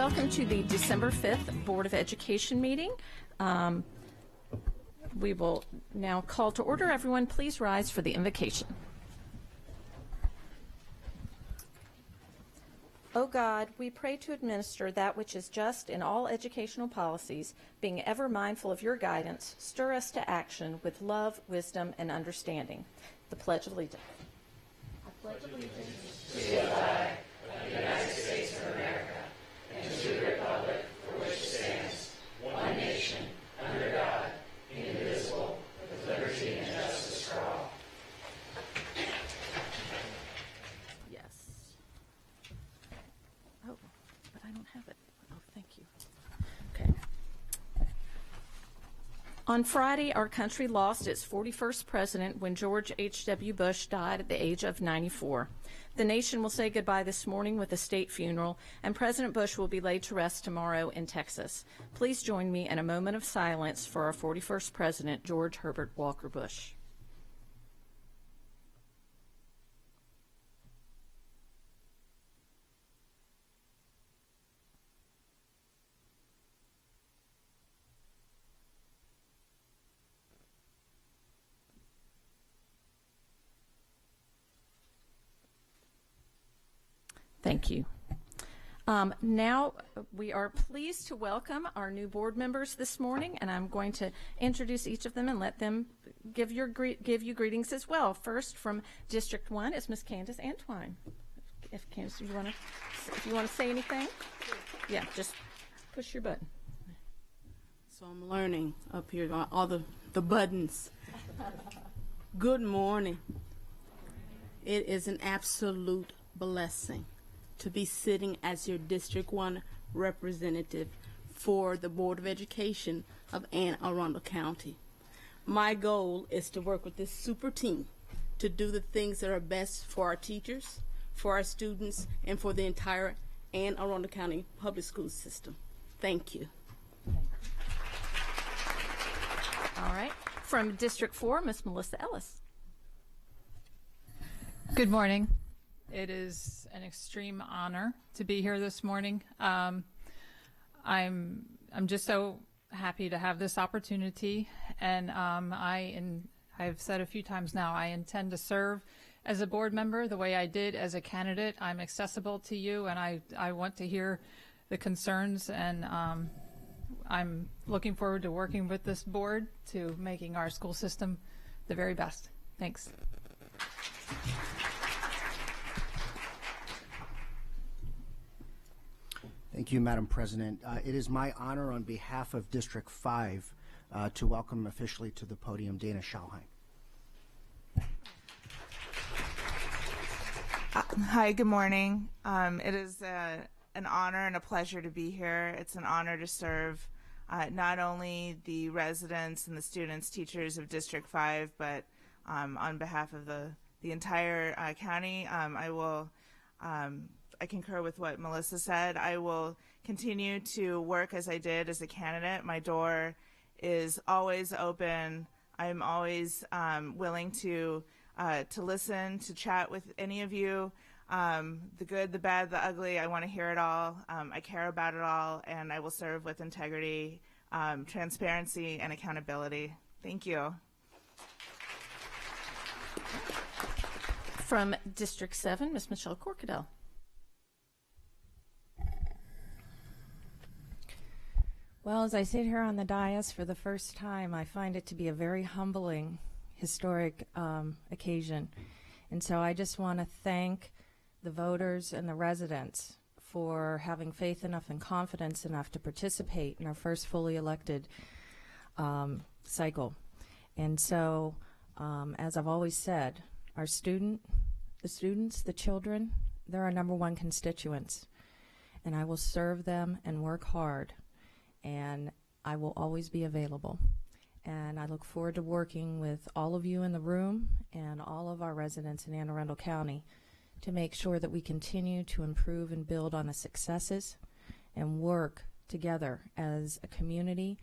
Welcome to the December 5th Board of Education meeting. We will now call to order. Everyone, please rise for the invocation. O God, we pray to administer that which is just in all educational policies, being ever mindful of your guidance, stir us to action with love, wisdom, and understanding. The Pledge of Allegiance. I pledge allegiance to the flag of the United States of America and to the republic for which it stands, one nation, under God, indivisible, with liberty and justice for all. Yes. Oh, but I don't have it. Oh, thank you. Okay. On Friday, our country lost its 41st president when George H.W. Bush died at the age of 94. The nation will say goodbye this morning with a state funeral, and President Bush will be laid to rest tomorrow in Texas. Please join me in a moment of silence for our 41st president, George Herbert Walker Bush. Thank you. Now we are pleased to welcome our new board members this morning, and I'm going to introduce each of them and let them give you greetings as well. First, from District 1 is Ms. Candace Antwine. If Candace, if you want to say anything, yeah, just push your button. So I'm learning up here all the buttons. Good morning. It is an absolute blessing to be sitting as your District 1 representative for the Board of Education of Anne Arundel County. My goal is to work with this super team to do the things that are best for our teachers, for our students, and for the entire Anne Arundel County public school system. Thank you. All right. From District 4, Ms. Melissa Ellis. Good morning. It is an extreme honor to be here this morning. I'm just so happy to have this opportunity, and I've said a few times now, I intend to serve as a board member the way I did as a candidate. I'm accessible to you, and I want to hear the concerns, and I'm looking forward to working with this board to making our school system the very best. Thanks. Thank you, Madam President. It is my honor on behalf of District 5 to welcome officially to the podium Dana Schalheim. Hi, good morning. It is an honor and a pleasure to be here. It's an honor to serve not only the residents and the students, teachers of District 5, but on behalf of the entire county. I concur with what Melissa said. I will continue to work as I did as a candidate. My door is always open. I'm always willing to listen, to chat with any of you. The good, the bad, the ugly, I want to hear it all. I care about it all, and I will serve with integrity, transparency, and accountability. Thank you. From District 7, Ms. Michelle Corkadell. Well, as I sit here on the dais for the first time, I find it to be a very humbling, historic occasion. And so I just want to thank the voters and the residents for having faith enough and confidence enough to participate in our first fully elected cycle. And so, as I've always said, the students, the children, they're our number one constituents. And I will serve them and work hard. And I will always be available. And I look forward to working with all of you in the room and all of our residents in Anne Arundel County to make sure that we continue to improve and build on the successes and work together as a community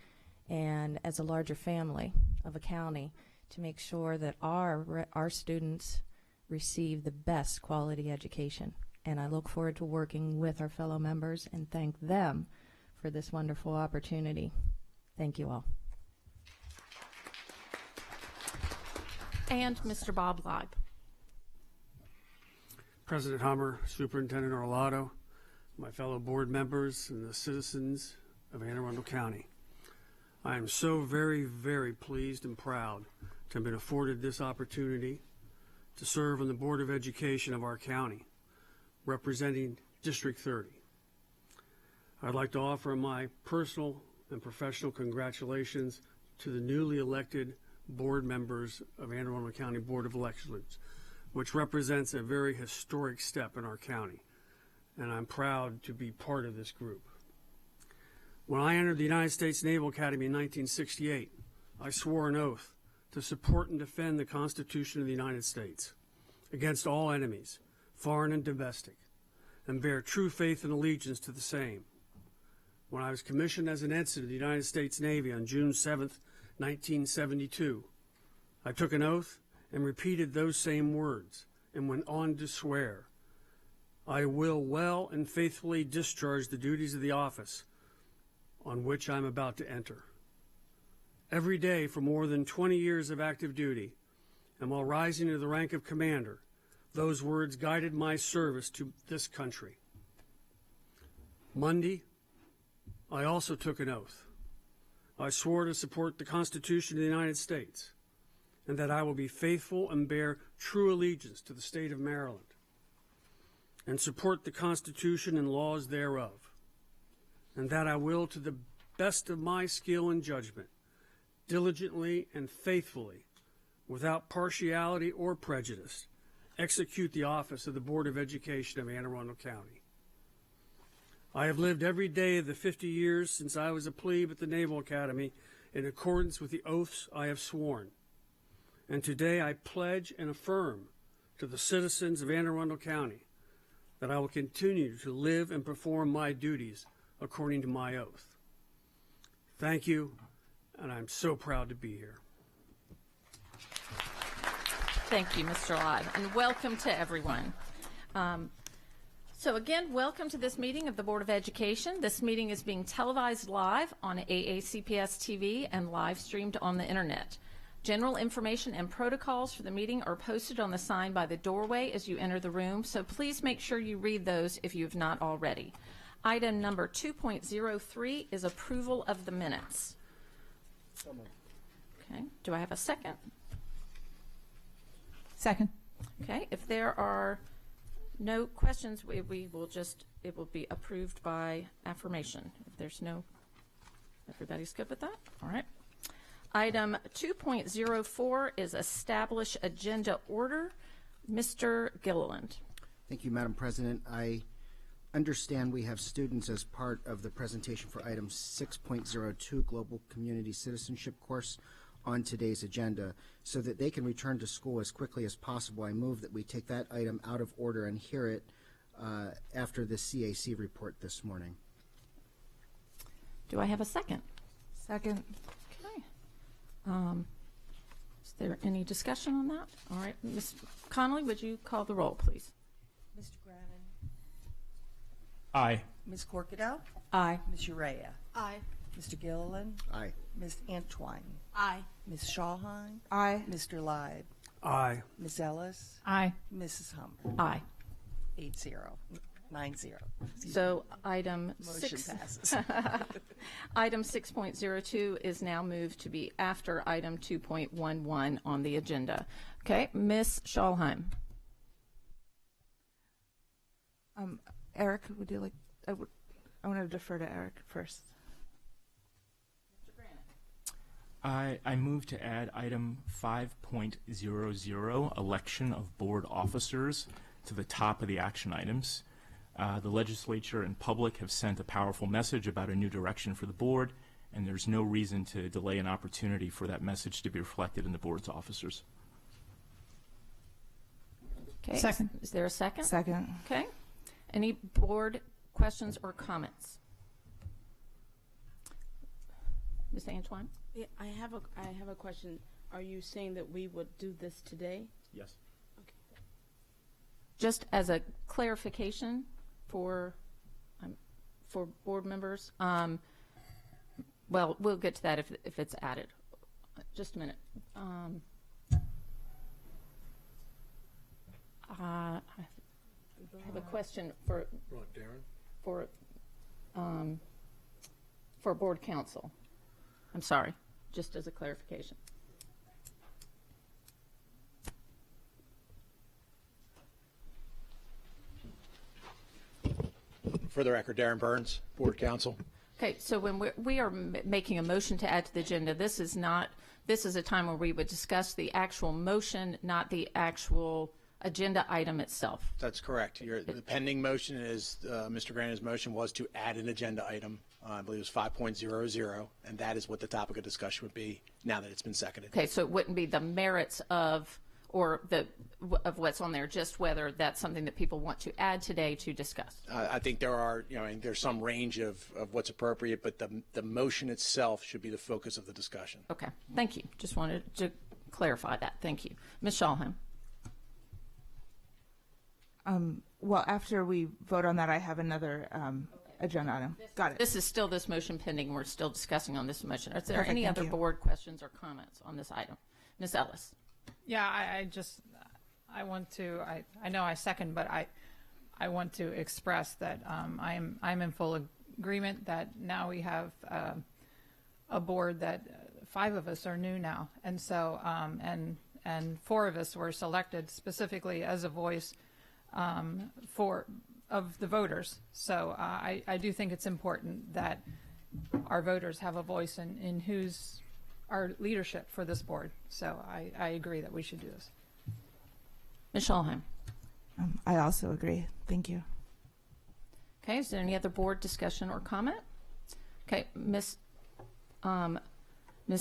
and as a larger family of a county to make sure that our students receive the best quality education and I look forward to working with our fellow members and thank them for this wonderful opportunity. Thank you all. And Mr. Bob Leib. President Hummer, Superintendent Orlado, my fellow board members, and the citizens of Anne Arundel County. I am so very, very pleased and proud to have been afforded this opportunity to serve on the Board of Education of our county, representing District 30. I'd like to offer my personal and professional congratulations to the newly elected board members of Anne Arundel County Board of Elections, which represents a very historic step in our county, and I'm proud to be part of this group. When I entered the United States Naval Academy in 1968, I swore an oath to support and defend the Constitution of the United States against all enemies, foreign and domestic, and bear true faith and allegiance to the same. When I was commissioned as an ensign of the United States Navy on June 7th, 1972, I took an oath and repeated those same words and went on to swear, I will well and faithfully discharge the duties of the office on which I'm about to enter. Every day for more than 20 years of active duty, and while rising to the rank of commander, those words guided my service to this country. Monday, I also took an oath. I swore to support the Constitution of the United States, and that I will be faithful and bear true allegiance to the state of Maryland, and support the Constitution and laws thereof, and that I will, to the best of my skill and judgment, diligently and faithfully, without partiality or prejudice, execute the office of the Board of Education of Anne Arundel County. I have lived every day of the 50 years since I was a plebe at the Naval Academy in accordance with the oaths I have sworn. And today I pledge and affirm to the citizens of Anne Arundel County that I will continue to live and perform my duties according to my oath. Thank you, and I'm so proud to be here. Thank you, Mr. Leib, and welcome to everyone. So again, welcome to this meeting of the Board of Education. This meeting is being televised live on AACPS TV and live streamed on the internet. General information and protocols for the meeting are posted on the sign by the doorway as you enter the room, so please make sure you read those if you have not already. Item number 2.03 is approval of the minutes. Okay, do I have a second? Second. Okay, if there are no questions, we will just, it will be approved by affirmation. If there's no, everybody's good with that? All right. Item 2.04 is establish agenda order. Mr. Gilliland. Thank you, Madam President. I understand we have students as part of the presentation for item 6.02, Global Community Citizenship course, on today's agenda. So that they can return to school as quickly as possible, I move that we take that item out of order and hear it after the CAC report this morning. Do I have a second? Second. Okay. Is there any discussion on that? All right, Ms. Connolly, would you call the roll, please? Mr. Grannon. Aye. Ms. Corkadell. Aye. Ms. Urea. Aye. Mr. Gilliland. Aye. Ms. Antwine. Aye. Ms. Shawhine. Aye. Mr. Leib. Aye. Ms. Ellis. Aye. Mrs. Hummer. Aye. 8-0. 9-0. So item Motion 6, passes. item 6.02 is now moved to be after item 2.11 on the agenda. Okay, Ms. Schalheim. Eric, would you like? I want to defer to Eric first. I move to add item 5.00, election of board officers, to the top of the action items. The legislature and public have sent a powerful message about a new direction for the board, and there's no reason to delay an opportunity for that message to be reflected in the board's officers. Okay. Second. Is there a second? Second. Okay. Any board questions or comments? Ms. Antwine? Yeah, I have a question. Are you saying that we would do this today? Yes. Okay. just as a clarification for board members, well, we'll get to that if it's added. Just a minute. I have a question for board counsel. I'm sorry, just as a clarification. For the record, Darren Burns, Board Counsel. Okay, so when we are making a motion to add to the agenda, this is a time where we would discuss the actual motion, not the actual agenda item itself. That's correct. The pending motion is, Mr. Granite's motion was to add an agenda item. I believe it was 5.00, and that is what the topic of discussion would be now that it's been seconded. Okay, so it wouldn't be the merits of what's on there, just whether that's something that people want to add today to discuss. I think there's some range of what's appropriate, but the motion itself should be the focus of the discussion. Okay, thank you. Just wanted to clarify that. Thank you. Ms. Schalheim. Well, after we vote on that, I have another agenda item. Got it. This is still this motion pending. We're still discussing on this motion. Is there Perfect, any thank other you. board questions or comments on this item? Ms. Ellis. Yeah, I want to, I know I second, but I want to express that I'm in full agreement that now we have a board that 5 of us are new now, and so and 4 of us were selected specifically as a voice of the voters. So I do think it's important that our voters have a voice in who's our leadership for this board. So I agree that we should do this. Ms. Schalheim. I also agree. Thank you. Okay, is there any other board discussion or comment? Okay, Ms.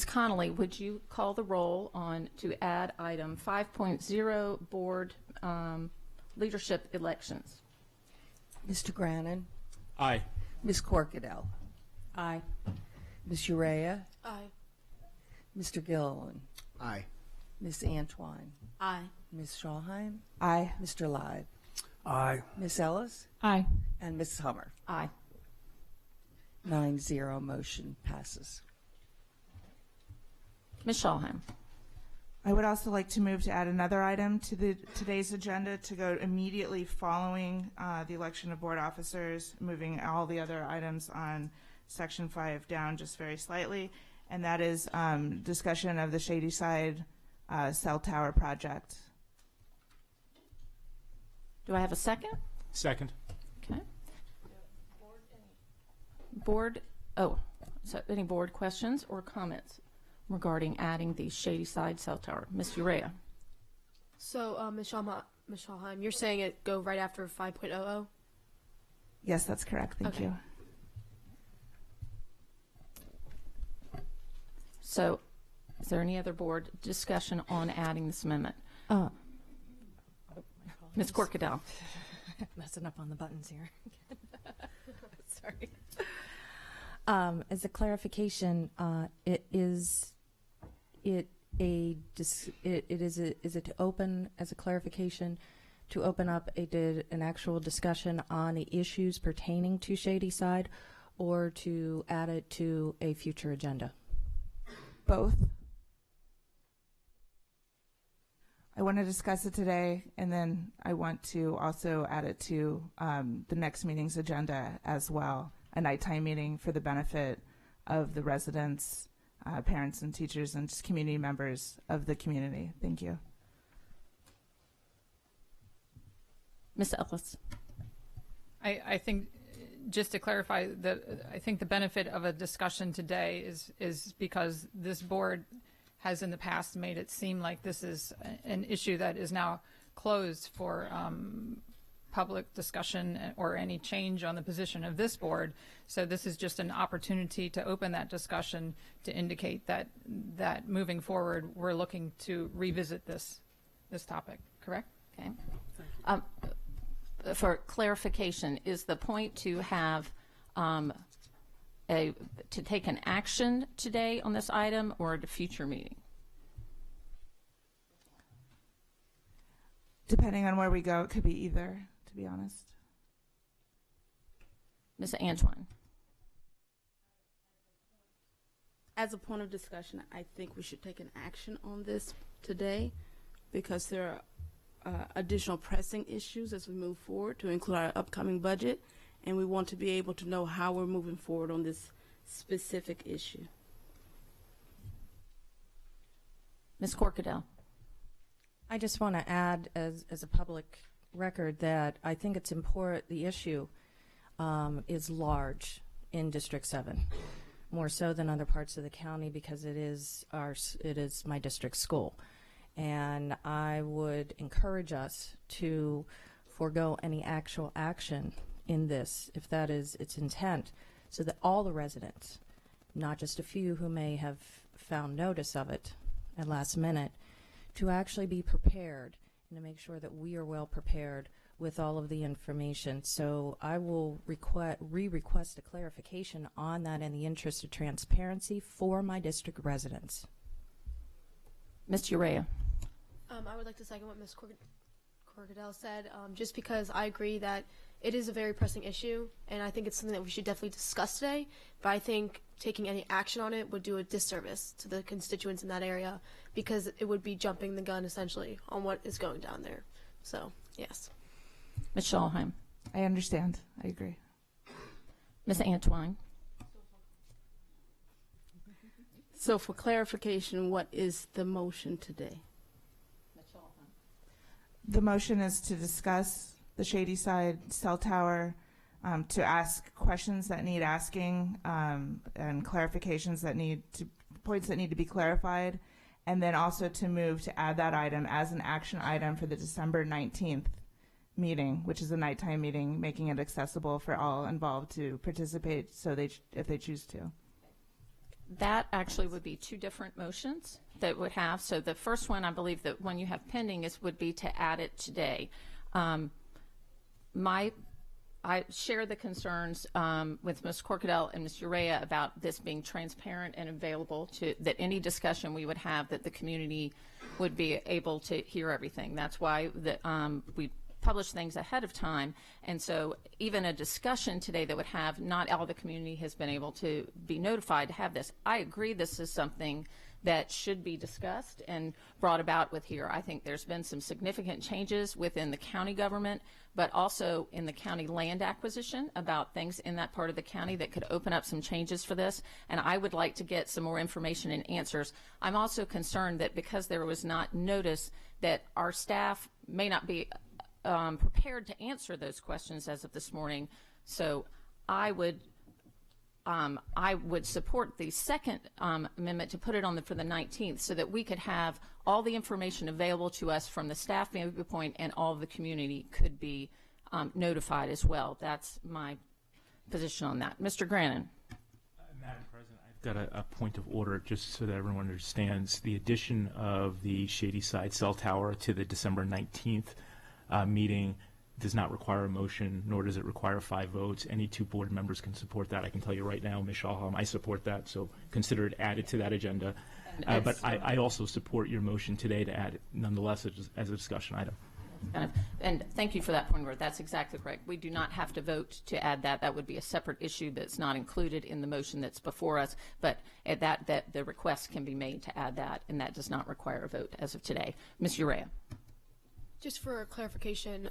Connolly, would you call the roll on to add item 5.0 board leadership elections? Mr. Grannon, Aye. Ms. Corkadell, Aye. Ms. Urea, Aye. Mr. Gilliland, Aye. Ms. Antoine, Aye. Ms. Schalheim, Aye. Mr. Live, Aye. Ms. Ellis, Aye. and Ms. Hummer. Aye. 9-0 motion passes. Ms. Schalheim. I would also like to move to add another item to today's agenda to go immediately following the election of board officers, moving all the other items on Section 5 down just very slightly, and that is discussion of the Shady Side cell tower project. Do I have a second? Second. Okay. So any board questions or comments regarding adding the Shady Side cell tower? Ms. Urea. So, Ms. Schalheim, you're saying it go right after 5.00? Yes, that's correct. Thank Okay. you. So is there any other board discussion on adding this amendment? Ms. Corkadell. Messing up on the buttons here. Sorry. As a clarification, it is to open as a clarification to open up an actual discussion on the issues pertaining to Shady Side, or to add it to a future agenda? Both. I want to discuss it today, and then I want to also add it to the next meeting's agenda as well, a nighttime meeting for the benefit of the residents, parents and teachers, and just community members of the community. Thank you. Ms. Ellis. I think, just to clarify, I think the benefit of a discussion today is because this board has in the past made it seem like this is an issue that is now closed for public discussion or any change on the position of this board. So this is just an opportunity to open that discussion to indicate that moving forward, we're looking to revisit this topic, correct? Okay. For clarification, is the point to have to take an action today on this item, or at a future meeting? Depending on where we go, it could be either, to be honest. Ms. Antoine. As a point of discussion, I think we should take an action on this today because there are additional pressing issues as we move forward to include our upcoming budget, and we want to be able to know how we're moving forward on this specific issue. Ms. Corkadell. I just want to add as a public record that I think it's important, the issue is large in District 7, more so than other parts of the county because it is my district school. And I would encourage us to forego any actual action in this, if that is its intent, so that all the residents, not just a few who may have found notice of it at last minute, to actually be prepared and to make sure that we are well prepared with all of the information. So I will request a clarification on that in the interest of transparency for my district residents. Ms. Urea. I would like to second what Ms. Corkadell said, just because I agree that it is a very pressing issue, and I think it's something that we should definitely discuss today, but I think taking any action on it would do a disservice to the constituents in that area because it would be jumping the gun, essentially, on what is going down there. So, yes. Ms. Schalheim. I understand. I agree. Ms. Antoine. So for clarification, what is the motion today? The motion is to discuss the Shady Side cell tower, to ask questions that need asking, and clarifications that points that need to be clarified, and then also to move to add that item as an action item for the December 19th meeting, which is a nighttime meeting, making it accessible for all involved to participate if they choose to. That actually would be two different motions that would have. So the first one, I believe that one you have pending would be to add it today. I share the concerns with Ms. Corkadell and Ms. Urea about this being transparent and available that any discussion we would have that the community would be able to hear everything. That's why we publish things ahead of time, and so even a discussion today that would have not all the community has been able to be notified to have this. I agree this is something that should be discussed and brought about with here. I think there's been some significant changes within the county government, but also in the county land acquisition about things in that part of the county that could open up some changes for this, and I would like to get some more information and answers. I'm also concerned that because there was not notice that our staff may not be prepared to answer those questions as of this morning. So I would support the second amendment to put it on for the 19th so that we could have all the information available to us from the staff viewpoint and all of the community could be notified as well. That's my position on that. Mr. Grannon. Madam President, I've got a point of order just so that everyone understands. The addition of the Shady Side cell tower to the December 19th meeting does not require a motion, nor does it require 5 votes. Any 2 board members can support that. I can tell you right now, Ms. Schalheim, I support that, so consider it added to that agenda. But I also support your motion today to add it, nonetheless, as a discussion item. And thank you for that point, Robert. That's exactly correct. We do not have to vote to add that. That would be a separate issue that's not included in the motion that's before us, but that the request can be made to add that, and that does not require a vote as of today. Ms. Urea. Just for clarification,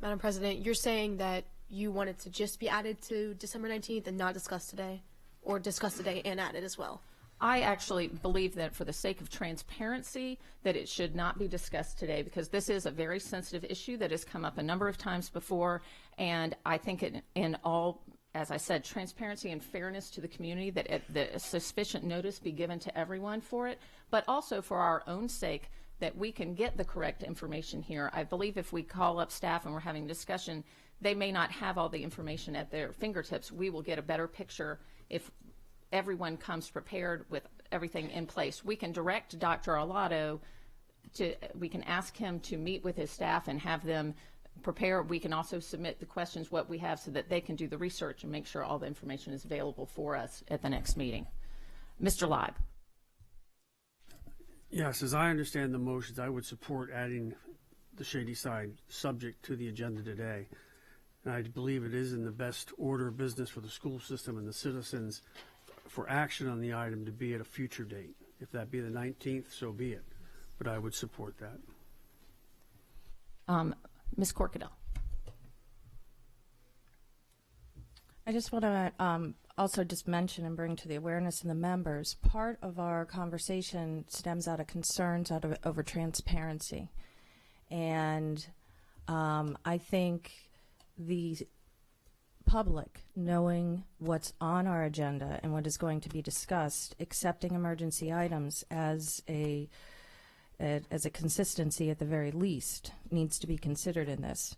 Madam President, you're saying that you want it to just be added to December 19th and not discussed today, or discussed today and added as well? I actually believe that for the sake of transparency, that it should not be discussed today because this is a very sensitive issue that has come up a number of times before, and I think in all, as I said, transparency and fairness to the community, that the sufficient notice be given to everyone for it, but also for our own sake, that we can get the correct information here. I believe if we call up staff and we're having discussion, they may not have all the information at their fingertips. We will get a better picture if everyone comes prepared with everything in place. We can direct Dr. Alato we can ask him to meet with his staff and have them prepare. We can also submit the questions, what we have, so that they can do the research and make sure all the information is available for us at the next meeting. Mr. Leib. Yes, as I understand the motions, I would support adding the Shadyside subject to the agenda today. And I believe it is in the best order of business for the school system and the citizens for action on the item to be at a future date. If that be the 19th, so be it. But I would support that. Ms. Corkadell. I just want to also just mention and bring to the awareness of the members, part of our conversation stems out of concerns over transparency. And I think the public, knowing what's on our agenda and what is going to be discussed, accepting emergency items as a consistency at the very least, needs to be considered in this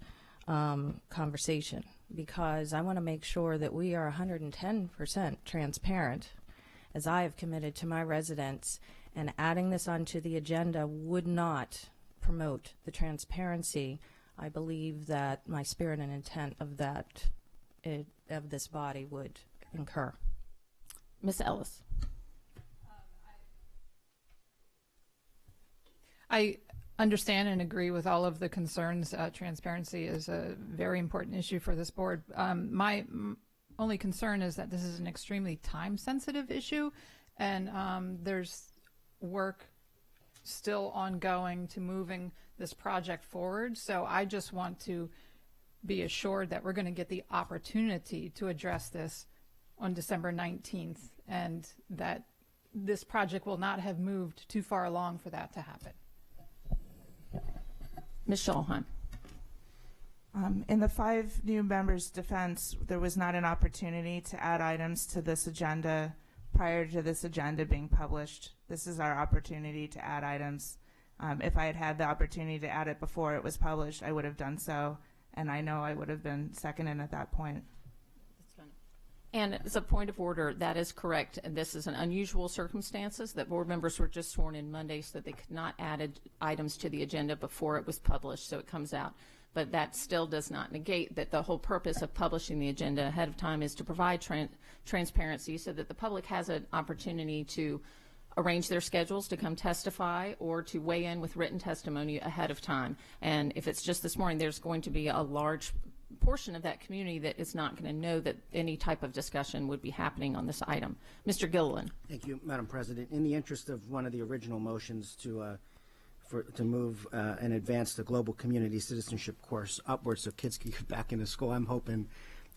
conversation, because I want to make sure that we are 110% transparent, as I have committed to my residents, and adding this onto the agenda would not promote the transparency I believe that my spirit and intent of this body would incur. Ms. Ellis. I understand and agree with all of the concerns. Transparency is a very important issue for this board. My only concern is that this is an extremely time-sensitive issue, and there's work still ongoing to moving this project forward. So I just want to be assured that we're going to get the opportunity to address this on December 19th, and that this project will not have moved too far along for that to happen. Ms. Schulheim. In the 5 new members' defense, there was not an opportunity to add items to this agenda prior to this agenda being published. This is our opportunity to add items. If I had had the opportunity to add it before it was published, I would have done so, and I know I would have been second in at that point. And as a point of order, that is correct. And this is an unusual circumstances that board members were just sworn in Monday, so that they could not add items to the agenda before it was published, so it comes out. But that still does not negate that the whole purpose of publishing the agenda ahead of time is to provide transparency, so that the public has an opportunity to arrange their schedules to come testify or to weigh in with written testimony ahead of time. And if it's just this morning, there's going to be a large portion of that community that is not going to know that any type of discussion would be happening on this item. Mr. Gilliland. Thank you, Madam President. In the interest of one of the original motions to move and advance the global community citizenship course upwards so kids can get back into school, I'm hoping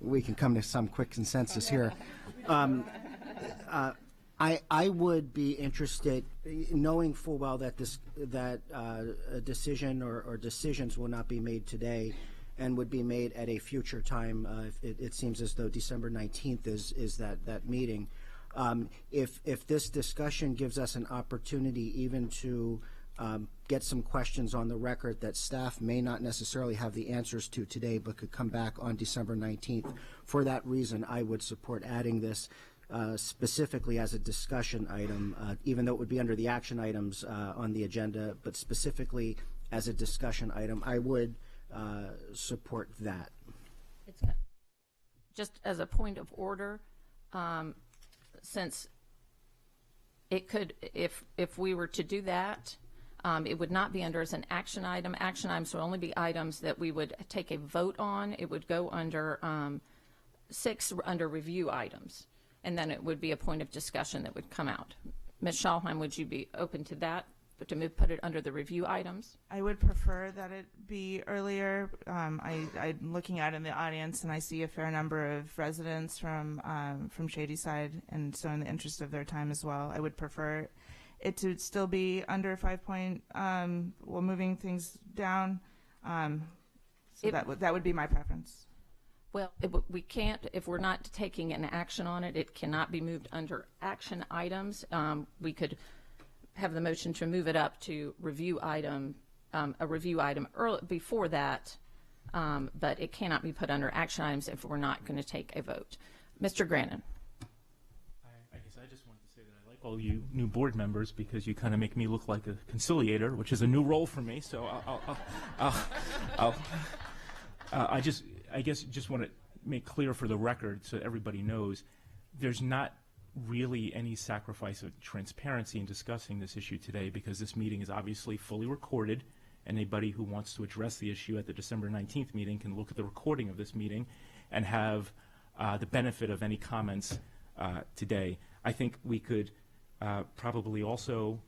we can come to some quick consensus here. I would be interested, knowing full well that a decision or decisions will not be made today and would be made at a future time. It seems as though December 19th is that meeting. If this discussion gives us an opportunity even to get some questions on the record that staff may not necessarily have the answers to today but could come back on December 19th, for that reason I would support adding this specifically as a discussion item, even though it would be under the action items on the agenda, but specifically as a discussion item. I would support that. Just as a point of order, since it could, if we were to do that, it would not be under as an action item. Action items would only be items that we would take a vote on. It would go under 6 under review items, and then it would be a point of discussion that would come out. Ms. Schulheim, would you be open to that, but to put it under the review items? I would prefer that it be earlier. I'm looking out in the audience, and I see a fair number of residents from Shadyside, and so in the interest of their time as well, I would prefer it to still be under 5 point, well, moving things down. So that would be my preference. Well, we can't, if we're not taking an action on it, it cannot be moved under action items. We could have the motion to move it up to review item, a review item early, before that, but it cannot be put under action items if we're not going to take a vote. Mr. Grannon. I guess I just wanted to say that I like all you new board members because you kind of make me look like a conciliator, which is a new role for me. So I guess just want to make clear for the record so everybody knows there's not really any sacrifice of transparency in discussing this issue today, because this meeting is obviously fully recorded Anybody who wants to address the issue at the December 19th meeting can look at the recording of this meeting and have the benefit of any comments today. I think we could probably also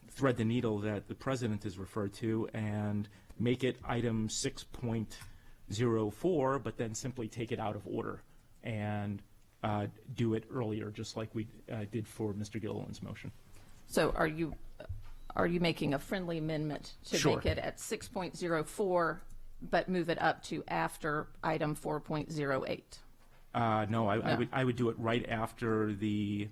thread the needle that the President has referred to and make it item 6.04, but then simply take it out of order and do it earlier, just like we did for Mr. Gilliland's motion. So are you making a friendly amendment to Sure. make it at 6.04, but move it up to after item 4.08? No, I would do it right after the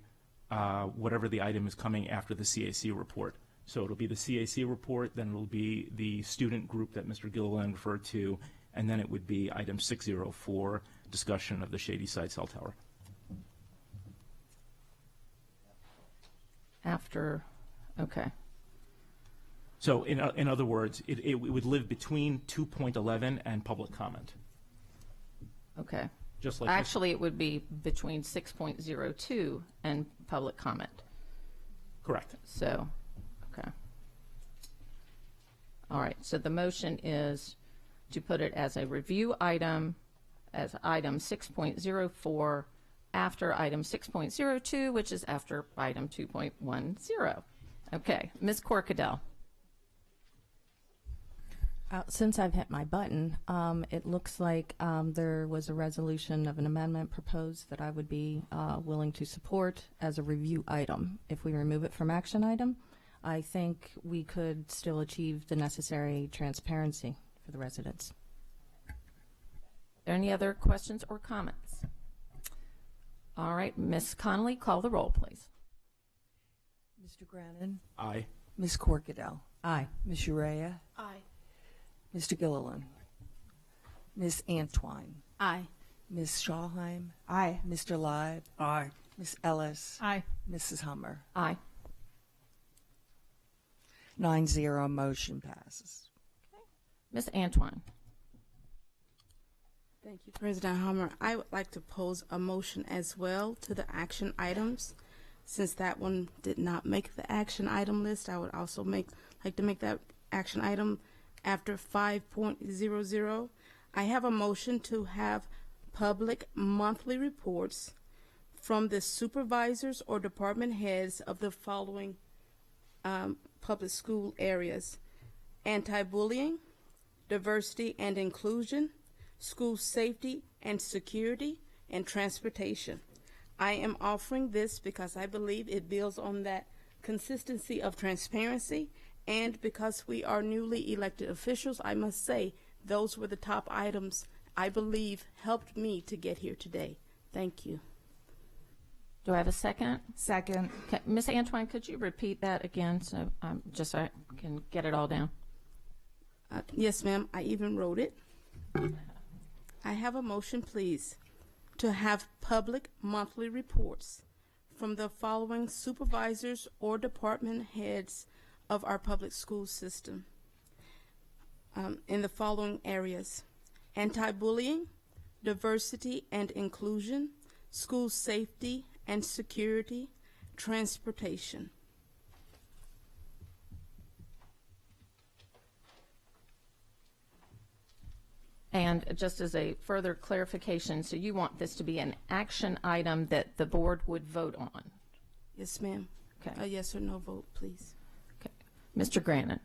whatever the item is coming after the CAC report. So it'll be the CAC report, then it'll be the student group that Mr. Gilliland referred to, and then it would be item 604, discussion of the Shady Side cell tower. After, okay. So in other words, it would live between 2.11 and public comment. Okay. Just like Actually, it would be between 6.02 and public comment. Correct. So, okay. All right, so the motion is to put it as a review item, as item 6.04, after item 6.02, which is after item 2.10. Okay, Ms. Corkadell. Since I've hit my button, it looks like there was a resolution of an amendment proposed that I would be willing to support as a review item. If we remove it from action item, I think we could still achieve the necessary transparency for the residents. Are there any other questions or comments? All right, Ms. Connolly, call the roll, please. Mr. Grannon? Aye. Ms. Corkadell? Aye. Ms. Urea? Aye. Mr. Gilliland? Ms. Antwine? Aye. Ms. Schallheim? Aye. Mr. Live? Aye. Ms. Ellis? Aye. Mrs. Hummer? Aye. 9-0, motion passes. Ms. Antwine. Thank you, President Hummer. I would like to pose a motion as well to the action items. Since that one did not make the action item list, I would also like to make that action item after 5.00. I have a motion to have public monthly reports from the supervisors or department heads of the following public school areas: anti-bullying, diversity and inclusion, school safety and security, and transportation. I am offering this because I believe it builds on that consistency of transparency, and because we are newly elected officials, I must say those were the top items I believe helped me to get here today. Thank you. Do I have a second? Second. Okay, Ms. Antwine, could you repeat that again so just so I can get it all down? Yes, ma'am. I even wrote it. I have a motion, please, to have public monthly reports from the following supervisors or department heads of our public school system in the following areas: anti-bullying, diversity and inclusion, school safety and security, transportation. And just as a further clarification, so you want this to be an action item that the board would vote on? Yes, ma'am. Okay. A yes or no vote, please. Okay. Mr. Grannon.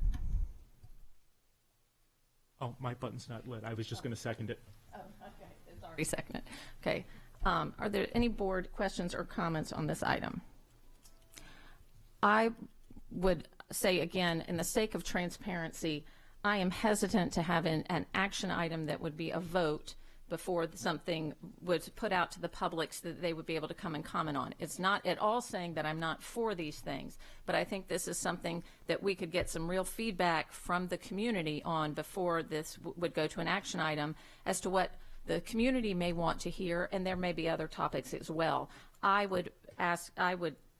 Oh, my button's not lit. I was just going to second it. Oh, okay. It's already seconded. Okay. Are there any board questions or comments on this item? I would say again, in the sake of transparency, I am hesitant to have an action item that would be a vote before something was put out to the public so that they would be able to come and comment on. It's not at all saying that I'm not for these things, but I think this is something that we could get some real feedback from the community on before this would go to an action item as to what the community may want to hear, and there may be other topics as well. I would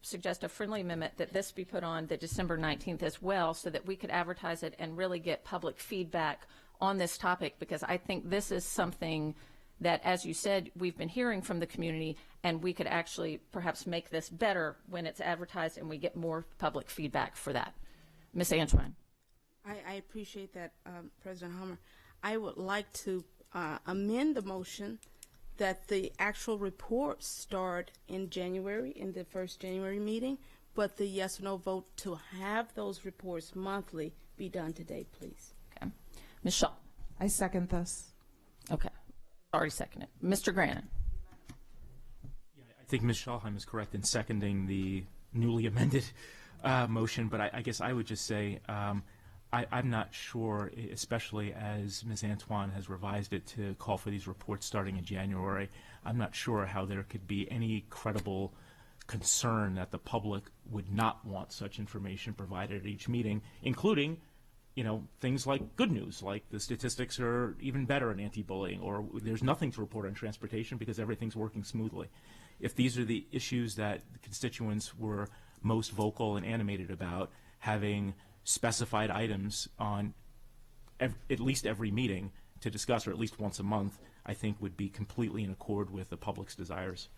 suggest a friendly amendment that this be put on the December 19th as well, so that we could advertise it and really get public feedback on this topic, because I think this is something that, as you said, we've been hearing from the community, and we could actually perhaps make this better when it's advertised and we get more public feedback for that. Ms. Antwine. I appreciate that, President Hummer. I would like to amend the motion that the actual reports start in January, in the first January meeting, but the yes or no vote to have those reports monthly be done today, please. Okay. Ms. Shaw. I second this. Okay. Already seconded. Mr. Grannon. I think Ms. Schalheim is correct in seconding the newly amended motion, but I guess I would just say I'm not sure, especially as Ms. Antoine has revised it to call for these reports starting in January, I'm not sure how there could be any credible concern that the public would not want such information provided at each meeting, including, you know, things like good news, like the statistics are even better in anti-bullying, or there's nothing to report on transportation because everything's working smoothly. If these are the issues that the constituents were most vocal and animated about, having specified items on at least every meeting to discuss, or at least once a month, I think would be completely in accord with the public's desires.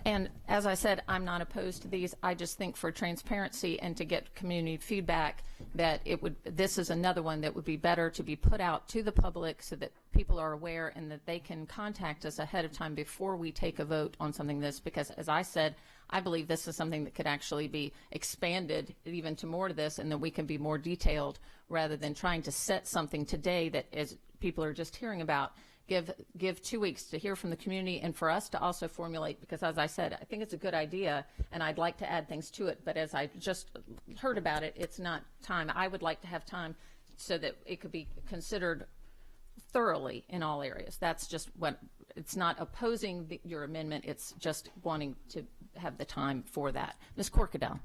And as I said, I'm not opposed to these. I just think for transparency and to get community feedback that this is another one that would be better to be put out to the public so that people are aware and that they can contact us ahead of time before we take a vote on something like this, because as I said, I believe this is something that could actually be expanded even to more to this, and that we can be more detailed rather than trying to set something today that, as people are just hearing about, give 2 weeks to hear from the community and for us to also formulate, because as I said, I think it's a good idea and I'd like to add things to it, but as I just heard about it, it's not time. I would like to have time so that it could be considered thoroughly in all areas. That's just what, it's not opposing your amendment, it's just wanting to have the time for that. Ms. Corkadell.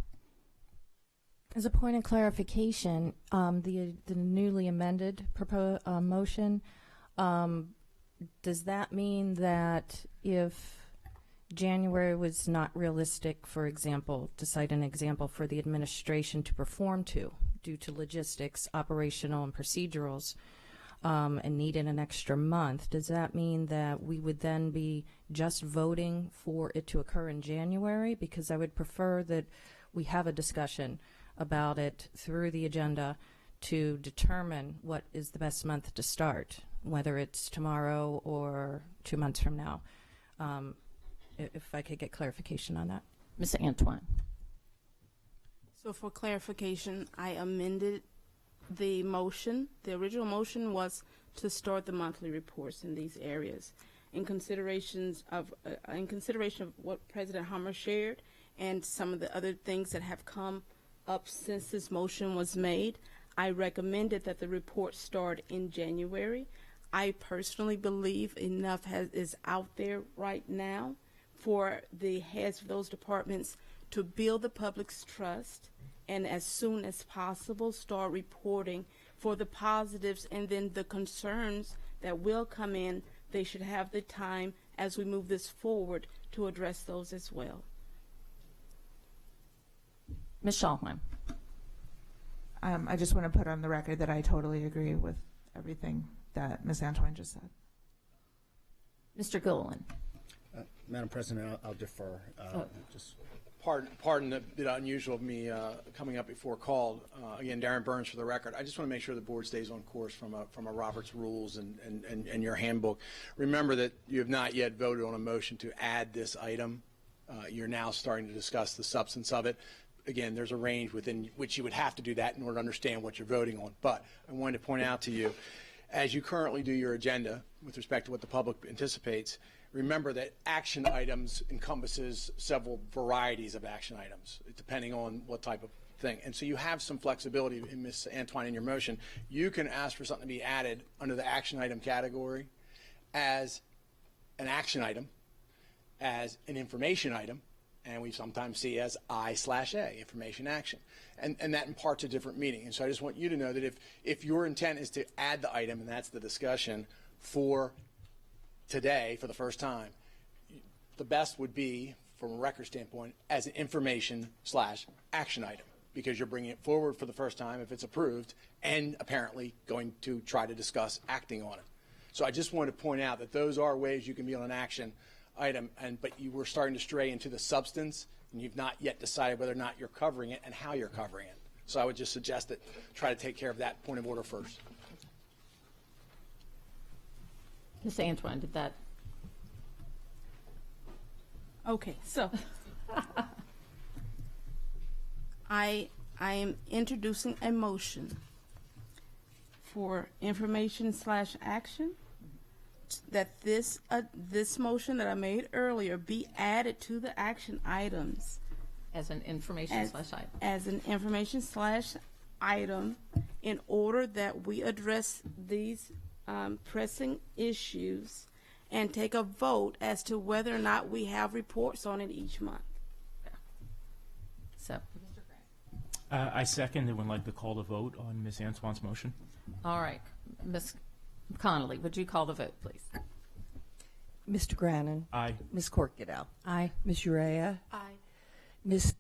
As a point of clarification, the newly amended motion, does that mean that if January was not realistic, for example, to cite an example for the administration to perform to, due to logistics, operational and procedurals, and needed an extra month, does that mean that we would then be just voting for it to occur in January? Because I would prefer that we have a discussion about it through the agenda to determine what is the best month to start, whether it's tomorrow or 2 months from now. If I could get clarification on that. Ms. Antoine. So for clarification, I amended the motion. The original motion was to start the monthly reports in these areas. In consideration of what President Hummer shared and some of the other things that have come up since this motion was made, I recommended that the report start in January. I personally believe enough is out there right now for the heads of those departments to build the public's trust and as soon as possible start reporting for the positives, and then the concerns that will come in, they should have the time as we move this forward to address those as well. Ms. Schalheim. I just want to put on the record that I totally agree with everything that Ms. Antoine just said. Mr. Gilliland. Madam President, I'll defer. Just Pardon the bit unusual of me coming up before called. Again, Darren Burns for the record. I just want to make sure the board stays on course from a Robert's rules and your handbook. Remember that you have not yet voted on a motion to add this item. You're now starting to discuss the substance of it. Again, there's a range within which you would have to do that in order to understand what you're voting on. But I wanted to point out to you, as you currently do your agenda with respect to what the public anticipates, remember that action items encompasses several varieties of action items, depending on what type of thing. And so you have some flexibility, in Ms. Antoine, in your motion. You can ask for something to be added under the action item category as an action item, as an information item, and we sometimes see as I/A, information action. And that imparts a different meaning. And so I just want you to know that if your intent is to add the item, and that's the discussion for today for the first time, the best would be, from a record standpoint, as an information/action item, because you're bringing it forward for the first time if it's approved, and apparently going to try to discuss acting on it. So I just wanted to point out that those are ways you can be on an action item, but you were starting to stray into the substance, and you've not yet decided whether or not you're covering it and how you're covering it. So I would just suggest that try to take care of that point of order first. Ms. Antoine, did that? Okay, so I am introducing a motion for information/action that this motion that I made earlier be added to the action items As an information/item. as an information/item in order that we address these pressing issues and take a vote as to whether or not we have reports on it each month. So, I second and would like to call the vote on Ms. Antoine's motion. all right. Ms. Connolly, would you call the vote, please? Mr. Grannon. Aye. Ms. Corkadell. Aye. Ms. Urea. Aye. Ms.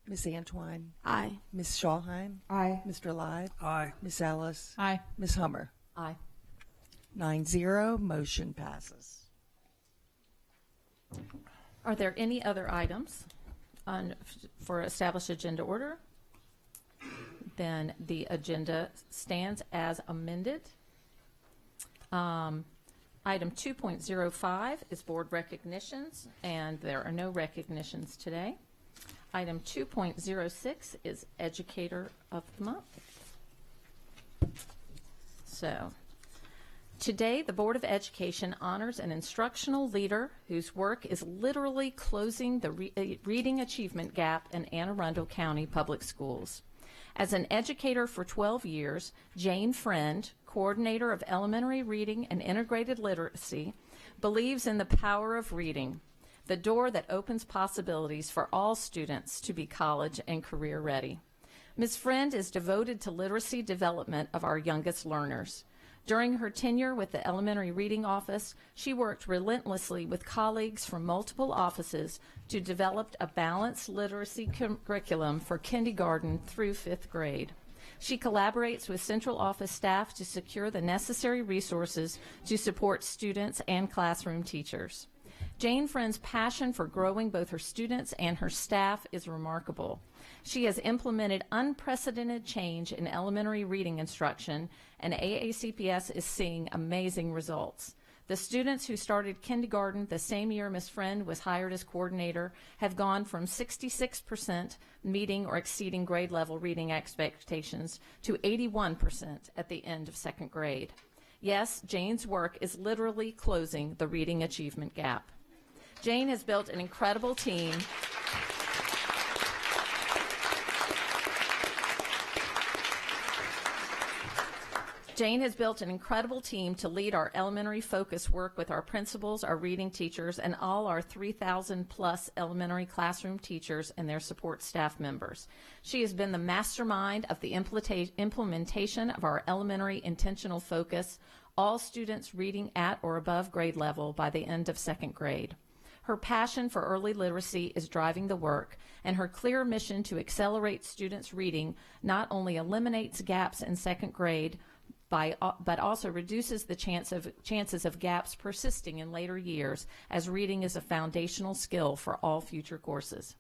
Ms. Antoine. Aye. Ms. Schallheim. Aye. Mr. Live. Aye. Ms. Ellis. Aye. Ms. Hummer. Aye. 9-0, motion passes. Are there any other items for established agenda order? Then the agenda stands as amended. Item 2.05 is board recognitions, and there are no recognitions today. Item 2.06 is Educator of the Month. So, today, the Board of Education honors an instructional leader whose work is literally closing the reading achievement gap in Anne Arundel County Public Schools. As an educator for 12 years, Jane Friend, coordinator of elementary reading and integrated literacy, believes in the power of reading, the door that opens possibilities for all students to be college and career ready. Ms. Friend is devoted to literacy development of our youngest learners. During her tenure with the Elementary Reading Office, she worked relentlessly with colleagues from multiple offices to develop a balanced literacy curriculum for kindergarten through 5th grade. She collaborates with central office staff to secure the necessary resources to support students and classroom teachers. Jane Friend's passion for growing both her students and her staff is remarkable. She has implemented unprecedented change in elementary reading instruction, and AACPS is seeing amazing results. The students who started kindergarten the same year Ms. Friend was hired as coordinator have gone from 66% meeting or exceeding grade level reading expectations to 81% at the end of 2nd grade. Yes, Jane's work is literally closing the reading achievement gap. Jane has built an incredible team. Jane has built an incredible team to lead our elementary focus work with our principals, our reading teachers, and all our 3,000 plus elementary classroom teachers and their support staff members. She has been the mastermind of the implementation of our elementary intentional focus, all students reading at or above grade level by the end of 2nd grade. Her passion for early literacy is driving the work, and her clear mission to accelerate students' reading not only eliminates gaps in 2nd grade, but also reduces the chances of gaps persisting in later years, as reading is a foundational skill for all future courses.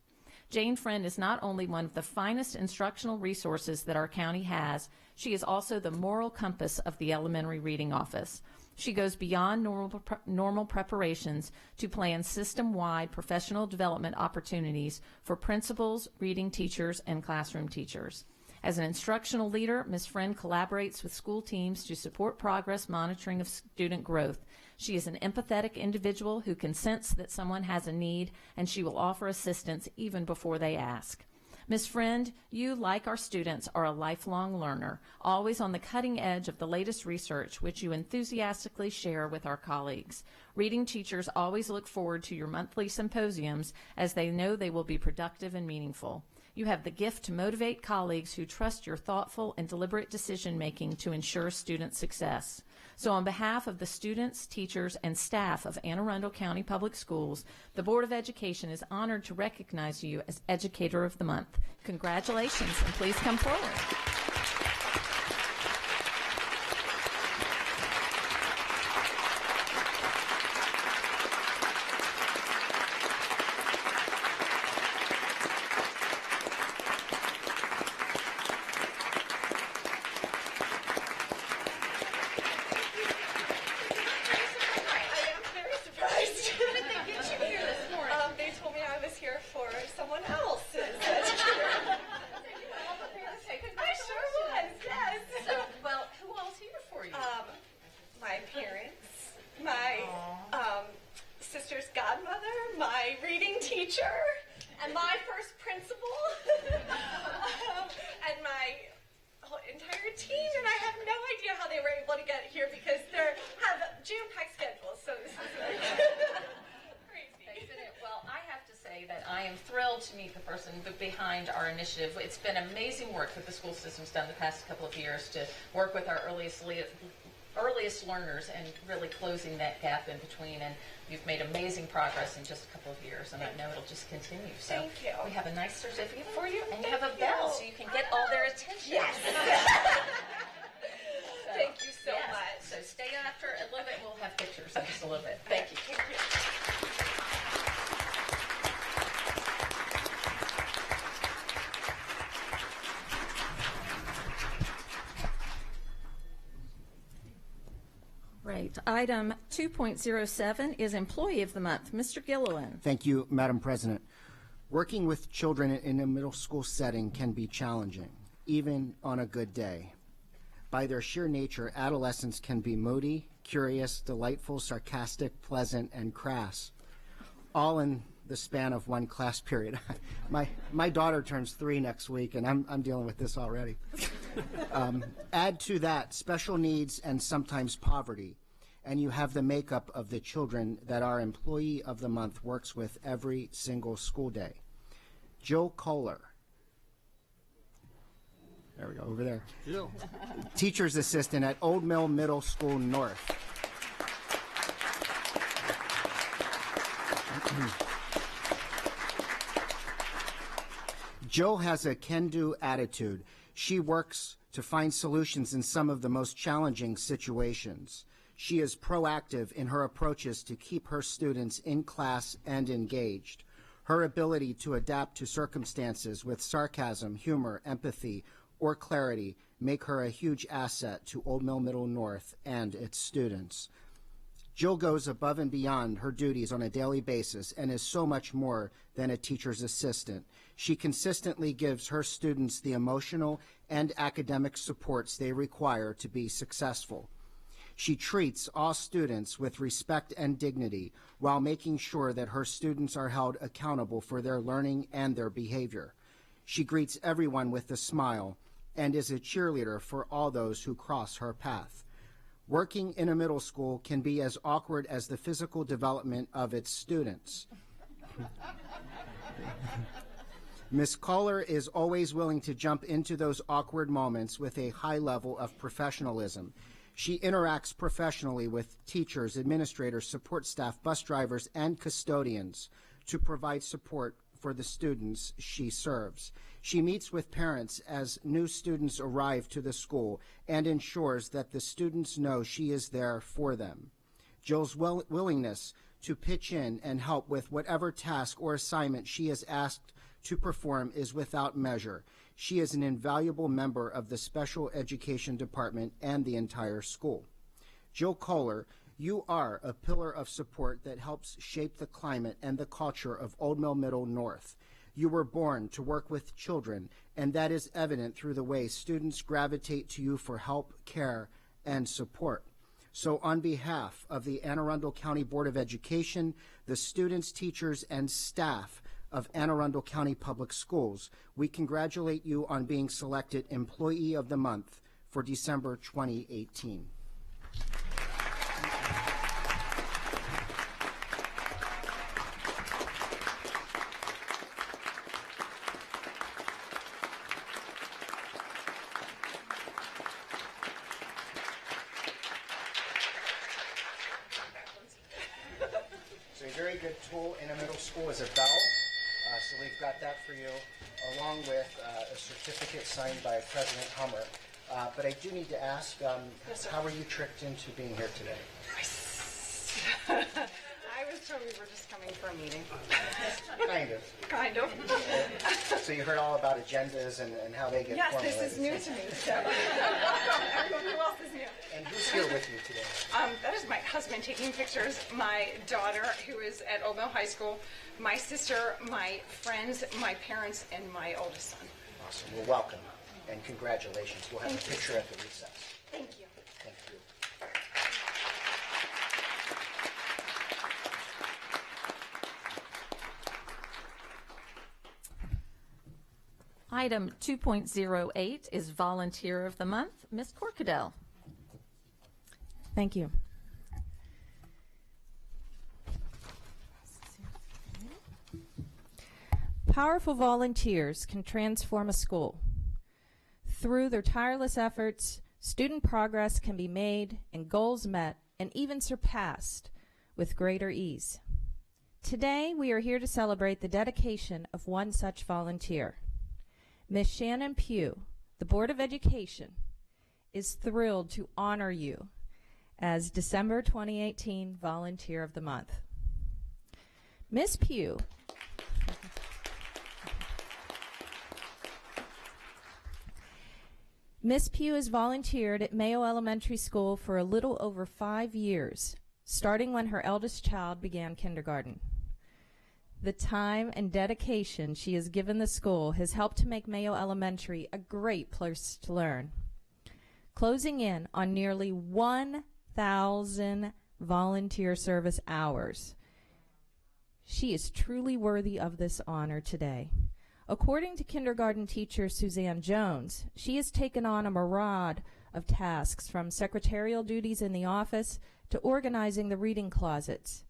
Jane Friend is not only one of the finest instructional resources that our county has, she is also the moral compass of the Elementary Reading Office. She goes beyond normal preparations to plan system-wide professional development opportunities for principals, reading teachers, and classroom teachers. As an instructional leader, Ms. Friend collaborates with school teams to support progress monitoring of student growth. She is an empathetic individual who can sense that someone has a need, and she will offer assistance even before they ask. Ms. Friend, you, like our students, are a lifelong learner, always on the cutting edge of the latest research, which you enthusiastically share with our colleagues. Reading teachers always look forward to your monthly symposiums, as they know they will be productive and meaningful. You have the gift to motivate colleagues who trust your thoughtful and deliberate decision-making to ensure student success. So on behalf of the students, teachers, and staff of Anne Arundel County Public Schools, the Board of Education is honored to recognize you as Educator of the Month. Congratulations, and please come forward. behind our initiative. It's been amazing work that the school system's done the past couple of years to work with our earliest learners and really closing that gap in between. And you've made amazing progress in just a couple of years, and I know it'll just continue. So Thank you. we have a nice certificate for you, and you have a bell so you can get all their attention. Yes. Thank you so Yes. much. So stay after a little bit. We'll have pictures in just a little bit. Thank you. Thank you. Right. Item 2.07 is Employee of the Month. Mr. Gilliland. Thank you, Madam President. Working with children in a middle school setting can be challenging, even on a good day. By their sheer nature, adolescents can be moody, curious, delightful, sarcastic, pleasant, and crass, all in the span of one class period. My daughter turns 3 next week, and I'm dealing with this already. Add to that special needs and sometimes poverty, and you have the makeup of the children that our Employee of the Month works with every single school day. Jill Kohler. There we go, over there. Jill. Teacher's assistant at Old Mill Middle School North. Jill has a can-do attitude. She works to find solutions in some of the most challenging situations. She is proactive in her approaches to keep her students in class and engaged. Her ability to adapt to circumstances with sarcasm, humor, empathy, or clarity make her a huge asset to Old Mill Middle North and its students. Jill goes above and beyond her duties on a daily basis and is so much more than a teacher's assistant. She consistently gives her students the emotional and academic supports they require to be successful. She treats all students with respect and dignity while making sure that her students are held accountable for their learning and their behavior. She greets everyone with a smile and is a cheerleader for all those who cross her path. Working in a middle school can be as awkward as the physical development of its students. Ms. Kohler is always willing to jump into those awkward moments with a high level of professionalism. She interacts professionally with teachers, administrators, support staff, bus drivers, and custodians to provide support for the students she serves. She meets with parents as new students arrive to the school and ensures that the students know she is there for them. Jill's willingness to pitch in and help with whatever task or assignment she is asked to perform is without measure. She is an invaluable member of the special education department and the entire school. Jill Kohler, you are a pillar of support that helps shape the climate and the culture of Old Mill Middle North. You were born to work with children, and that is evident through the way students gravitate to you for help, care, and support. So on behalf of the Anne Arundel County Board of Education, the students, teachers, and staff of Anne Arundel County Public Schools, we congratulate you on being selected Employee of the Month for December 2018. So a very good tool in a middle school is a bell. So we've got that for you, along with a certificate signed by President Hummer. But I do need to ask, how were you tricked into being here today? I was told we were just coming for a meeting. Kind of. Kind of. So you heard all about agendas and how they get Yes, formulated. this is new to me. So. Who else is new? And who's here with you today? That is my husband taking pictures, my daughter who is at Old Mill High School, my sister, my friends, my parents, and my oldest son. Awesome. Well, welcome and congratulations. We'll have a picture at the recess. Thank you. Thank you. Item 2.08 is Volunteer of the Month. Ms. Corkadell. Thank you. Powerful volunteers can transform a school. Through their tireless efforts, student progress can be made and goals met and even surpassed with greater ease. Today, we are here to celebrate the dedication of one such volunteer. Ms. Shannon Pugh, the Board of Education, is thrilled to honor you as December 2018 Volunteer of the Month. Ms. Pugh has volunteered at Mayo Elementary School for a little over 5 years, starting when her eldest child began kindergarten. The time and dedication she has given the school has helped to make Mayo Elementary a great place to learn. Closing in on nearly 1,000 volunteer service hours, she is truly worthy of this honor today. According to kindergarten teacher Suzanne Jones, she has taken on a myriad of tasks, from secretarial duties in the office to organizing the reading closets,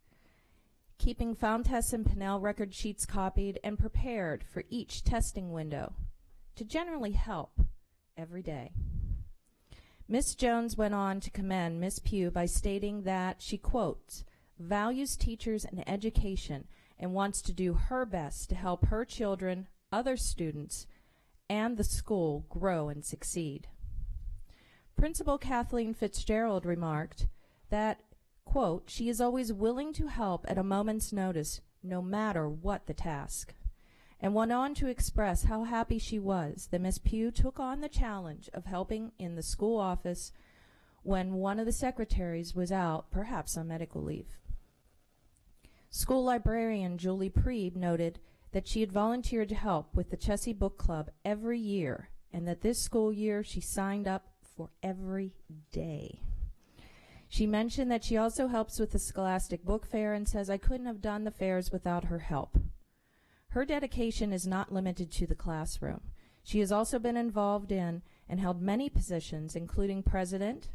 keeping found tests and Pinnell record sheets copied and prepared for each testing window, to generally help every day. Ms. Jones went on to commend Ms. Pugh by stating that she, quotes, values teachers and education and wants to do her best to help her children, other students, and the school grow and succeed. Principal Kathleen Fitzgerald remarked that, quote, she is always willing to help at a moment's notice, no matter what the task, and went on to express how happy she was that Ms. Pugh took on the challenge of helping in the school office when one of the secretaries was out, perhaps on medical leave. School librarian Julie Preeb noted that she had volunteered to help with the Chessie Book Club every year, and that this school year she signed up for every day. She mentioned that she also helps with the Scholastic Book Fair and says, I couldn't have done the fairs without her help. Her dedication is not limited to the classroom. She has also been involved in and held many positions, including president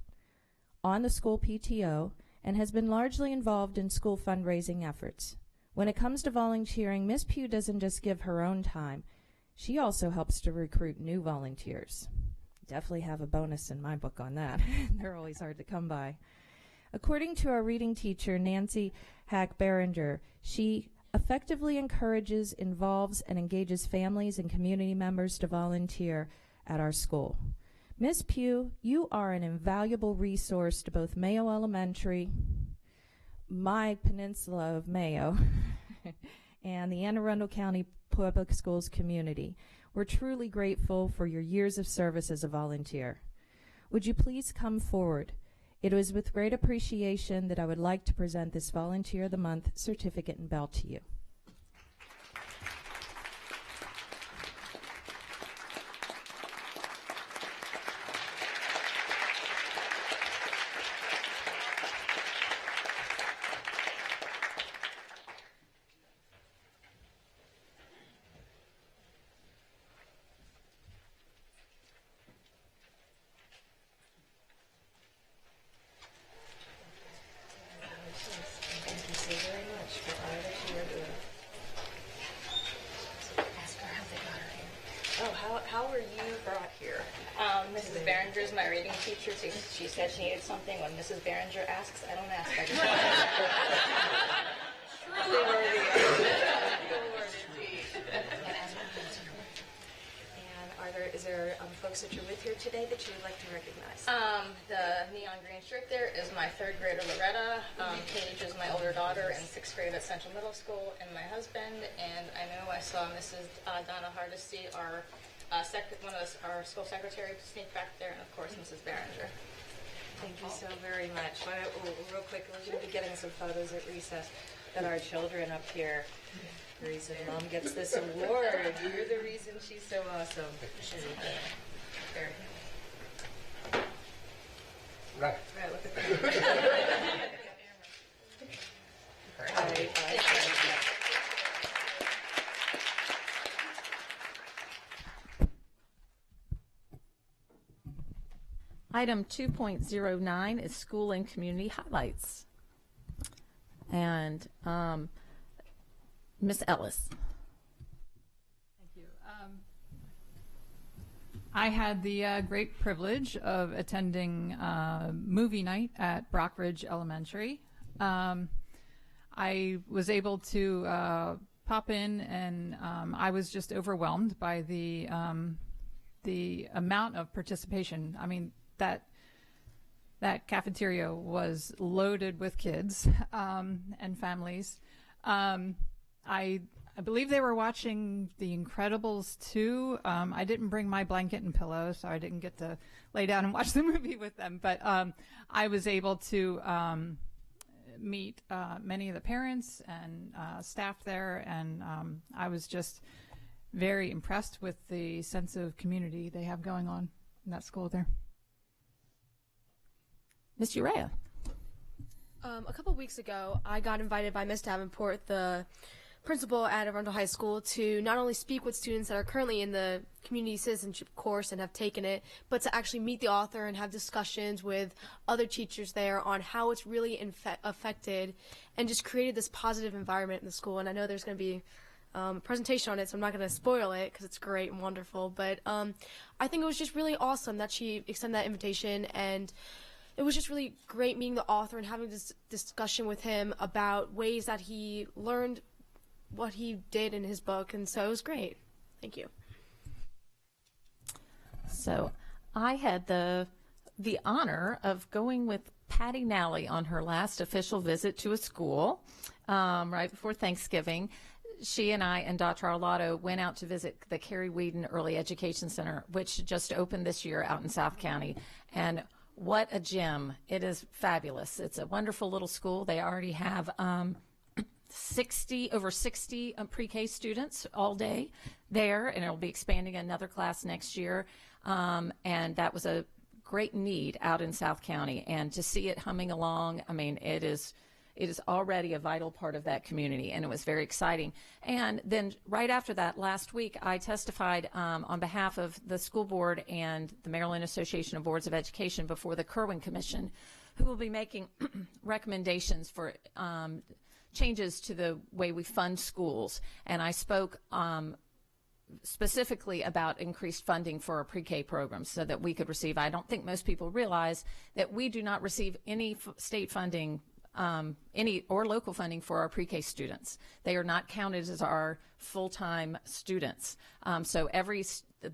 on the school PTO, and has been largely involved in school fundraising efforts. When it comes to volunteering, Ms. Pugh doesn't just give her own time. She also helps to recruit new volunteers. Definitely have a bonus in my book on that. They're always hard to come by. According to our reading teacher, Nancy Hack-Berenger, she effectively encourages, involves, and engages families and community members to volunteer at our school. Ms. Pugh, you are an invaluable resource to both Mayo Elementary, my peninsula of Mayo, and the Anne Arundel County Public Schools community. We're truly grateful for your years of service as a volunteer. Would you please come forward? It is with great appreciation that I would like to present this Volunteer of the Month certificate and belt to you. How were you brought here? Mrs. Berenger is my reading teacher. So she said she needed something. When Mrs. Berenger asks, I don't ask. I just And is there folks that you're with here today that you would like to recognize? The neon green shirt there is my third grader Loretta. Paige is my older daughter in 6th grade at Central Middle School, and my husband. And I know I saw Mrs. Donna Hardesty, our our school secretary, sneak back there, and of course Mrs. Berenger. Thank you so very much. Real quick, we're going to be getting some photos at recess that our children up here. The reason Mom gets this award. You're the reason she's so awesome. There. Right. Right, look at that. Item 2.09 is school and community highlights. And Ms. Ellis. I had the great privilege of attending movie night at Brockridge Elementary. I was able to pop in, and I was just overwhelmed by the amount of participation. I mean, that cafeteria was loaded with kids and families. I believe they were watching The Incredibles 2. I didn't bring my blanket and pillow, so I didn't get to lay down and watch the movie with them. But I was able to meet many of the parents and staff there, and I was just very impressed with the sense of community they have going on in that school there. Ms. Urea. A couple weeks ago, I got invited by Ms. Davenport, the principal at Arundel High School, to not only speak with students that are currently in the community citizenship course and have taken it, but to actually meet the author and have discussions with other teachers there on how it's really affected and just created this positive environment in the school. And I know there's going to be a presentation on it, so I'm not going to spoil it because it's great and wonderful. But I think it was just really awesome that she extended that invitation, and it was just really great meeting the author and having this discussion with him about ways that he learned what he did in his book, and so it was great. Thank you. So I had the honor of going with Patty Nally on her last official visit to a school right before Thanksgiving. She and I and Dr. Arlotto went out to visit the Carrie Whedon Early Education Center, which just opened this year out in South County. And what a gem. It is fabulous. It's a wonderful little school. They already have over 60 pre-K students all day there, and it'll be expanding another class next year. And that was a great need out in South County. And to see it humming along, I mean, it is already a vital part of that community, and it was very exciting. And then right after that, last week, I testified on behalf of the school board and the Maryland Association of Boards of Education before the Kerwin Commission, who will be making recommendations for changes to the way we fund schools. And I spoke specifically about increased funding for our pre-K programs so that we could receive. I don't think most people realize that we do not receive any state funding, any or local funding for our pre-K students. They are not counted as our full-time students. So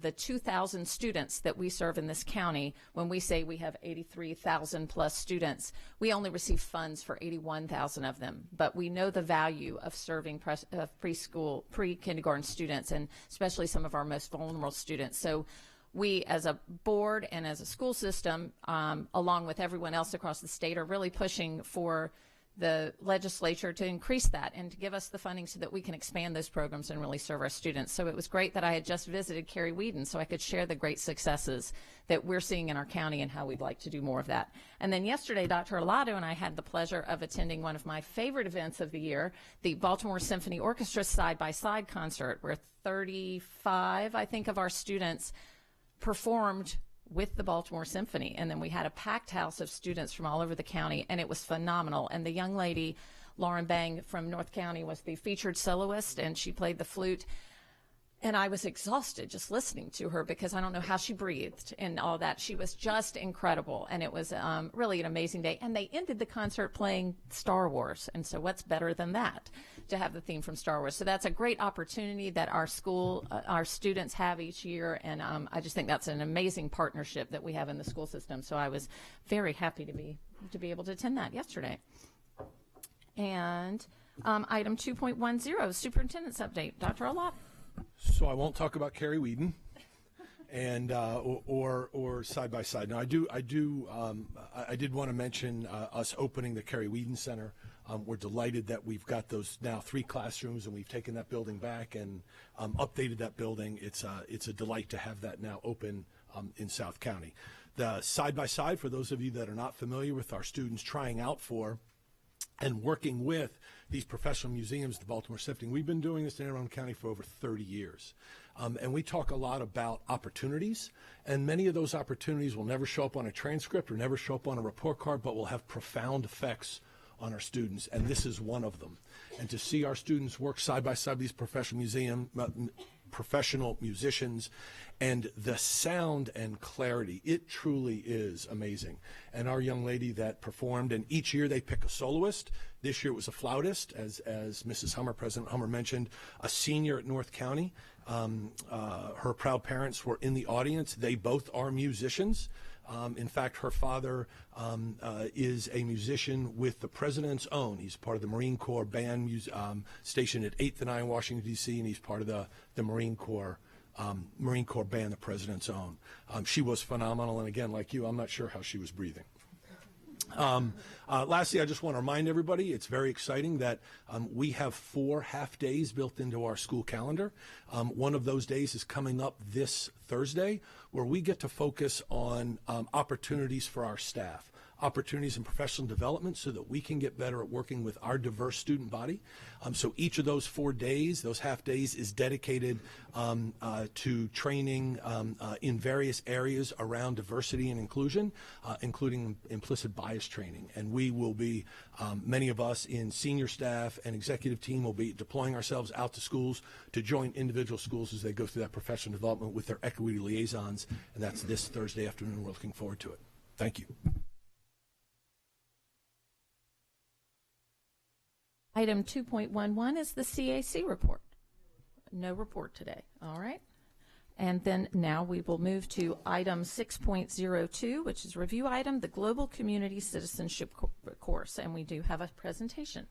the 2,000 students that we serve in this county, when we say we have 83,000 plus students, we only receive funds for 81,000 of them. But we know the value of serving preschool, pre-kindergarten students, and especially some of our most vulnerable students. So we as a board and as a school system, along with everyone else across the state, are really pushing for the legislature to increase that and to give us the funding so that we can expand those programs and really serve our students. So it was great that I had just visited Carrie Whedon so I could share the great successes that we're seeing in our county and how we'd like to do more of that. And then yesterday, Dr. Arlotto and I had the pleasure of attending one of my favorite events of the year, the Baltimore Symphony Orchestra side-by-side concert, where 35, I think, of our students performed with the Baltimore Symphony. And then we had a packed house of students from all over the county, and it was phenomenal. And the young lady, Lauren Bang from North County, was the featured soloist, and she played the flute. And I was exhausted just listening to her because I don't know how she breathed and all that. She was just incredible, and it was really an amazing day. And they ended the concert playing Star Wars, and so what's better than that, to have the theme from Star Wars? So that's a great opportunity that our school, our students have each year, and I just think that's an amazing partnership that we have in the school system. So I was very happy to be able to attend that yesterday. And item 2.10, superintendent's update. Dr. Arlott. So I won't talk about Carrie Whedon, and or side by side. Now I did want to mention us opening the Carrie Whedon Center. We're delighted that we've got those now 3 classrooms, and we've taken that building back and updated that building. It's a delight to have that now open in South County. The side by side, for those of you that are not familiar with our students trying out for and working with these professional museums, the Baltimore Symphony. We've been doing this in Anne Arundel County for over 30 years. And we talk a lot about opportunities, and many of those opportunities will never show up on a transcript or never show up on a report card, but will have profound effects on our students, and this is one of them. And to see our students work side by side with these professional professional musicians, and the sound and clarity, it truly is amazing. And our young lady that performed, and each year they pick a soloist. This year it was a flautist, as Mrs. Hummer, President Hummer mentioned, a senior at North County. Her proud parents were in the audience. They both are musicians. In fact, her father is a musician with the President's Own. He's part of the Marine Corps band stationed at 8th and I in Washington, D.C., and he's part of the Marine Corps band, the President's Own. She was phenomenal, and again, like you, I'm not sure how she was breathing. Lastly, I just want to remind everybody, it's very exciting that we have 4 half days built into our school calendar. One of those days is coming up this Thursday, where we get to focus on opportunities for our staff, opportunities in professional development so that we can get better at working with our diverse student body. So each of those 4 days, those half days, is dedicated to training in various areas around diversity and inclusion, including implicit bias training. And we will be, many of us in senior staff and executive team will be deploying ourselves out to schools to join individual schools as they go through that professional development with their equity liaisons. And that's this Thursday afternoon. We're looking forward to it. Thank you. Item 2.11 is the CAC report. No report today. All right. And then now we will move to item 6.02, which is review item, the Global Community Citizenship Course. And we do have a presentation.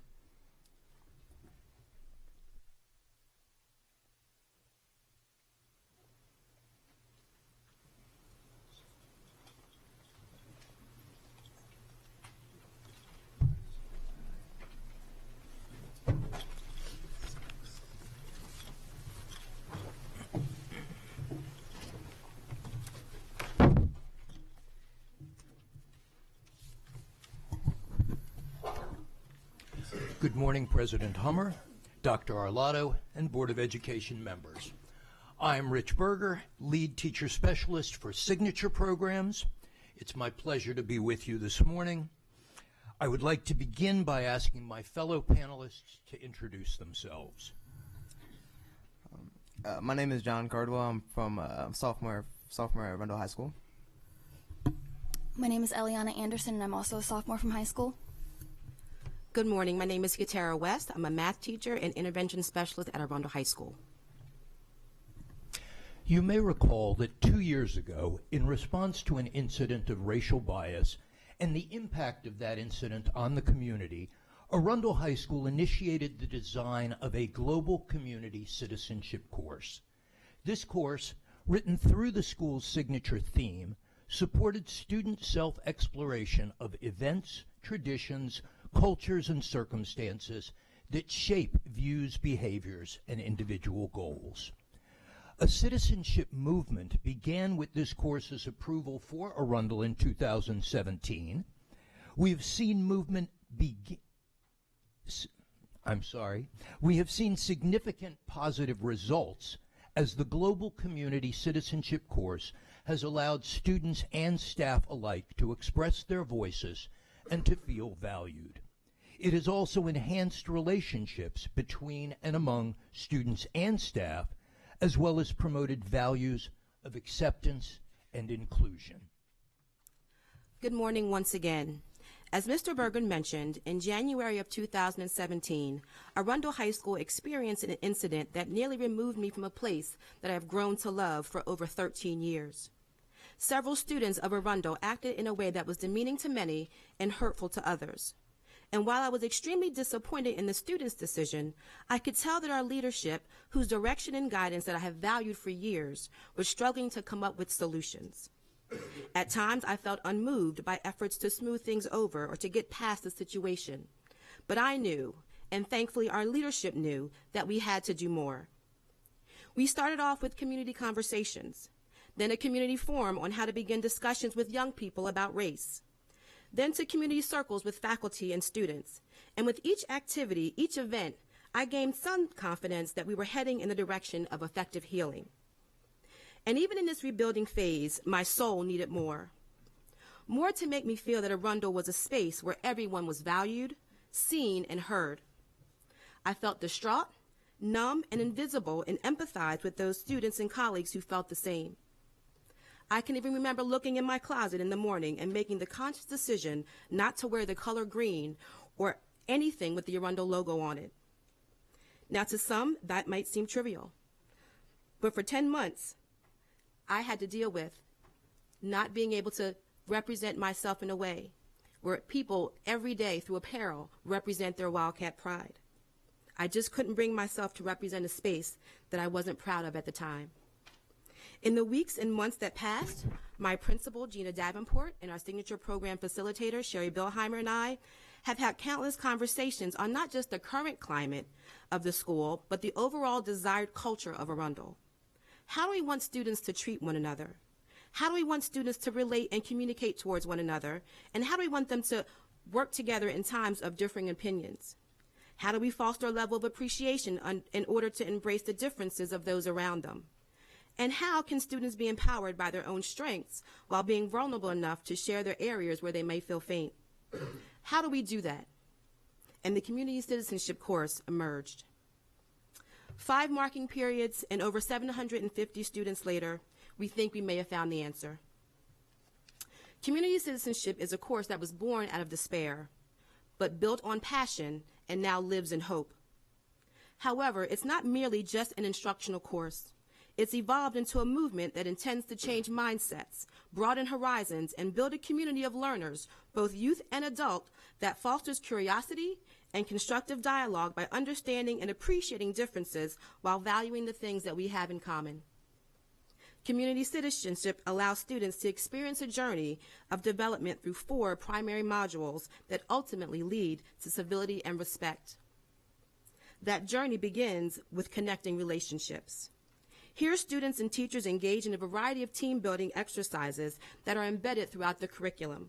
Good morning, President Hummer, Dr. Arlotto, and Board of Education members. I'm Rich Berger, Lead Teacher Specialist for Signature Programs. It's my pleasure to be with you this morning. I would like to begin by asking my fellow panelists to introduce themselves. My name is John Cardwell. I'm from sophomore at Arundel High School. My name is Eliana Anderson, and I'm also a sophomore from high school. Good morning. My name is Katara West. I'm a math teacher and intervention specialist at Arundel High School. You may recall that 2 years ago, in response to an incident of racial bias and the impact of that incident on the community, Arundel High School initiated the design of a global community citizenship course. This course, written through the school's signature theme, supported student self-exploration of events, traditions, cultures, and circumstances that shape views, behaviors, and individual goals. A citizenship movement began with this course's approval for Arundel in 2017. We have seen We have seen significant positive results as the Global Community Citizenship course has allowed students and staff alike to express their voices and to feel valued. It has also enhanced relationships between and among students and staff, as well as promoted values of acceptance and inclusion. Good morning once again. As Mr. Bergen mentioned, in January of 2017, Arundel High School experienced an incident that nearly removed me from a place that I have grown to love for over 13 years. Several students of Arundel acted in a way that was demeaning to many and hurtful to others. And while I was extremely disappointed in the students' decision, I could tell that our leadership, whose direction and guidance that I have valued for years, was struggling to come up with solutions. At times, I felt unmoved by efforts to smooth things over or to get past the situation. But I knew, and thankfully our leadership knew, that we had to do more. We started off with community conversations, then a community forum on how to begin discussions with young people about race, then to community circles with faculty and students. And with each activity, each event, I gained some confidence that we were heading in the direction of effective healing. And even in this rebuilding phase, my soul needed more. More to make me feel that Arundel was a space where everyone was valued, seen, and heard. I felt distraught, numb and invisible, and empathize with those students and colleagues who felt the same. I can even remember looking in my closet in the morning and making the conscious decision not to wear the color green or anything with the Arundel logo on it. Now, to some, that might seem trivial, but for 10 months, I had to deal with not being able to represent myself in a way where people every day through apparel represent their Wildcat pride. I just couldn't bring myself to represent a space that I wasn't proud of at the time. In the weeks and months that passed, my principal, Gina Davenport, and our signature program facilitator, Sherry Billheimer, and I have had countless conversations on not just the current climate of the school, but the overall desired culture of Arundel. How do we want students to treat one another? How do we want students to relate and communicate towards one another? And how do we want them to work together in times of differing opinions? How do we foster a level of appreciation in order to embrace the differences of those around them? And how can students be empowered by their own strengths while being vulnerable enough to share their areas where they may feel faint? How do we do that? And the community citizenship course emerged. 5 marking periods and over 750 students later, we think we may have found the answer. Community citizenship is a course that was born out of despair, but built on passion and now lives in hope. However, it's not merely just an instructional course. It's evolved into a movement that intends to change mindsets, broaden horizons, and build a community of learners, both youth and adult, that fosters curiosity and constructive dialogue by understanding and appreciating differences while valuing the things that we have in common. Community citizenship allows students to experience a journey of development through 4 primary modules that ultimately lead to civility and respect. That journey begins with connecting relationships. Here, students and teachers engage in a variety of team-building exercises that are embedded throughout the curriculum.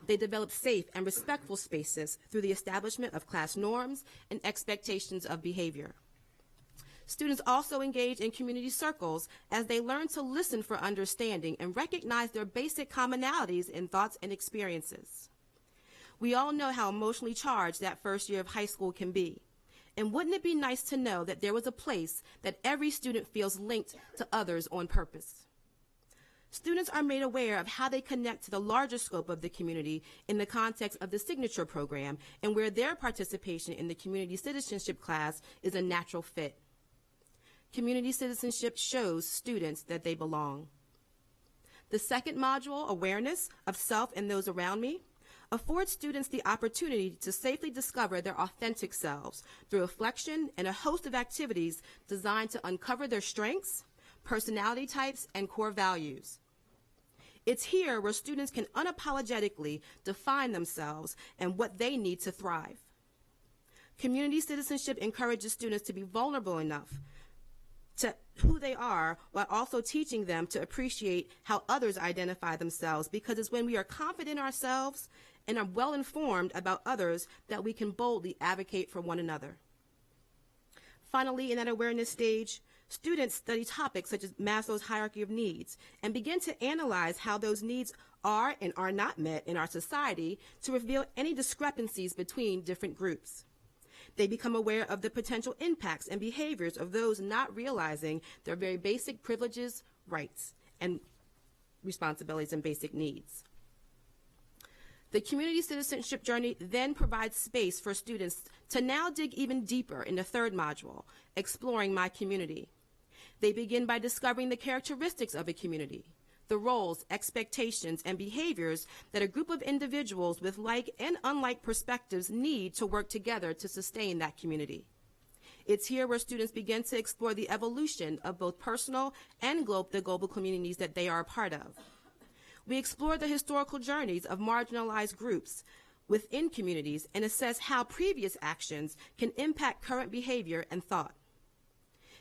They develop safe and respectful spaces through the establishment of class norms and expectations of behavior. Students also engage in community circles as they learn to listen for understanding and recognize their basic commonalities in thoughts and experiences. We all know how emotionally charged that first year of high school can be. And wouldn't it be nice to know that there was a place that every student feels linked to others on purpose? Students are made aware of how they connect to the larger scope of the community in the context of the signature program and where their participation in the community citizenship class is a natural fit. Community citizenship shows students that they belong. The second module, Awareness of Self and Those Around Me, affords students the opportunity to safely discover their authentic selves through reflection and a host of activities designed to uncover their strengths, personality types, and core values. It's here where students can unapologetically define themselves and what they need to thrive. Community citizenship encourages students to be vulnerable enough to who they are while also teaching them to appreciate how others identify themselves, because it's when we are confident in ourselves and are well informed about others that we can boldly advocate for one another. Finally, in that awareness stage, students study topics such as Maslow's hierarchy of needs and begin to analyze how those needs are and are not met in our society to reveal any discrepancies between different groups. They become aware of the potential impacts and behaviors of those not realizing their very basic privileges, rights, and responsibilities and basic needs. The community citizenship journey then provides space for students to now dig even deeper in the third module, Exploring My Community. They begin by discovering the characteristics of a community, the roles, expectations, and behaviors that a group of individuals with like and unlike perspectives need to work together to sustain that community. It's here where students begin to explore the evolution of both personal and the global communities that they are a part of. We explore the historical journeys of marginalized groups within communities and assess how previous actions can impact current behavior and thought.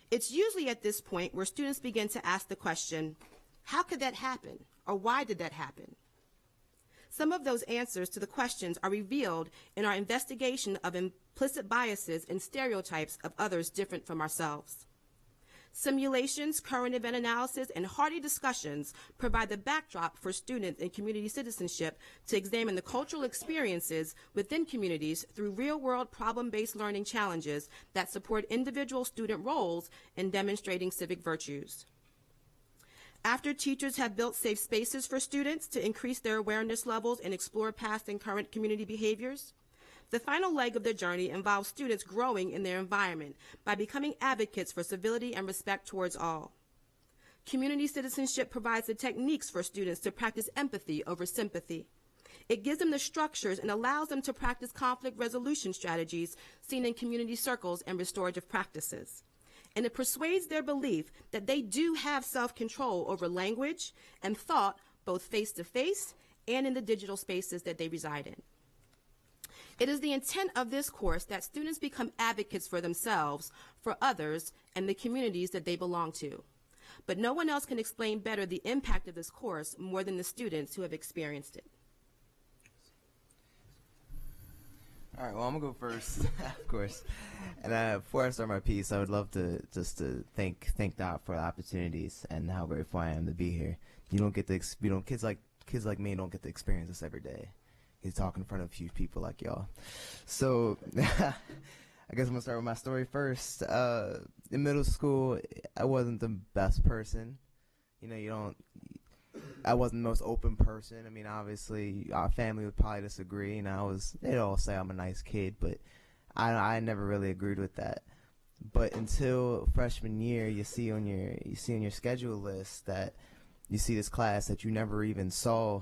It's usually at this point where students begin to ask the question, how could that happen? Or why did that happen? Some of those answers to the questions are revealed in our investigation of implicit biases and stereotypes of others different from ourselves. Simulations, current event analysis, and hearty discussions provide the backdrop for students in community citizenship to examine the cultural experiences within communities through real-world problem-based learning challenges that support individual student roles in demonstrating civic virtues. After teachers have built safe spaces for students to increase their awareness levels and explore past and current community behaviors, the final leg of the journey involves students growing in their environment by becoming advocates for civility and respect towards all. Community citizenship provides the techniques for students to practice empathy over sympathy. It gives them the structures and allows them to practice conflict resolution strategies seen in community circles and restorative practices. And it persuades their belief that they do have self-control over language and thought, both face-to-face and in the digital spaces that they reside in. It is the intent of this course that students become advocates for themselves, for others, and the communities that they belong to. But no one else can explain better the impact of this course more than the students who have experienced it. All right, well, I'm going to go first, of course. And before I start my piece, I would love to just to thank God for the opportunities and how grateful I am to be here. You don't get to, kids like me don't get to experience this every day. He's talking in front of a few people like y'all. So I guess I'm going to start with my story first. In middle school, I wasn't the best person. I wasn't the most open person. I mean, obviously, our family would probably disagree, and they'd all say I'm a nice kid, but I never really agreed with that. But until freshman year, you see on your schedule list that you see this class that you never even saw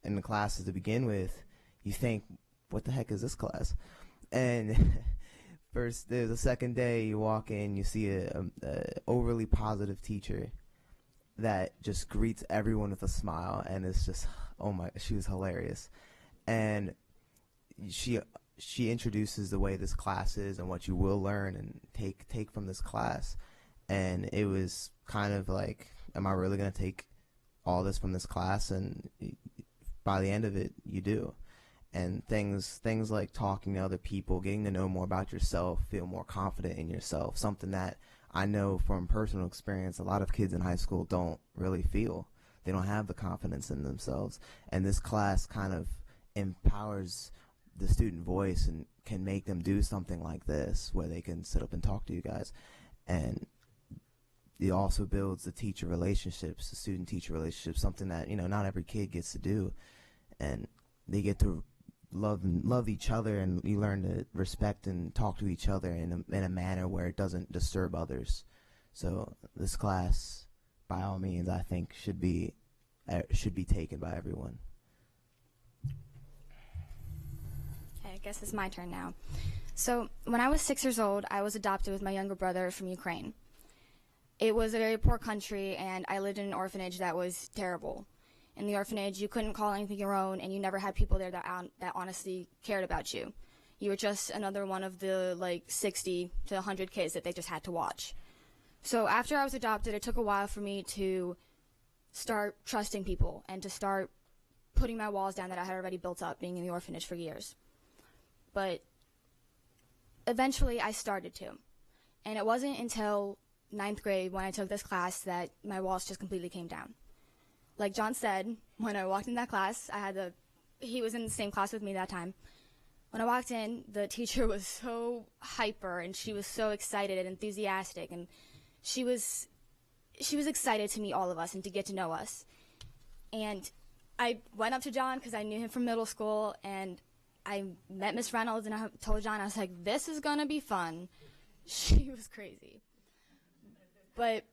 in the classes to begin with. You think, what the heck is this class? And first, there's a second day, you walk in, you see a overly positive teacher that just greets everyone with a smile, and it's just, oh my, she was hilarious. And she introduces the way this class is and what you will learn and take from this class. And it was kind of like, am I really going to take all this from this class? And by the end of it, you do. And things like talking to other people, getting to know more about yourself, feel more confident in yourself, something that I know from personal experience a lot of kids in high school don't really feel. They don't have the confidence in themselves. And this class kind of empowers the student voice and can make them do something like this where they can sit up and talk to you guys. And it also builds the teacher relationships, the student-teacher relationships, something that, not every kid gets to do. And they get to love each other, and you learn to respect and talk to each other in a manner where it doesn't disturb others. So this class, by all means, I think should be taken by everyone. Okay, I guess it's my turn now. So when I was 6 years old, I was adopted with my younger brother from Ukraine. It was a very poor country, and I lived in an orphanage that was terrible. In the orphanage, you couldn't call anything your own, and you never had people there that honestly cared about you. You were just another one of the 60 to 100 kids that they just had to watch. So after I was adopted, it took a while for me to start trusting people and to start putting my walls down that I had already built up being in the orphanage for years. But eventually I started to. And it wasn't until 9th grade when I took this class that my walls just completely came down. Like John said, when I walked in that class, he was in the same class with me that time. When I walked in, the teacher was so hyper, and she was so excited and enthusiastic, and she was excited to meet all of us and to get to know us. And I went up to John because I knew him from middle school, and I met Miss Reynolds, and I told John, I was like, this is going to be fun. She was crazy. But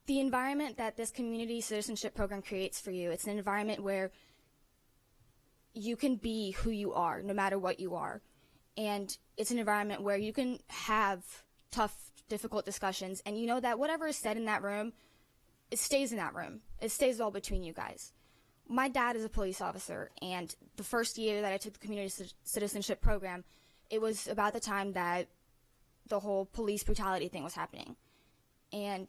the environment that this community citizenship program creates for you, it's an environment where you can be who you are, no matter what you are. And it's an environment where you can have tough, difficult discussions, and you know that whatever is said in that room, it stays in that room. It stays all between you guys. My dad is a police officer, and the first year that I took the community citizenship program, it was about the time that the whole police brutality thing was happening. And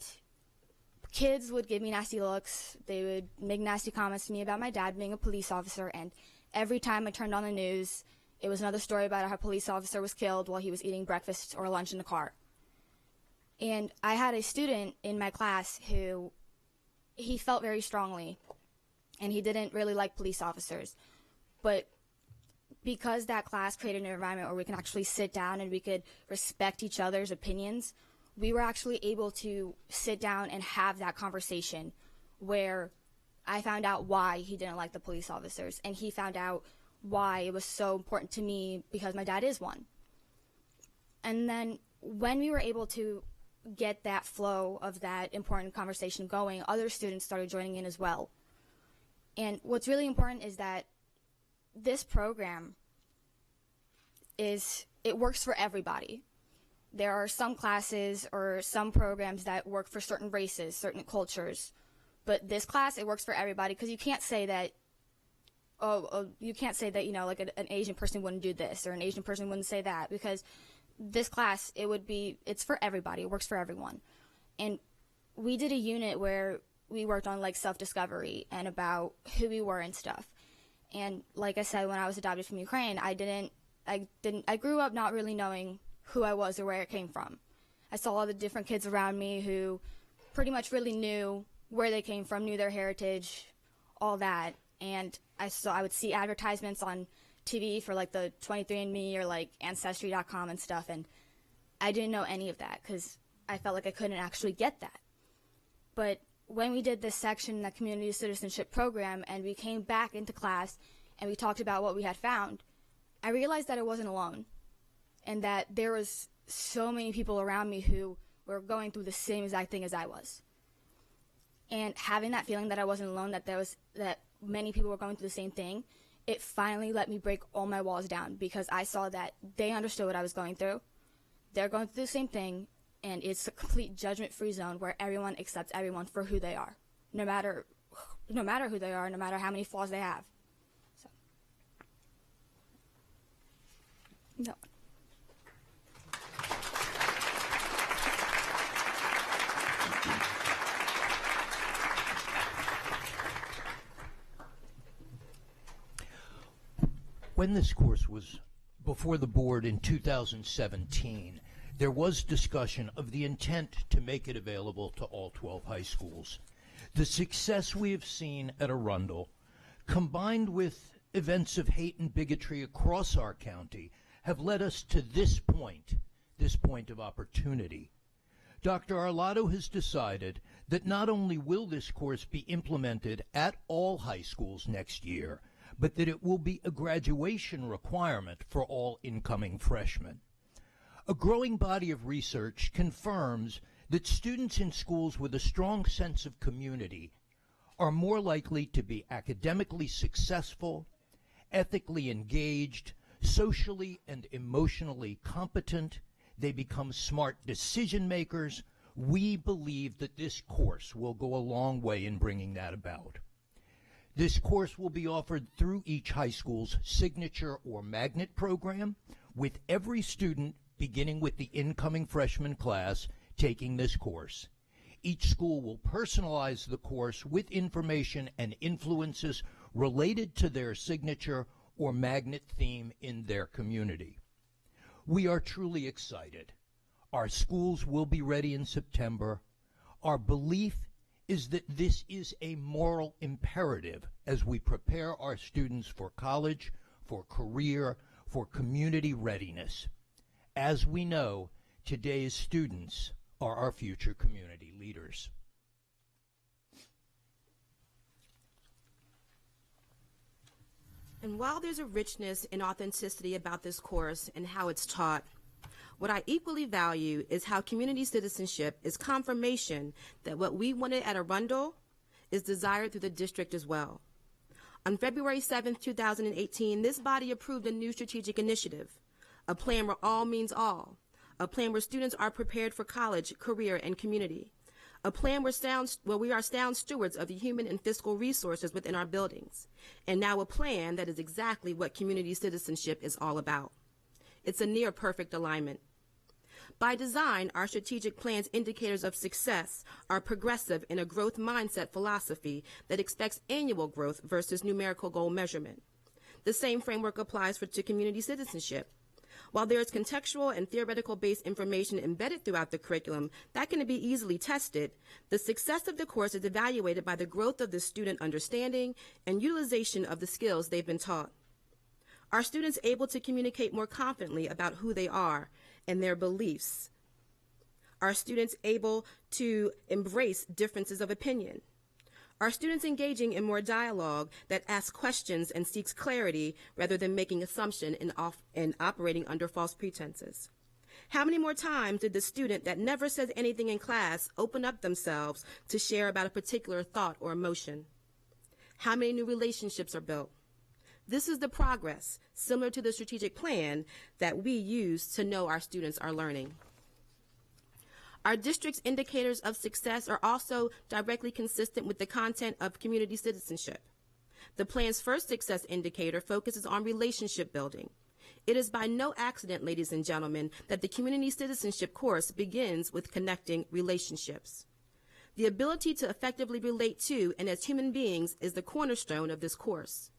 kids would give me nasty looks. They would make nasty comments to me about my dad being a police officer, and every time I turned on the news, it was another story about how a police officer was killed while he was eating breakfast or lunch in the car. And I had a student in my class who he felt very strongly, and he didn't really like police officers. But because that class created an environment where we can actually sit down and we could respect each other's opinions, we were actually able to sit down and have that conversation where I found out why he didn't like the police officers, and he found out why it was so important to me because my dad is one. And then when we were able to get that flow of that important conversation going, other students started joining in as well. And what's really important is that this program it works for everybody. There are some classes or some programs that work for certain races, certain cultures, but this class, it works for everybody, because you can't say that, like an Asian person wouldn't do this or an Asian person wouldn't say that, because this class, it's for everybody. It works for everyone. And we did a unit where we worked on like self-discovery and about who we were and stuff. And like I said, when I was adopted from Ukraine, I grew up not really knowing who I was or where I came from. I saw all the different kids around me who pretty much really knew where they came from, knew their heritage, all that. And I would see advertisements on TV for like the 23andMe or like Ancestry.com and stuff, and I didn't know any of that because I felt like I couldn't actually get that. But when we did this section in the community citizenship program and we came back into class and we talked about what we had found, I realized that I wasn't alone and that there was so many people around me who were going through the same exact thing as I was. And having that feeling that I wasn't alone, that many people were going through the same thing, it finally let me break all my walls down, because I saw that they understood what I was going through. They're going through the same thing, and it's a complete judgment-free zone where everyone accepts everyone for who they are, no matter who they are, no matter how many flaws they have. So. No. When this course was before the board in 2017, there was discussion of the intent to make it available to all 12 high schools. The success we have seen at Arundel, combined with events of hate and bigotry across our county, have led us to this point of opportunity. Dr. Arlotto has decided that not only will this course be implemented at all high schools next year, but that it will be a graduation requirement for all incoming freshmen. A growing body of research confirms that students in schools with a strong sense of community are more likely to be academically successful, ethically engaged, socially and emotionally competent. They become smart decision makers. We believe that this course will go a long way in bringing that about. This course will be offered through each high school's signature or magnet program, with every student, beginning with the incoming freshman class, taking this course. Each school will personalize the course with information and influences related to their signature or magnet theme in their community. We are truly excited. Our schools will be ready in September. Our belief is that this is a moral imperative as we prepare our students for college, for career, for community readiness. As we know, today's students are our future community leaders. And while there's a richness and authenticity about this course and how it's taught, what I equally value is how community citizenship is confirmation that what we wanted at Arundel is desired through the district as well. On February 7th, 2018, this body approved a new strategic initiative, a plan where all means all, a plan where students are prepared for college, career, and community, a plan where we are sound stewards of the human and fiscal resources within our buildings, and now a plan that is exactly what community citizenship is all about. It's a near perfect alignment. By design, our strategic plan's indicators of success are progressive in a growth mindset philosophy that expects annual growth versus numerical goal measurement. The same framework applies to community citizenship. While there is contextual and theoretical-based information embedded throughout the curriculum that can be easily tested, the success of the course is evaluated by the growth of the student understanding and utilization of the skills they've been taught. Are students able to communicate more confidently about who they are and their beliefs? Are students able to embrace differences of opinion? Are students engaging in more dialogue that asks questions and seeks clarity rather than making assumptions and operating under false pretenses? How many more times did the student that never says anything in class open up themselves to share about a particular thought or emotion? How many new relationships are built? This is the progress, similar to the strategic plan, that we use to know our students are learning. Our district's indicators of success are also directly consistent with the content of community citizenship. The plan's first success indicator focuses on relationship building. It is by no accident, ladies and gentlemen, that the community citizenship course begins with connecting relationships. The ability to effectively relate to and as human beings is the cornerstone of this course.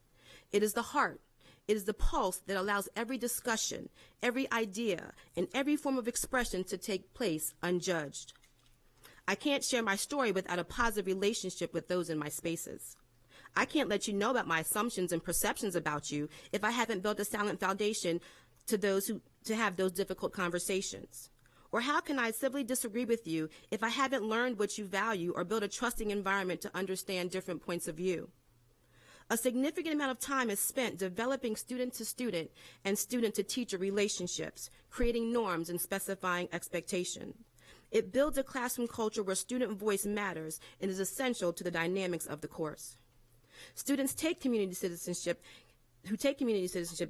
It is the heart. It is the pulse that allows every discussion, every idea, and every form of expression to take place unjudged. I can't share my story without a positive relationship with those in my spaces. I can't let you know about my assumptions and perceptions about you if I haven't built a sound foundation to have those difficult conversations. Or how can I civilly disagree with you if I haven't learned what you value or built a trusting environment to understand different points of view? A significant amount of time is spent developing student-to-student and student-to-teacher relationships, creating norms and specifying expectations. It builds a classroom culture where student voice matters and is essential to the dynamics of the course. Students who take community citizenship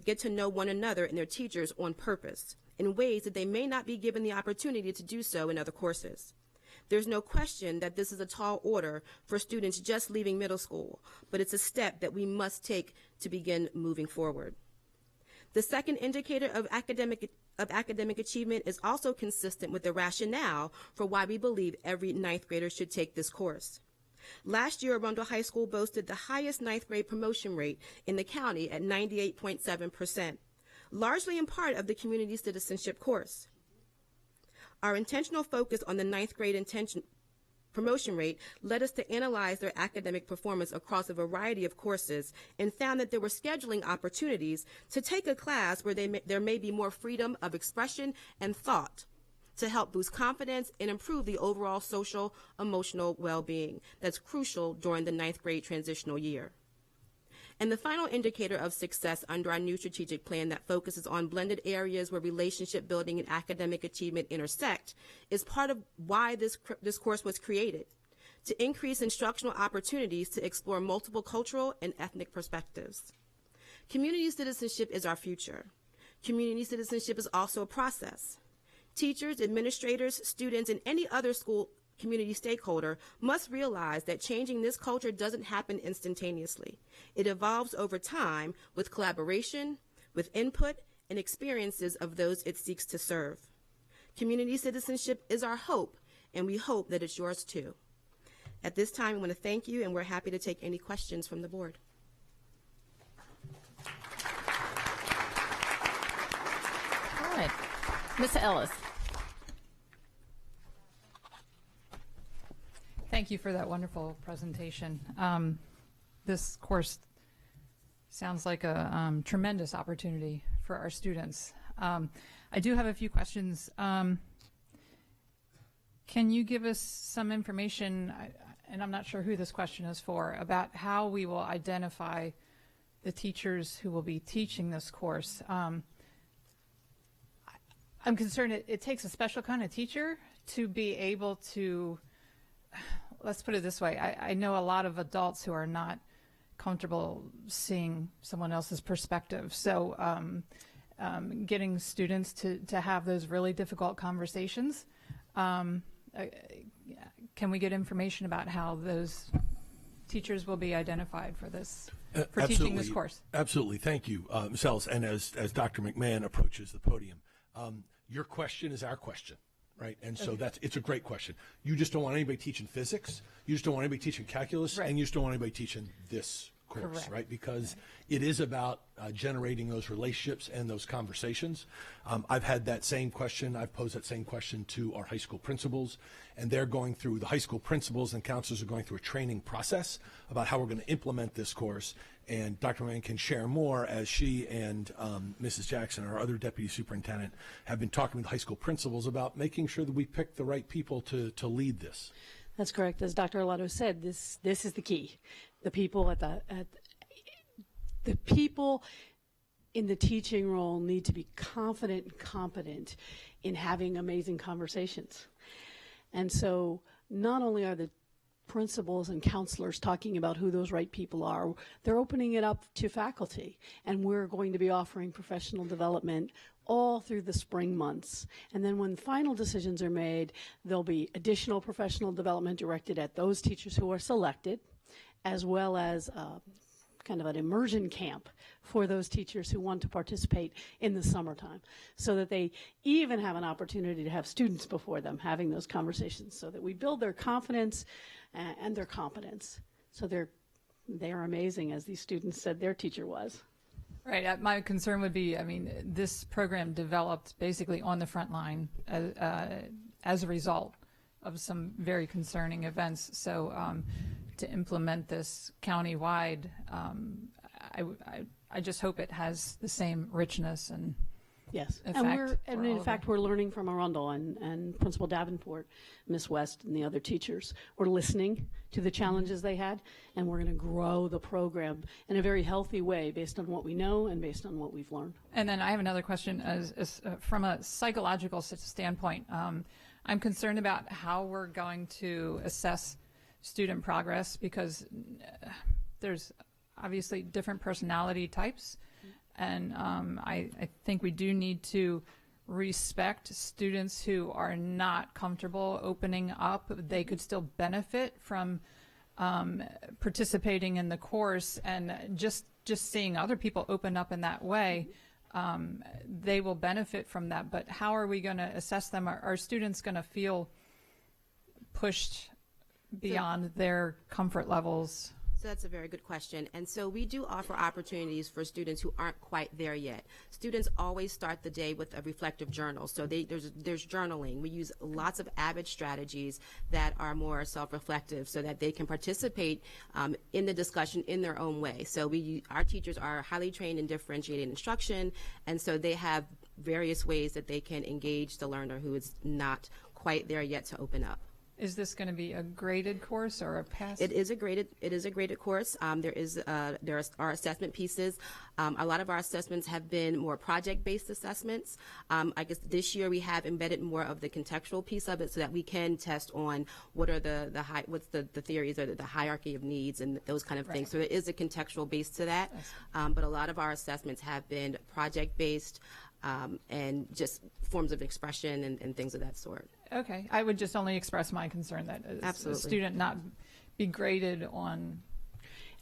get to know one another and their teachers on purpose in ways that they may not be given the opportunity to do so in other courses. There's no question that this is a tall order for students just leaving middle school, but it's a step that we must take to begin moving forward. The second indicator of academic achievement is also consistent with the rationale for why we believe every ninth grader should take this course. Last year, Arundel High School boasted the highest ninth grade promotion rate in the county at 98.7%, largely in part of the community citizenship course. Our intentional focus on the ninth grade promotion rate led us to analyze their academic performance across a variety of courses and found that there were scheduling opportunities to take a class where there may be more freedom of expression and thought to help boost confidence and improve the overall social, emotional well-being that's crucial during the ninth grade transitional year. And the final indicator of success under our new strategic plan that focuses on blended areas where relationship building and academic achievement intersect is part of why this course was created, to increase instructional opportunities to explore multiple cultural and ethnic perspectives. Community citizenship is our future. Community citizenship is also a process. Teachers, administrators, students, and any other school community stakeholder must realize that changing this culture doesn't happen instantaneously. It evolves over time with collaboration, with input, and experiences of those it seeks to serve. Community citizenship is our hope, and we hope that it's yours too. At this time, I want to thank you, and we're happy to take any questions from the board. All right. Ms. Ellis. Thank you for that wonderful presentation. This course sounds like a tremendous opportunity for our students. I do have a few questions. Can you give us some information, and I'm not sure who this question is for, about how we will identify the teachers who will be teaching this course? I'm concerned it takes a special kind of teacher to be able to, let's put it this way, I know a lot of adults who are not comfortable seeing someone else's perspective. So getting students to have those really difficult conversations, can we get information about how those teachers will be identified for this, for teaching this course? Absolutely. Thank you, Ms. Ellis. And as Dr. McMahon approaches the podium, your question is our question. Right, and so it's a great question. You just don't want anybody teaching physics, you just don't want anybody teaching calculus, and you just don't want anybody teaching this course, Correct. right? Because it is about generating those relationships and those conversations. I've had that same question. I've posed that same question to our high school principals, and they're going through, the high school principals and counselors are going through a training process about how we're going to implement this course. And Dr. Mann can share more as she and Mrs. Jackson, our other deputy superintendent, have been talking with high school principals about making sure that we pick the right people to lead this. That's correct. As Dr. Arlotto said, this is the key. The people the people in the teaching role need to be confident and competent in having amazing conversations. And so not only are the principals and counselors talking about who those right people are, they're opening it up to faculty. And we're going to be offering professional development all through the spring months. And then when final decisions are made, there'll be additional professional development directed at those teachers who are selected, as well as kind of an immersion camp for those teachers who want to participate in the summertime, so that they even have an opportunity to have students before them having those conversations, so that we build their confidence and their competence. So they are amazing, as these students said their teacher was. Right. My concern would be, I mean, this program developed basically on the front line as a result of some very concerning events. So to implement this countywide, I just hope it has the same richness and yes, effect. And in fact, we're learning from Arundel and Principal Davenport, Miss West, and the other teachers. We're listening to the challenges they had, and we're going to grow the program in a very healthy way based on what we know and based on what we've learned. And then I have another question as from a psychological standpoint. I'm concerned about how we're going to assess student progress, because there's obviously different personality types, and I think we do need to respect students who are not comfortable opening up. They could still benefit from participating in the course, and just seeing other people open up in that way, they will benefit from that. But how are we going to assess them? Are students going to feel pushed beyond their comfort levels? So that's a very good question. And so we do offer opportunities for students who aren't quite there yet. Students always start the day with a reflective journal. So there's journaling. We use lots of Avid strategies that are more self-reflective, so that they can participate in the discussion in their own way. So our teachers are highly trained in differentiated instruction, and so they have various ways that they can engage the learner who is not quite there yet to open up. Is this going to be a graded course or a pass? It is a graded course. There are assessment pieces. A lot of our assessments have been more project-based assessments. I guess this year we have embedded more of the contextual piece of it, so that we can test on what are what's the theories or the hierarchy of needs and those kind of things. So there is a contextual base to that. But a lot of our assessments have been project-based. And just forms of expression and things of that sort. Okay. I would just only express my concern that a student not be graded on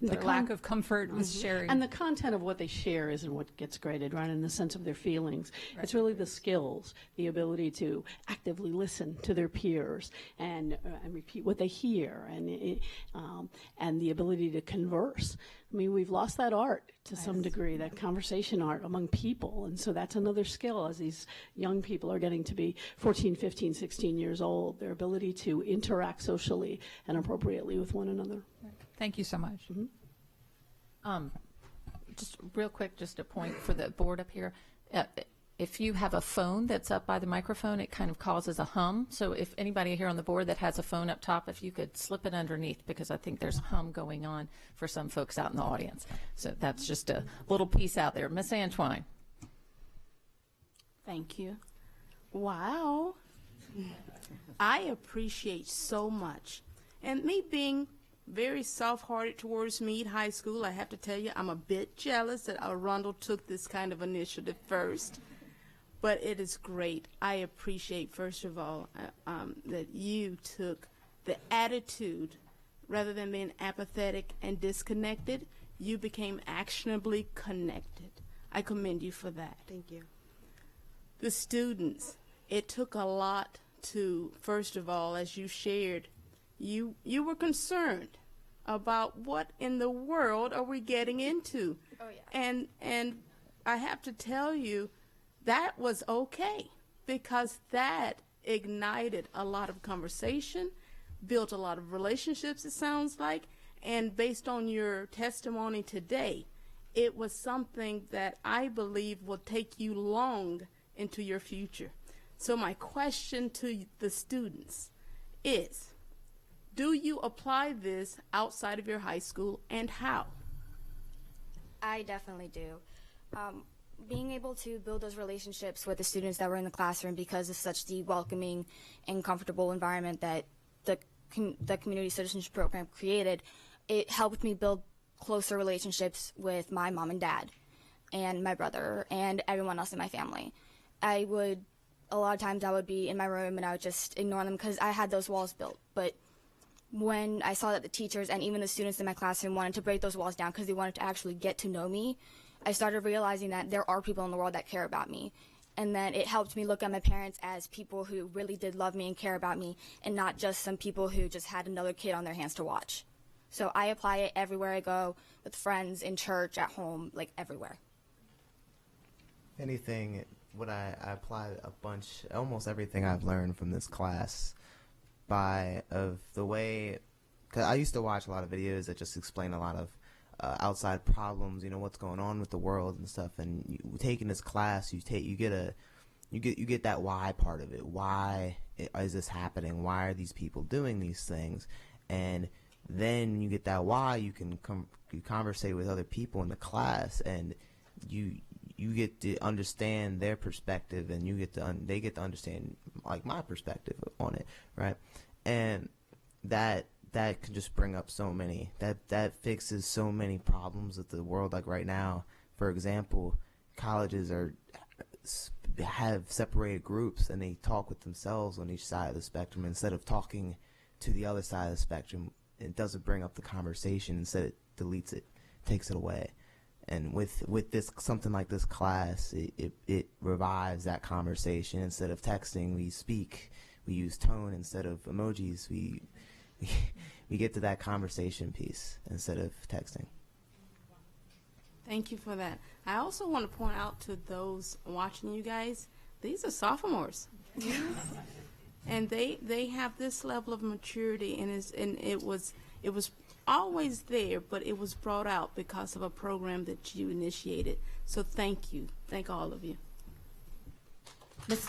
the lack of comfort with sharing. And the content of what they share isn't what gets graded, right, in the sense of their feelings. Right. It's really the skills, the ability to actively listen to their peers and repeat what they hear, and the ability to converse. I mean, we've lost that art to some degree, that conversation art among people. And so that's another skill as these young people are getting to be 14, 15, 16 years old, their ability to interact socially and appropriately with one another. Thank you so much. Just real quick, just a point for the board up here. If you have a phone that's up by the microphone, it kind of causes a hum. So if anybody here on the board that has a phone up top, if you could slip it underneath, because I think there's hum going on for some folks out in the audience. So that's just a little piece out there. Miss Antwine. Thank you. Wow. I appreciate so much. And me being very soft-hearted towards Meade High School, I have to tell you, I'm a bit jealous that Arundel took this kind of initiative first. But it is great. I appreciate, first of all, that you took the attitude, rather than being apathetic and disconnected, you became actionably connected. I commend you for that. Thank you. The students, it took a lot to, first of all, as you shared, you were concerned about what in the world are we getting into. Oh, yeah. And I have to tell you, that was okay, because that ignited a lot of conversation, built a lot of relationships, it sounds like, and based on your testimony today, it was something that I believe will take you long into your future. So my question to the students is, do you apply this outside of your high school, and how? I definitely do. Being able to build those relationships with the students that were in the classroom because of such the welcoming and comfortable environment that the community citizenship program created, it helped me build closer relationships with my mom and dad and my brother and everyone else in my family. A lot of times I would be in my room and I would just ignore them because I had those walls built. But when I saw that the teachers and even the students in my classroom wanted to break those walls down because they wanted to actually get to know me, I started realizing that there are people in the world that care about me. And then it helped me look at my parents as people who really did love me and care about me, and not just some people who just had another kid on their hands to watch. So I apply it everywhere I go, with friends, in church, at home, like everywhere. Anything, what I apply almost everything I've learned from this class of the way, because I used to watch a lot of videos that just explain a lot of outside problems, what's going on with the world and stuff. And taking this class, you get that why part of it. Why is this happening? Why are these people doing these things? And then you get that why, you can conversate with other people in the class, and you get to understand their perspective, and they get to understand like my perspective on it, right? And that can just bring up so many, that fixes so many problems with the world. Like right now, for example, colleges have separated groups, and they talk with themselves on each side of the spectrum instead of talking to the other side of the spectrum. It doesn't bring up the conversation. Instead, it deletes it, takes it away. And with something like this class, it revives that conversation. Instead of texting, we speak. We use tone instead of emojis. We get to that conversation piece instead of texting. Thank you for that. I also want to point out to those watching you guys, these are sophomores. And they have this level of maturity, and it was always there, but it was brought out because of a program that you initiated. So thank you. Thank all of you. Ms.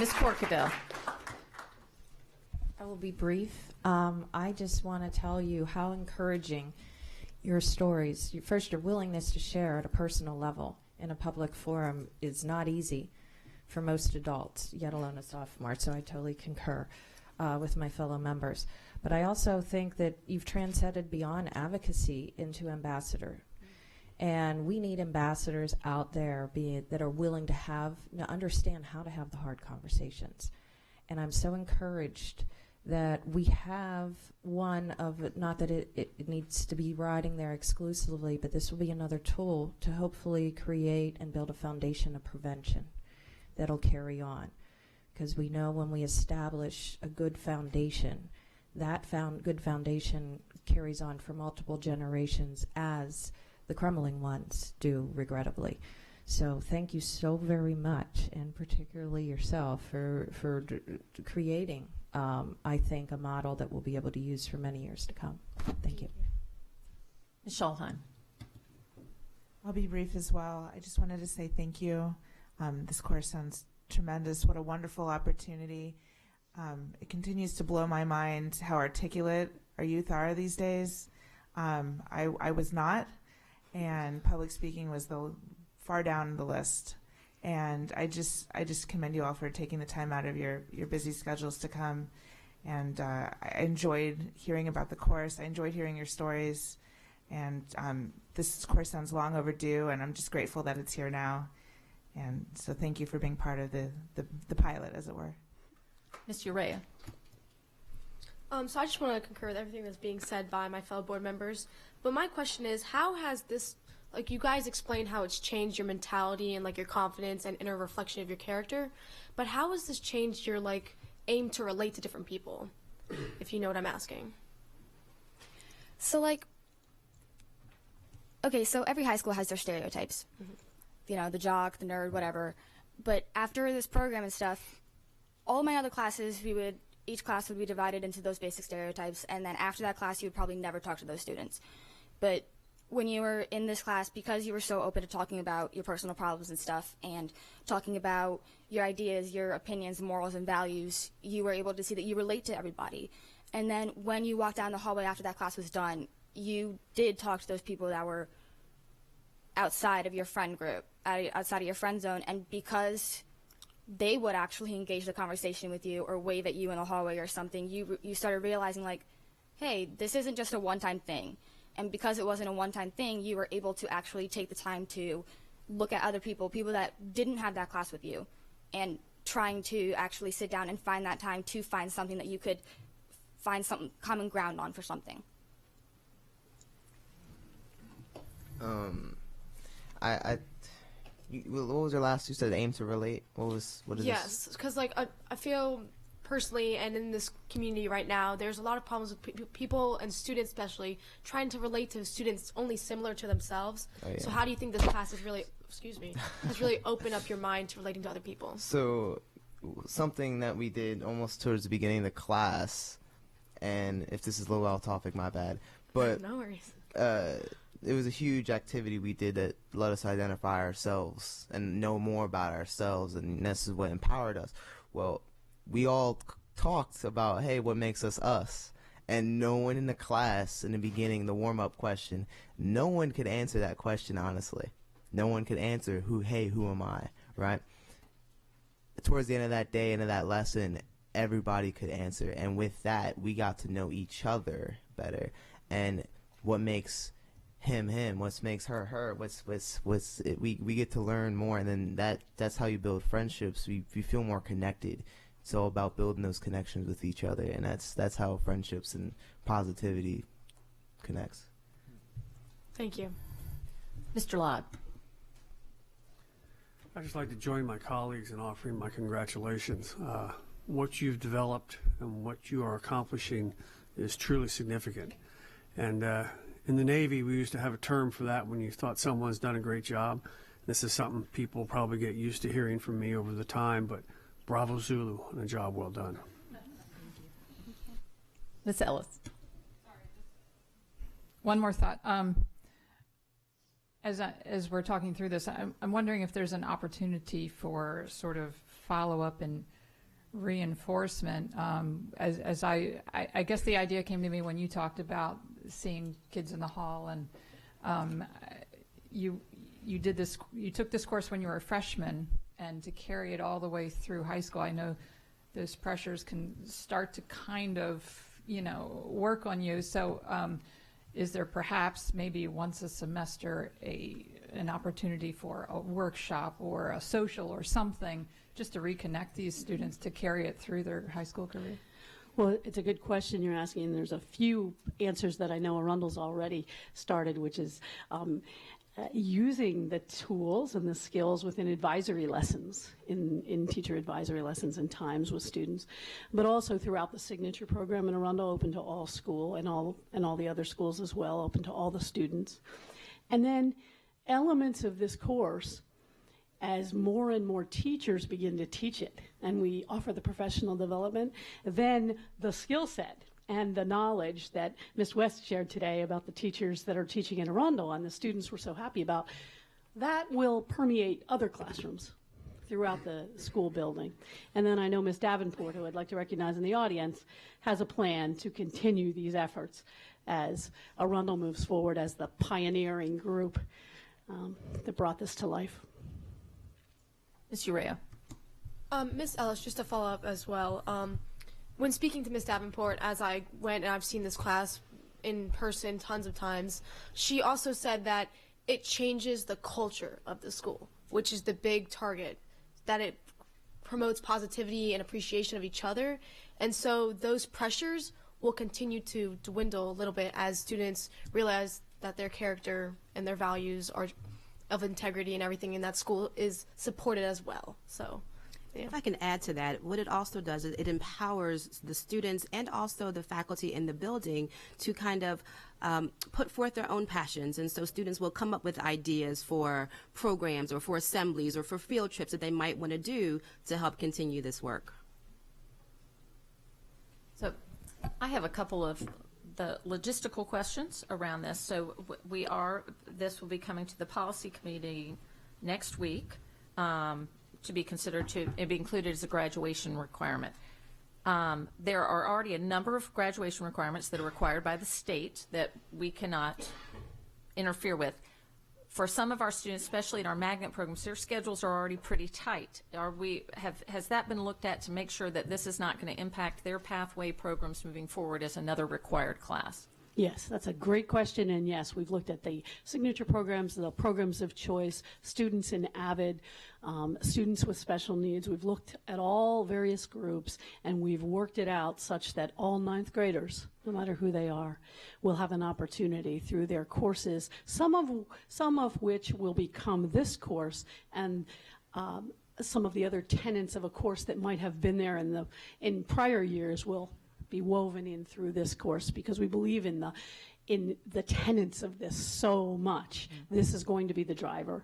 Corkadell. I will be brief. I just want to tell you how encouraging your stories, your willingness to share at a personal level in a public forum is not easy for most adults, yet alone a sophomore, so I totally concur with my fellow members. But I also think that you've transcended beyond advocacy into ambassador. And we need ambassadors out there that are willing to understand how to have the hard conversations. And I'm so encouraged that we have one of, not that it needs to be riding there exclusively, but this will be another tool to hopefully create and build a foundation of prevention that'll carry on. Because we know when we establish a good foundation, that good foundation carries on for multiple generations, as the crumbling ones do, regrettably. So thank you so very much, and particularly yourself for creating, I think, a model that we'll be able to use for many years to come. Thank you. Ms. Scholheim. I'll be brief as well. I just wanted to say thank you. This course sounds tremendous. What a wonderful opportunity. It continues to blow my mind how articulate our youth are these days. I was not, and public speaking was far down the list. And I just commend you all for taking the time out of your busy schedules to come. And I enjoyed hearing about the course. I enjoyed hearing your stories. And this course sounds long overdue, and I'm just grateful that it's here now. And so thank you for being part of the pilot, as it were. Ms. Urea. So I just want to concur with everything that's being said by my fellow board members. But my question is, how has this, like, you guys explained how it's changed your mentality and like your confidence and inner reflection of your character, but how has this changed your like aim to relate to different people? if you know what I'm asking. So, like, okay, so every high school has their stereotypes. You know, the jock, the nerd, whatever. But after this program and stuff, all my other classes, each class would be divided into those basic stereotypes, and then after that class, you would probably never talk to those students. But when you were in this class, because you were so open to talking about your personal problems and stuff, and talking about your ideas, your opinions, morals, and values, you were able to see that you relate to everybody. And then when you walked down the hallway after that class was done, you did talk to those people that were outside of your friend group, outside of your friend zone, and because they would actually engage the conversation with you or wave at you in the hallway or something, you started realizing, like, hey, this isn't just a one-time thing. And because it wasn't a one-time thing, you were able to actually take the time to look at other people that didn't have that class with you, and trying to actually sit down and find that time to find something that you could find some common ground on for something. What was your last? You said aim to relate. What is yes, because like I feel personally, and in this community right now, there's a lot of problems with people and students, especially trying to relate to students only similar to themselves. Oh, yeah. So how do you think this class has really, has really opened up your mind to relating to other people? So something that we did almost towards the beginning of the class, and if this is a little off topic, my bad, but no worries. It was a huge activity we did that let us identify ourselves and know more about ourselves, and this is what empowered us. Well, we all talked about, hey, what makes us us? And no one in the class, in the beginning, the warm-up question, no one could answer that question, honestly. No one could answer, who am I, right? Towards the end of that day, end of that lesson, everybody could answer. And with that, we got to know each other better. And what makes him, what makes her, we get to learn more, and then that's how you build friendships. We feel more connected. It's all about building those connections with each other, and that's how friendships and positivity connects. Thank you. Mr. Lott. I'd just like to join my colleagues in offering my congratulations. What you've developed and what you are accomplishing is truly significant. And in the Navy, we used to have a term for that when you thought someone's done a great job. This is something people probably get used to hearing from me over the time, but bravo Zulu on a job well done. Ms. Ellis. One more thought. As we're talking through this, I'm wondering if there's an opportunity for sort of follow-up and reinforcement. I guess the idea came to me when you talked about seeing kids in the hall, and you took this course when you were a freshman, and to carry it all the way through high school, I know those pressures can start to kind of, work on you. So is there perhaps maybe once a semester an opportunity for a workshop or a social or something just to reconnect these students to carry it through their high school career? Well, it's a good question you're asking. There's a few answers that I know Arundel's already started, which is using the tools and the skills within advisory lessons, in teacher advisory lessons and times with students, but also throughout the signature program in Arundel, open to all school and all the other schools as well, open to all the students. And then elements of this course, as more and more teachers begin to teach it and we offer the professional development, then the skill set and the knowledge that Ms. West shared today about the teachers that are teaching in Arundel and the students we're so happy about, that will permeate other classrooms throughout the school building. And then I know Ms. Davenport, who I'd like to recognize in the audience, has a plan to continue these efforts as Arundel moves forward as the pioneering group that brought this to life. Ms. Urea. Ms. Ellis, just to follow up as well, when speaking to Ms. Davenport, as I went and I've seen this class in person tons of times, she also said that it changes the culture of the school, which is the big target, that it promotes positivity and appreciation of each other. And so those pressures will continue to dwindle a little bit as students realize that their character and their values are of integrity and everything in that school is supported as well. So If I can add to that, what it also does is it empowers the students and also the faculty in the building to kind of put forth their own passions. And so students will come up with ideas for programs or for assemblies or for field trips that they might want to do to help continue this work. So I have a couple of the logistical questions around this. So this will be coming to the policy committee next week to be considered to be included as a graduation requirement. There are already a number of graduation requirements that are required by the state that we cannot interfere with. For some of our students, especially in our magnet programs, their schedules are already pretty tight. Has that been looked at to make sure that this is not going to impact their pathway programs moving forward as another required class? Yes, that's a great question, and yes, we've looked at the signature programs, the programs of choice, students in AVID, students with special needs. We've looked at all various groups, and we've worked it out such that all ninth graders, no matter who they are, will have an opportunity through their courses, some of which will become this course, and some of the other tenets of a course that might have been there in prior years will be woven in through this course, because we believe in the tenets of this so much. This is going to be the driver.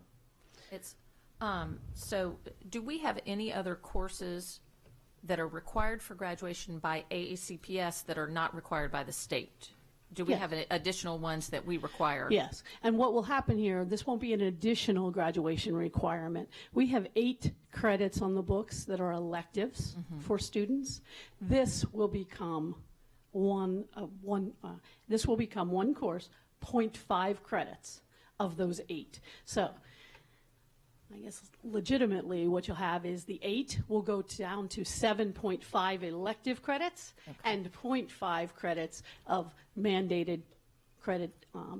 So do we have any other courses that are required for graduation by AACPS that are not required by the state? Do we have additional ones that we require? Yes, and what will happen here, this won't be an additional graduation requirement. We have 8 credits on the books that are electives for students. This will become one course, 0.5 credits of those 8. So I guess legitimately what you'll have is the 8 will go down to 7.5 elective credits and 0.5 credits of mandated credit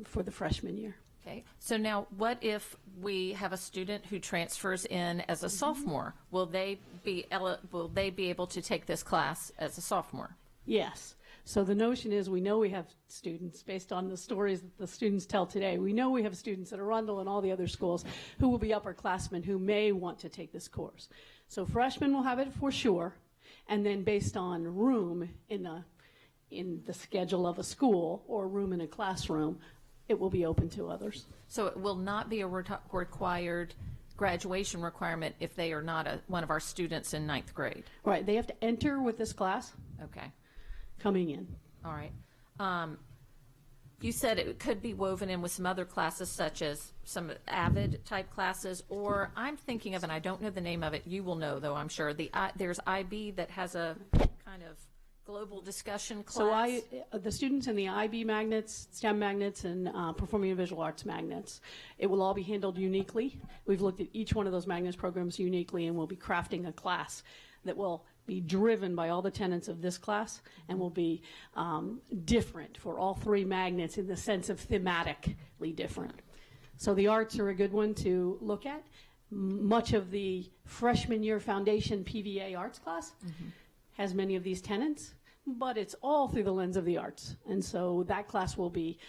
for the freshman year. Okay, so now what if we have a student who transfers in as a sophomore? Will they be able to take this class as a sophomore? Yes. So the notion is, we know we have students, based on the stories that the students tell today, we know we have students at Arundel and all the other schools who will be upperclassmen who may want to take this course. So freshmen will have it for sure, and then based on room in the schedule of a school or room in a classroom, it will be open to others. So it will not be a required graduation requirement if they are not one of our students in 9th grade? Right, they have to enter with this class. Okay. Coming in. All right. You said it could be woven in with some other classes, such as some AVID type classes, or I'm thinking of, and I don't know the name of it, you will know though, I'm sure, there's IB that has a kind of global discussion class. So the students in the IB magnets, STEM magnets, and performing and visual arts magnets, it will all be handled uniquely. We've looked at each one of those magnets programs uniquely, and we'll be crafting a class that will be driven by all the tenets of this class and will be different for all 3 magnets in the sense of thematically different. So the arts are a good one to look at. Much of the freshman year foundation PVA arts class has many of these tenets, but it's all through the lens of the arts. And so that class will be,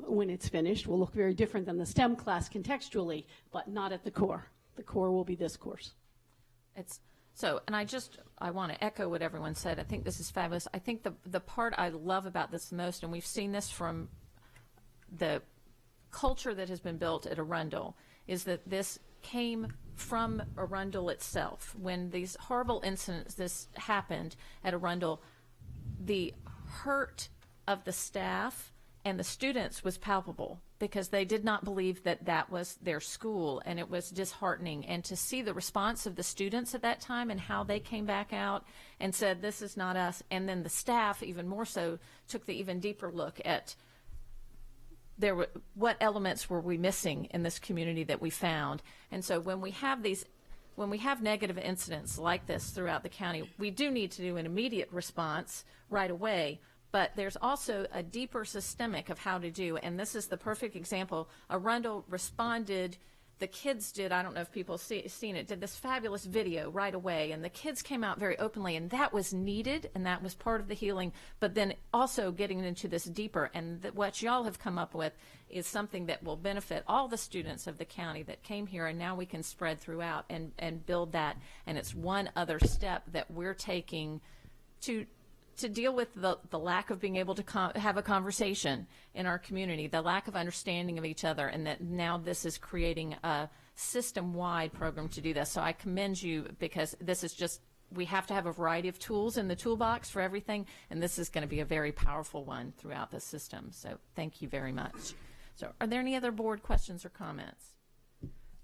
when it's finished, will look very different than the STEM class contextually, but not at the core. The core will be this course. I want to echo what everyone said. I think this is fabulous. I think the part I love about this the most, and we've seen this from the culture that has been built at Arundel, is that this came from Arundel itself. When these horrible incidents this happened at Arundel, the hurt of the staff and the students was palpable, because they did not believe that that was their school, and it was disheartening. And to see the response of the students at that time and how they came back out and said, this is not us, and then the staff even more so took the even deeper look at what elements were we missing in this community that we found. And so when we have negative incidents like this throughout the county, we do need to do an immediate response right away. But there's also a deeper systemic of how to do, and this is the perfect example. Arundel responded the kids did, I don't know if people seen it, did this fabulous video right away, and the kids came out very openly, and that was needed, and that was part of the healing, but then also getting into this deeper, and what y'all have come up with is something that will benefit all the students of the county that came here, and now we can spread throughout and build that, and it's one other step that we're taking to deal with the lack of being able to have a conversation in our community, the lack of understanding of each other, and that now this is creating a system-wide program to do this. So I commend you, because this is just, we have to have a variety of tools in the toolbox for everything, and this is going to be a very powerful one throughout the system. So thank you very much. So are there any other board questions or comments?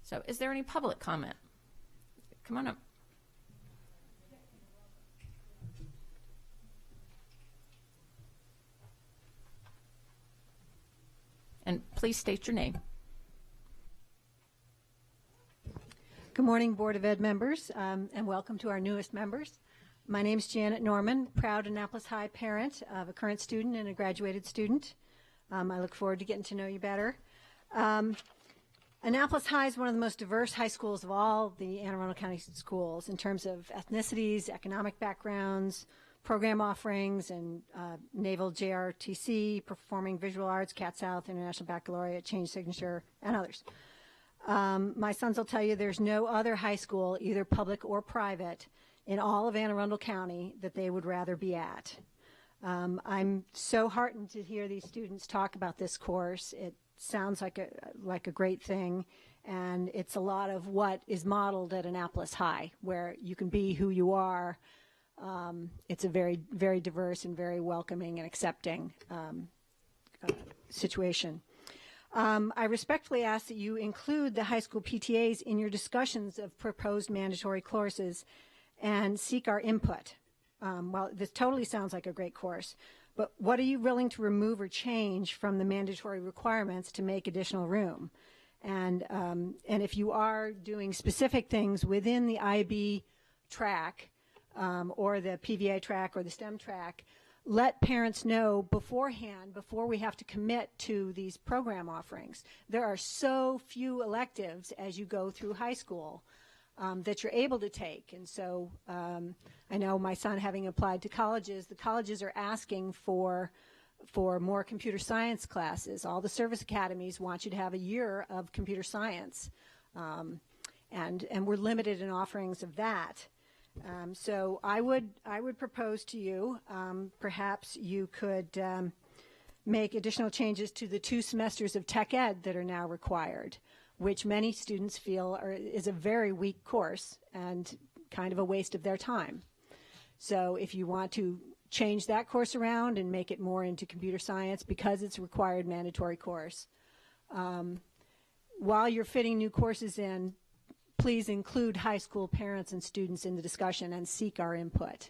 So is there any public comment? Come on up. And please state your name. Good morning, Board of Ed members, and welcome to our newest members. My name is Janet Norman, proud Annapolis High parent of a current student and a graduated student. I look forward to getting to know you better. Annapolis High is one of the most diverse high schools of all the Anne Arundel County schools in terms of ethnicities, economic backgrounds, program offerings, and Naval JRTC, Performing Visual Arts, Cat South, International Baccalaureate, Change Signature, and others. My sons will tell you there's no other high school, either public or private, in all of Anne Arundel County that they would rather be at. I'm so heartened to hear these students talk about this course. It sounds like a great thing, and it's a lot of what is modeled at Annapolis High, where you can be who you are. It's a very, very diverse and very welcoming and accepting situation. I respectfully ask that you include the high school PTAs in your discussions of proposed mandatory courses and seek our input. Well, this totally sounds like a great course, but what are you willing to remove or change from the mandatory requirements to make additional room? And if you are doing specific things within the IB track, or the PVA track or the STEM track, let parents know beforehand, before we have to commit to these program offerings. There are so few electives as you go through high school that you're able to take. And so I know my son, having applied to colleges, the colleges are asking for more computer science classes. All the service academies want you to have a year of computer science. And we're limited in offerings of that. So I would propose to you, perhaps you could make additional changes to the 2 semesters of tech ed that are now required, which many students feel is a very weak course and kind of a waste of their time. So if you want to change that course around and make it more into computer science because it's a required mandatory course, while you're fitting new courses in, please include high school parents and students in the discussion and seek our input.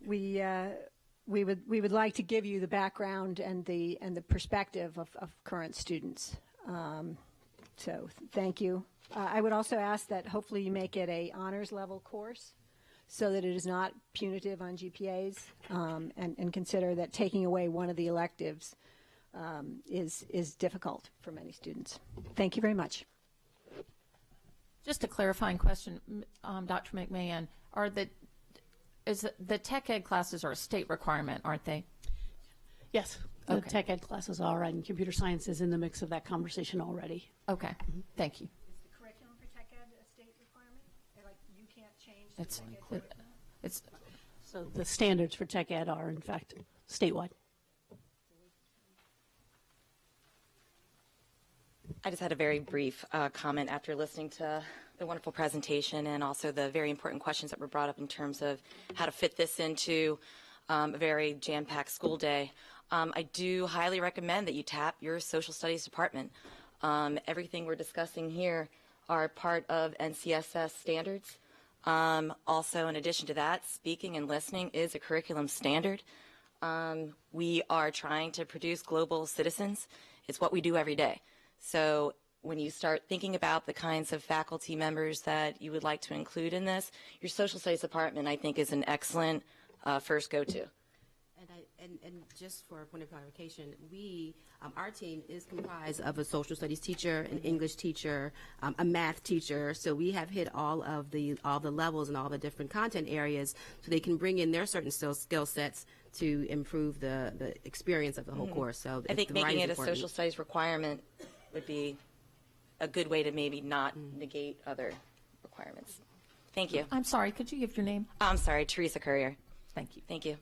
We would like to give you the background and the perspective of current students. So thank you. I would also ask that hopefully you make it a honors level course so that it is not punitive on GPAs, and consider that taking away one of the electives is difficult for many students. Thank you very much. Just a clarifying question, Dr. McMahon, the tech ed classes are a state requirement, aren't they? Yes, the tech ed classes are, and computer science is in the mix of that conversation already. Okay, thank you. Is the curriculum for tech ed a state requirement? Like you can't change the tech ed it's so the standards for tech ed are in fact statewide. I just had a very brief comment after listening to the wonderful presentation and also the very important questions that were brought up in terms of how to fit this into a very jam-packed school day. I do highly recommend that you tap your social studies department. Everything we're discussing here are part of NCSS standards. Also, in addition to that, speaking and listening is a curriculum standard. We are trying to produce global citizens. It's what we do every day. So when you start thinking about the kinds of faculty members that you would like to include in this, your social studies department, I think, is an excellent first go-to. And just for a point of clarification, our team is comprised of a social studies teacher, an English teacher, a math teacher. So we have hit all the levels and all the different content areas, so they can bring in their certain skill sets to improve the experience of the whole course. So I think the making variety it is a important. social studies requirement would be a good way to maybe not negate other requirements. Thank you. I'm sorry, could you give your name? I'm sorry, Teresa Courier. Thank you. Thank you.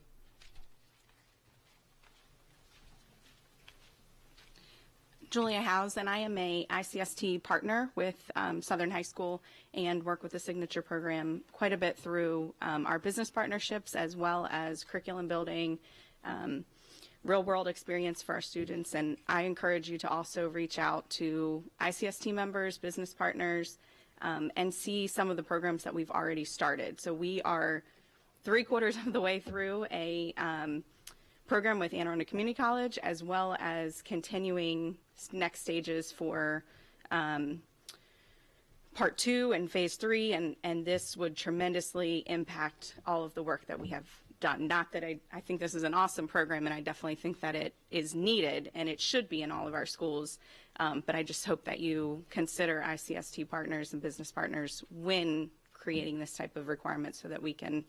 Julia Howes, and I am a ICST partner with Southern High School and work with the Signature Program quite a bit through our business partnerships as well as curriculum building, real-world experience for our students. And I encourage you to also reach out to ICST members, business partners, and see some of the programs that we've already started. So we are 3/4 of the way through a program with Anne Arundel Community College, as well as continuing next stages for part 2 and phase 3, and this would tremendously impact all of the work that we have done. Not that I think this is an awesome program, and I definitely think that it is needed and it should be in all of our schools, but I just hope that you consider ICST partners and business partners when creating this type of requirement so that we can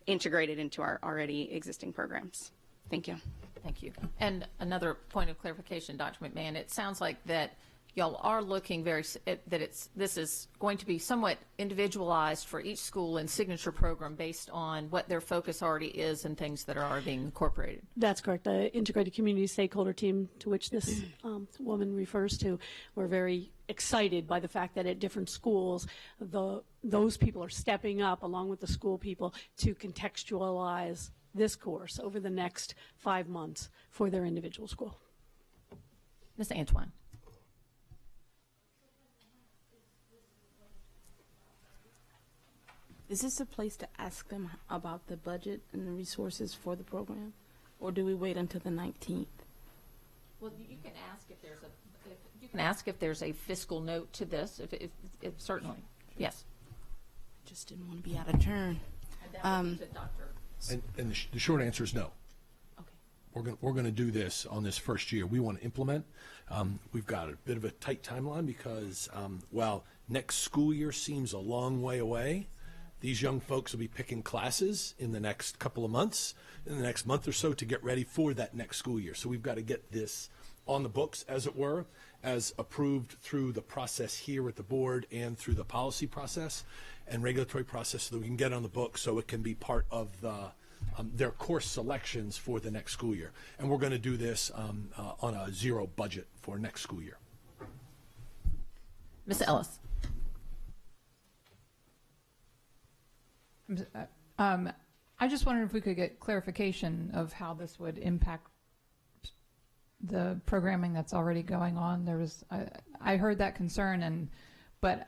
integrate it into our already existing programs. Thank you. Thank you. And another point of clarification, Dr. McMahon, it sounds like that y'all are looking this is going to be somewhat individualized for each school and signature program based on what their focus already is and things that are already being incorporated. That's correct. The integrated community stakeholder team to which this woman refers to, we're very excited by the fact that at different schools, those people are stepping up along with the school people to contextualize this course over the next 5 months for their individual school. Ms. Antoine. Is this a place to ask them about the budget and the resources for the program, or do we wait until the 19th? Well, you can ask if there's a fiscal note to this. If certainly, yes. Just didn't want to be out of turn. And the short answer is no. Okay. We're going to do this on this first year. We want to implement. We've got a bit of a tight timeline because while next school year seems a long way away, these young folks will be picking classes in the next couple of months, in the next month or so, to get ready for that next school year. So we've got to get this on the books, as it were, as approved through the process here at the board and through the policy process and regulatory process, so that we can get on the books so it can be part of their course selections for the next school year. And we're going to do this on a zero budget for next school year. Ms. Ellis. I just wondered if we could get clarification of how this would impact the programming that's already going on. I heard that concern, but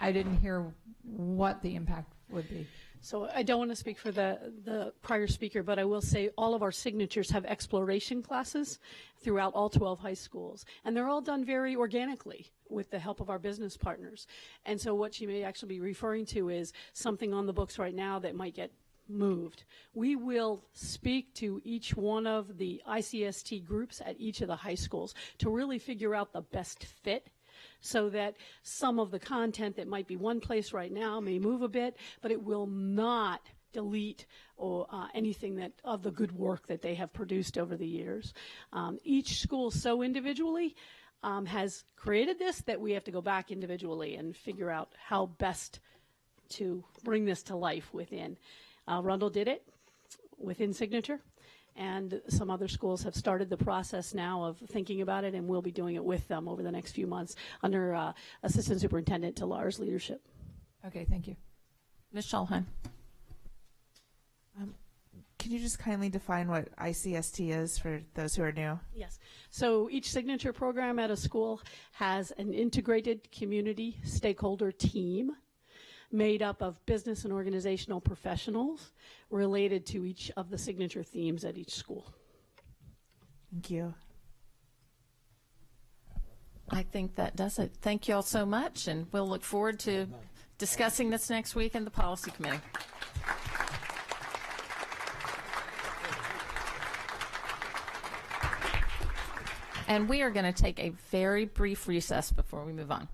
I didn't hear what the impact would be. So I don't want to speak for the prior speaker, but I will say all of our signatures have exploration classes throughout all 12 high schools, and they're all done very organically with the help of our business partners. And so what you may actually be referring to is something on the books right now that might get moved. We will speak to each one of the ICST groups at each of the high schools to really figure out the best fit, so that some of the content that might be one place right now may move a bit, but it will not delete or anything that of the good work that they have produced over the years. Each school so individually has created this that we have to go back individually and figure out how best to bring this to life within. Arundel did it within Signature, and some other schools have started the process now of thinking about it, and we'll be doing it with them over the next few months under Assistant Superintendent Talar's leadership. Okay, thank you. Ms. Schallheim. Can you just kindly define what ICST is for those who are new? Yes. So each signature program at a school has an integrated community stakeholder team made up of business and organizational professionals related to each of the signature themes at each school. Thank you. I think that does it. Thank you all so much, and we'll look forward to discussing this next week in the Policy Committee. And we are going to take a very brief recess before we move on.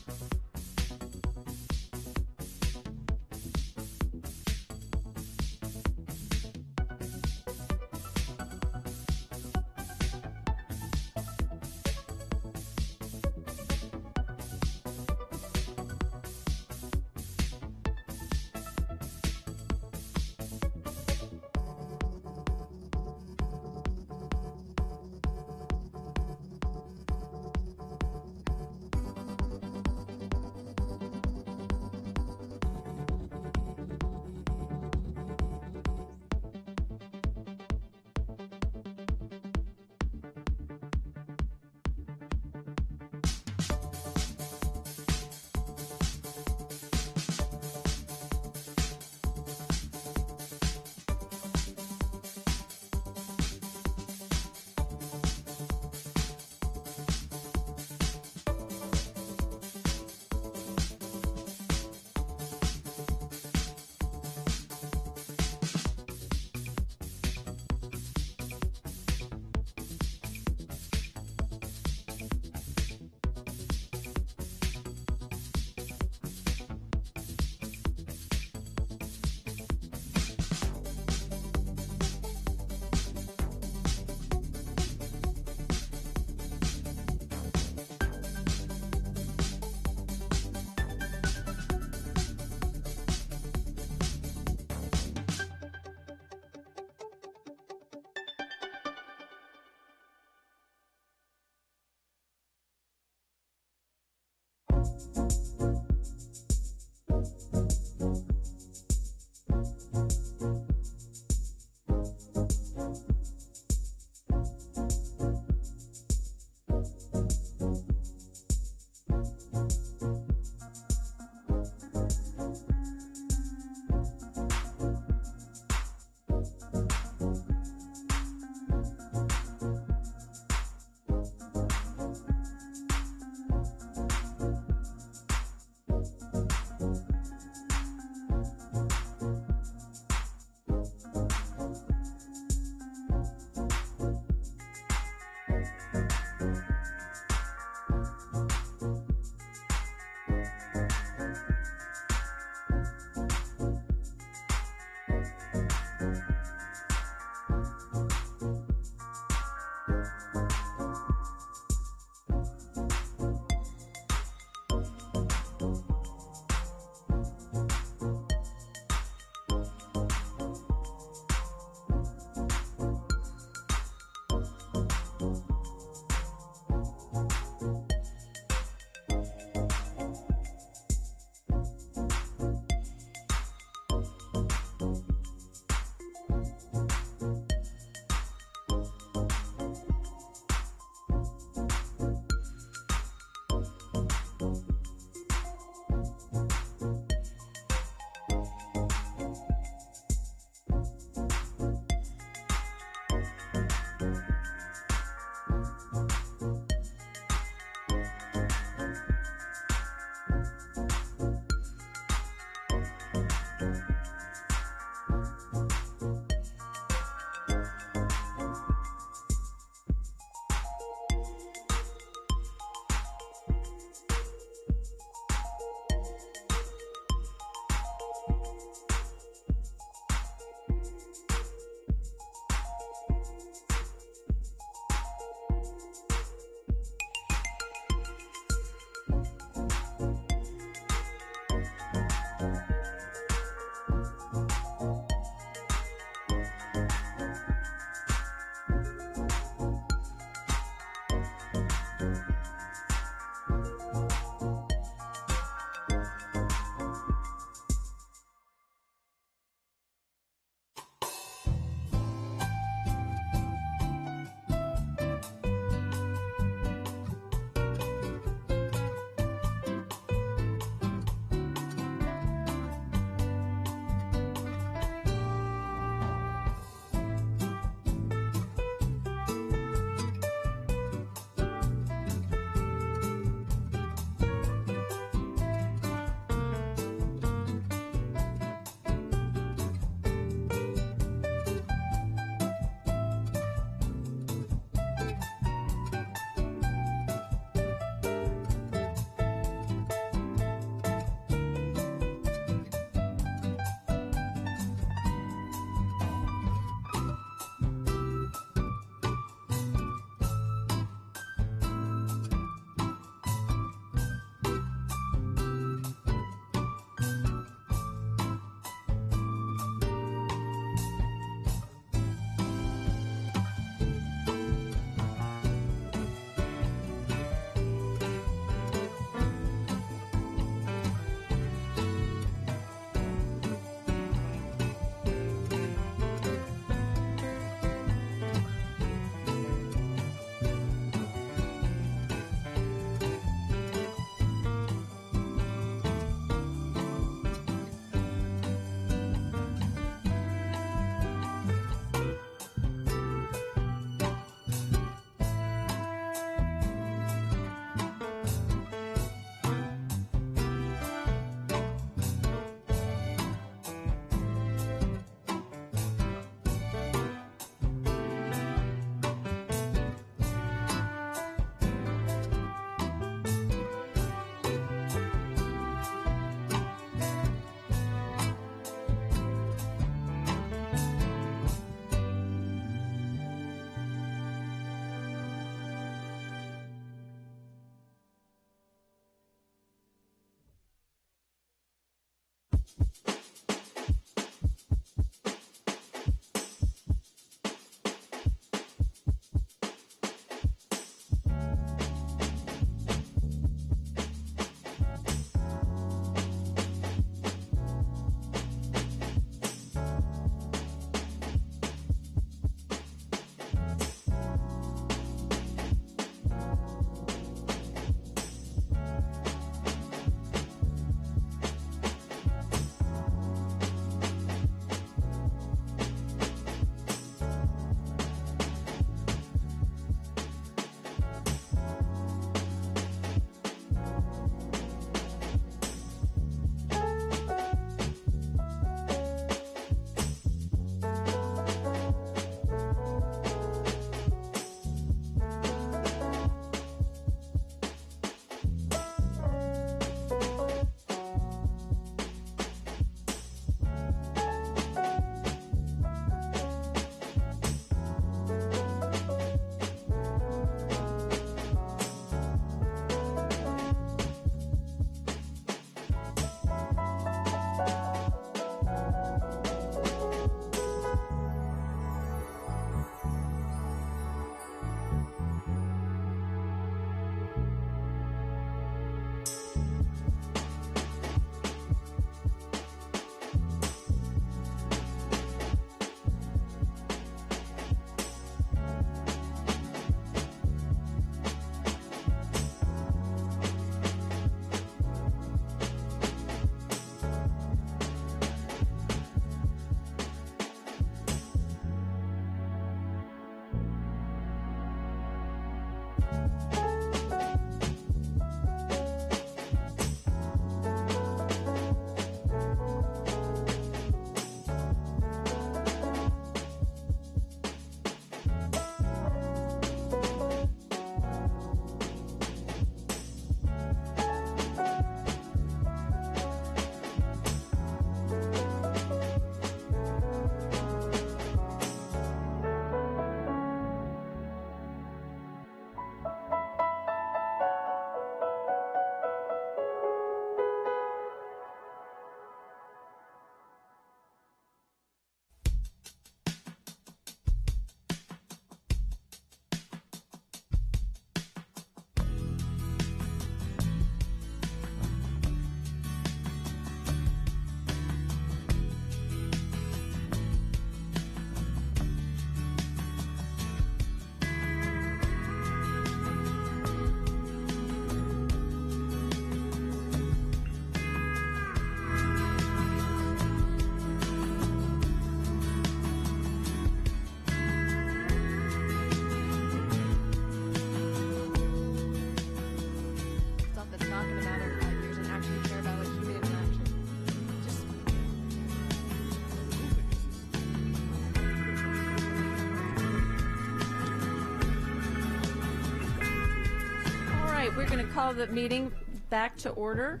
we're going to call the meeting back to order.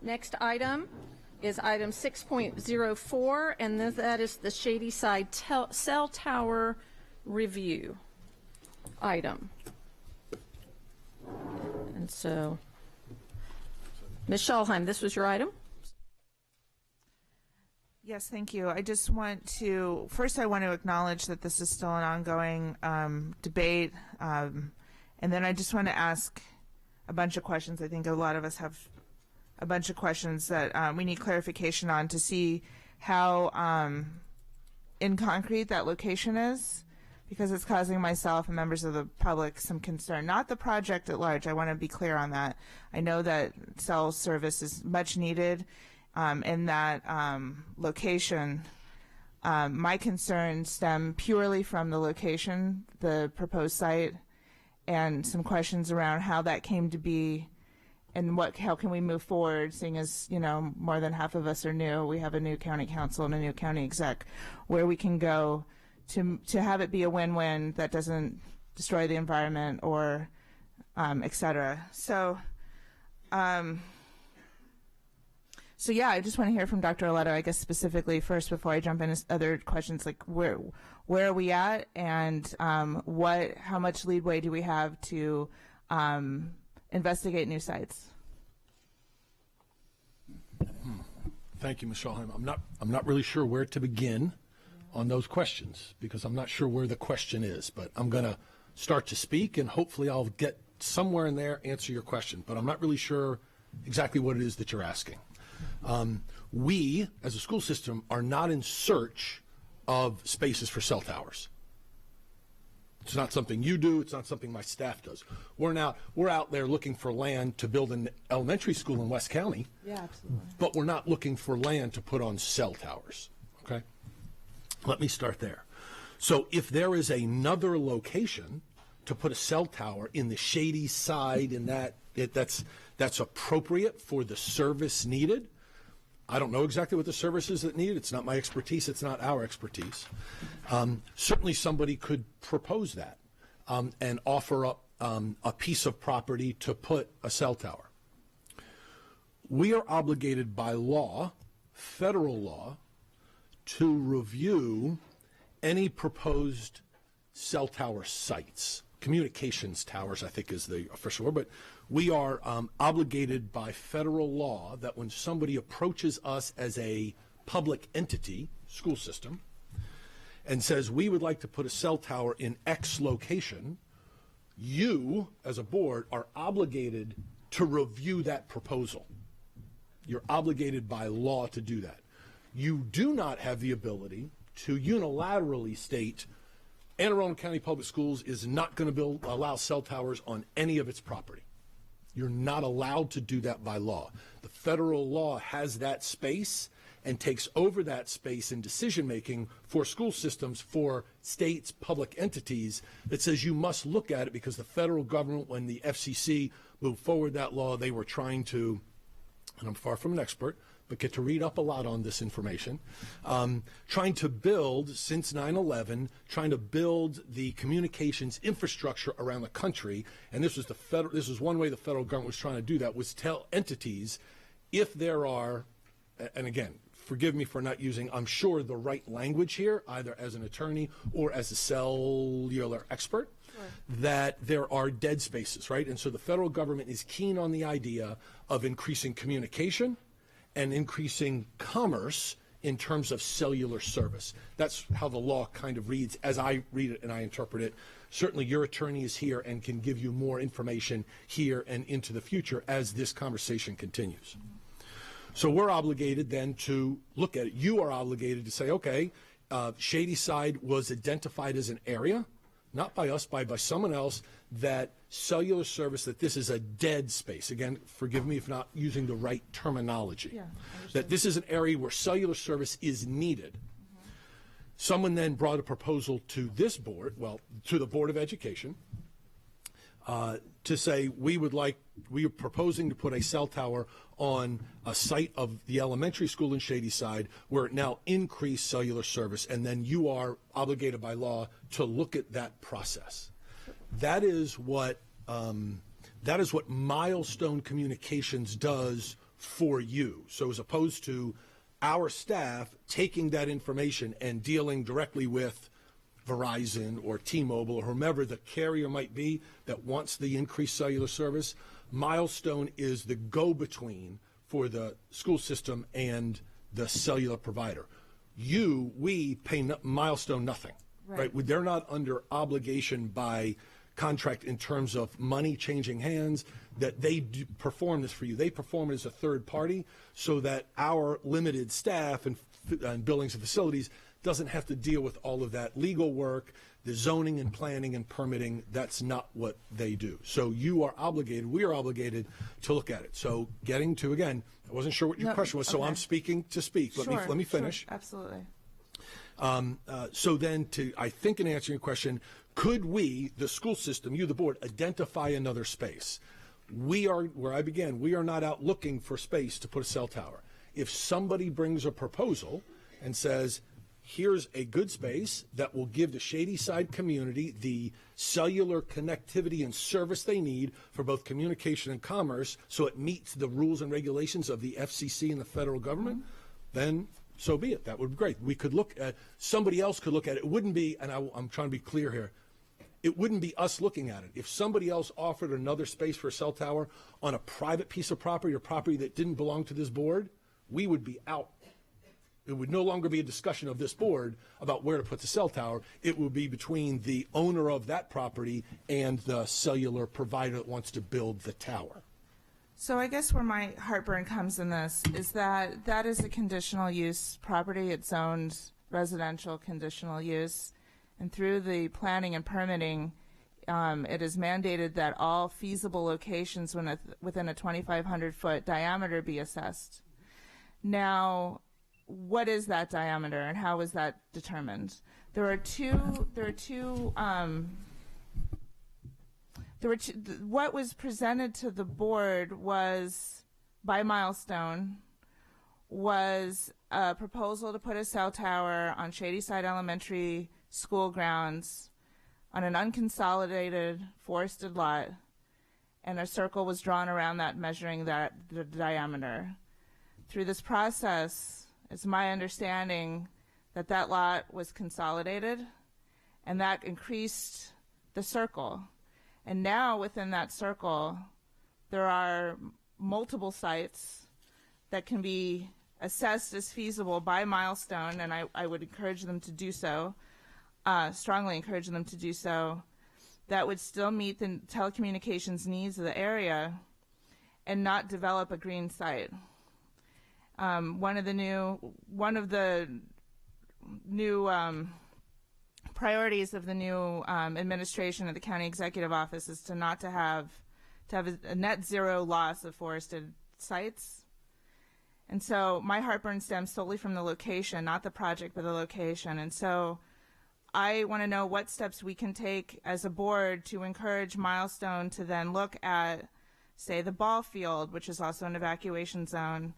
Next item is item 6.04, and that is the Shady Side Cell Tower Review item. And so, Ms. Schalheim, this was your item? Yes, thank you. I just want to, first I want to acknowledge that this is still an ongoing debate, and then I just want to ask a bunch of questions. I think a lot of us have a bunch of questions that we need clarification on to see how in concrete that location is, because it's causing myself and members of the public some concern. Not the project at large. I want to be clear on that. I know that cell service is much needed in that location. My concerns stem purely from the location, the proposed site, and some questions around how that came to be and how can we move forward, seeing as, you know, more than half of us are new. We have a new county council and a new county exec, where we can go to have it be a win-win that doesn't destroy the environment or et cetera. So yeah, I just want to hear from Dr. Arletta, I guess specifically first before I jump into other questions, like where are we at, and how much leeway do we have to investigate new sites? Thank you, Ms. Schalheim. I'm not really sure where to begin on those questions, because I'm not sure where the question is, but I'm going to start to speak, and hopefully I'll get somewhere in there, answer your question, but I'm not really sure exactly what it is that you're asking. We, as a school system, are not in search of spaces for cell towers. It's not something you do. It's not something my staff does. We're out there looking for land to build an elementary school in West County. Yeah, absolutely. But we're not looking for land to put on cell towers. Okay? Let me start there. So if there is another location to put a cell tower in the Shady Side, and that's appropriate for the service needed. I don't know exactly what the service is that needed. It's not my expertise. It's not our expertise. Certainly somebody could propose that and offer up a piece of property to put a cell tower. We are obligated by law, federal law, to review any proposed cell tower sites. Communications towers, I think, is the official word, but we are obligated by federal law that when somebody approaches us as a public entity, school system, and says we would like to put a cell tower in X location, you, as a board, are obligated to review that proposal. You're obligated by law to do that. You do not have the ability to unilaterally state Anne Arundel County Public Schools is not going to allow cell towers on any of its property. You're not allowed to do that by law. The federal law has that space and takes over that space in decision-making for school systems, for states, public entities, that says you must look at it, because the federal government, when the FCC moved forward that law, they were trying to, and I'm far from an expert, but get to read up a lot on this information, trying to build, since 9/11, trying to build the communications infrastructure around the country. And this was one way the federal government was trying to do that, was tell entities if there are, and again, forgive me for not using, I'm sure, the right language here, either as an attorney or as a cellular expert, that there are dead spaces, right? And so the federal government is keen on the idea of increasing communication and increasing commerce in terms of cellular service. That's how the law kind of reads as I read it and I interpret it. Certainly your attorney is here and can give you more information here and into the future as this conversation continues. So we're obligated then to look at it. You are obligated to say, okay, Shady Side was identified as an area, not by us, by someone else, that cellular service, that this is a dead space. Again, forgive me if not using the right terminology. Yeah, that this is an area where cellular service is needed. Mm-hmm. Someone then brought a proposal to this board, well, to the Board of Education, to say we are proposing to put a cell tower on a site of the elementary school in Shady Side where it now increased cellular service, and then you are obligated by law to look at that process. That is what That is what Milestone Communications does for you. So as opposed to our staff taking that information and dealing directly with Verizon or T-Mobile or whomever the carrier might be that wants the increased cellular service, Milestone is the go-between for the school system and the cellular provider. We pay Milestone nothing, right? They're not under obligation by contract in terms of money changing hands that they do perform this for you. They perform it as a third party so that our limited staff and buildings and facilities doesn't have to deal with all of that legal work, the zoning and planning and permitting. That's not what they do. So we are obligated to look at it. So getting to, again, I wasn't sure what your question was, so I'm speaking to speak. Let me finish. Sure, absolutely. So then I think in answering your question, could we, the school system, you, the board, identify another space? Where I began, we are not out looking for space to put a cell tower. If somebody brings a proposal and says, here's a good space that will give the Shadyside community the cellular connectivity and service they need for both communication and commerce so it meets the rules and regulations of the FCC and the federal government, then so be it. That would be great. We could look at, somebody else could look at it. It wouldn't be, and I'm trying to be clear here, it wouldn't be us looking at it. If somebody else offered another space for a cell tower on a private piece of property or property that didn't belong to this board, we would be out. It would no longer be a discussion of this board about where to put the cell tower. It would be between the owner of that property and the cellular provider that wants to build the tower. So I guess where my heartburn comes in this is that that is a conditional use property. It's zoned residential conditional use. And through the planning and permitting, it is mandated that all feasible locations within a 2,500-foot diameter be assessed. What is that diameter and how is that determined? What was presented to the board was, by Milestone, was a proposal to put a cell tower on Shadyside Elementary School grounds on an unconsolidated forested lot, and a circle was drawn around that measuring the diameter. Through this process, it's my understanding that that lot was consolidated, and that increased the circle. And now within that circle, there are multiple sites that can be assessed as feasible by Milestone, and I would encourage them to do so, strongly encourage them to do so, that would still meet the telecommunications needs of the area and not develop a green site. One of the new priorities of the new administration of the county executive office is to have a net zero loss of forested sites. And so my heartburn stems solely from the location, not the project, but the location. And so I want to know what steps we can take as a board to encourage Milestone to then look at, say, the ball field, which is also an evacuation zone,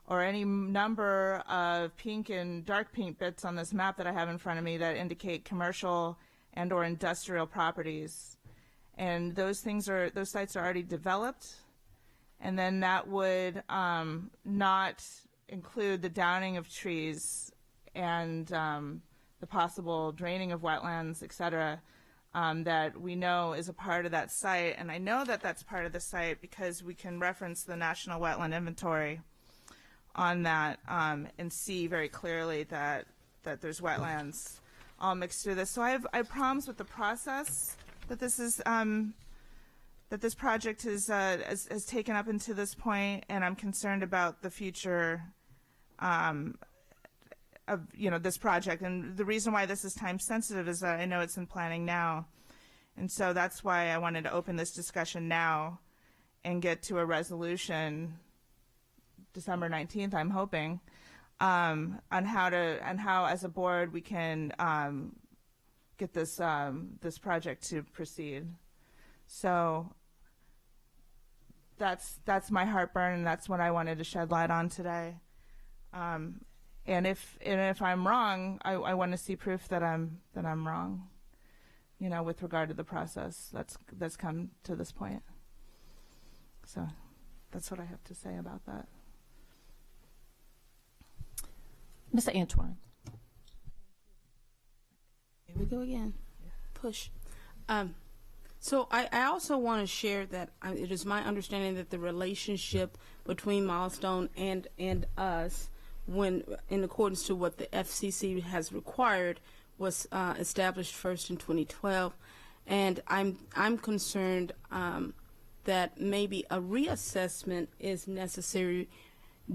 or any number of pink and dark pink bits on this map that I have in front of me that indicate commercial and or industrial properties. And those sites are already developed, and then that would not include the downing of trees and the possible draining of wetlands, et cetera, that we know is a part of that site. And I know that that's part of the site because we can reference the National Wetland Inventory on that and see very clearly that there's wetlands all mixed through this. So I have problems with the process that this is that this project has taken up into this point, and I'm concerned about the future of this project. And the reason why this is time sensitive is that I know it's in planning now, and so that's why I wanted to open this discussion now and get to a resolution December 19th, I'm hoping, on how as a board we can get this project to proceed. So that's my heartburn, and that's what I wanted to shed light on today. And if I'm wrong, I want to see proof that I'm wrong, with regard to the process that's come to this point. So that's what I have to say about that. Ms. Antoine. Here we go again. Push. So I also want to share that it is my understanding that the relationship between Milestone and us, when in accordance to what the FCC has required, was established first in 2012, and I'm concerned that maybe a reassessment is necessary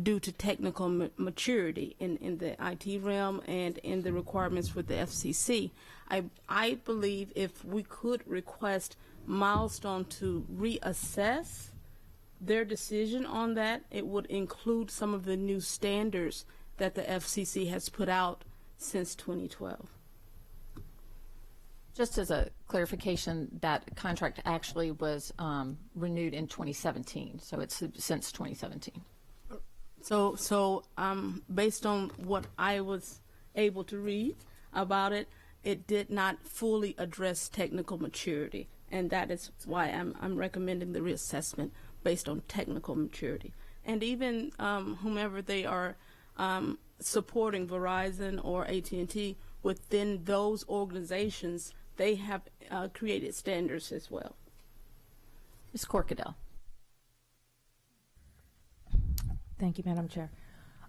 due to technical maturity in the IT realm and in the requirements with the FCC. I believe if we could request Milestone to reassess their decision on that, it would include some of the new standards that the FCC has put out since 2012. Just as a clarification, that contract actually was renewed in 2017, so it's since 2017. So based on what I was able to read about it, it did not fully address technical maturity, and that is why I'm recommending the reassessment based on technical maturity. And even whomever they are supporting, Verizon or AT&T, within those organizations, they have created standards as well. Ms. Corkadell. Thank you, Madam Chair.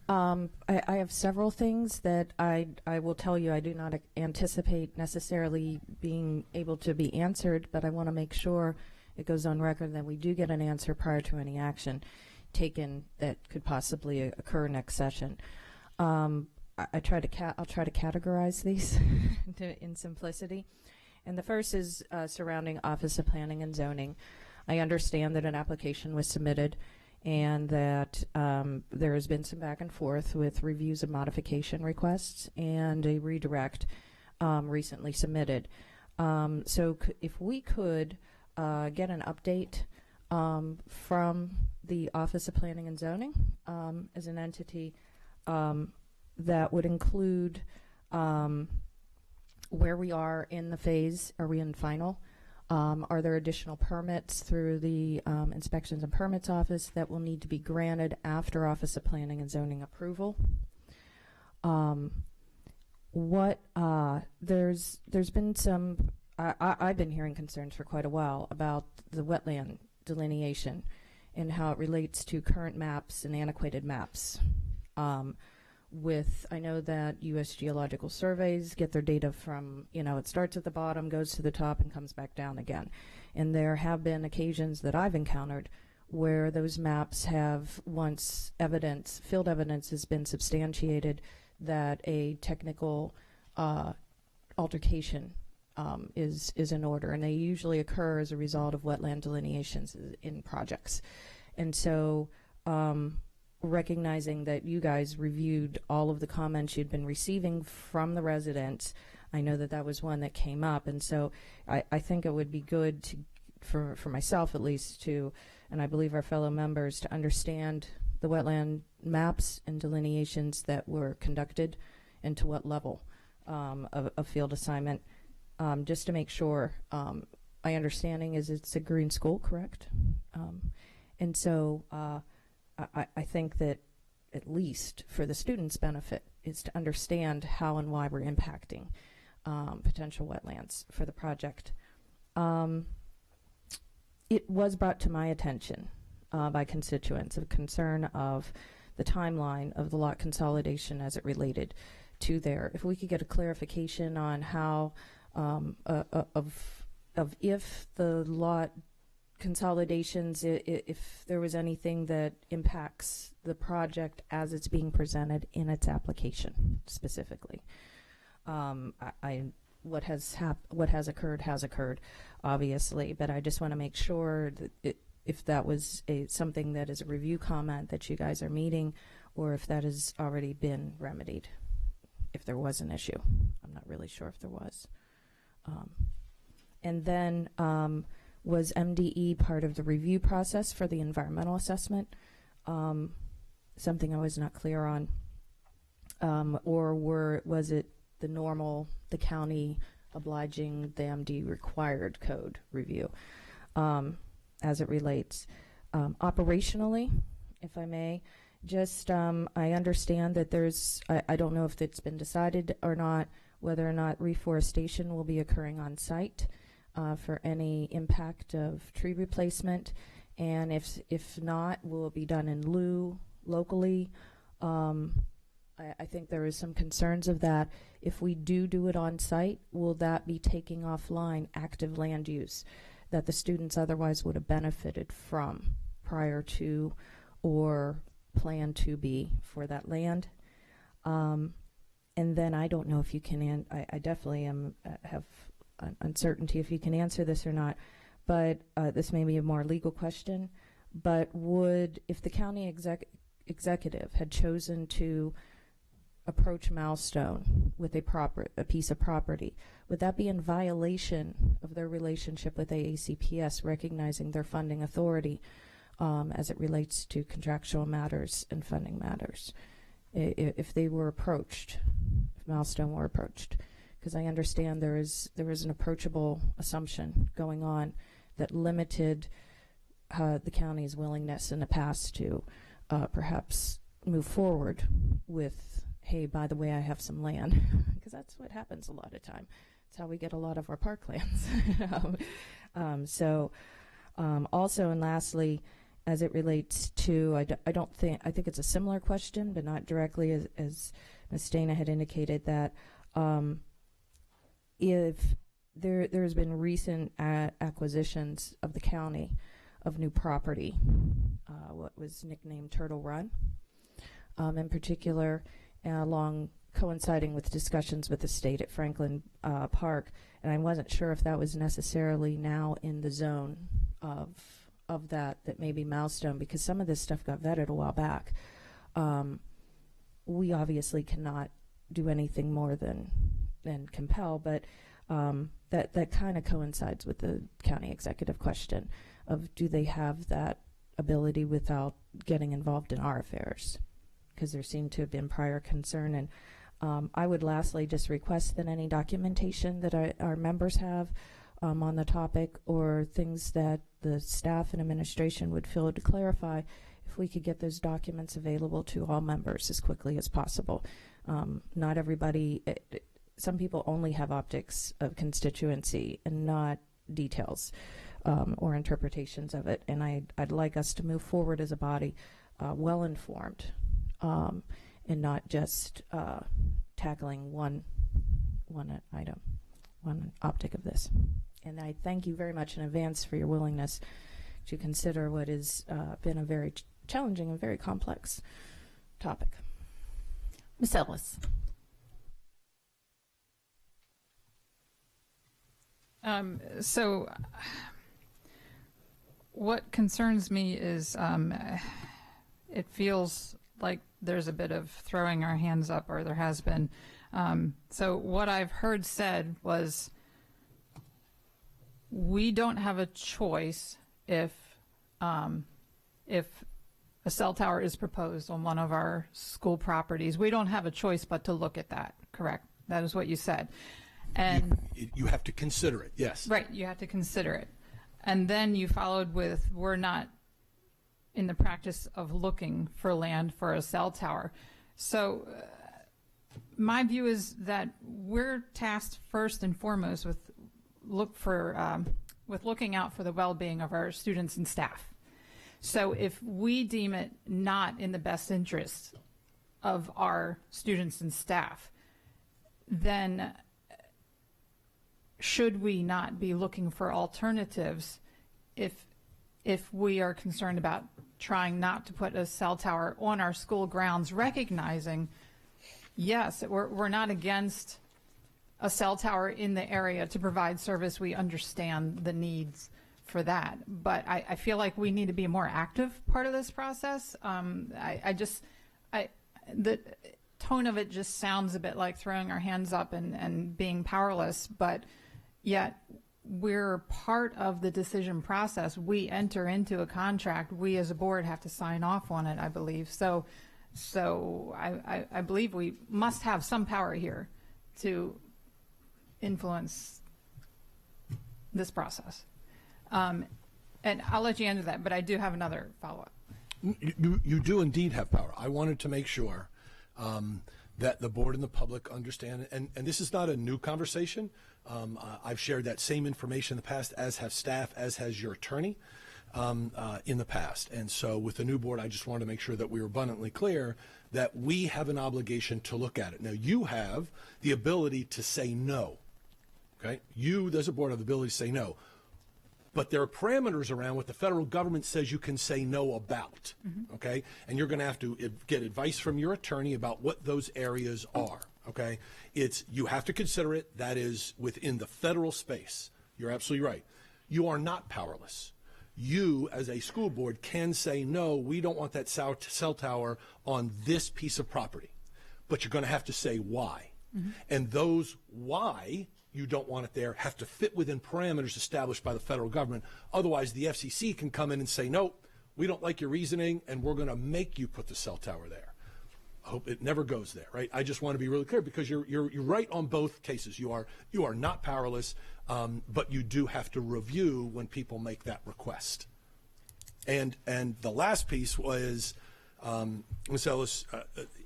I have several things that I will tell you I do not anticipate necessarily being able to be answered, but I want to make sure it goes on record that we do get an answer prior to any action taken that could possibly occur next session. I'll try to categorize these in simplicity. And the first is surrounding Office of Planning and Zoning. I understand that an application was submitted and that there has been some back and forth with reviews of modification requests and a redirect recently submitted. So if we could get an update from the Office of Planning and Zoning as an entity that would include where we are in the phase. Are we in final? Are there additional permits through the Inspections and Permits Office that will need to be granted after Office of Planning and Zoning approval? There's been some, I've been hearing concerns for quite a while about the wetland delineation and how it relates to current maps and antiquated maps. I know that U.S. Geological Surveys get their data from, it starts at the bottom, goes to the top, and comes back down again. And there have been occasions that I've encountered where those maps have, once field evidence has been substantiated, that a technical altercation is in order. And they usually occur as a result of wetland delineations in projects. And so, recognizing that you guys reviewed all of the comments you'd been receiving from the residents, I know that that was one that came up, and so I think it would be good to, for myself at least, to, and I believe our fellow members, to understand the wetland maps and delineations that were conducted and to what level of field assignment, just to make sure. My understanding is it's a green school, correct? And so I think that at least for the students' benefit is to understand how and why we're impacting potential wetlands for the project. It was brought to my attention by constituents of concern of the timeline of the lot consolidation as it related to there. If we could get a clarification on how of if the lot consolidations, if there was anything that impacts the project as it's being presented in its application specifically. What has occurred, obviously, but I just want to make sure that if that was something that is a review comment that you guys are meeting, or if that has already been remedied, if there was an issue. I'm not really sure if there was. And then was MDE part of the review process for the environmental assessment? Something I was not clear on. Or was it the county obliging the MD required code review as it relates? Operationally, if I may, just I understand that I don't know if it's been decided or not, whether or not reforestation will be occurring on site for any impact of tree replacement, and if not, will it be done in lieu locally? I think there is some concerns of that. If we do it on site, will that be taking offline active land use that the students otherwise would have benefited from prior to or plan to be for that land? And then I don't know if you can, I definitely have uncertainty if you can answer this or not, but this may be a more legal question, but if the county executive had chosen to approach Milestone with a piece of property, would that be in violation of their relationship with AACPS, recognizing their funding authority as it relates to contractual matters and funding matters? If they were approached, if Milestone were approached, because I understand there is an approachable assumption going on that limited the county's willingness in the past to perhaps move forward with, hey, by the way, I have some land, because that's what happens a lot of time. It's how we get a lot of our parklands. Also, and lastly, as it relates to, I think it's a similar question, but not directly, as Ms. Dana had indicated, that if there's been recent acquisitions of the county of new property, what was nicknamed Turtle Run, in particular, along coinciding with discussions with the state at Franklin Park, and I wasn't sure if that was necessarily now in the zone of that maybe Milestone, because some of this stuff got vetted a while back. We obviously cannot do anything more than compel, but that kind of coincides with the county executive question of, do they have that ability without getting involved in our affairs? Because there seemed to have been prior concern. And I would lastly just request that any documentation that our members have on the topic, or things that the staff and administration would feel to clarify, if we could get those documents available to all members as quickly as possible. Not everybody, some people only have optics of constituency and not details or interpretations of it. And I'd like us to move forward as a body well-informed, and not just tackling one item, one optic of this. And I thank you very much in advance for your willingness to consider what has been a very challenging and very complex topic. Ms. Ellis. So what concerns me is it feels like there's a bit of throwing our hands up, or there has been. So what I've heard said was, we don't have a choice if a cell tower is proposed on one of our school properties. We don't have a choice but to look at that, correct? That is what you said. And you have to consider it, yes. Right, you have to consider it. And then you followed with, we're not in the practice of looking for land for a cell tower. So my view is that we're tasked first and foremost with looking out for the well-being of our students and staff. So if we deem it not in the best interest of our students and staff, then should we not be looking for alternatives if we are concerned about trying not to put a cell tower on our school grounds, recognizing, yes, we're not against a cell tower in the area to provide service. We understand the needs for that, but I feel like we need to be a more active part of this process. The tone of it just sounds a bit like throwing our hands up and being powerless, but yet we're part of the decision process. We enter into a contract. We as a board have to sign off on it, I believe. So I believe we must have some power here to influence this process. And I'll let you answer that, but I do have another follow-up. You do indeed have power. I wanted to make sure that the board and the public understand, and this is not a new conversation. I've shared that same information in the past, as have staff, as has your attorney in the past. And so with the new board, I just wanted to make sure that we were abundantly clear that we have an obligation to look at it. Now, you have the ability to say no. Okay? You, as a board, have the ability to say no. But there are parameters around what the federal government says you can say no about, okay? And you're going to have to get advice from your attorney about what those areas are, okay? You have to consider it. That is within the federal space. You're absolutely right. You are not powerless. You, as a school board, can say, no, we don't want that cell tower on this piece of property. But you're going to have to say why. And those why you don't want it there have to fit within parameters established by the federal government. Otherwise, the FCC can come in and say, no, we don't like your reasoning, and we're going to make you put the cell tower there. I hope it never goes there, right? I just want to be really clear, because you're right on both cases. You are not powerless, but you do have to review when people make that request. And the last piece was, Ms. Ellis,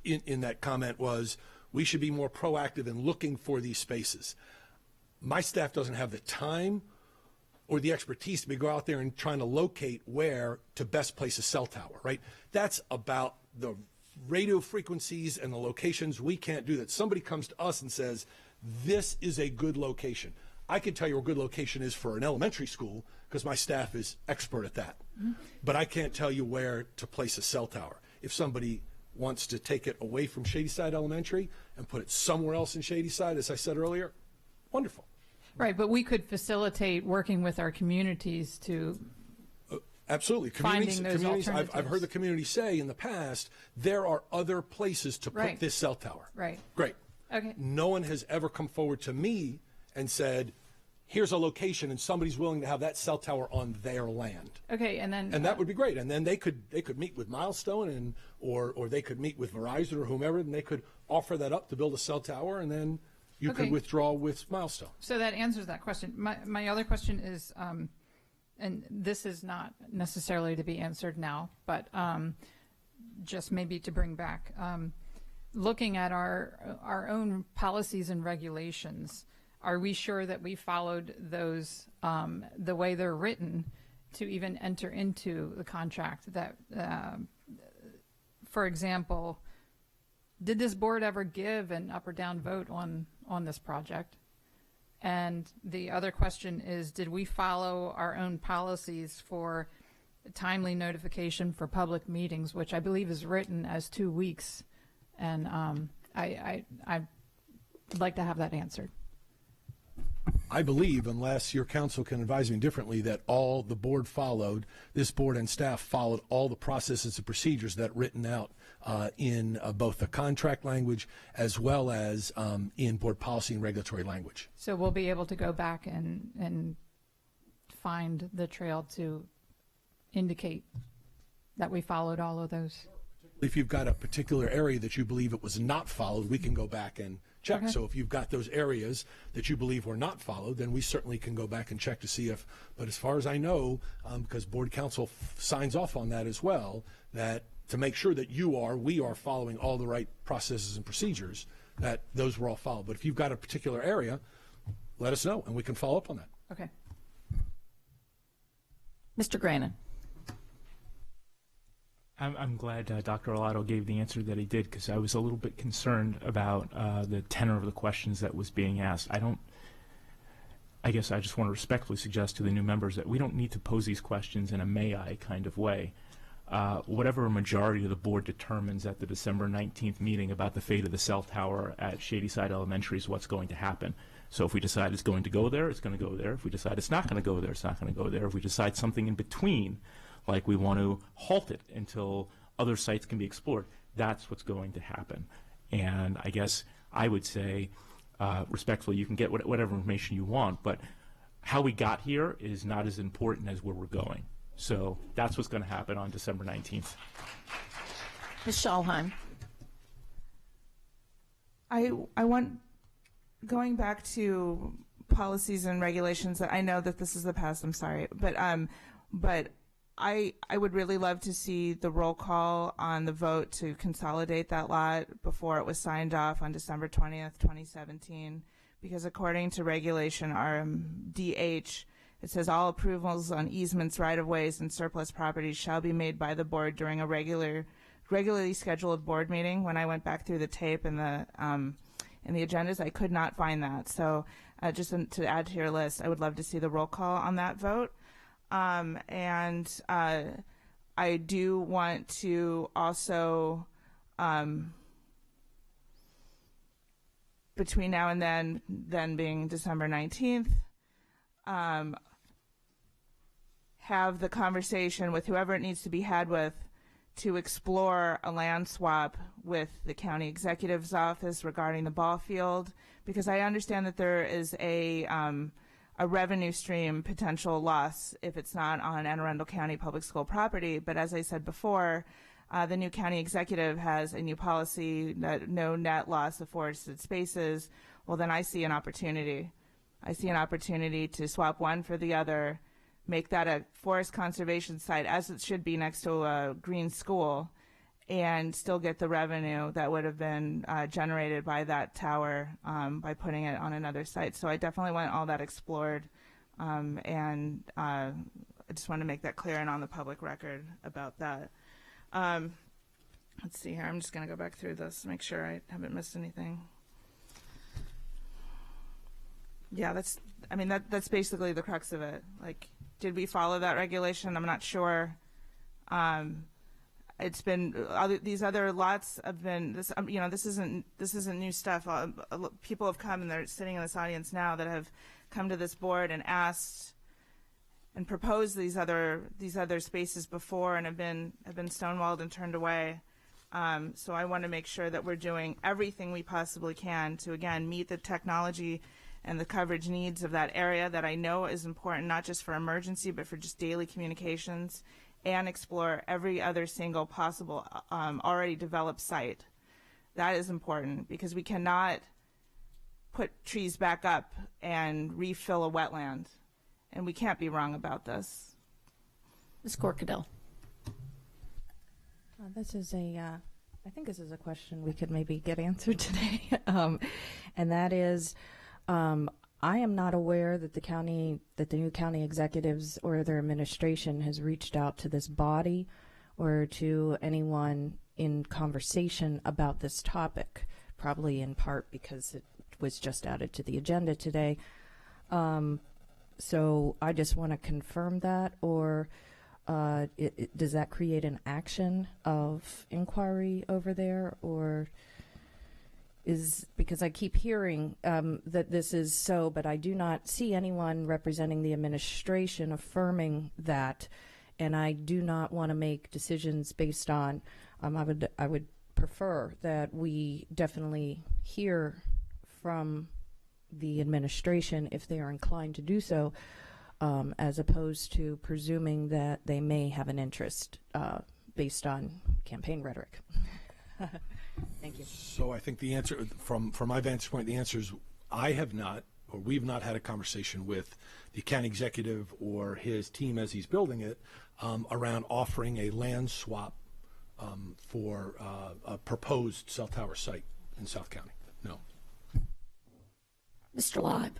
in that comment was, we should be more proactive in looking for these spaces. My staff doesn't have the time or the expertise to go out there and trying to locate where to best place a cell tower, right? That's about the radio frequencies and the locations. We can't do that. Somebody comes to us and says, this is a good location. I can tell you where a good location is for an elementary school because my staff is expert at that. But I can't tell you where to place a cell tower. If somebody wants to take it away from Shadyside Elementary and put it somewhere else in Shadyside, as I said earlier, wonderful. Right, but we could facilitate working with our communities to absolutely. Finding those alternatives. I've heard the community say in the past, there are other places to put this cell tower. Right. Great. Okay. No one has ever come forward to me and said, here's a location and somebody's willing to have that cell tower on their land. Okay, and then that would be great. And then they could meet with Milestone or they could meet with Verizon or whomever, and they could offer that up to build a cell tower, and then you could withdraw with Milestone. So that answers that question. My other question is, and this is not necessarily to be answered now, but just maybe to bring back, looking at our own policies and regulations, are we sure that we followed those the way they're written to even enter into the contract? That, for example, did this board ever give an up or down vote on this project? And the other question is, did we follow our own policies for timely notification for public meetings, which I believe is written as 2 weeks? And I'd like to have that answered. I believe, unless your counsel can advise me differently, that all the board followed, this board and staff followed all the processes and procedures that written out in both the contract language as well as in board policy and regulatory language. So we'll be able to go back and find the trail to indicate that we followed all of those. If you've got a particular area that you believe it was not followed, we can go back and check. Okay. So if you've got those areas that you believe were not followed, then we certainly can go back and check to see if, but as far as I know, because board counsel signs off on that as well, that to make sure that we are following all the right processes and procedures, that those were all followed. But if you've got a particular area, let us know and we can follow up on that. Okay. Mr. Granin. I'm glad Dr. Arlotto gave the answer that he did, because I was a little bit concerned about the tenor of the questions that was being asked. I guess I just want to respectfully suggest to the new members that we don't need to pose these questions in a may I kind of way. Whatever a majority of the board determines at the December 19th meeting about the fate of the cell tower at Shadyside Elementary is what's going to happen. So if we decide it's going to go there, it's going to go there. If we decide it's not going to go there, it's not going to go there. If we decide something in between, like we want to halt it until other sites can be explored, that's what's going to happen. And I guess I would say, respectfully, you can get whatever information you want, but how we got here is not as important as where we're going. So that's what's going to happen on December 19th. Ms. Schalheim. I want, going back to policies and regulations, that I know that this is the past, I'm sorry, but But I would really love to see the roll call on the vote to consolidate that lot before it was signed off on December 20th, 2017, because according to regulation RMDH, it says all approvals on easements, right-of-ways, and surplus properties shall be made by the board during a regularly scheduled board meeting. When I went back through the tape and the agendas, I could not find that. So just to add to your list, I would love to see the roll call on that vote. And I do want to also, between now and then being December 19th, have the conversation with whoever it needs to be had with to explore a land swap with the county executive's office regarding the ball field, because I understand that there is a revenue stream potential loss if it's not on Anne Arundel County public school property. But as I said before, the new county executive has a new policy that no net loss of forested spaces. Well, then I see an opportunity. I see an opportunity to swap one for the other, make that a forest conservation site, as it should be next to a green school, and still get the revenue that would have been generated by that tower by putting it on another site. So I definitely want all that explored, and I just want to make that clear and on the public record about that. Let's see here. I'm just going to go back through this, make sure I haven't missed anything. Yeah, that's basically the crux of it. Like, did we follow that regulation? I'm not sure. It's been these other lots have been this. This isn't new stuff. People have come and they're sitting in this audience now that have come to this board and asked and proposed these other spaces before and have been stonewalled and turned away. So I want to make sure that we're doing everything we possibly can to again meet the technology and the coverage needs of that area that I know is important, not just for emergency, but for just daily communications, and explore every other single possible already developed site. That is important because we cannot put trees back up and refill a wetland, and we can't be wrong about this. Ms. Corkadell. I think this is a question we could maybe get answered today, and that is, I am not aware that the new county executives or their administration has reached out to this body or to anyone in conversation about this topic, probably in part because it was just added to the agenda today. So I just want to confirm that, or does that create an action of inquiry over there, or because I keep hearing that this is so, but I do not see anyone representing the administration affirming that, and I do not want to make decisions based on. I would prefer that we definitely hear from the administration if they are inclined to do so, as opposed to presuming that they may have an interest based on campaign rhetoric. Thank you. So I think the answer, from my vantage point, the answer is I have not, or we've not had a conversation with the county executive or his team as he's building it around offering a land swap for a proposed cell tower site in South County. No. Mr. Live.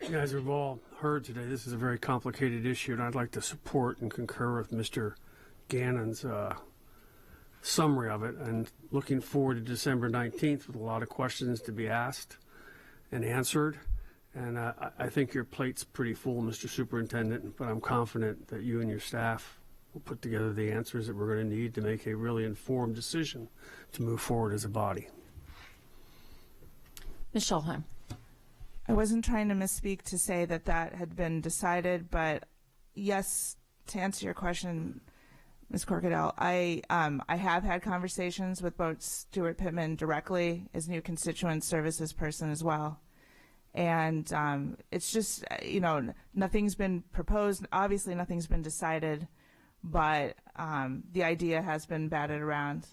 You guys have all heard today, this is a very complicated issue, and I'd like to support and concur with Mr. Gannon's summary of it, and looking forward to December 19th with a lot of questions to be asked and answered. And I think your plate's pretty full, Mr. Superintendent, but I'm confident that you and your staff will put together the answers that we're going to need to make a really informed decision to move forward as a body. Ms. Schulheim. I wasn't trying to misspeak to say that had been decided, but yes, to answer your question, Ms. Corkadell, I have had conversations with both Stuart Pittman directly, as new constituent services person as well. And it's just, nothing's been proposed. Obviously, nothing's been decided, but the idea has been batted around.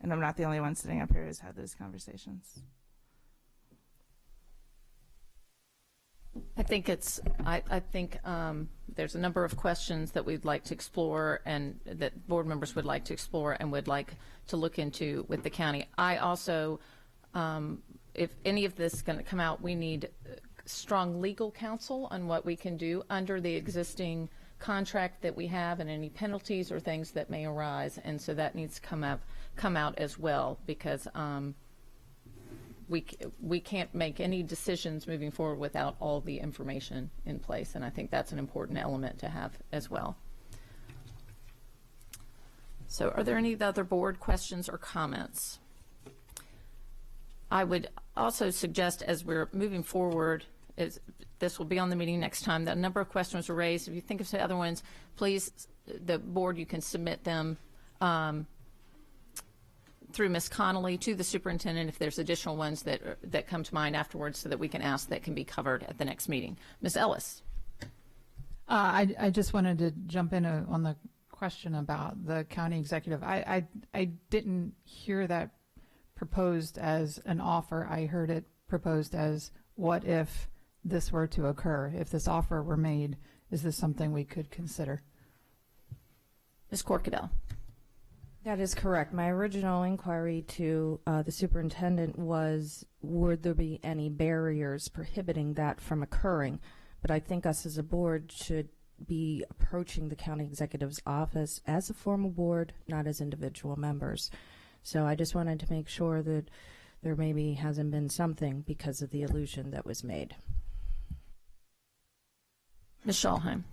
And I'm not the only one sitting up here who's had those conversations. I think there's a number of questions that we'd like to explore and that board members would like to explore and would like to look into with the county. I also, if any of this is going to come out, we need strong legal counsel on what we can do under the existing contract that we have and any penalties or things that may arise. And so that needs to come out as well, because we can't make any decisions moving forward without all the information in place, and I think that's an important element to have as well. So are there any other board questions or comments? I would also suggest, as we're moving forward, this will be on the meeting next time, that a number of questions were raised. If you think of some other ones, please, the board, you can submit them through Ms. Connolly to the superintendent if there's additional ones that come to mind afterwards, so that we can ask that can be covered at the next meeting. Ms. Ellis. I just wanted to jump in on the question about the county executive. I didn't hear that proposed as an offer. I heard it proposed as, what if this were to occur? If this offer were made, is this something we could consider? Ms. Corkadell. That is correct. My original inquiry to the superintendent was, would there be any barriers prohibiting that from occurring? But I think us as a board should be approaching the county executive's office as a formal board, not as individual members. So I just wanted to make sure that there maybe hasn't been something because of the allusion that was made. Ms. Schalheim.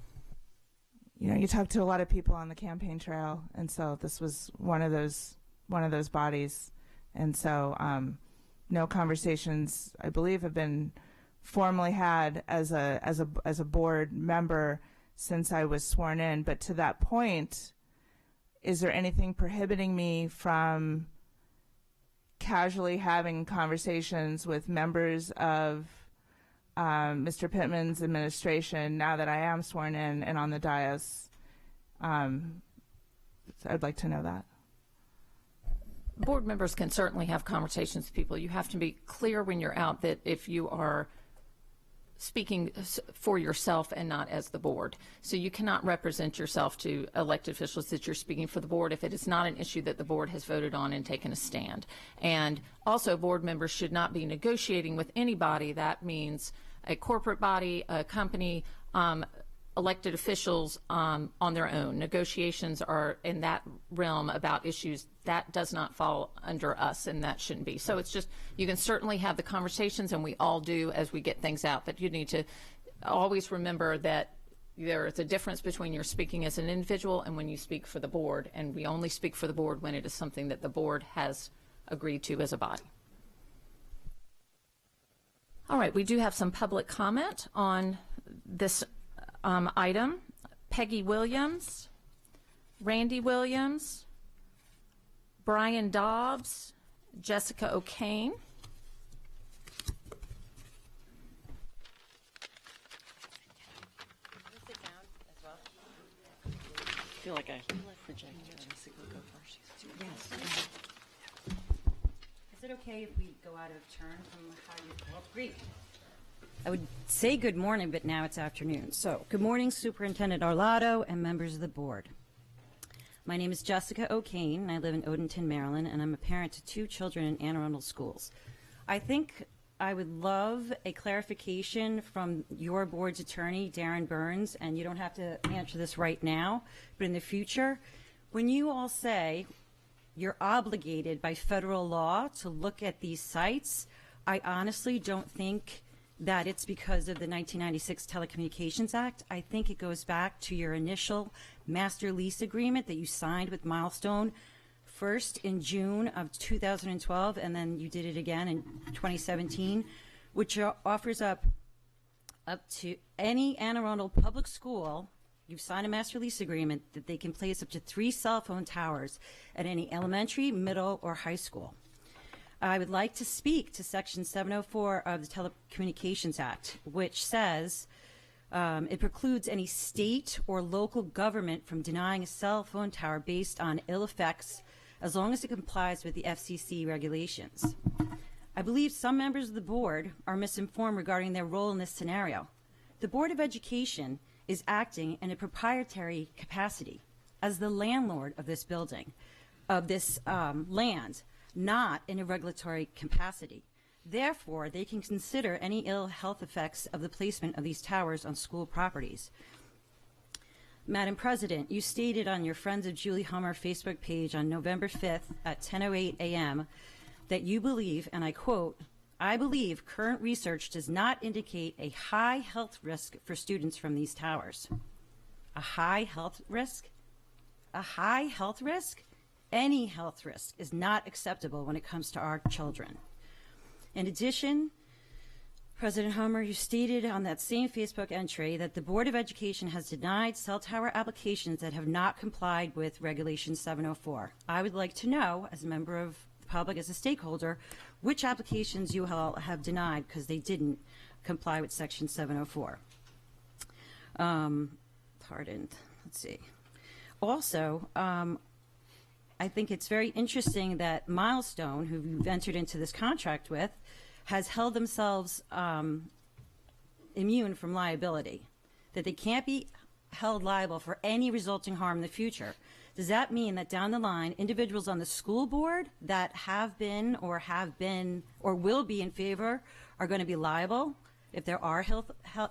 You know, you talk to a lot of people on the campaign trail, and so this was one of those bodies, and so no conversations, I believe, have been formally had as a board member since I was sworn in. But to that point, is there anything prohibiting me from casually having conversations with members of Mr. Pittman's administration now that I am sworn in and on the dais? I'd like to know that. Board members can certainly have conversations with people. You have to be clear when you're out that if you are speaking for yourself and not as the board. So you cannot represent yourself to elected officials that you're speaking for the board if it is not an issue that the board has voted on and taken a stand. And also, board members should not be negotiating with anybody. That means a corporate body, a company, elected officials on their own. Negotiations are in that realm about issues that does not fall under us, and that shouldn't be. So it's just, you can certainly have the conversations, and we all do as we get things out, but you need to always remember that there is a difference between your speaking as an individual and when you speak for the board, and we only speak for the board when it is something that the board has agreed to as a body. All right, we do have some public comment on this item. Peggy Williams, Randy Williams, Brian Dobbs, Jessica O'Kane. I feel like I project. Yes. Is it okay if we go out of turn from how you greet? I would say good morning, but now it's afternoon. So, good morning, Superintendent Arlotto and members of the board. My name is Jessica O'Kane, and I live in Odenton, Maryland, and I'm a parent to 2 children in Anne Arundel schools. I think I would love a clarification from your board's attorney, Darren Burns, and you don't have to answer this right now, but in the future, when you all say you're obligated by federal law to look at these sites, I honestly don't think that it's because of the 1996 Telecommunications Act. I think it goes back to your initial master lease agreement that you signed with Milestone, first in June of 2012, and then you did it again in 2017, which offers up to any Anne Arundel public school. You've signed a master lease agreement that they can place up to 3 cell phone towers at any elementary, middle, or high school. I would like to speak to Section 704 of the Telecommunications Act, which says it precludes any state or local government from denying a cell phone tower based on ill effects as long as it complies with the FCC regulations. I believe some members of the board are misinformed regarding their role in this scenario. The Board of Education is acting in a proprietary capacity as the landlord of this building, of this land, not in a regulatory capacity. Therefore, they can consider any ill health effects of the placement of these towers on school properties. Madam President, you stated on your Friends of Julie Hummer Facebook page on November 5th at 10:08 a.m. that you believe, and I quote, "I believe current research does not indicate a high health risk for students from these towers." A high health risk? A high health risk? Any health risk is not acceptable when it comes to our children. In addition, President Hummer, you stated on that same Facebook entry that the Board of Education has denied cell tower applications that have not complied with Regulation 704. I would like to know, as a member of the public, as a stakeholder, which applications you all have denied because they didn't comply with Section 704. Pardon. Let's see. Also, I think it's very interesting that Milestone, who you've entered into this contract with, has held themselves immune from liability, that they can't be held liable for any resulting harm in the future. Does that mean that down the line, individuals on the school board that have been or will be in favor are going to be liable if there are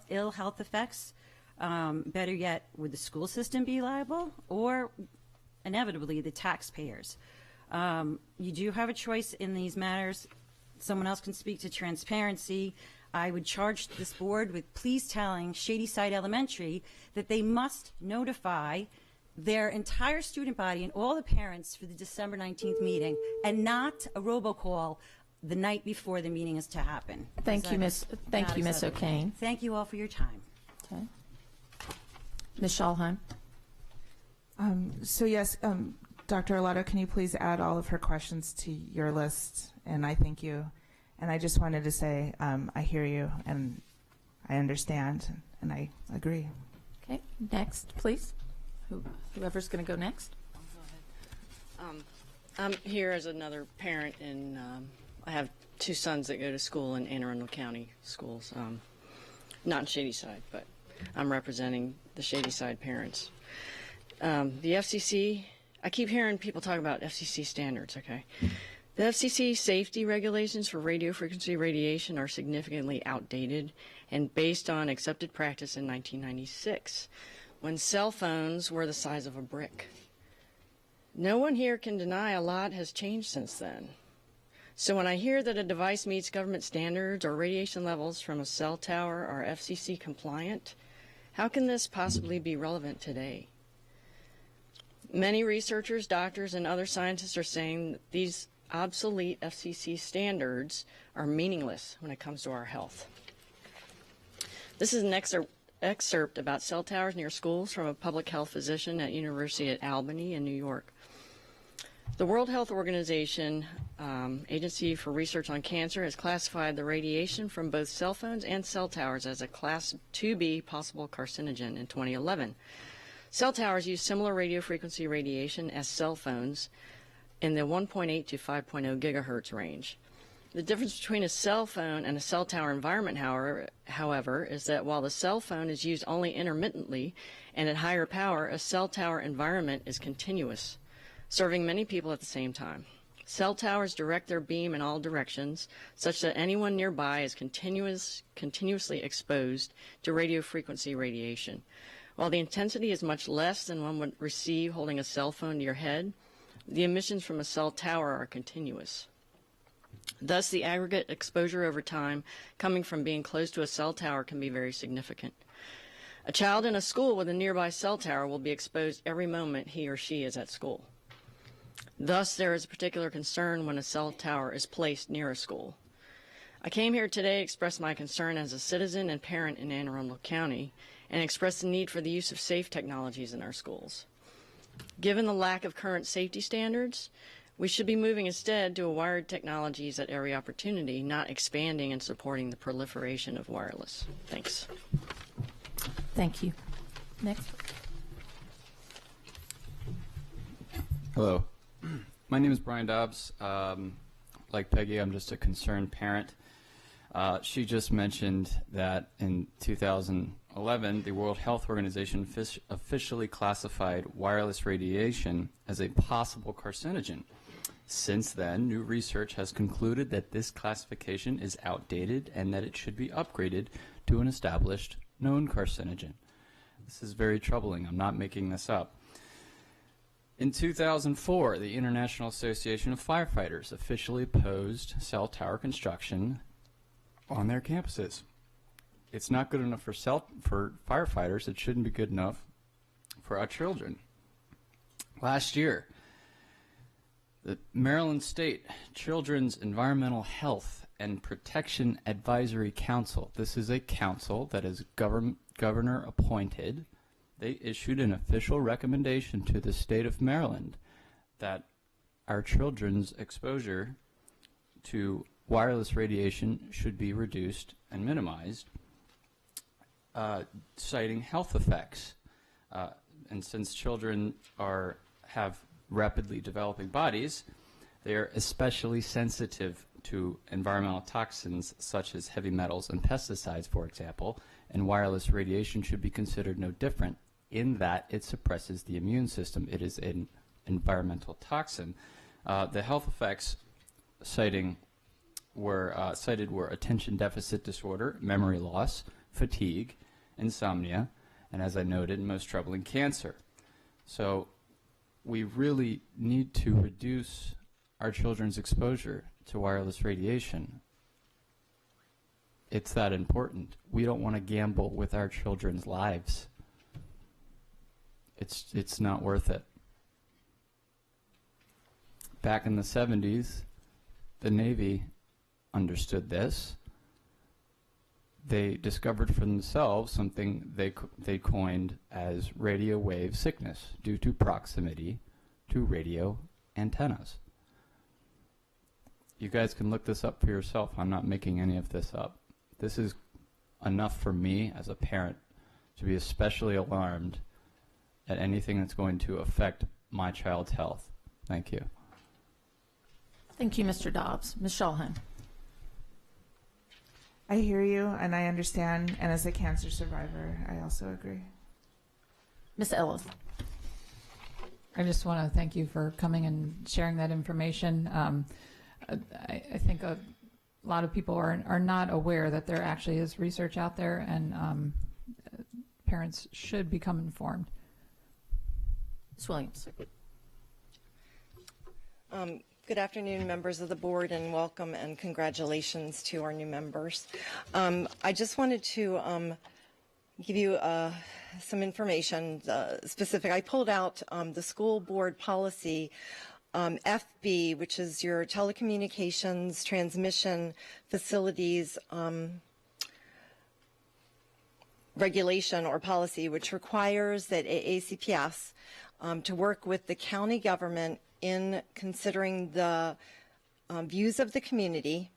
ill health effects? Better yet, would the school system be liable, or inevitably the taxpayers? You do have a choice in these matters. Someone else can speak to transparency. I would charge this board with please telling Shadyside Elementary that they must notify their entire student body and all the parents for the December 19th meeting, and not a robocall the night before the meeting is to happen. Thank you, Ms. O'Kane. Thank you all for your time. Okay. Ms. Schalheim. So yes, Dr. Arlotto, can you please add all of her questions to your list? And I thank you. And I just wanted to say I hear you and I understand and I agree. Okay, next, please. Whoever's going to go next. I'm here as another parent, and I have two sons that go to school in Anne Arundel County schools, not in Shadyside, but I'm representing the Shadyside parents. The FCC, I keep hearing people talk about FCC standards, okay? The FCC safety regulations for radio frequency radiation are significantly outdated and based on accepted practice in 1996, when cell phones were the size of a brick. No one here can deny a lot has changed since then. So when I hear that a device meets government standards or radiation levels from a cell tower are FCC compliant, how can this possibly be relevant today? Many researchers, doctors, and other scientists are saying that these obsolete FCC standards are meaningless when it comes to our health. This is an excerpt about cell towers near schools from a public health physician at University at Albany in New York. The World Health Organization, Agency for Research on Cancer, has classified the radiation from both cell phones and cell towers as a Class 2B possible carcinogen in 2011. Cell towers use similar radio frequency radiation as cell phones in the 1.8 to 5.0 gigahertz range. The difference between a cell phone and a cell tower environment, however, is that while the cell phone is used only intermittently and at higher power, a cell tower environment is continuous, serving many people at the same time. Cell towers direct their beam in all directions, such that anyone nearby is continuously exposed to radio frequency radiation. While the intensity is much less than one would receive holding a cell phone to your head, the emissions from a cell tower are continuous. Thus, the aggregate exposure over time coming from being close to a cell tower can be very significant. A child in a school with a nearby cell tower will be exposed every moment he or she is at school. Thus, there is a particular concern when a cell tower is placed near a school. I came here today to express my concern as a citizen and parent in Anne Arundel County and express the need for the use of safe technologies in our schools. Given the lack of current safety standards, we should be moving instead to wired technologies at every opportunity, not expanding and supporting the proliferation of wireless. Thanks. Thank you. Next. Hello. My name is Brian Dobbs. Like Peggy, I'm just a concerned parent. She just mentioned that in 2011, the World Health Organization officially classified wireless radiation as a possible carcinogen. Since then, new research has concluded that this classification is outdated and that it should be upgraded to an established known carcinogen. This is very troubling. I'm not making this up. In 2004, the International Association of Firefighters officially opposed cell tower construction on their campuses. It's not good enough for firefighters. It shouldn't be good enough for our children. Last year, the Maryland State Children's Environmental Health and Protection Advisory Council, this is a council that is governor appointed. They issued an official recommendation to the state of Maryland that our children's exposure to wireless radiation should be reduced and minimized, citing health effects. And since children have rapidly developing bodies, they are especially sensitive to environmental toxins such as heavy metals and pesticides, for example, and wireless radiation should be considered no different in that it suppresses the immune system. It is an environmental toxin. The health effects cited were attention deficit disorder, memory loss, fatigue, insomnia, and as I noted, most troubling, cancer. So we really need to reduce our children's exposure to wireless radiation. It's that important. We don't want to gamble with our children's lives. It's not worth it. Back in the 70s, the Navy understood this. They discovered for themselves something they coined as radio wave sickness due to proximity to radio antennas. You guys can look this up for yourself. I'm not making any of this up. This is enough for me as a parent to be especially alarmed at anything that's going to affect my child's health. Thank you. Thank you, Mr. Dobbs. Ms. Shulhan. I hear you and I understand, and as a cancer survivor, I also agree. Ms. Ellis. I just want to thank you for coming and sharing that information. I think a lot of people are not aware that there actually is research out there, and parents should become informed. Ms. Williams. Good afternoon, members of the board, and welcome and congratulations to our new members. I just wanted to give you some information specific. I pulled out the school board policy FB, which is your telecommunications transmission facilities regulation or policy, which requires that AACPS to work with the county government in considering the views of the community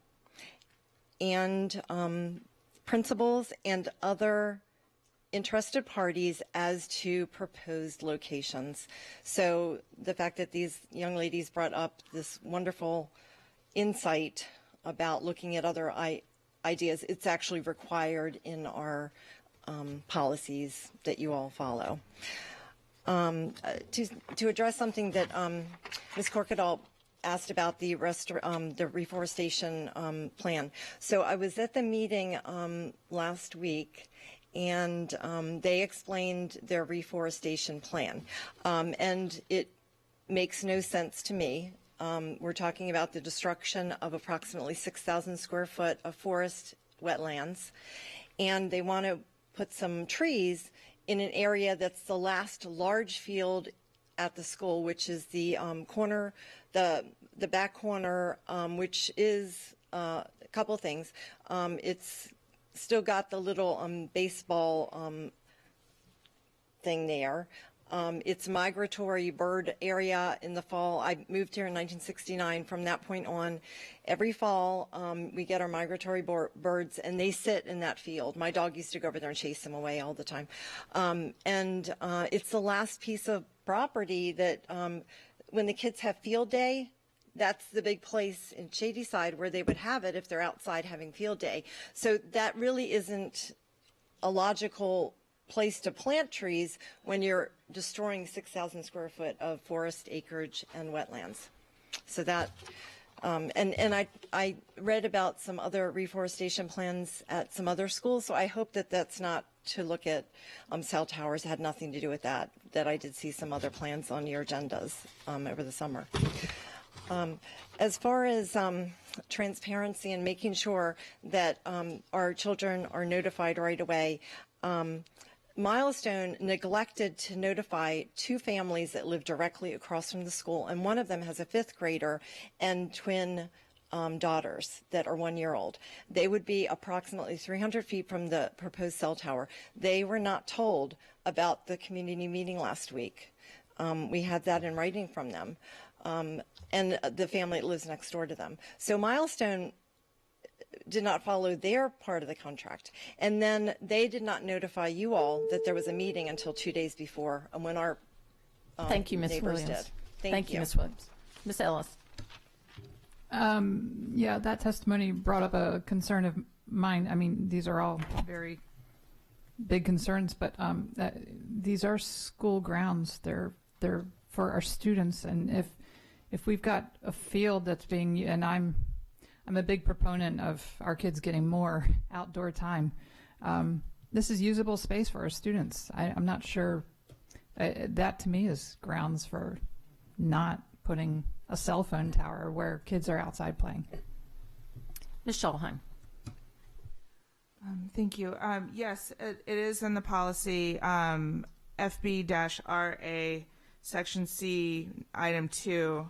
and principals and other interested parties as to proposed locations. So the fact that these young ladies brought up this wonderful insight about looking at other ideas, it's actually required in our policies that you all follow. To address something that Ms. Corkadal asked about the reforestation plan. So I was at the meeting last week, and they explained their reforestation plan, and it makes no sense to me. We're talking about the destruction of approximately 6,000 square foot of forest wetlands, and they want to put some trees in an area that's the last large field at the school, which is the corner, the back corner, which is a couple things. It's still got the little baseball thing there. It's migratory bird area in the fall. I moved here in 1969. From that point on, every fall we get our migratory birds, and they sit in that field. My dog used to go over there and chase them away all the time. And it's the last piece of property that when the kids have field day, that's the big place in Shadyside where they would have it if they're outside having field day. So that really isn't a logical place to plant trees when you're destroying 6,000 square foot of forest acreage and wetlands. So that, and I read about some other reforestation plans at some other schools, so I hope that that's not to look at cell towers. It had nothing to do with that, that I did see some other plans on your agendas over the summer. As far as transparency and making sure that our children are notified right away, Milestone neglected to notify 2 families that live directly across from the school, and one of them has a 5th grader and twin daughters that are 1 year old. They would be approximately 300 feet from the proposed cell tower. They were not told about the community meeting last week. We had that in writing from them, and the family that lives next door to them. So Milestone did not follow their part of the contract. And then they did not notify you all that there was a meeting until 2 days before, and when our Thank you, Ms. neighbors Williams. did. Thank you, Ms. Williams. Ms. Ellis. Yeah, that testimony brought up a concern of mine. I mean, these are all very big concerns, but these are school grounds. They're for our students, and if we've got a field that's being, and I'm a big proponent of our kids getting more outdoor time. This is usable space for our students. I'm not sure that to me is grounds for not putting a cell phone tower where kids are outside playing. Ms. Schulheim. Thank you. Yes, it is in the policy, FB-RA, Section C, Item 2.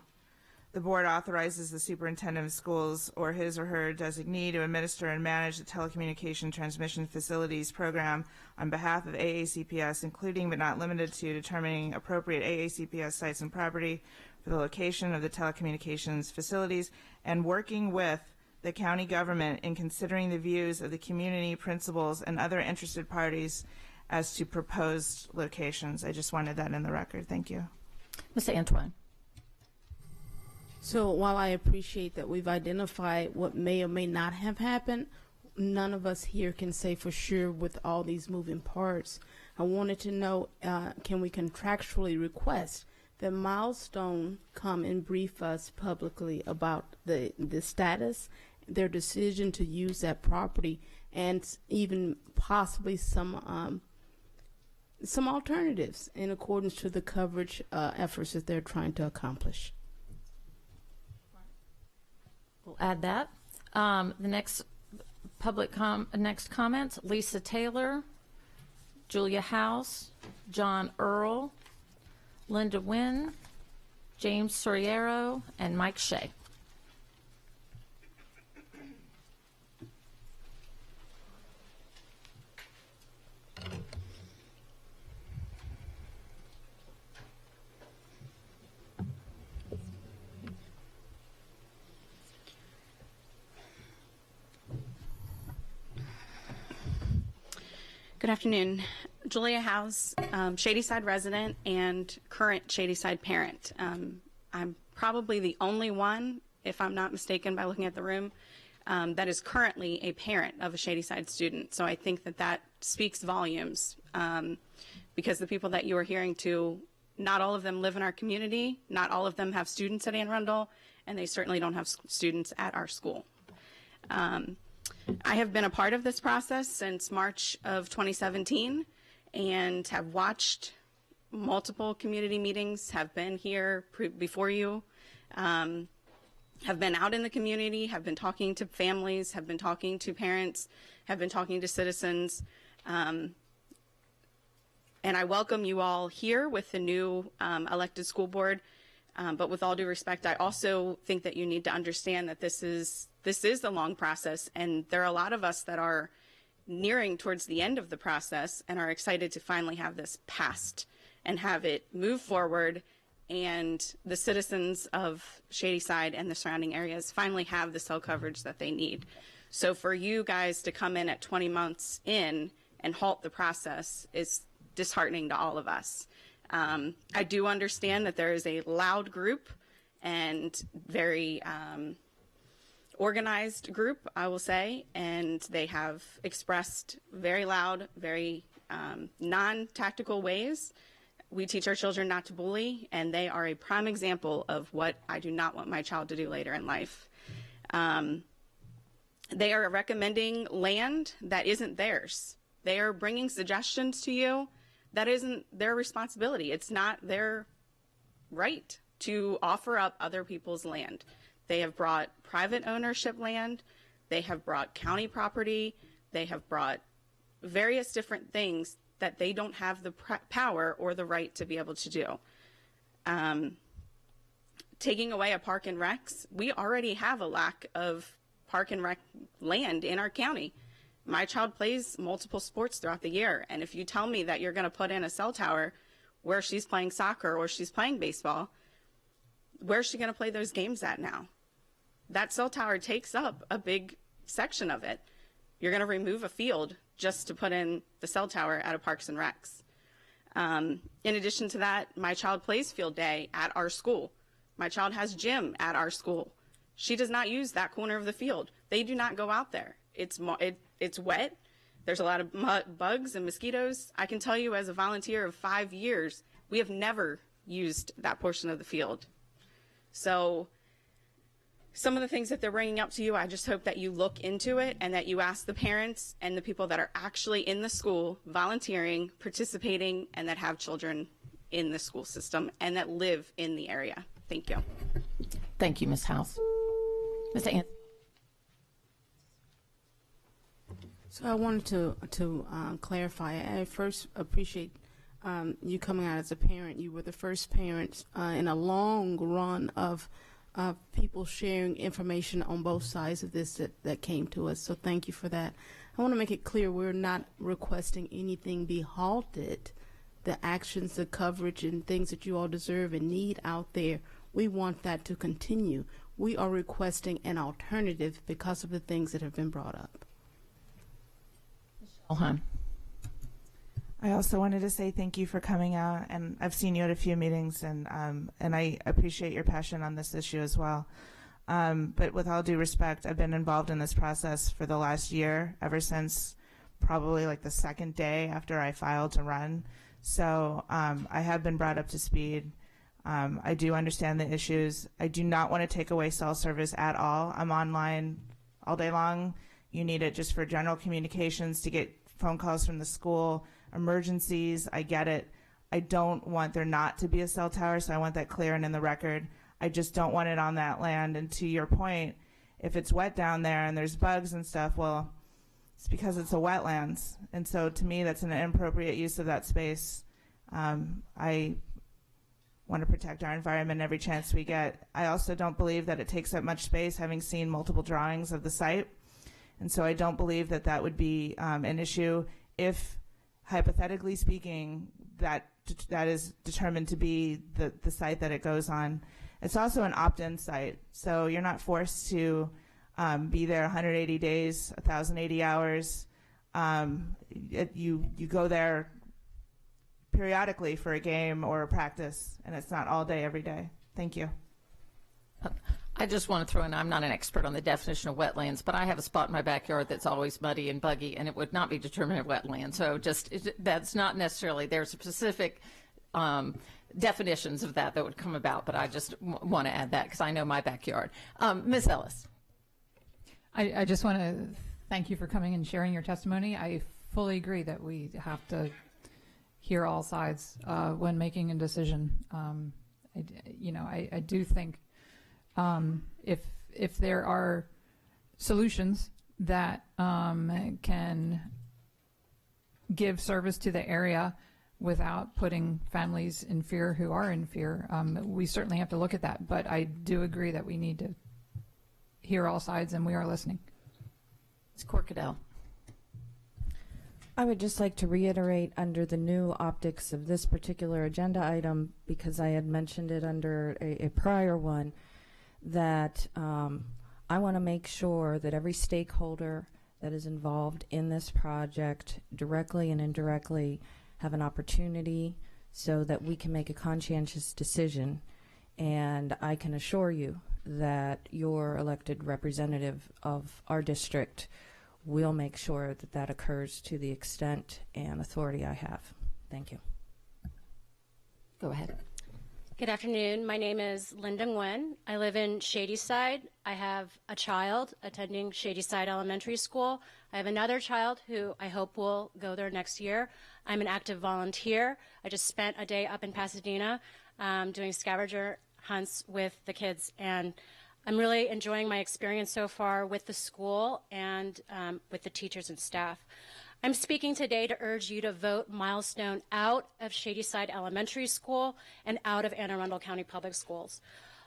The board authorizes the superintendent of schools or his or her designee to administer and manage the telecommunication transmission facilities program on behalf of AACPS, including but not limited to determining appropriate AACPS sites and property for the location of the telecommunications facilities, and working with the county government in considering the views of the community, principals, and other interested parties as to proposed locations. I just wanted that in the record. Thank you. Ms. Antoine. So while I appreciate that we've identified what may or may not have happened, none of us here can say for sure with all these moving parts. I wanted to know, can we contractually request that Milestone come and brief us publicly about the status, their decision to use that property, and even possibly some alternatives in accordance to the coverage efforts that they're trying to accomplish. We'll add that. The next next comments, Lisa Taylor, Julia House, John Earl, Linda Wynn, James Soriero, and Mike Shea. Good afternoon. Julia House, Shadyside resident and current Shadyside parent. I'm probably the only one, if I'm not mistaken by looking at the room, that is currently a parent of a Shadyside student. So I think that speaks volumes because the people that you are hearing to, not all of them live in our community, not all of them have students at Anne Arundel, and they certainly don't have students at our school. I have been a part of this process since March of 2017 and have watched multiple community meetings, have been here before you, have been out in the community, have been talking to families, have been talking to parents, have been talking to citizens. And I welcome you all here with the new elected school board. But with all due respect, I also think that you need to understand that this is a long process, and there are a lot of us that are nearing towards the end of the process and are excited to finally have this passed and have it move forward, and the citizens of Shadyside and the surrounding areas finally have the cell coverage that they need. So for you guys to come in at 20 months in and halt the process is disheartening to all of us. I do understand that there is a loud group and very organized group, I will say, and they have expressed very loud, very non-tactical ways. We teach our children not to bully, and they are a prime example of what I do not want my child to do later in life. They are recommending land that isn't theirs. They are bringing suggestions to you that isn't their responsibility. It's not their right to offer up other people's land. They have brought private ownership land. They have brought county property. They have brought various different things that they don't have the power or the right to be able to do. Taking away a park and recs, we already have a lack of park and rec land in our county. My child plays multiple sports throughout the year, and if you tell me that you're going to put in a cell tower where she's playing soccer or she's playing baseball, where's she going to play those games at now? That cell tower takes up a big section of it. You're going to remove a field just to put in the cell tower at a Parks and Recs. In addition to that, my child plays field day at our school. My child has gym at our school. She does not use that corner of the field. They do not go out there. It's wet. There's a lot of bugs and mosquitoes. I can tell you as a volunteer of 5 years, we have never used that portion of the field. So some of the things that they're bringing up to you, I just hope that you look into it and that you ask the parents and the people that are actually in the school, volunteering, participating, and that have children in the school system and that live in the area. Thank you. Thank you, Ms. House. Mr. Anthony. So I wanted to clarify. I first appreciate you coming out as a parent. You were the first parent in a long run of people sharing information on both sides of this that came to us. So thank you for that. I want to make it clear we're not requesting anything be halted. The actions, the coverage, and things that you all deserve and need out there, we want that to continue. We are requesting an alternative because of the things that have been brought up. I also wanted to say thank you for coming out, and I've seen you at a few meetings, and I appreciate your passion on this issue as well. But with all due respect, I've been involved in this process for the last year, ever since probably like the second day after I filed to run. So I have been brought up to speed. I do understand the issues. I do not want to take away cell service at all. I'm online all day long. You need it just for general communications, to get phone calls from the school, emergencies. I get it. I don't want there not to be a cell tower, so I want that clear and in the record. I just don't want it on that land. And to your point, if it's wet down there and there's bugs and stuff, well, it's because it's a wetlands. And so to me, that's an inappropriate use of that space. I want to protect our environment every chance we get. I also don't believe that it takes up much space, having seen multiple drawings of the site. And so I don't believe that that would be an issue if, hypothetically speaking, that is determined to be the site that it goes on. It's also an opt-in site, so you're not forced to be there 180 days, 1,080 hours. You go there periodically for a game or a practice, and it's not all day every day. Thank you. I just want to throw in, I'm not an expert on the definition of wetlands, but I have a spot in my backyard that's always muddy and buggy, and it would not be determined a wetland. So that's not necessarily, there's specific definitions of that would come about, but I just want to add that because I know my backyard. Ms. Ellis. I just want to thank you for coming and sharing your testimony. I fully agree that we have to hear all sides when making a decision. I do think if there are solutions that can give service to the area without putting families in fear who are in fear, we certainly have to look at that. But I do agree that we need to hear all sides, and we are listening. Ms. Corkadell. I would just like to reiterate, under the new optics of this particular agenda item, because I had mentioned it under a prior one, that I want to make sure that every stakeholder that is involved in this project, directly and indirectly, have an opportunity so that we can make a conscientious decision. And I can assure you that your elected representative of our district will make sure that that occurs to the extent and authority I have. Thank you. Go ahead. Good afternoon. My name is Linda Nguyen. I live in Shadyside. I have a child attending Shadyside Elementary School. I have another child who I hope will go there next year. I'm an active volunteer. I just spent a day up in Pasadena doing scavenger hunts with the kids, and I'm really enjoying my experience so far with the school and with the teachers and staff. I'm speaking today to urge you to vote Milestone out of Shadyside Elementary School and out of Anne Arundel County Public Schools.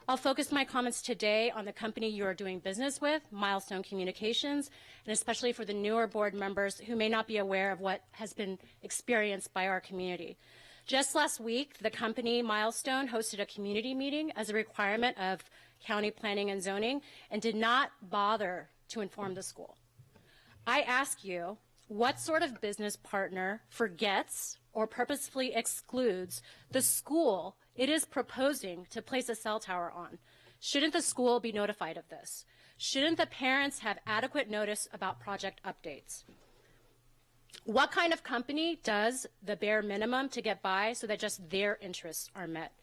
I'll focus my comments today on the company you are doing business with, Milestone Communications, and especially for the newer board members who may not be aware of what has been experienced by our community. Just last week, the company Milestone hosted a community meeting as a requirement of county planning and zoning and did not bother to inform the school. I ask you, what sort of business partner forgets or purposefully excludes the school it is proposing to place a cell tower on? Shouldn't the school be notified of this? Shouldn't the parents have adequate notice about project updates? What kind of company does the bare minimum to get by so that just their interests are met?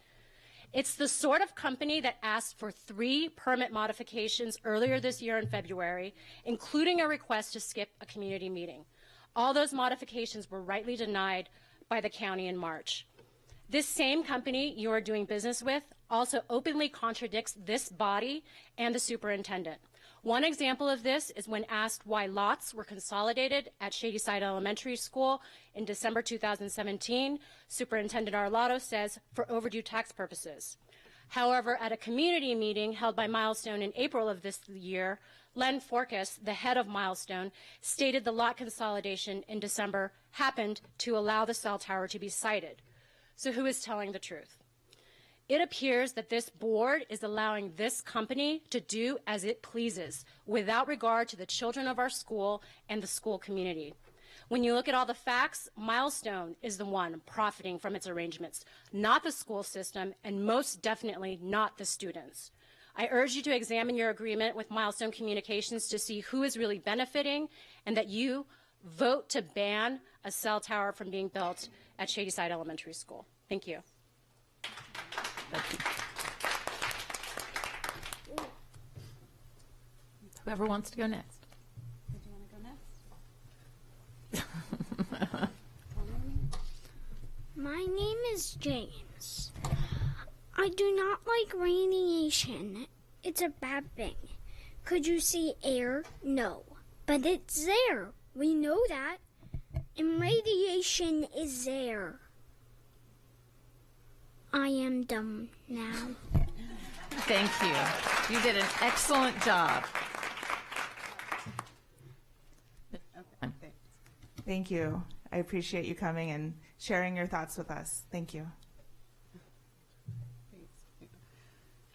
It's the sort of company that asked for 3 permit modifications earlier this year in February, including a request to skip a community meeting. All those modifications were rightly denied by the county in March. This same company you are doing business with also openly contradicts this body and the superintendent. One example of this is when asked why lots were consolidated at Shadyside Elementary School in December 2017, Superintendent Arlotto says for overdue tax purposes. However, at a community meeting held by Milestone in April of this year, Len Forkas, the head of Milestone, stated the lot consolidation in December happened to allow the cell tower to be sited. So who is telling the truth? It appears that this board is allowing this company to do as it pleases without regard to the children of our school and the school community. When you look at all the facts, Milestone is the one profiting from its arrangements, not the school system, and most definitely not the students. I urge you to examine your agreement with Milestone Communications to see who is really benefiting and that you vote to ban a cell tower from being built at Shadyside Elementary School. Thank you. Whoever wants to go next. Do you want to go next? My name is James. I do not like radiation. It's a bad thing. Could you see air? No. But it's there. We know that. And radiation is there. I am done now. Thank you. You did an excellent job. Thank you. I appreciate you coming and sharing your thoughts with us. Thank you.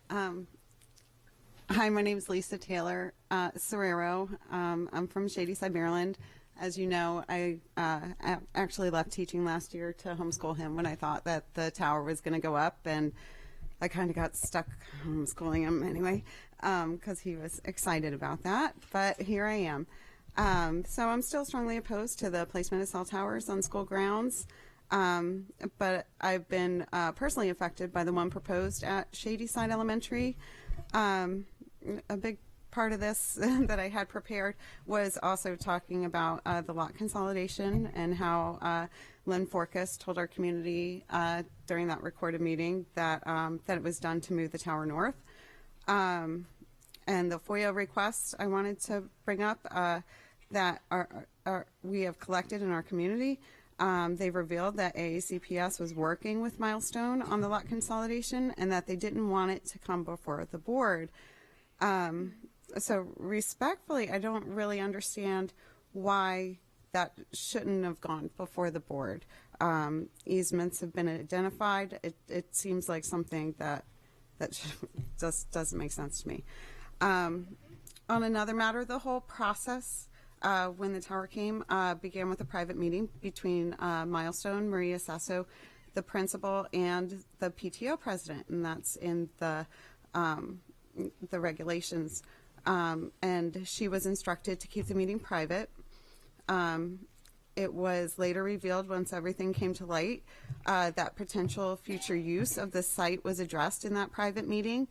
Hi, my name is Lisa Taylor Serrero. I'm from Shadyside, Maryland. As you know, I actually left teaching last year to homeschool him when I thought that the tower was going to go up, and I kind of got stuck homeschooling him anyway because he was excited about that. But here I am. So I'm still strongly opposed to the placement of cell towers on school grounds. But I've been personally affected by the one proposed at Shadyside Elementary. A big part of this that I had prepared was also talking about the lot consolidation and how Len Forkas told our community during that recorded meeting that that it was done to move the tower north. And the FOIA requests I wanted to bring up that we have collected in our community. They've revealed that AACPS was working with Milestone on the lot consolidation and that they didn't want it to come before the board. So respectfully, I don't really understand why that shouldn't have gone before the board. Easements have been identified. It seems like something that just doesn't make sense to me. On another matter, the whole process when the tower came began with a private meeting between Milestone, Maria Sasso, the principal and the PTO president, and that's in the regulations. And she was instructed to keep the meeting private. It was later revealed, once everything came to light, that potential future use of the site was addressed in that private meeting.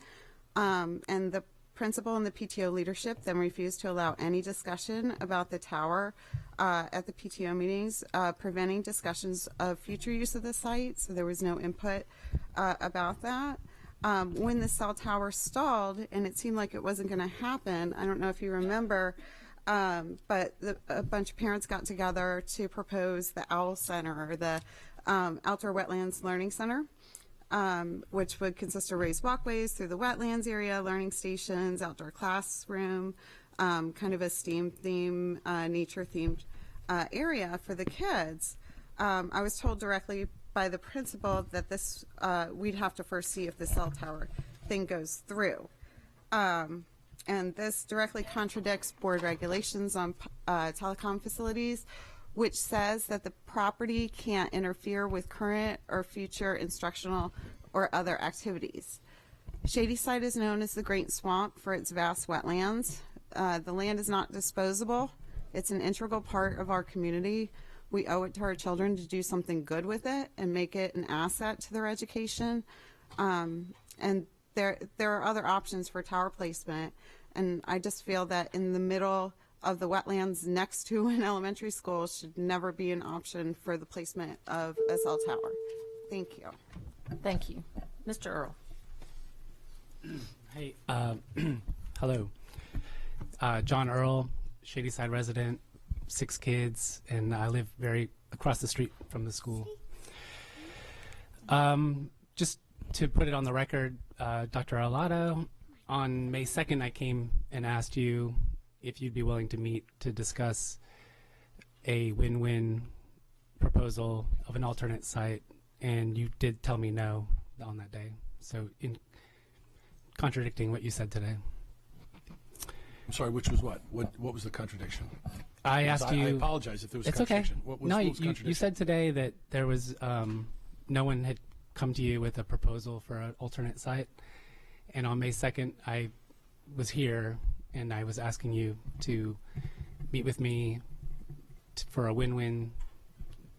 And the principal and the PTO leadership then refused to allow any discussion about the tower at the PTO meetings, preventing discussions of future use of the site. So there was no input about that. When the cell tower stalled and it seemed like it wasn't going to happen, I don't know if you remember, but a bunch of parents got together to propose the OWL Center, or the Outdoor Wetlands Learning Center, which would consist of raised walkways through the wetlands area, learning stations, outdoor classroom, kind of a STEAM theme, nature themed area for the kids. I was told directly by the principal that this we'd have to first see if the cell tower thing goes through. And this directly contradicts board regulations on telecom facilities, which says that the property can't interfere with current or future instructional or other activities. Shadyside is known as the Great Swamp for its vast wetlands. The land is not disposable. It's an integral part of our community. We owe it to our children to do something good with it and make it an asset to their education. And there are other options for tower placement. And I just feel that in the middle of the wetlands next to an elementary school should never be an option for the placement of a cell tower. Thank you. Thank you. Mr. Earl. Hey, hello. John Earl, Shadyside resident, 6 kids, and I live very across the street from the school. Just to put it on the record, Dr. Arlotto, on May 2nd, I came and asked you if you'd be willing to meet to discuss a win-win proposal of an alternate site, and you did tell me no on that day. So in contradicting what you said today. I'm sorry, which was what? What was the contradiction? I asked you. I apologize if there was it's contradiction. Okay. What was, no, what was contradiction? You said today that there was no one had come to you with a proposal for an alternate site. And on May 2nd, I was here and I was asking you to meet with me for a win-win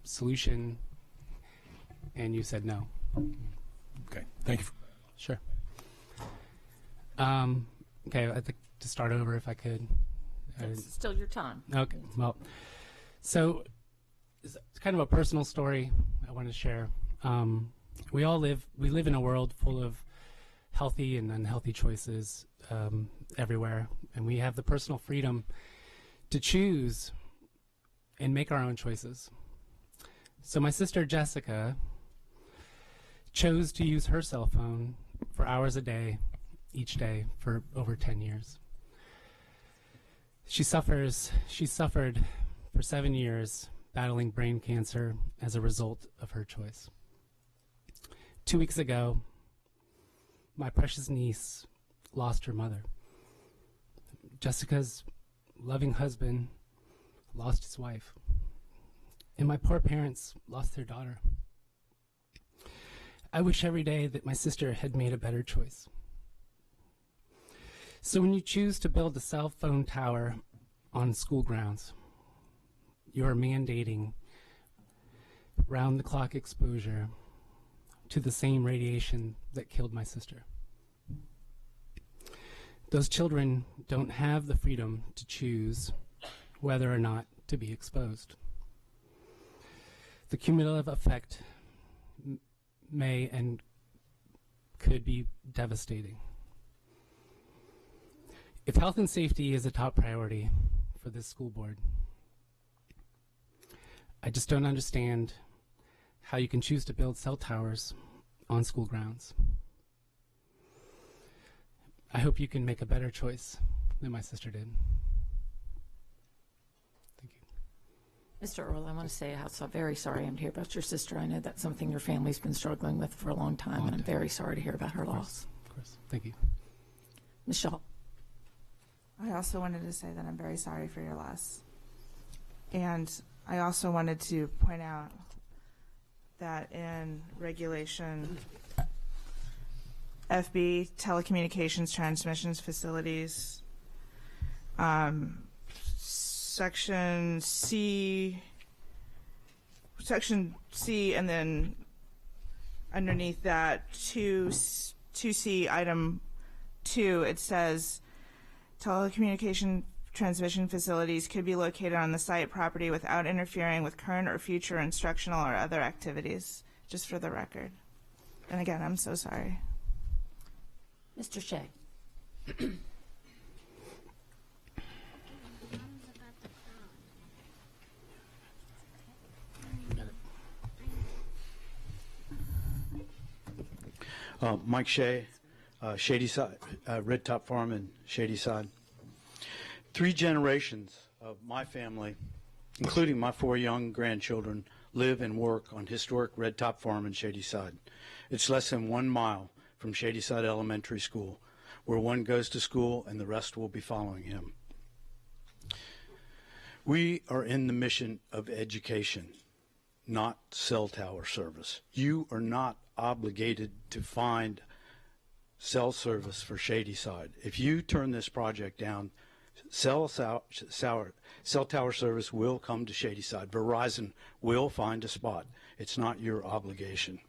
solution, and you said no. Okay, thank you. Sure. Okay, I'd like to start over if I could. It's still your time. Okay, well, so it's kind of a personal story I want to share. We live in a world full of healthy and unhealthy choices everywhere, and we have the personal freedom to choose and make our own choices. So my sister Jessica chose to use her cell phone for hours a day, each day, for over 10 years. She suffered for 7 years battling brain cancer as a result of her choice. 2 weeks ago, my precious niece lost her mother. Jessica's loving husband lost his wife. And my poor parents lost their daughter. I wish every day that my sister had made a better choice. So when you choose to build a cell phone tower on school grounds, you are mandating round-the-clock exposure to the same radiation that killed my sister. Those children don't have the freedom to choose whether or not to be exposed. The cumulative effect may and could be devastating. If health and safety is a top priority for this school board, I just don't understand how you can choose to build cell towers on school grounds. I hope you can make a better choice than my sister did. Thank you. Mr. Earl, I want to say how very sorry I'm to hear about your sister. I know that's something your family's been struggling with for a long time, and I'm very sorry to hear about her loss. Of course. Thank you. Ms. Shaw. I also wanted to say that I'm very sorry for your loss. And I also wanted to point out that in regulation FB, telecommunications transmissions facilities, section C, and then underneath that 2C item 2, it says telecommunication transmission facilities could be located on the site property without interfering with current or future instructional or other activities, just for the record. And again, I'm so sorry. Mr. Shea. Mike Shea, Shady Side, Red Top Farm in Shady Side. 3 generations of my family, including my 4 young grandchildren, live and work on historic Red Top Farm in Shady Side. It's less than 1 mile from Shady Side Elementary School, where one goes to school and the rest will be following him. We are in the mission of education, not cell tower service. You are not obligated to find cell service for Shady Side. If you turn this project down, cell tower service will come to Shady Side. Verizon will find a spot. It's not your obligation.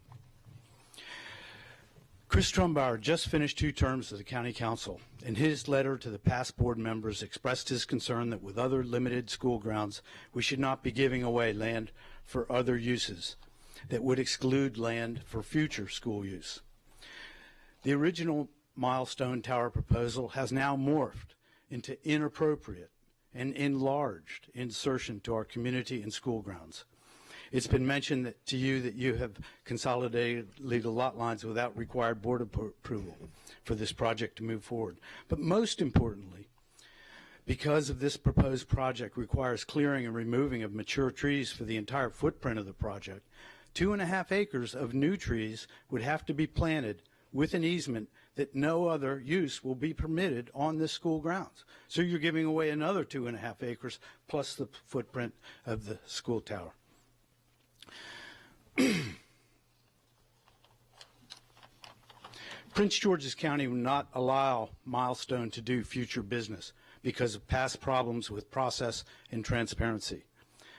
Chris Trumbauer just finished 2 terms of the County Council. In his letter to the past board members, expressed his concern that with other limited school grounds, we should not be giving away land for other uses that would exclude land for future school use. The original Milestone Tower proposal has now morphed into inappropriate and enlarged insertion to our community and school grounds. It's been mentioned to you that you have consolidated legal lot lines without required board approval for this project to move forward. But most importantly, because of this proposed project requires clearing and removing of mature trees for the entire footprint of the project, 2.5 acres of new trees would have to be planted with an easement that no other use will be permitted on this school grounds. So you're giving away another 2.5 acres plus the footprint of the school tower. Prince George's County will not allow Milestone to do future business because of past problems with process and transparency.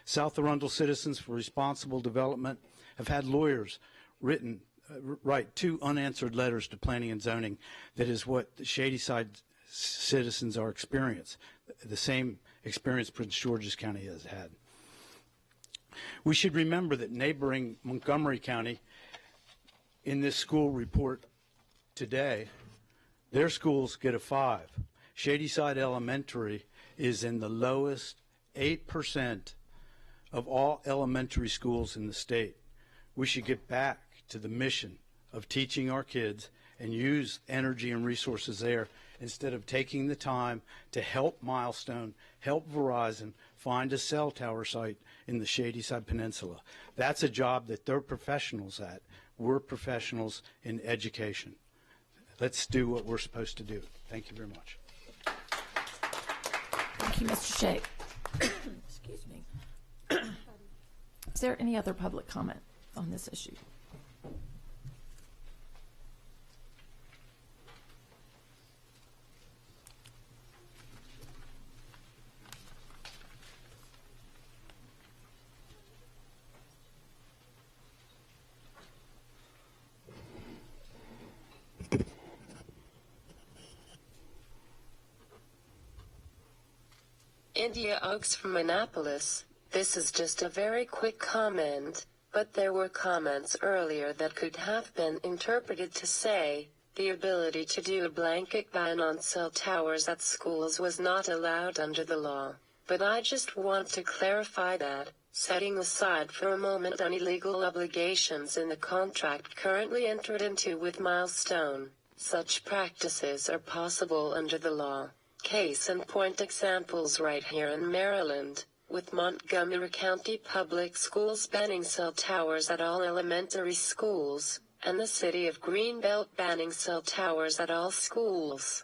South Arundel Citizens for Responsible Development have had lawyers write 2 unanswered letters to planning and zoning. That is what the Shady Side citizens are experiencing, the same experience Prince George's County has had. We should remember that neighboring Montgomery County, in this school report today, their schools get a 5. Shady Side Elementary is in the lowest 8% of all elementary schools in the state. We should get back to the mission of teaching our kids and use energy and resources there instead of taking the time to help Milestone, help Verizon find a cell tower site in the Shady Side Peninsula. That's a job that they're professionals at. We're professionals in education. Let's do what we're supposed to do. Thank you very much. Thank you, Mr. Shea. Excuse me. Is there any other public comment on this issue? India Oaks from Annapolis. This is just a very quick comment, but there were comments earlier that could have been interpreted to say, the ability to do a blanket ban on cell towers at schools was not allowed under the law. But I just want to clarify that, setting aside for a moment any legal obligations in the contract currently entered into with Milestone, such practices are possible under the law. Case in point examples right here in Maryland, with Montgomery County Public Schools banning cell towers at all elementary schools, and the city of Greenbelt banning cell towers at all schools.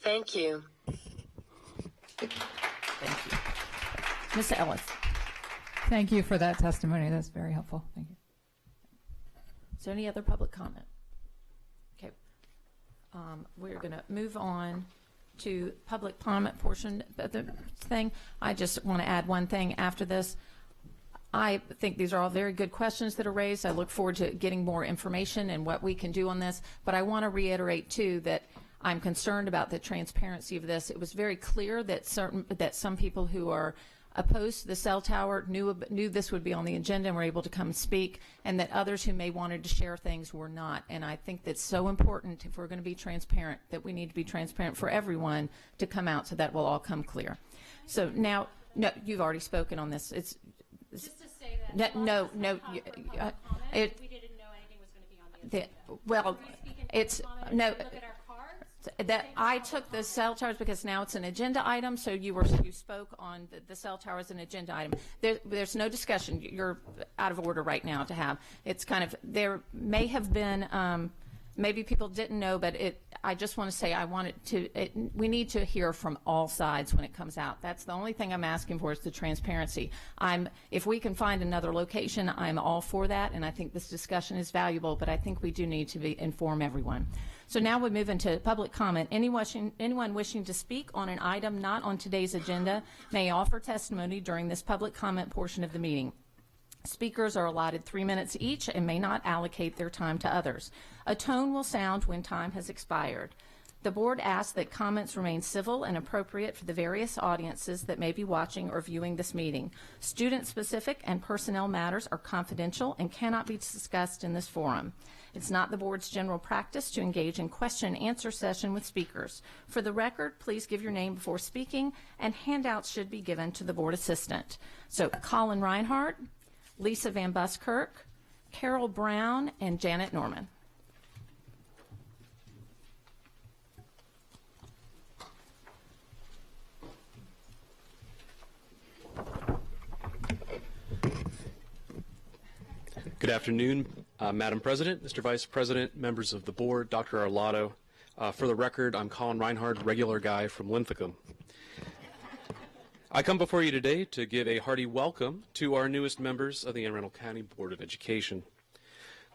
Thank you. Thank you. Ms. Ellis. Thank you for that testimony. That's very helpful. Thank you. Is there any other public comment? Okay. We're going to move on to public comment portion of the thing. I just want to add one thing after this. I think these are all very good questions that are raised. I look forward to getting more information and what we can do on this. But I want to reiterate, too, that I'm concerned about the transparency of this. It was very clear that some people who are opposed to the cell tower knew this would be on the agenda and were able to come and speak, and that others who may wanted to share things were not. And I think that's so important, if we're going to be transparent, that we need to be transparent for everyone to come out so that will all come clear. So now, no, you've already spoken on this. It's just to say that we didn't know anything was going to be on the agenda. Well, it's no. Look at our cards. That I took the cell towers because now it's an agenda item. So you spoke on the cell tower as an agenda item. There's no discussion. You're out of order right now to have. It's kind of, there may have been maybe people didn't know, but I just want to say we need to hear from all sides when it comes out. That's the only thing I'm asking for, is the transparency. If we can find another location, I'm all for that, and I think this discussion is valuable, but I think we do need to inform everyone. So now we move into public comment. Anyone wishing to speak on an item not on today's agenda may offer testimony during this public comment portion of the meeting. Speakers are allotted 3 minutes each and may not allocate their time to others. A tone will sound when time has expired. The board asks that comments remain civil and appropriate for the various audiences that may be watching or viewing this meeting. Student-specific and personnel matters are confidential and cannot be discussed in this forum. It's not the board's general practice to engage in question and answer session with speakers. For the record, please give your name before speaking, and handouts should be given to the board assistant. So Colin Reinhardt, Lisa Van Buskirk, Carol Brown, and Janet Norman. Good afternoon, Madam President, Mr. Vice President, members of the board, Dr. Arlotto. For the record, I'm Colin Reinhardt, regular guy from Linthicum. I come before you today to give a hearty welcome to our newest members of the Anne Arundel County Board of Education.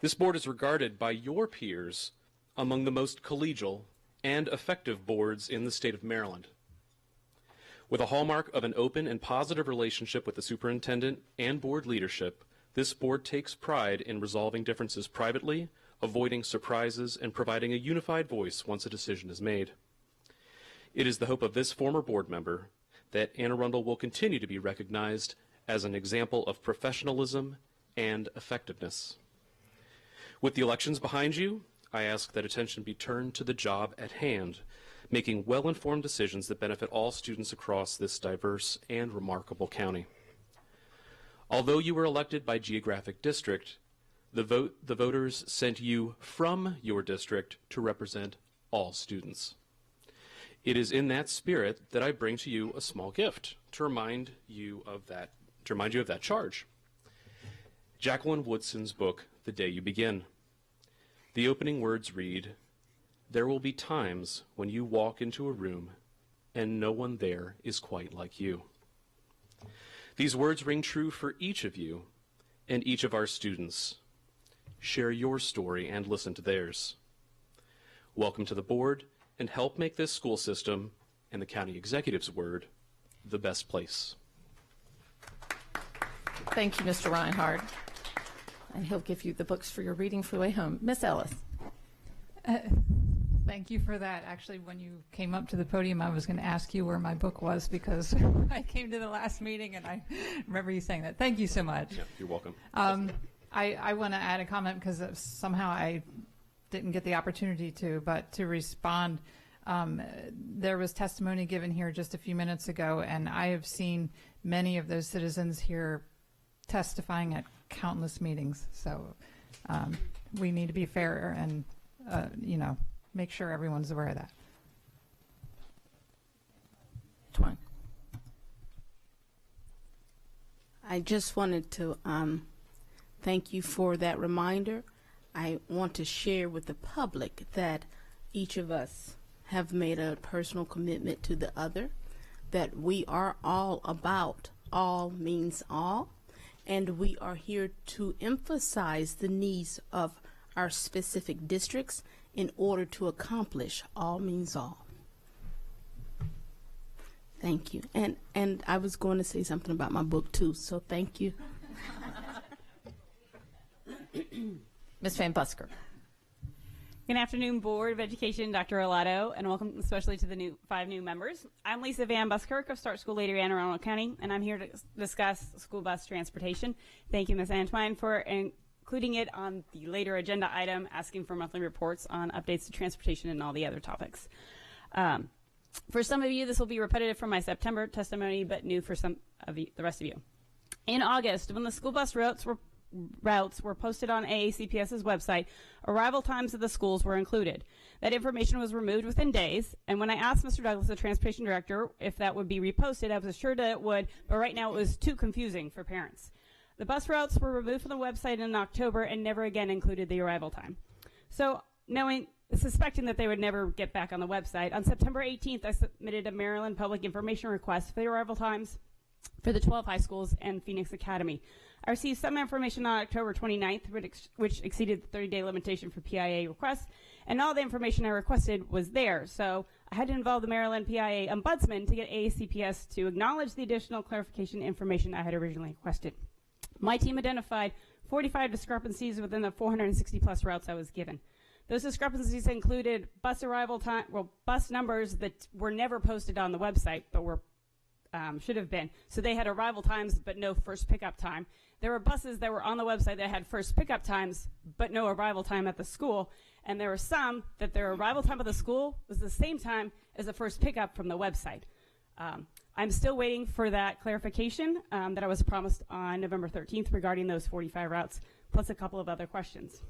This board is regarded by your peers among the most collegial and effective boards in the state of Maryland. With a hallmark of an open and positive relationship with the superintendent and board leadership, this board takes pride in resolving differences privately, avoiding surprises, and providing a unified voice once a decision is made. It is the hope of this former board member that Anne Arundel will continue to be recognized as an example of professionalism and effectiveness. With the elections behind you, I ask that attention be turned to the job at hand, making well-informed decisions that benefit all students across this diverse and remarkable county. Although you were elected by geographic district, the voters sent you from your district to represent all students. It is in that spirit that I bring to you a small gift to remind you of that charge. Jacqueline Woodson's book, The Day You Begin. The opening words read, "There will be times when you walk into a room and no one there is quite like you." These words ring true for each of you and each of our students. Share your story and listen to theirs. Welcome to the board, and help make this school system, and the county executive's word, the best place. Thank you, Mr. Reinhardt. And he'll give you the books for your reading for the way home. Miss Ellis. Thank you for that. Actually, when you came up to the podium, I was going to ask you where my book was, because I came to the last meeting and I remember you saying that. Thank you so much. Yeah, you're welcome. I want to add a comment because somehow I didn't get the opportunity but to respond. There was testimony given here just a few minutes ago, and I have seen many of those citizens here testifying at countless meetings. So we need to be fair and, make sure everyone's aware of that. Twine. I just wanted to thank you for that reminder. I want to share with the public that each of us have made a personal commitment to the other, that we are all about all means all, and we are here to emphasize the needs of our specific districts in order to accomplish all means all. Thank you. And I was going to say something about my book too, so thank you. Ms. Van Busker. Good afternoon, Board of Education, Dr. Olato, and welcome especially to the 5 new members. I'm Lisa Van Buskirk of Start School Later Anne Arundel County, and I'm here to discuss school bus transportation. Thank you, Ms. Antwine, for including it on the later agenda item, asking for monthly reports on updates to transportation and all the other topics. For some of you, this will be repetitive from my September testimony, but new for some of you, the rest of you. In August, when the school bus routes were posted on AACPS's website, arrival times of the schools were included. That information was removed within days, and when I asked Mr. Douglas, the transportation director, if that would be reposted, I was assured that it would, but right now it was too confusing for parents. The bus routes were removed from the website in October and never again included the arrival time. So, suspecting that they would never get back on the website, on September 18th, I submitted a Maryland Public Information request for the arrival times for the 12 high schools and Phoenix Academy. I received some information on October 29th, which exceeded the 30-day limitation for PIA requests, and all the information I requested was there. So I had to involve the Maryland PIA Ombudsman to get AACPS to acknowledge the additional clarification information I had originally requested. My team identified 45 discrepancies within the 460-plus routes I was given. Those discrepancies included bus arrival time, bus numbers that were never posted on the website, but were should have been. So they had arrival times, but no first pickup time. There were buses that were on the website that had first pickup times, but no arrival time at the school. And there were some that their arrival time at the school was the same time as the first pickup from the website. I'm still waiting for that clarification that I was promised on November 13th regarding those 45 routes, plus a couple of other questions.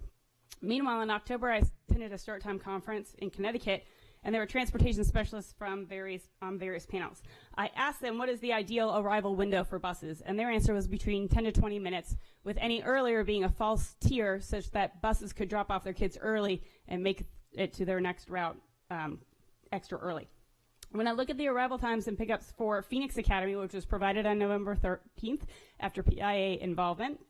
Meanwhile, in October, I attended a start time conference in Connecticut, and there were transportation specialists from various panels. I asked them what is the ideal arrival window for buses, and their answer was between 10 to 20 minutes, with any earlier being a false tier such that buses could drop off their kids early and make it to their next route extra early. When I look at the arrival times and pickups for Phoenix Academy, which was provided on November 13th after PIA involvement,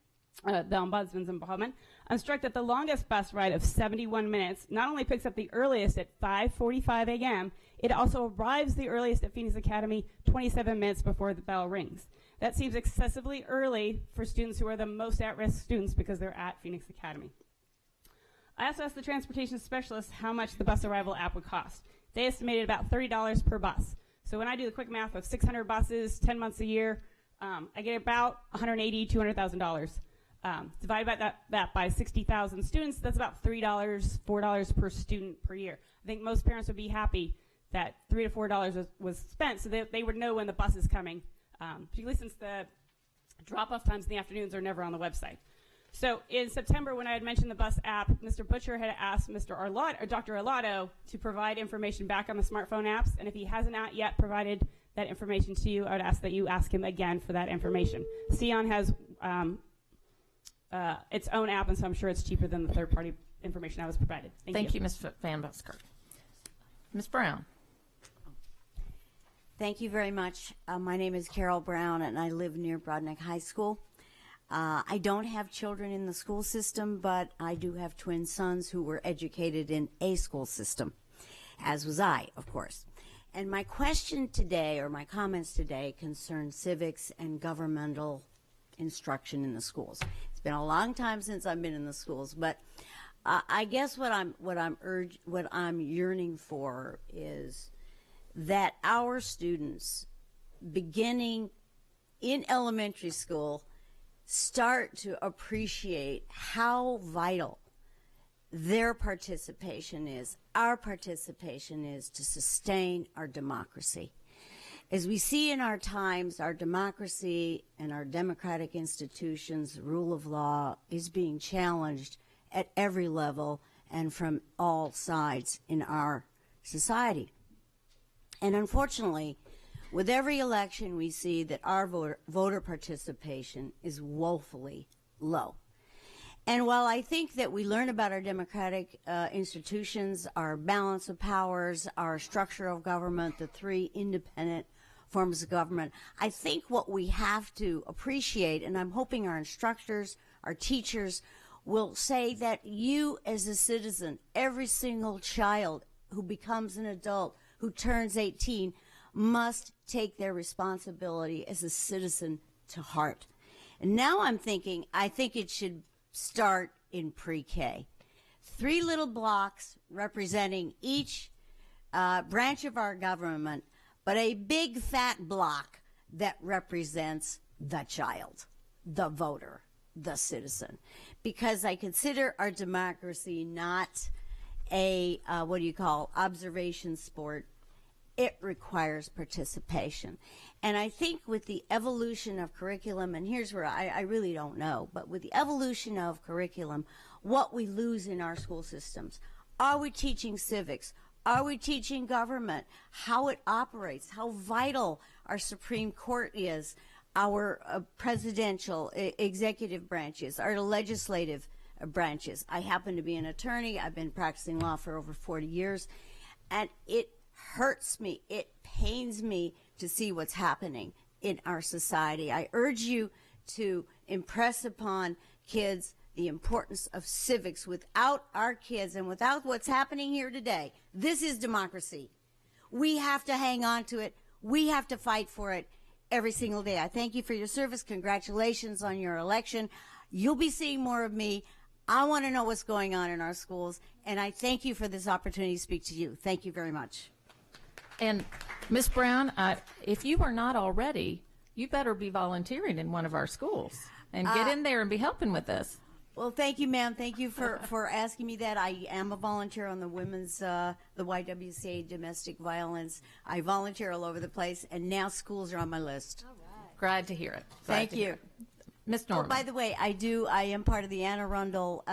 the Ombudsman's involvement, I'm struck that the longest bus ride of 71 minutes not only picks up the earliest at 5:45 a.m., it also arrives the earliest at Phoenix Academy 27 minutes before the bell rings. That seems excessively early for students who are the most at-risk students because they're at Phoenix Academy. I also asked the transportation specialist how much the bus arrival app would cost. They estimated about $30 per bus. So when I do the quick math of 600 buses, 10 months a year, I get about $180,000, $200,000. Divide that by 60,000 students, that's about $3, $4 per student per year. I think most parents would be happy that $3 to $4 was spent so that they would know when the bus is coming, particularly since the drop-off times in the afternoons are never on the website. So in September, when I had mentioned the bus app, Mr. Butcher had asked Dr. Arlato to provide information back on the smartphone apps, and if he hasn't yet provided that information to you, I would ask that you ask him again for that information. Sion has its own app, and so I'm sure it's cheaper than the third-party information I was provided. Thank you, Ms. Van Busker. Ms. Brown. Thank you very much. My name is Carol Brown, and I live near Broadneck High School. I don't have children in the school system, but I do have twin sons who were educated in a school system, as was I, of course. And my question today, or my comments today, concern civics and governmental instruction in the schools. It's been a long time since I've been in the schools, but I guess what I'm yearning for is that our students, beginning in elementary school, start to appreciate how vital their participation is, our participation is, to sustain our democracy. As we see in our times, our democracy and our democratic institutions, rule of law, is being challenged at every level and from all sides in our society. And unfortunately, with every election, we see that our voter participation is woefully low. And while I think that we learn about our democratic institutions, our balance of powers, our structure of government, the three independent forms of government, I think what we have to appreciate, and I'm hoping our instructors, our teachers, will say that you as a citizen, every single child who becomes an adult, who turns 18, must take their responsibility as a citizen to heart. And now I'm thinking, I think it should start in pre-K. 3 little blocks representing each branch of our government, but a big fat block that represents the child, the voter, the citizen. Because I consider our democracy not a, observation sport. It requires participation. And I think with the evolution of curriculum, and here's where I really don't know, but with the evolution of curriculum, what we lose in our school systems. Are we teaching civics? Are we teaching government, how it operates, how vital our Supreme Court is, our presidential, executive branches, our legislative branches? I happen to be an attorney. I've been practicing law for over 40 years, and it hurts me, it pains me to see what's happening in our society. I urge you to impress upon kids the importance of civics. Without our kids and without what's happening here today, this is democracy. We have to hang on to it. We have to fight for it every single day. I thank you for your service. Congratulations on your election. You'll be seeing more of me. I want to know what's going on in our schools, and I thank you for this opportunity to speak to you. Thank you very much. And Ms. Brown, if you are not already, you better be volunteering in one of our schools and get in there and be helping with this. Well, thank you, ma'am. Thank you for asking me that. I am a volunteer on the women's, the YWCA domestic violence. I volunteer all over the place, and now schools are on my list. All right. Glad to hear it. Thank you. Ms. Norman. Oh, by the way, I am part of the Anne Arundel,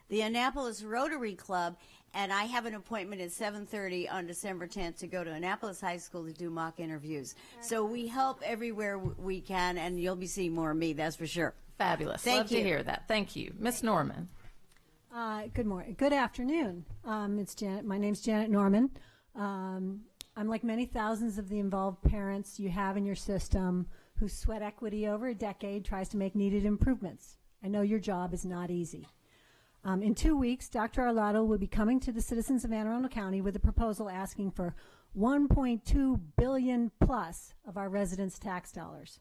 the Annapolis Rotary Club, and I have an appointment at 7:30 on December 10th to go to Annapolis High School to do mock interviews. So we help everywhere we can, and you'll be seeing more of me, that's for sure. Fabulous. Thank Love you. to hear that. Thank you. Ms. Norman. Good morning. Good afternoon. It's Janet. My name's Janet Norman. I'm like many thousands of the involved parents you have in your system who sweat equity over a decade, tries to make needed improvements. I know your job is not easy. In 2 weeks, Dr. Arlotto will be coming to the citizens of Anne Arundel County with a proposal asking for $1.2 billion plus of our residents' tax dollars.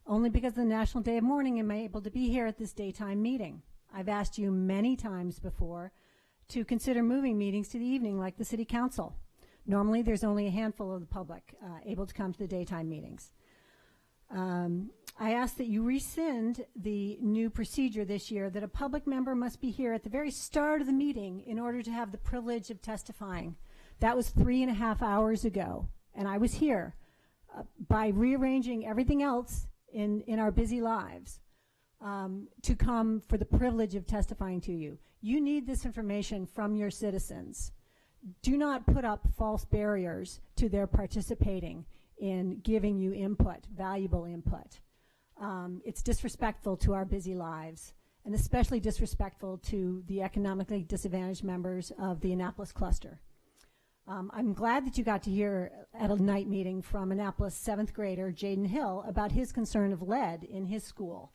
Only because of the National Day of Mourning am I able to be here at this daytime meeting. I've asked you many times before to consider moving meetings to the evening like the City Council. Normally, there's only a handful of the public able to come to the daytime meetings. I ask that you rescind the new procedure this year that a public member must be here at the very start of the meeting in order to have the privilege of testifying. That was 3.5 hours ago, and I was here by rearranging everything else in our busy lives to come for the privilege of testifying to you. You need this information from your citizens. Do not put up false barriers to their participating in giving you input, valuable input. It's disrespectful to our busy lives, and especially disrespectful to the economically disadvantaged members of the Annapolis cluster. I'm glad that you got to hear at a night meeting from Annapolis 7th grader Jaden Hill about his concern of lead in his school.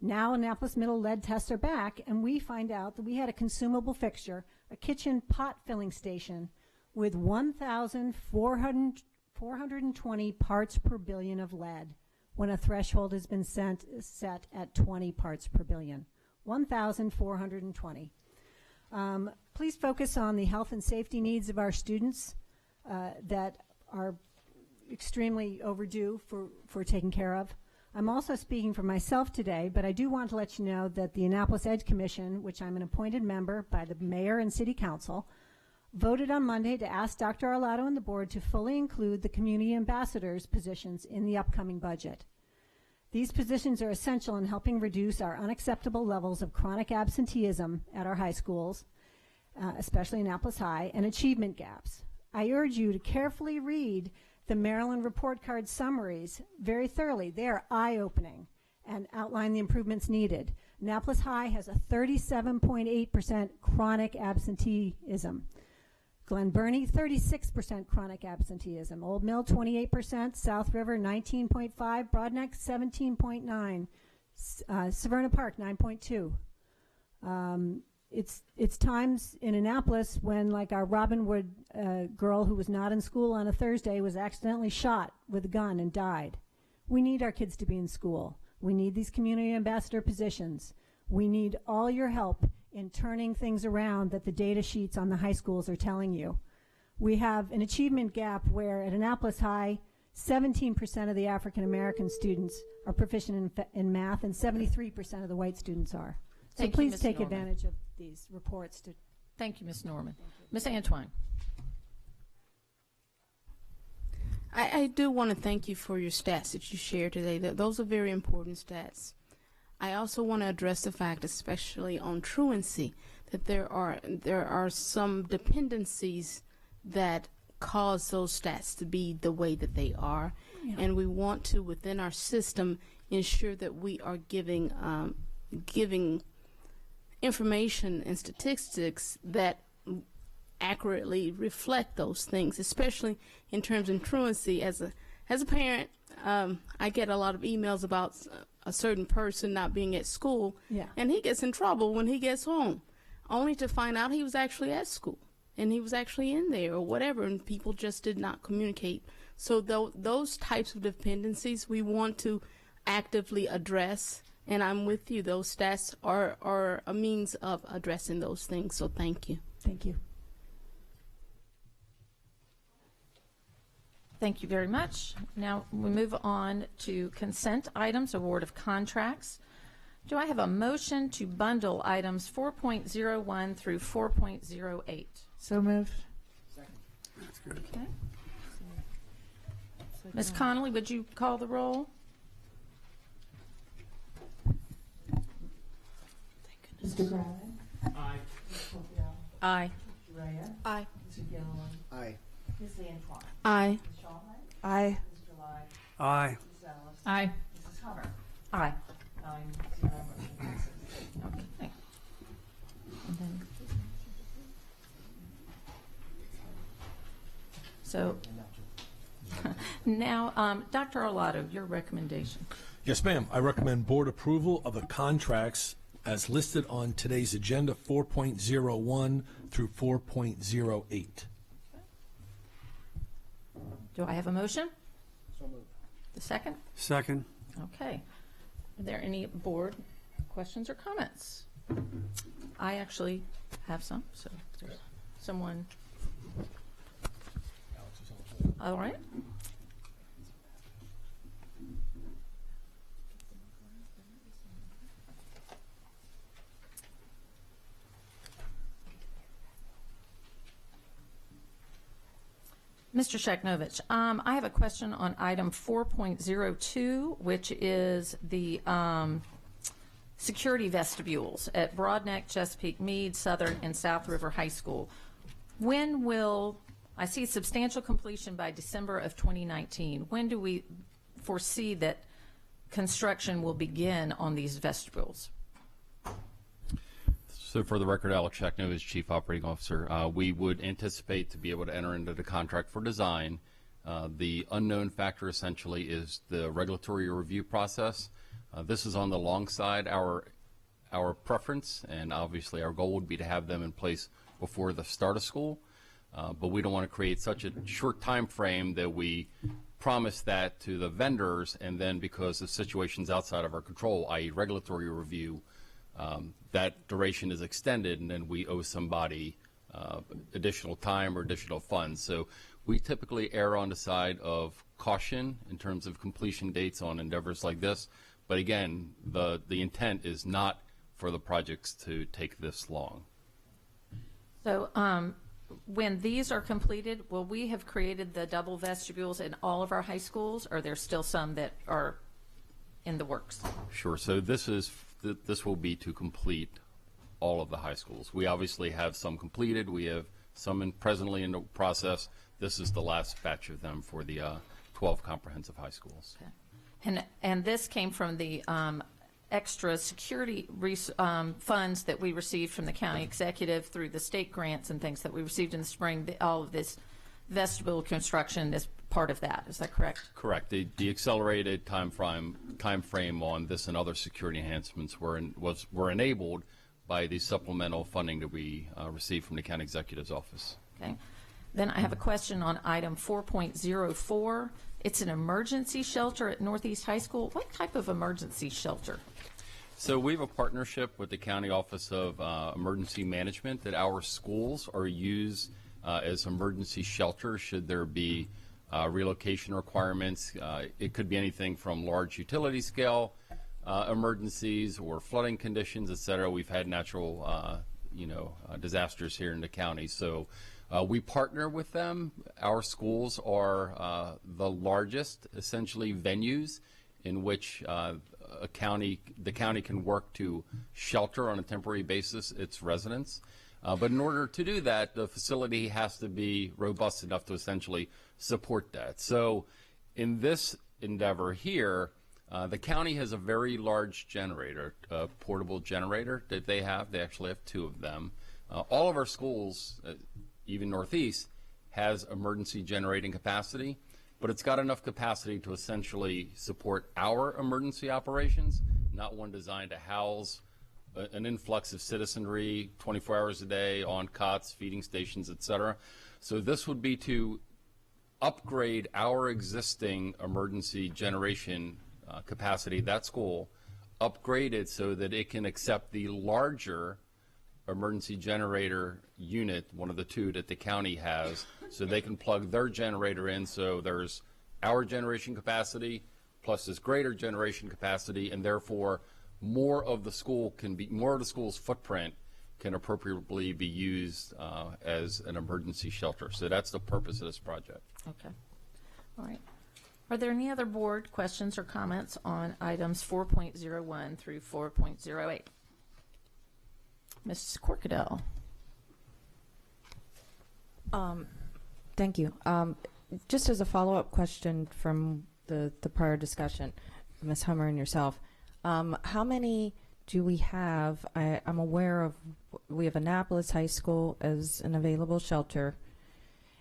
Now Annapolis Middle lead tests are back, and we find out that we had a consumable fixture, a kitchen pot filling station with 1,420 parts per billion of lead when a threshold has been set at 20 parts per billion. 1,420. Please focus on the health and safety needs of our students that are extremely overdue for taking care of. I'm also speaking for myself today, but I do want to let you know that the Annapolis Ed Commission, which I'm an appointed member by the mayor and city council, voted on Monday to ask Dr. Arlotto and the board to fully include the community ambassadors positions in the upcoming budget. These positions are essential in helping reduce our unacceptable levels of chronic absenteeism at our high schools, especially Annapolis High, and achievement gaps. I urge you to carefully read the Maryland report card summaries very thoroughly. They are eye-opening and outline the improvements needed. Annapolis High has a 37.8% chronic absenteeism. Glen Burnie, 36% chronic absenteeism. Old Mill, 28%. South River, 19.5%. Broadneck, 17.9%. Severna Park, 9.2. It's times in Annapolis when, like, our Robinwood girl who was not in school on a Thursday was accidentally shot with a gun and died. We need our kids to be in school. We need these community ambassador positions. We need all your help in turning things around that the data sheets on the high schools are telling you. We have an achievement gap where at Annapolis High, 17% of the African American students are proficient in math, and 73% of the white students are. So Thank you, please Ms. take Norman. advantage of these reports. Thank you, Ms. Norman. Ms. Antoine. I do want to thank you for your stats that you shared today. Those are very important stats. I also want to address the fact, especially on truancy, that there are some dependencies that cause those stats to be the way that they are, and we want to, within our system, ensure that we are giving information and statistics that accurately reflect those things, especially in terms of truancy. As a parent, I get a lot of emails about a certain person not being at school, and he gets in trouble when he gets home, only to find out he was actually at school and he was actually in there or whatever, and people just did not communicate. So those types of dependencies we want to actively address, and I'm with you. Those stats are a means of addressing those things, so thank you. Thank you. Thank you very much. Now we move on to consent items, award of contracts. Do I have a motion to bundle items 4.01 through 4.08? So moved. That's good. Okay. Ms. Connolly, would you call the roll? Mr. Brown? Aye. Ms. Corfield? Aye. Mr. Reyes? Aye. Mr. Gilliland? Aye. Ms. Antoine? Aye. Ms. Shawman? Aye. Mr. Lai? Aye. Ms. Ellis? Aye. Mrs. Hummer? Aye. 9-0, motion passes. Okay. And then, so now, Dr. Arlotto, your recommendation. Yes, ma'am. I recommend board approval of the contracts as listed on today's agenda, 4.01 through 4.08. Do I have a motion? So moved. The second? Second. Okay. Are there any board questions or comments? I actually have some, so if there's someone. All right. Mr. Sheknovich, I have a question on item 4.02, which is the security vestibules at Broadneck, Chesapeake, Meade, Southern, and South River High School. When will, I see substantial completion by December of 2019. When do we foresee that construction will begin on these vestibules? So for the record, Alex Shekno is Chief Operating Officer. We would anticipate to be able to enter into the contract for design. The unknown factor essentially is the regulatory review process. This is on the long side. Our preference, and obviously our goal, would be to have them in place before the start of school. But we don't want to create such a short time frame that we promise that to the vendors, and then because of situations outside of our control, i.e. regulatory review, that duration is extended, and then we owe somebody additional time or additional funds. So we typically err on the side of caution in terms of completion dates on endeavors like this. But again, the intent is not for the projects to take this long. So when these are completed, will we have created the double vestibules in all of our high schools, or there's still some that are in the works? Sure. So this will be to complete all of the high schools. We obviously have some completed. We have some presently in the process. This is the last batch of them for the 12 comprehensive high schools. Okay. And this came from the extra security funds that we received from the county executive through the state grants and things that we received in the spring. All of this vestibule construction is part of that. Is that correct? Correct. The accelerated time frame on this and other security enhancements were enabled by the supplemental funding that we received from the County Executive's Office. Okay. Then I have a question on item 4.04. It's an emergency shelter at Northeast High School. What type of emergency shelter? So we have a partnership with the County Office of Emergency Management that our schools are used as emergency shelters should there be relocation requirements. It could be anything from large utility scale emergencies or flooding conditions, et cetera. We've had natural disasters here in the county. So we partner with them. Our schools are the largest, essentially, venues in which the county can work to shelter on a temporary basis its residents. But in order to do that, the facility has to be robust enough to essentially support that. So in this endeavor here, the county has a very large generator, a portable generator that they have. They actually have 2 of them. All of our schools, even Northeast, has emergency generating capacity, but it's got enough capacity to essentially support our emergency operations, not one designed to house an influx of citizenry 24 hours a day on cots, feeding stations, et cetera. So this would be to upgrade our existing emergency generation capacity, that school, upgrade it so that it can accept the larger emergency generator unit, one of the 2 that the county has, so they can plug their generator in. So there's our generation capacity plus this greater generation capacity, and therefore more of the school's footprint can appropriately be used as an emergency shelter. So that's the purpose of this project. Okay. All right. Are there any other board questions or comments on items 4.01 through 4.08? Ms. Corkadell. Thank you. Just as a follow-up question from the prior discussion, Ms. Hummer and yourself, how many do we have? I'm aware of, we have Annapolis High School as an available shelter,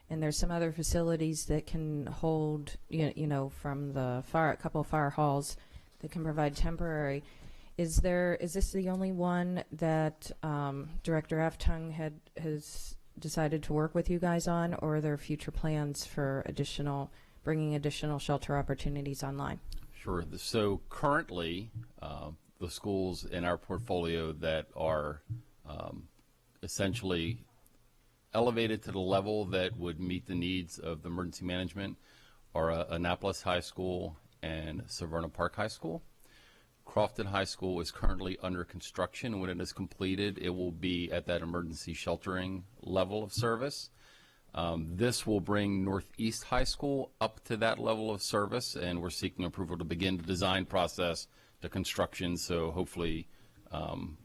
and there's some other facilities that can hold, from the a couple of fire halls that can provide temporary. Is this the only one that Director Aftung has decided to work with you guys on, or are there future plans for bringing additional shelter opportunities online? Sure. So currently, the schools in our portfolio that are essentially elevated to the level that would meet the needs of the emergency management are Annapolis High School and Severna Park High School. Crofton High School is currently under construction. When it is completed, it will be at that emergency sheltering level of service. This will bring Northeast High School up to that level of service, and we're seeking approval to begin the design process, the construction, so hopefully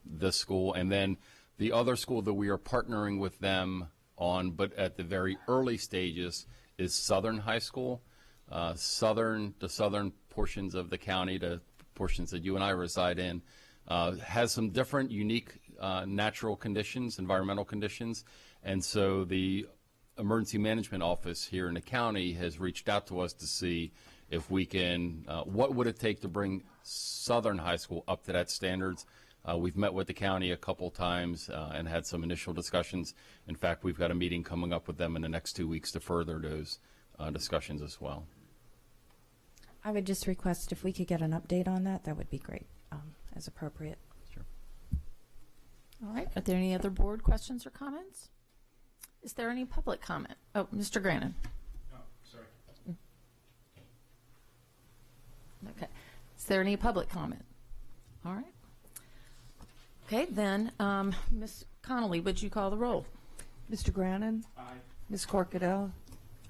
this school. And then the other school that we are partnering with them on, but at the very early stages, is Southern High School. The southern portions of the county, the portions that you and I reside in, has some different, unique natural conditions, environmental conditions, and so the Emergency Management Office here in the county has reached out to us to see if we can, what would it take to bring Southern High School up to that standards. We've met with the county a couple times and had some initial discussions. In fact, we've got a meeting coming up with them in the next 2 weeks to further those discussions as well. I would just request if we could get an update on that, that would be great, as appropriate. Sure. All right. Are there any other board questions or comments? Is there any public comment? Oh, Mr. Grannon. Oh, sorry. Okay. Is there any public comment? All right. Okay, then, Ms. Connolly, would you call the roll? Mr. Grannon? Aye. Ms. Corkadell?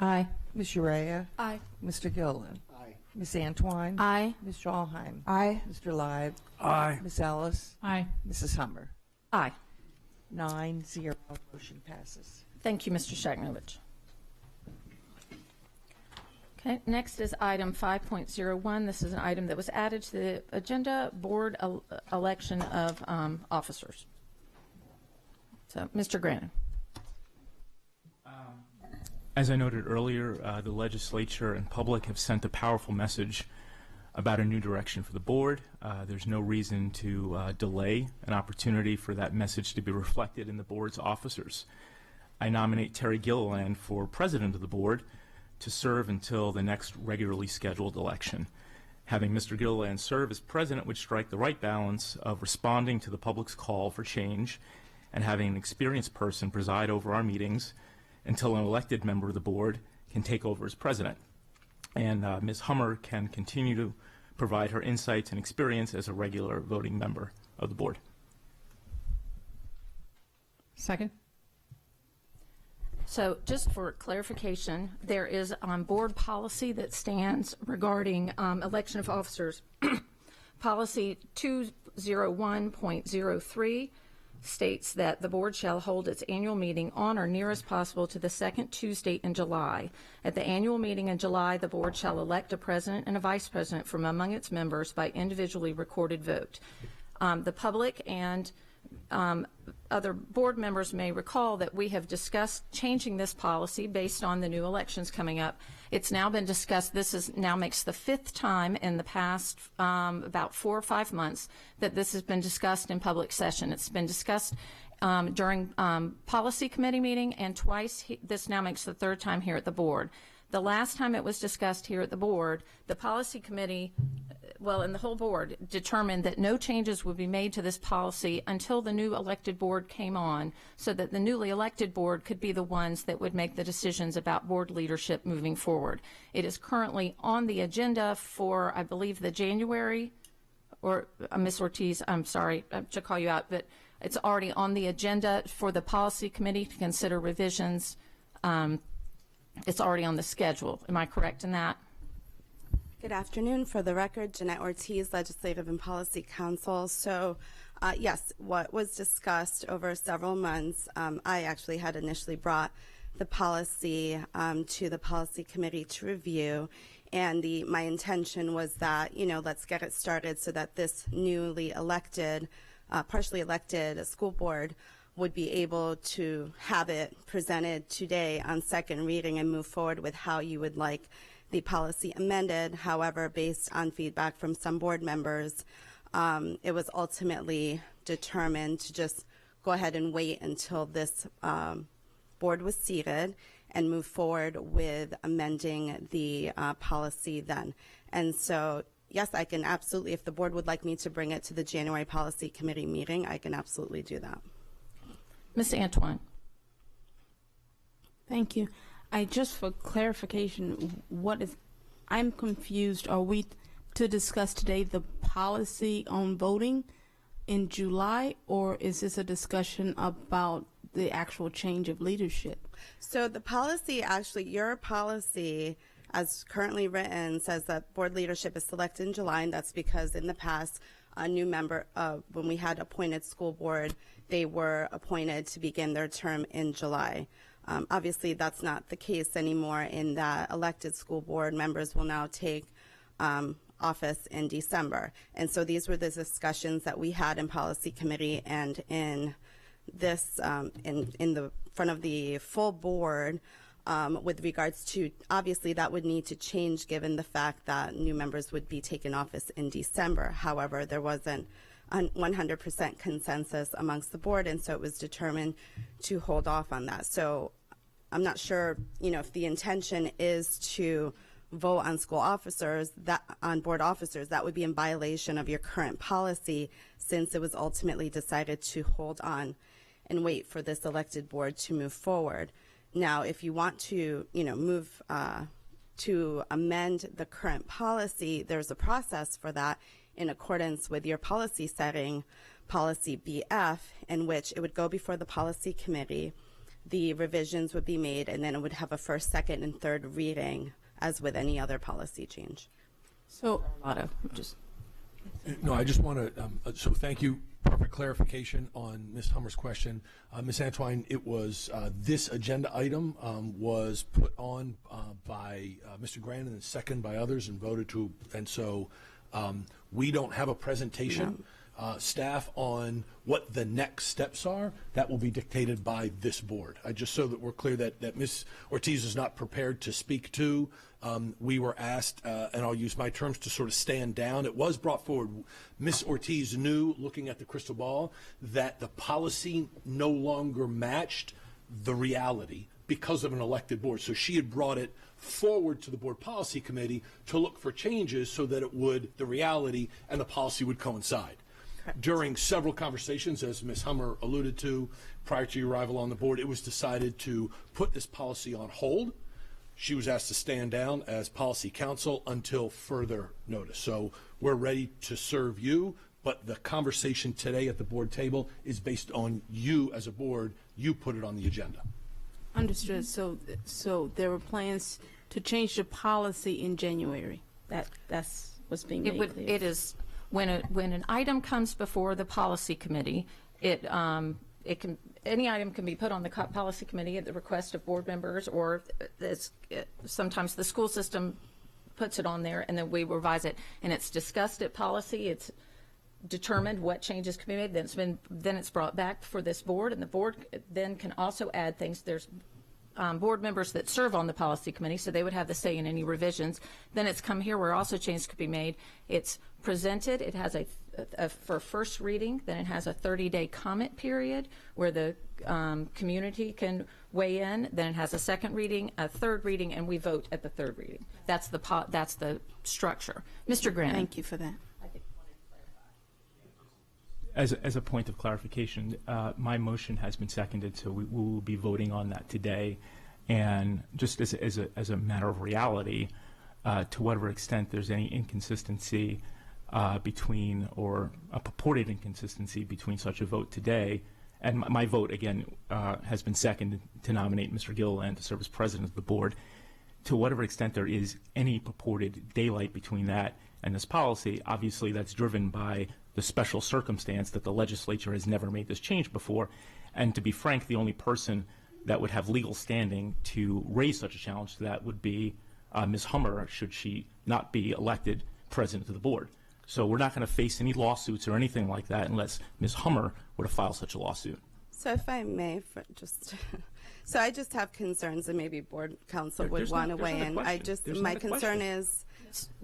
Aye. Ms. Urea? Aye. Mr. Gilliland? Aye. Ms. Antwine? Aye. Ms. Schallheim? Aye. Mr. Live? Aye. Ms. Ellis? Aye. Mrs. Hummer? Aye. 9-0, motion passes. Thank you, Mr. Shagnovich. Okay, next is item 5.01. This is an item that was added to the agenda, board election of officers. So, Mr. Grannon. As I noted earlier, the legislature and public have sent a powerful message about a new direction for the board. There's no reason to delay an opportunity for that message to be reflected in the board's officers. I nominate Terry Gilliland for president of the board to serve until the next regularly scheduled election. Having Mr. Gilliland serve as president would strike the right balance of responding to the public's call for change and having an experienced person preside over our meetings until an elected member of the board can take over as president. And Ms. Hummer can continue to provide her insights and experience as a regular voting member of the board. Second. So just for clarification, there is board policy that stands regarding election of officers. Policy 201.03 states that the board shall hold its annual meeting on or near as possible to the second Tuesday in July. At the annual meeting in July, the board shall elect a president and a vice president from among its members by individually recorded vote. The public and other board members may recall that we have discussed changing this policy based on the new elections coming up. It's now been discussed. Now makes the 5th time in the past about 4 or 5 months that this has been discussed in public session. It's been discussed during policy committee meeting, and twice. This now makes the 3rd time here at the board. The last time it was discussed here at the board, the policy committee, and the whole board determined that no changes would be made to this policy until the new elected board came on, so that the newly elected board could be the ones that would make the decisions about board leadership moving forward. It is currently on the agenda for, I believe, the January, or Ms. Ortiz, I'm sorry to call you out, but it's already on the agenda for the policy committee to consider revisions. It's already on the schedule. Am I correct in that? Good afternoon. For the record, Jeanette Ortiz, Legislative and Policy Counsel. So, yes, what was discussed over several months, I actually had initially brought the policy to the policy committee to review, and my intention was that, let's get it started so that this newly elected, partially elected school board would be able to have it presented today on second reading and move forward with how you would like the policy amended. However, based on feedback from some board members, it was ultimately determined to just go ahead and wait until this board was seated and move forward with amending the policy then. And so, yes, I can absolutely, if the board would like me to bring it to the January Policy Committee meeting, I can absolutely do that. Ms. Antoine. Thank you. Just for clarification, I'm confused. Are we to discuss today the policy on voting in July, or is this a discussion about the actual change of leadership? So the policy, actually, your policy as currently written says that board leadership is selected in July, and that's because in the past, a new member, when we had appointed school board, they were appointed to begin their term in July. Obviously, that's not the case anymore in that elected school board members will now take office in December. And so these were the discussions that we had in policy committee and in this, in the front of the full board with regards to, obviously that would need to change given the fact that new members would be taking office in December. However, there wasn't 100% consensus amongst the board, and so it was determined to hold off on that. So I'm not sure, if the intention is to vote on school officers, on board officers, that would be in violation of your current policy, since it was ultimately decided to hold on and wait for this elected board to move forward. Now, if you want to, move to amend the current policy, there's a process for that in accordance with your policy setting, policy BF, in which it would go before the policy committee, the revisions would be made, and then it would have a first, second, and third reading, as with any other policy change. So, No, I just want to, so thank you. Perfect clarification on Ms. Hummer's question. Ms. Antoine, it was this agenda item was put on by Mr. Grant and second by others and voted to, and so we don't have a presentation. staff on what the next steps are, that will be dictated by this board. Just so that we're clear that Ms. Ortiz is not prepared to speak to. We were asked, and I'll use my terms, to sort of stand down. It was brought forward. Ms. Ortiz knew, looking at the crystal ball, that the policy no longer matched the reality because of an elected board. So she had brought it forward to the board policy committee to look for changes so that the reality and the policy would coincide. Correct. During several conversations, as Ms. Hummer alluded to, prior to your arrival on the board, it was decided to put this policy on hold. She was asked to stand down as policy counsel until further notice. So we're ready to serve you, but the conversation today at the board table is based on you as a board. You put it on the agenda. Understood. So there were plans to change the policy in January. That's what's being made clear. It is when an item comes before the policy committee, any item can be put on the policy committee at the request of board members, or sometimes the school system puts it on there and then we revise it, and it's discussed at policy. It's determined what changes can be made. Then it's brought back for this board, and the board then can also add things. There's board members that serve on the policy committee, so they would have the say in any revisions. Then it's come here where also changes could be made. It's presented. It has for first reading. Then it has a 30-day comment period where the community can weigh in. Then it has a second reading, a third reading, and we vote at the third reading. That's the structure. Mr. Grant. Thank you for that. As a point of clarification, my motion has been seconded, so we will be voting on that today. And just as a matter of reality, to whatever extent there's any inconsistency between, or a purported inconsistency between such a vote today, and my vote, again, has been seconded to nominate Mr. Gilliland to serve as president of the board. To whatever extent there is any purported daylight between that and this policy, obviously that's driven by the special circumstance that the legislature has never made this change before. And to be frank, the only person that would have legal standing to raise such a challenge to that would be Ms. Hummer, should she not be elected president of the board. So we're not going to face any lawsuits or anything like that unless Ms. Hummer were to file such a lawsuit. So if I may, so I just have concerns, and maybe board counsel would want to weigh in. My concern is.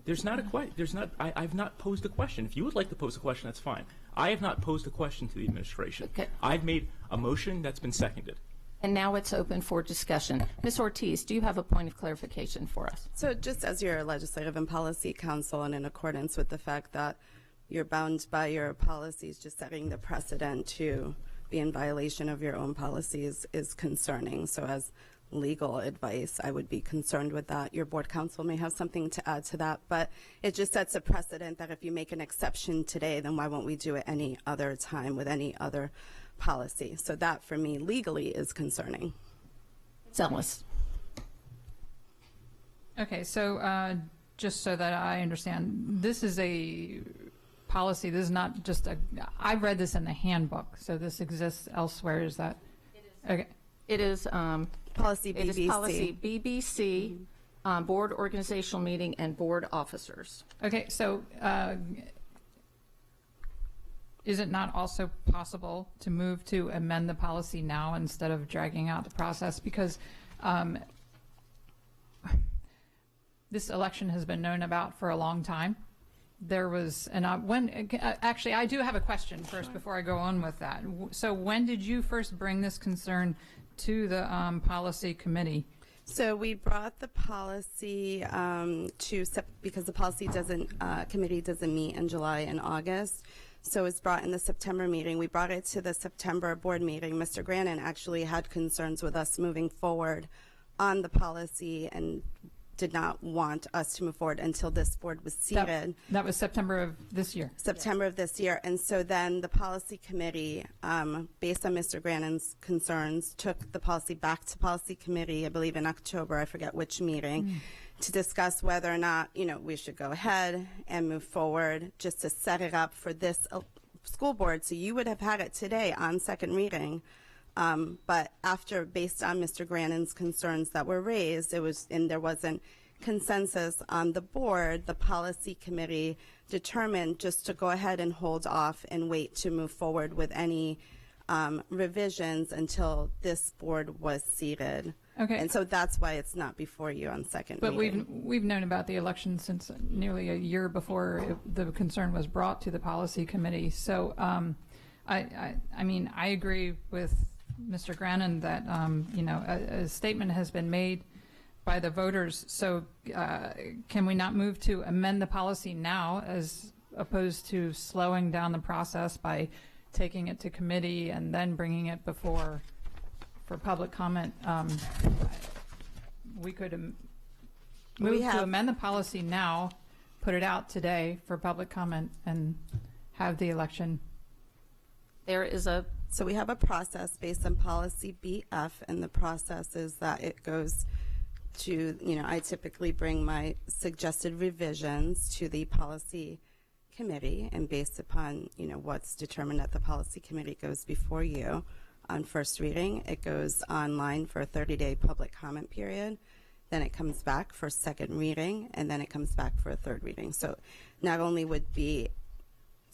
There's not a question. I've not posed a question. If you would like to pose a question, that's fine. I have not posed a question to the administration. Okay. I've made a motion that's been seconded. And now it's open for discussion. Ms. Ortiz, do you have a point of clarification for us? So just as your legislative and policy counsel, and in accordance with the fact that you're bound by your policies, just setting the precedent to be in violation of your own policies is concerning. So as legal advice, I would be concerned with that. Your board counsel may have something to add to that, but it just sets a precedent that if you make an exception today, then why won't we do it any other time with any other policy? So that, for me, legally is concerning. Zealous. Okay, so just so that I understand, this is a policy. This is not just I read this in the handbook, so this exists elsewhere. Is that? Okay. It is policy BBC. It is policy BBC, board organizational meeting, and board officers. Okay, so is it not also possible to move to amend the policy now instead of dragging out the process? Because this election has been known about for a long time. There was, and actually, I do have a question first before I go on with that. So when did you first bring this concern to the policy committee? So we brought the policy because the policy committee doesn't meet in July and August. So it's brought in the September meeting. We brought it to the September board meeting. Mr. Grannon actually had concerns with us moving forward on the policy and did not want us to move forward until this board was seated. That was September of this year. September of this year. And so then the policy committee, based on Mr. Grannon's concerns, took the policy back to policy committee, I believe in October, I forget which meeting, to discuss whether or not, we should go ahead and move forward just to set it up for this school board. So you would have had it today on second reading. But based on Mr. Grannon's concerns that were raised, there wasn't consensus on the board, the policy committee determined just to go ahead and hold off and wait to move forward with any revisions until this board was seated. Okay. And so that's why it's not before you on second But reading. we've known about the election since nearly a year before the concern was brought to the policy committee. So I mean, I agree with Mr. Grannon that you know, a statement has been made by the voters. So can we not move to amend the policy now as opposed to slowing down the process by taking it to committee and then bringing it before for public comment? We could move to amend the policy now, put it out today for public comment, and have the election. So we have a process based on policy BF, and the process is that it goes to, you know, I typically bring my suggested revisions to the policy committee, and based upon, you know, what's determined at the policy committee goes before you on first reading. It goes online for a 30-day public comment period. Then it comes back for second reading, and then it comes back for a third reading. So not only would be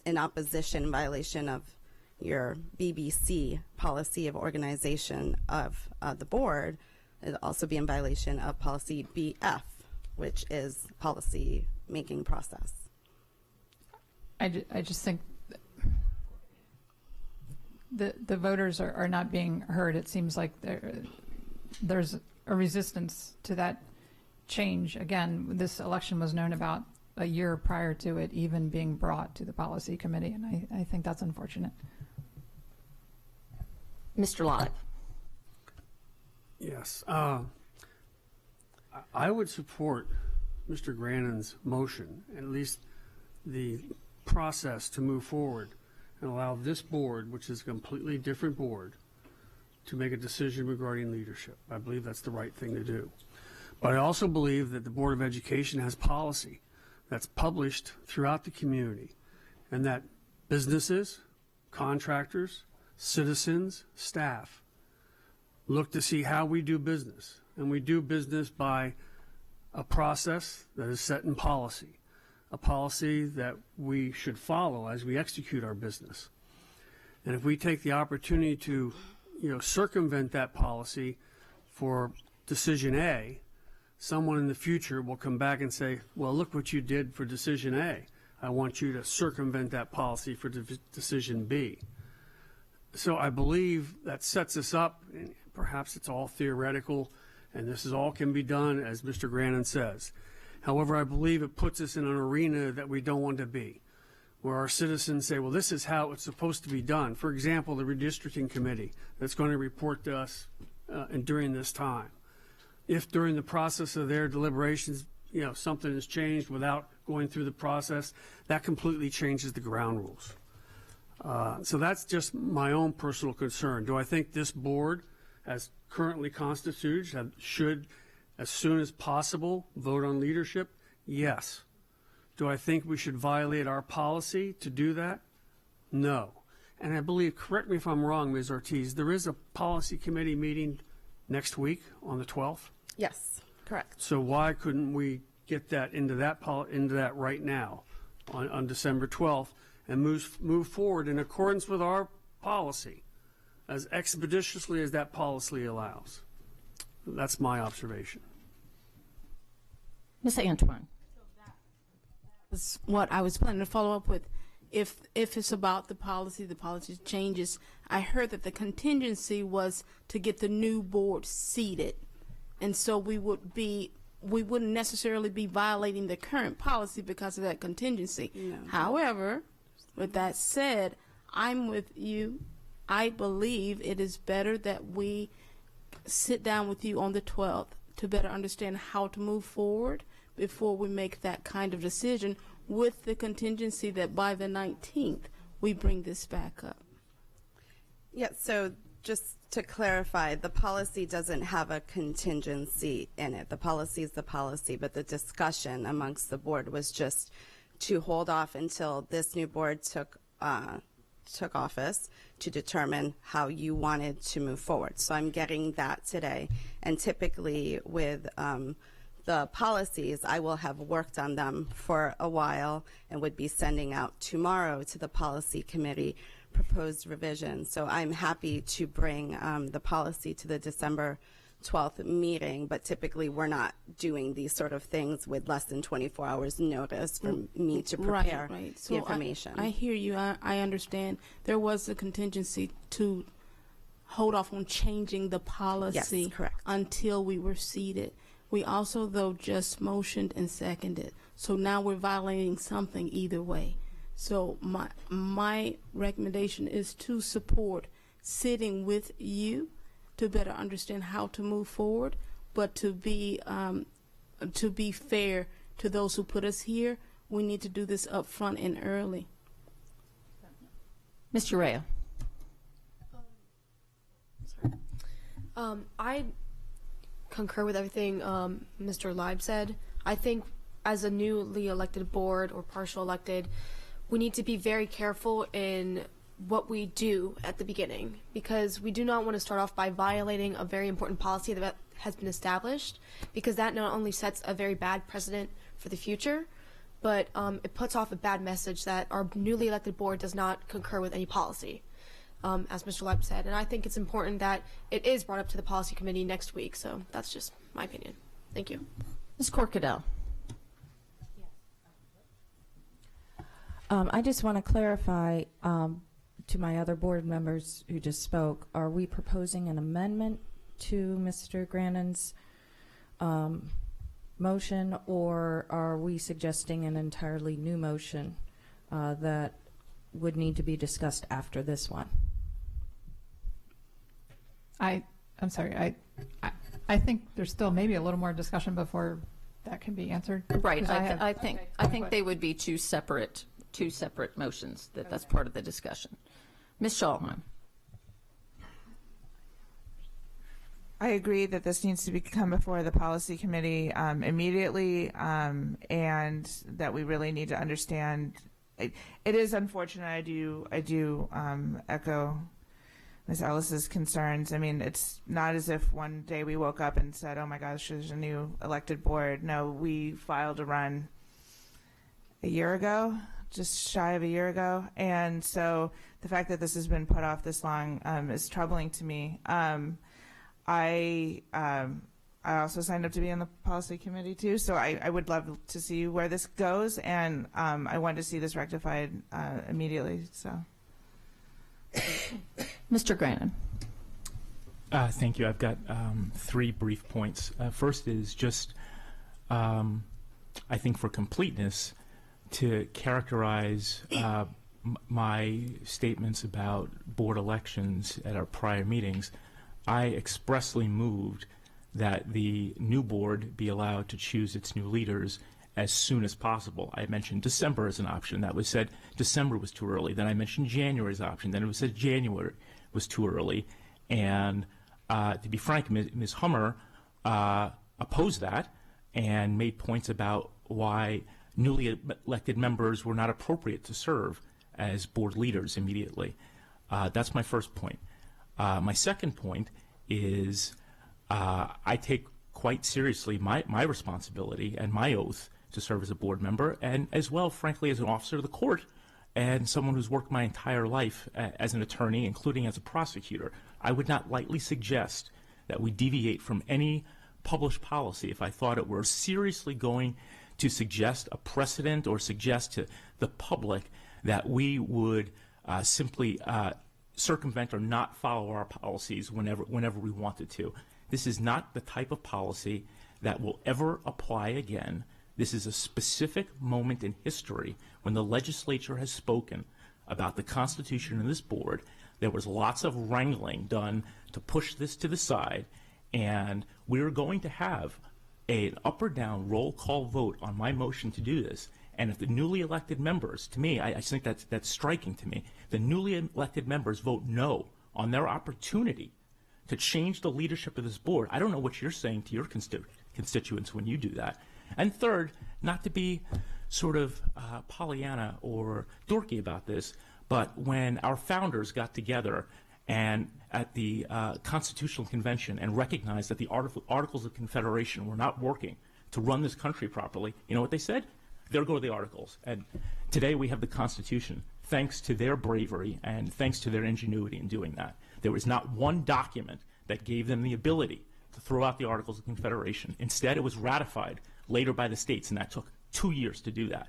an opposition violation of your BBC policy of organization of the board, it'll also be in violation of policy BF, which is policy making process. I just think the voters are not being heard. It seems like there's a resistance to that change. Again, this election was known about a year prior to it even being brought to the policy committee, and I think that's unfortunate. Mr. Lott. Yes. I would support Mr. Grannon's motion, at least the process to move forward and allow this board, which is a completely different board, to make a decision regarding leadership. I believe that's the right thing to do. But I also believe that the Board of Education has policy that's published throughout the community, and that businesses, contractors, citizens, staff look to see how we do business. And we do business by a process that is set in policy, a policy that we should follow as we execute our business. And if we take the opportunity to, you know, circumvent that policy for decision A, someone in the future will come back and say, well, look what you did for decision A. I want you to circumvent that policy for decision B. So I believe that sets us up, and perhaps it's all theoretical, and this is all can be done, as Mr. Grannon says. However, I believe it puts us in an arena that we don't want to be, where our citizens say, well, this is how it's supposed to be done. For example, the redistricting committee that's going to report to us during this time. If during the process of their deliberations, you know, something has changed without going through the process, that completely changes the ground rules. So that's just my own personal concern. Do I think this board, as currently constituted, should, as soon as possible, vote on leadership? Yes. Do I think we should violate our policy to do that? No. And I believe, correct me if I'm wrong, Ms. Ortiz, there is a policy committee meeting next week on the 12th? Yes, correct. So why couldn't we get that into that right now on December 12th and move forward in accordance with our policy as expeditiously as that policy allows? That's my observation. Ms. Antoine. That's what I was planning to follow up with. If it's about the policy changes. I heard that the contingency was to get the new board seated, and so we wouldn't necessarily be violating the current policy because of that contingency. No. However, with that said, I'm with you. I believe it is better that we sit down with you on the 12th to better understand how to move forward before we make that kind of decision, with the contingency that by the 19th we bring this back up. Yeah, so just to clarify, the policy doesn't have a contingency in it. The policy is the policy, but the discussion amongst the board was just to hold off until this new board took office to determine how you wanted to move forward. So I'm getting that today. And typically with the policies, I will have worked on them for a while and would be sending out tomorrow to the policy committee proposed revisions. So I'm happy to bring the policy to the December 12th meeting, but typically we're not doing these sort of things with less than 24 hours notice for me to prepare right. the information. I hear you. I understand. There was a contingency to hold off on changing the policy until we were seated. We also, though, just motioned and seconded. So now we're violating something either way. So my recommendation is to support sitting with you to better understand how to move forward, but to be fair to those who put us here, we need to do this up front and early. Mr. Rea. I concur with everything Mr. Leib said. I think as a newly elected board or partial elected, we need to be very careful in what we do at the beginning, because we do not want to start off by violating a very important policy that has been established, because that not only sets a very bad precedent for the future, but it puts off a bad message that our newly elected board does not concur with any policy, as Mr. Leib said. And I think it's important that it is brought up to the policy committee next week. So that's just my opinion. Thank you. Ms. Corkadell. I just want to clarify to my other board members who just spoke, are we proposing an amendment to Mr. Grannon's motion, or are we suggesting an entirely new motion that would need to be discussed after this one? I'm sorry. I think there's still maybe a little more discussion before that can be answered. Right. I think they would be two separate motions. That's part of the discussion. Ms. Schallheim. I agree that this needs to come before the policy committee immediately, and that we really need to understand. It is unfortunate. I do echo Ms. Ellis's concerns. I mean, it's not as if one day we woke up and said, "Oh my gosh, there's a new elected board." No, we filed a run a year ago, just shy of a year ago, and so the fact that this has been put off this long is troubling to me. I also signed up to be on the policy committee too, so I would love to see where this goes, and I want to see this rectified immediately. So, Mr. Grannon. Thank you. I've got 3 brief points. First is just, I think for completeness, to characterize my statements about board elections at our prior meetings. I expressly moved that the new board be allowed to choose its new leaders as soon as possible. I mentioned December as an option. That was said December was too early. Then I mentioned January as an option. Then it was said January was too early. And to be frank, Ms. Hummer opposed that and made points about why newly elected members were not appropriate to serve as board leaders immediately. That's my first point. My second point is I take quite seriously my responsibility and my oath to serve as a board member, and as well, frankly, as an officer of the court and someone who's worked my entire life as an attorney, including as a prosecutor. I would not lightly suggest that we deviate from any published policy if I thought it were seriously going to suggest a precedent or suggest to the public that we would simply circumvent or not follow our policies whenever we wanted to. This is not the type of policy that will ever apply again. This is a specific moment in history when the legislature has spoken about the Constitution and this board. There was lots of wrangling done to push this to the side, and we're going to have an up or down roll call vote on my motion to do this. And if the newly elected members, to me, I think that's striking to me, the newly elected members vote no on their opportunity to change the leadership of this board, I don't know what you're saying to your constituents when you do that. And third, not to be sort of Pollyanna or dorky about this, but when our founders got together and at the Constitutional Convention and recognized that the Articles of Confederation were not working to run this country properly, you know what they said? There go the articles. And today we have the Constitution, thanks to their bravery and thanks to their ingenuity in doing that. There was not one document that gave them the ability to throw out the Articles of Confederation. Instead, it was ratified later by the states, and that took 2 years to do that.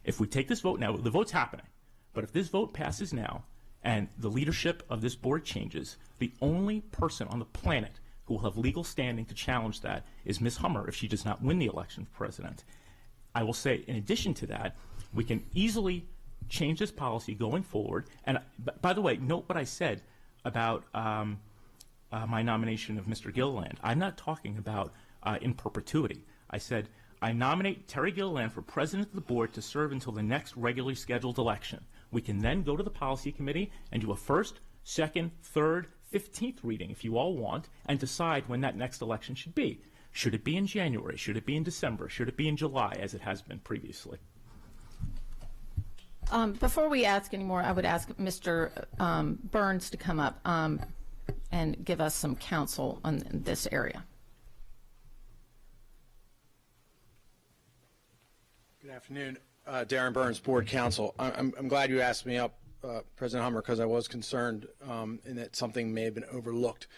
If we take this vote now, the vote's happening, but if this vote passes now and the leadership of this board changes, the only person on the planet who will have legal standing to challenge that is Ms. Hummer if she does not win the election for president. I will say, in addition to that, we can easily change this policy going forward. And by the way, note what I said about my nomination of Mr. Gilliland. I'm not talking about in perpetuity. I said, I nominate Terry Gilliland for president of the board to serve until the next regularly scheduled election. We can then go to the policy committee and do a first, second, third, 15th reading if you all want, and decide when that next election should be. Should it be in January? Should it be in December? Should it be in July, as it has been previously? Before we ask any more, I would ask Mr. Burns to come up and give us some counsel on this area. Good afternoon, Darren Burns, Board Counsel. I'm glad you asked me up, President Hummer, because I was concerned in that something may have been overlooked.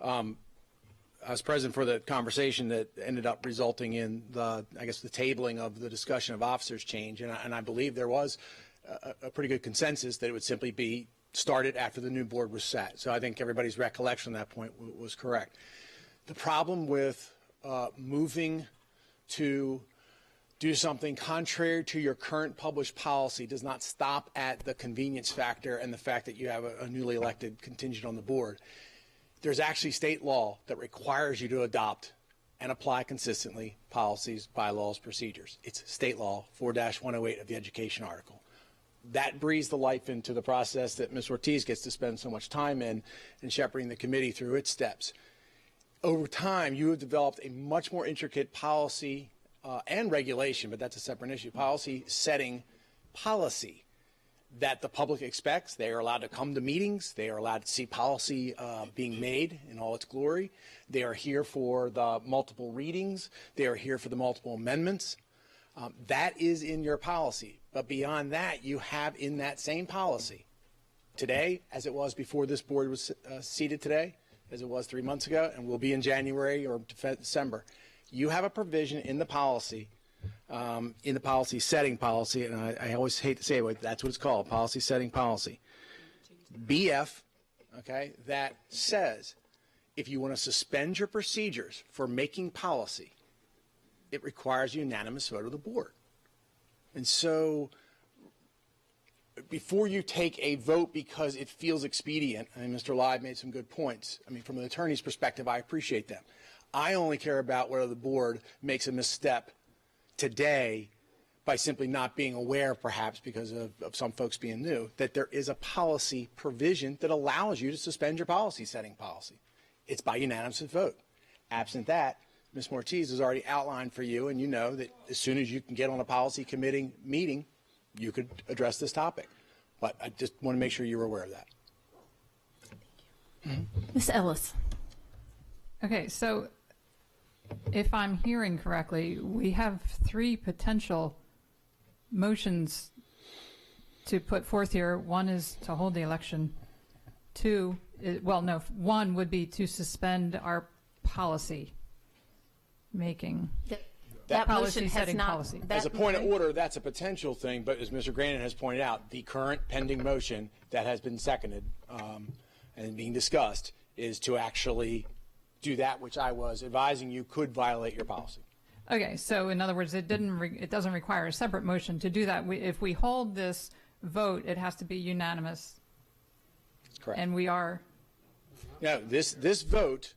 I was present for the conversation that ended up resulting in the tabling of the discussion of officers change, and I believe there was a pretty good consensus that it would simply be started after the new board was set. So I think everybody's recollection at that point was correct. The problem with moving to do something contrary to your current published policy does not stop at the convenience factor and the fact that you have a newly elected contingent on the board. There's actually state law that requires you to adopt and apply consistently policies, bylaws, procedures. It's state law 4-108 of the education article. That breathes the life into the process that Ms. Ortiz gets to spend so much time in shepherding the committee through its steps. Over time, you have developed a much more intricate policy and regulation, but that's a separate issue, policy setting policy that the public expects. They are allowed to come to meetings. They are allowed to see policy being made in all its glory. They are here for the multiple readings. They are here for the multiple amendments. That is in your policy. But beyond that, you have in that same policy today, as it was before this board was seated today, as it was 3 months ago, and will be in January or December. You have a provision in the policy setting policy, and I always hate to say it, but that's what it's called, policy setting policy. BF, okay, that says if you want to suspend your procedures for making policy, it requires a unanimous vote of the board. And so before you take a vote because it feels expedient, and Mr. Live made some good points. I mean, from an attorney's perspective, I appreciate them. I only care about whether the board makes a misstep today by simply not being aware, perhaps because of some folks being new, that there is a policy provision that allows you to suspend your policy setting policy. It's by unanimous vote. Absent that, Ms. Ortiz has already outlined for you, and you know that as soon as you can get on a policy committee meeting, you could address this topic. But I just want to make sure you're aware of that. Ms. Ellis. Okay, so if I'm hearing correctly, we have 3 potential motions to put forth here. One is to hold the election. 2, one would be to suspend our policy making. That policy motion has setting not. policy. As a point of order, that's a potential thing, but as Mr. Grannon has pointed out, the current pending motion that has been seconded and being discussed is to actually do that which I was advising you could violate your policy. Okay, so in other words, it doesn't require a separate motion to do that. If we hold this vote, it has to be unanimous. Correct. And we are. No, this vote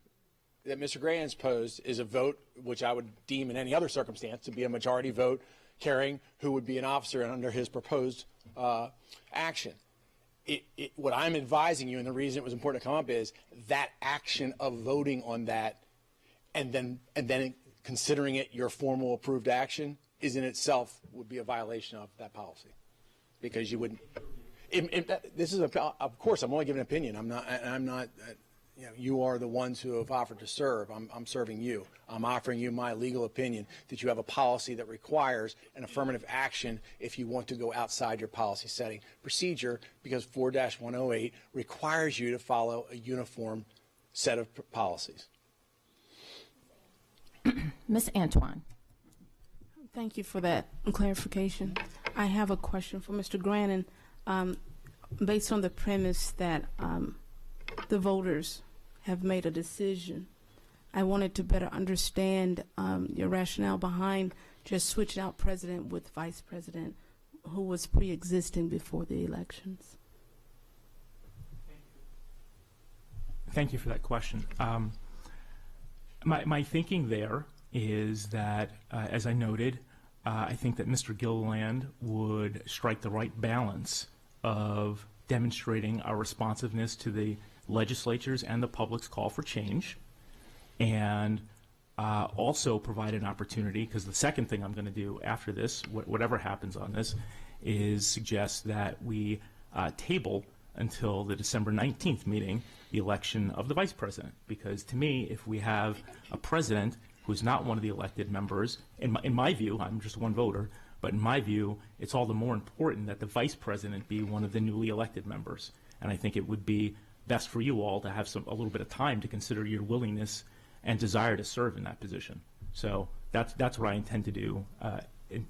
that Mr. Grannon's posed is a vote which I would deem in any other circumstance to be a majority vote carrying who would be an officer under his proposed action. What I'm advising you, and the reason it was important to come up, is that action of voting on that and then considering it your formal approved action is in itself would be a violation of that policy, because you wouldn't. This is of course I'm only giving an opinion. I'm not you are the ones who have offered to serve. I'm serving you. I'm offering you my legal opinion that you have a policy that requires an affirmative action if you want to go outside your policy setting procedure, because 4-108 requires you to follow a uniform set of policies. Ms. Antoine. Thank you for that clarification. I have a question for Mr. Grannon. Based on the premise that the voters have made a decision, I wanted to better understand your rationale behind just switching out president with vice president who was pre-existing before the elections. Thank you for that question. My thinking there is that, as I noted, I think that Mr. Gilliland would strike the right balance of demonstrating our responsiveness to the legislature's and the public's call for change, and also provide an opportunity, because the second thing I'm going to do after this, whatever happens on this, is suggest that we table until the December 19th meeting the election of the vice president. Because to me, if we have a president who's not one of the elected members, in my view, I'm just one voter, but in my view, it's all the more important that the vice president be one of the newly elected members. And I think it would be best for you all to have a little bit of time to consider your willingness and desire to serve in that position. So that's what I intend to do.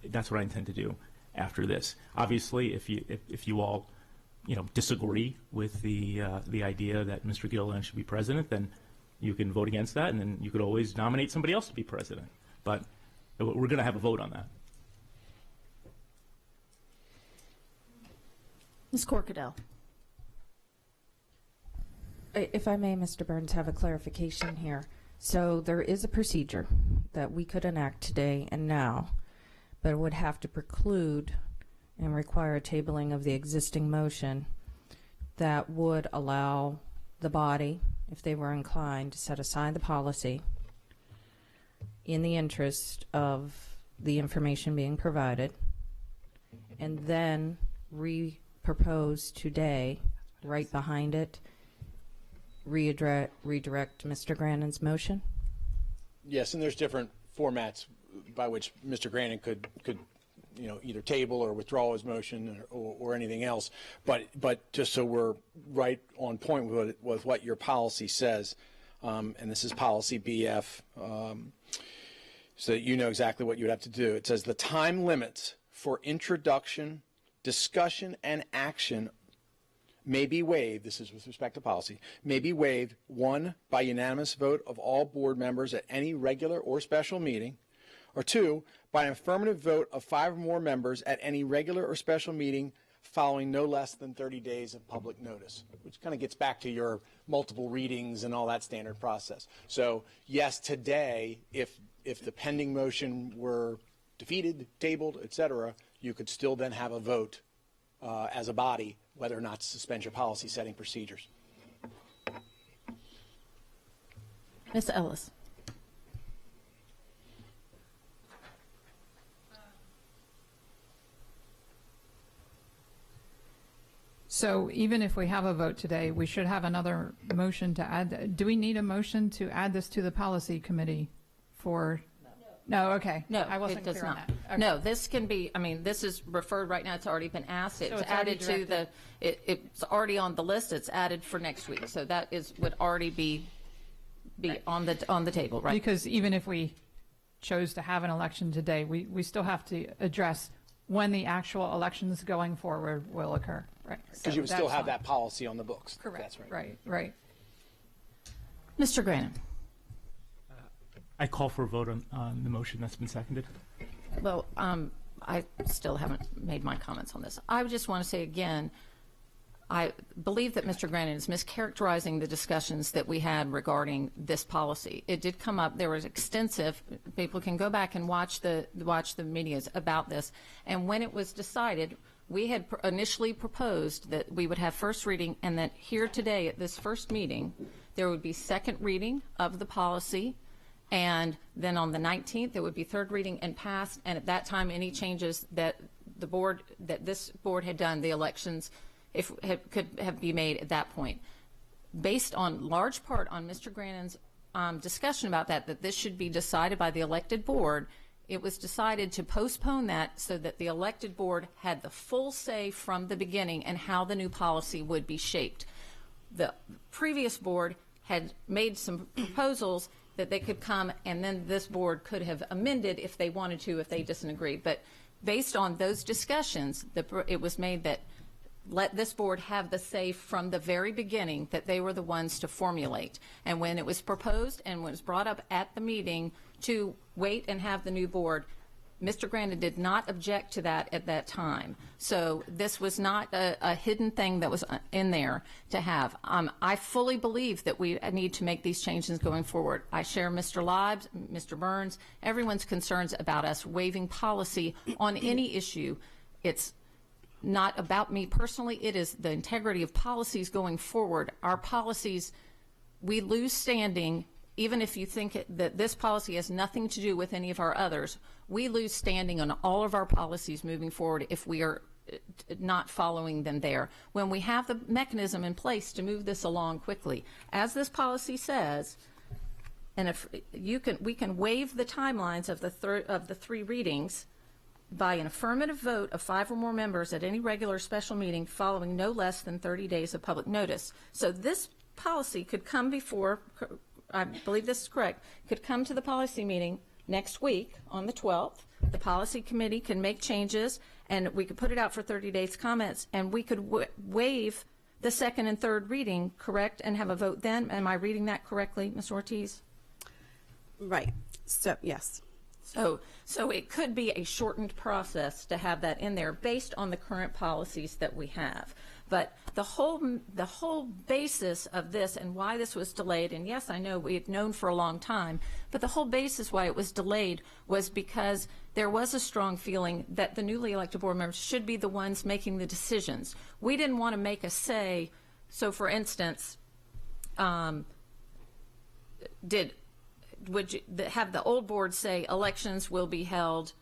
That's what I intend to do after this. Obviously, if you all disagree with the idea that Mr. Gilliland should be president, then you can vote against that, and then you could always nominate somebody else to be president. But we're going to have a vote on that. Ms. Corkadell. If I may, Mr. Burns, have a clarification here. So there is a procedure that we could enact today and now, but it would have to preclude and require a tabling of the existing motion that would allow the body, if they were inclined, to set aside the policy in the interest of the information being provided, and then re-propose today, right behind it, redirect Mr. Grannon's motion? Yes, and there's different formats by which Mr. Grannon could either table or withdraw his motion or anything else. But just so we're right on point with what your policy says, and this is policy BF, so that you know exactly what you would have to do. It says the time limits for introduction, discussion, and action may be waived, this is with respect to policy, may be waived, 1, by unanimous vote of all board members at any regular or special meeting, or 2, by an affirmative vote of 5 or more members at any regular or special meeting following no less than 30 days of public notice, which kind of gets back to your multiple readings and all that standard process. So yes, today, if the pending motion were defeated, tabled, etc., you could still then have a vote as a body whether or not to suspend your policy setting procedures. Ms. Ellis. So even if we have a vote today, we should have another motion to add. Do we need a motion to add this to the policy committee for? No, okay. No, I wasn't it does clear on not. that. Okay. No, this can be, this is referred right now. It's already been asked. It's it's added already to it's already on the list. It's added for next week. So that would already be right on the table, right? Because even if we chose to have an election today, we still have to address when the actual elections going forward will occur, right? Because you would still have that policy on the books. Correct. That's right. Right. Mr. Grannon. I call for a vote on the motion that's been seconded. Well, I still haven't made my comments on this. I just want to say again, I believe that Mr. Grannon is mischaracterizing the discussions that we had regarding this policy. It did come up. There was extensive. People can go back and watch the medias about this. And when it was decided, we had initially proposed that we would have first reading, and that here today at this first meeting, there would be second reading of the policy. And then on the 19th, there would be third reading and pass. And at that time, any changes that this board had done, the elections, could have been made at that point. based on large part on Mr. Grannon's discussion about that this should be decided by the elected board, it was decided to postpone that so that the elected board had the full say from the beginning and how the new policy would be shaped. The previous board had made some proposals that they could come, and then this board could have amended if they wanted to, if they disagreed. But based on those discussions, it was made that let this board have the say from the very beginning, that they were the ones to formulate. And when it was proposed and was brought up at the meeting to wait and have the new board, Mr. Grannon did not object to that at that time. So this was not a hidden thing that was in there to have. I fully believe that we need to make these changes going forward. I share Mr. Lives, Mr. Burns, everyone's concerns about us waiving policy on any issue. It's not about me personally. It is the integrity of policies going forward. Our policies, we lose standing. Even if you think that this policy has nothing to do with any of our others, we lose standing on all of our policies moving forward if we are not following them there. When we have the mechanism in place to move this along quickly, as this policy says, and if we can waive the timelines of the three readings by an affirmative vote of 5 or more members at any regular special meeting following no less than 30 days of public notice. So this policy could come before, I believe this is correct, could come to the policy meeting next week on the 12th. The policy committee can make changes, and we could put it out for 30 days comments, and we could waive the second and third reading, correct, and have a vote then. Am I reading that correctly, Ms. Ortiz? Right. So, yes. So it could be a shortened process to have that in there based on the current policies that we have. But the whole basis of this and why this was delayed, and yes, I know we had known for a long time, but the whole basis why it was delayed was because there was a strong feeling that the newly elected board members should be the ones making the decisions. We didn't want to make a say. So, for instance, would you have the old board say elections will be held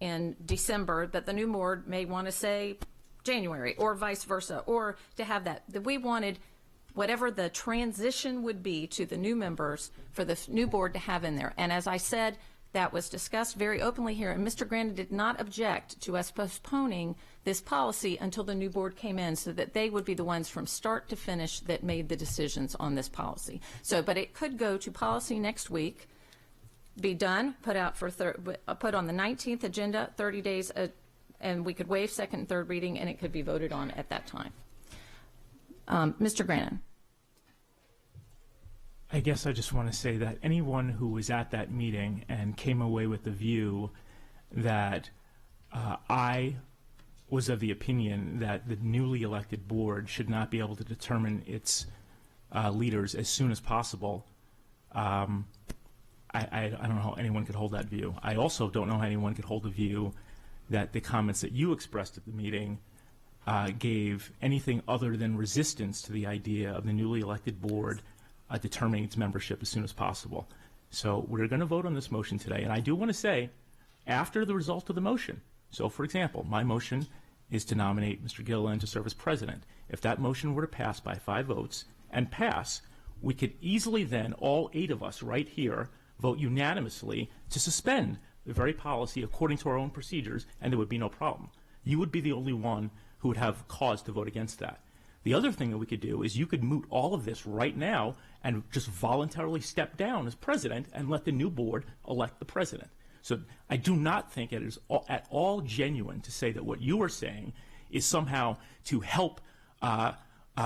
in December, that the new board may want to say January, or vice versa, or to have that we wanted whatever the transition would be to the new members for the new board to have in there. And as I said, that was discussed very openly here, and Mr. Grannon did not object to us postponing this policy until the new board came in, so that they would be the ones from start to finish that made the decisions on this policy. So, but it could go to policy next week, be done, put out for put on the 19th agenda, 30 days, and we could waive second and third reading, and it could be voted on at that time. Mr. Grannon. I guess I just want to say that anyone who was at that meeting and came away with the view that I was of the opinion that the newly elected board should not be able to determine its leaders as soon as possible, I don't know how anyone could hold that view. I also don't know how anyone could hold the view that the comments that you expressed at the meeting gave anything other than resistance to the idea of the newly elected board determining its membership as soon as possible. So we're going to vote on this motion today. And I do want to say, after the result of the motion, so for example, my motion is to nominate Mr. Gilliland to serve as president. If that motion were to pass by 5 votes and pass, we could easily then, all 8 of us right here, vote unanimously to suspend the very policy according to our own procedures, and there would be no problem. You would be the only one who would have cause to vote against that. The other thing that we could do is you could moot all of this right now and just voluntarily step down as president and let the new board elect the president. So I do not think it is at all genuine to say that what you are saying is somehow to help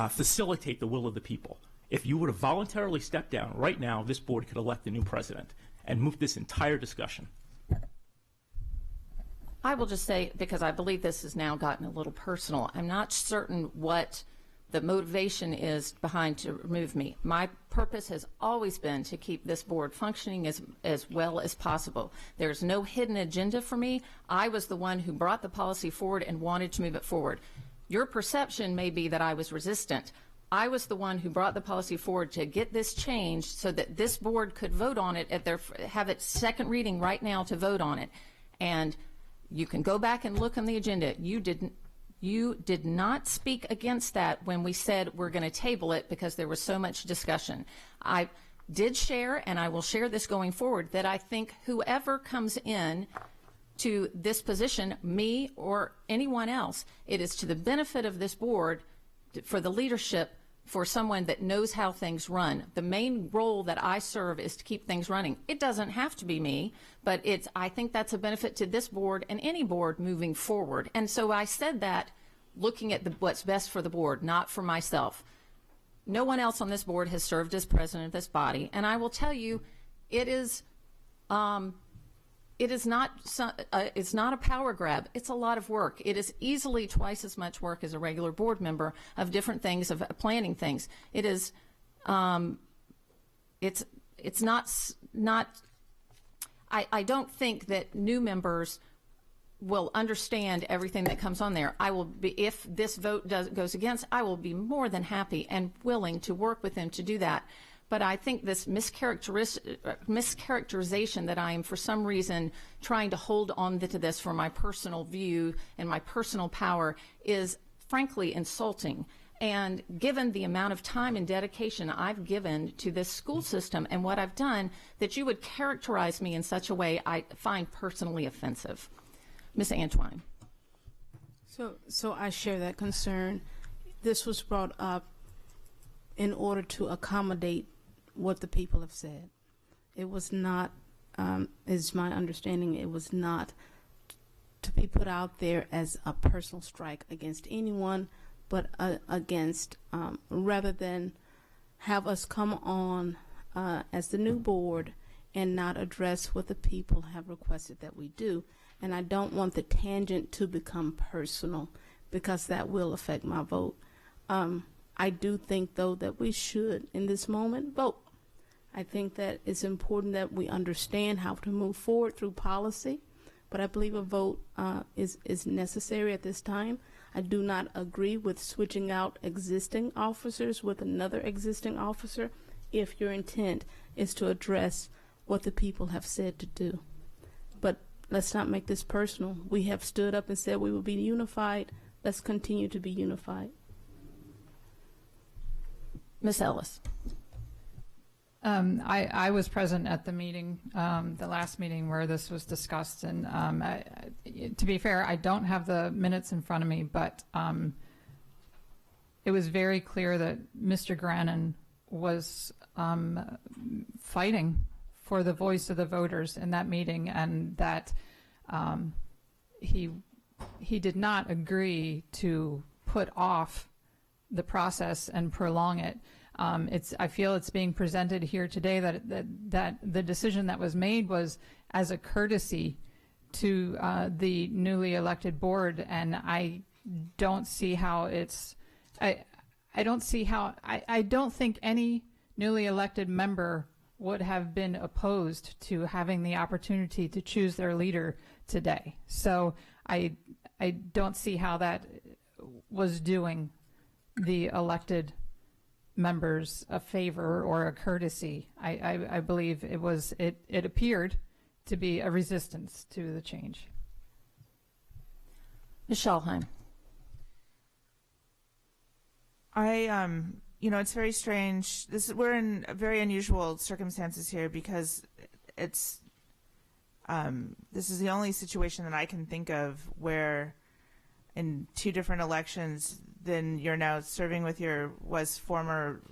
facilitate the will of the people. If you were to voluntarily step down right now, this board could elect the new president and move this entire discussion. I will just say, because I believe this has now gotten a little personal, I'm not certain what the motivation is behind to remove me. My purpose has always been to keep this board functioning as well as possible. There's no hidden agenda for me. I was the one who brought the policy forward and wanted to move it forward. Your perception may be that I was resistant. I was the one who brought the policy forward to get this changed so that this board could vote on it have its second reading right now to vote on it. And you can go back and look on the agenda. You You did not speak against that when we said we're going to table it because there was so much discussion. I did share, and I will share this going forward, that I think whoever comes in to this position, me or anyone else, it is to the benefit of this board for the leadership, for someone that knows how things run. The main role that I serve is to keep things running. It doesn't have to be me, but I think that's a benefit to this board and any board moving forward. And so I said that looking at what's best for the board, not for myself. No one else on this board has served as president of this body, and I will tell you, it is not a power grab. It's a lot of work. It is easily twice as much work as a regular board member of different things, of planning things. It is, it's not. I don't think that new members will understand everything that comes on there. I will be, if this vote goes against, I will be more than happy and willing to work with them to do that. But I think this mischaracterization that I am for some reason trying to hold on to this for my personal view and my personal power is frankly insulting. And given the amount of time and dedication I've given to this school system and what I've done, that you would characterize me in such a way I find personally offensive. Ms. Antwine. So I share that concern. This was brought up in order to accommodate what the people have said. It was not, is my understanding, it was not to be put out there as a personal strike against anyone, but against, rather than have us come on as the new board and not address what the people have requested that we do. And I don't want the tangent to become personal because that will affect my vote. I do think, though, that we should, in this moment, vote. I think that it's important that we understand how to move forward through policy, but I believe a vote is necessary at this time. I do not agree with switching out existing officers with another existing officer if your intent is to address what the people have said to do. But let's not make this personal. We have stood up and said we will be unified. Let's continue to be unified. Ms. Ellis. I was present at the meeting, the last meeting where this was discussed, and to be fair, I don't have the minutes in front of me, but it was very clear that Mr. Grannon was fighting for the voice of the voters in that meeting, and that he did not agree to put off the process and prolong it. I feel it's being presented here today that the decision that was made was as a courtesy to the newly elected board, and I don't see how it's. I don't think any newly elected member would have been opposed to having the opportunity to choose their leader today. So I don't see how that was doing the elected members a favor or a courtesy. I believe it appeared to be a resistance to the change. Ms. Schalheim. It's very strange. We're in very unusual circumstances here because this is the only situation that I can think of where in two different elections then you're now serving with your former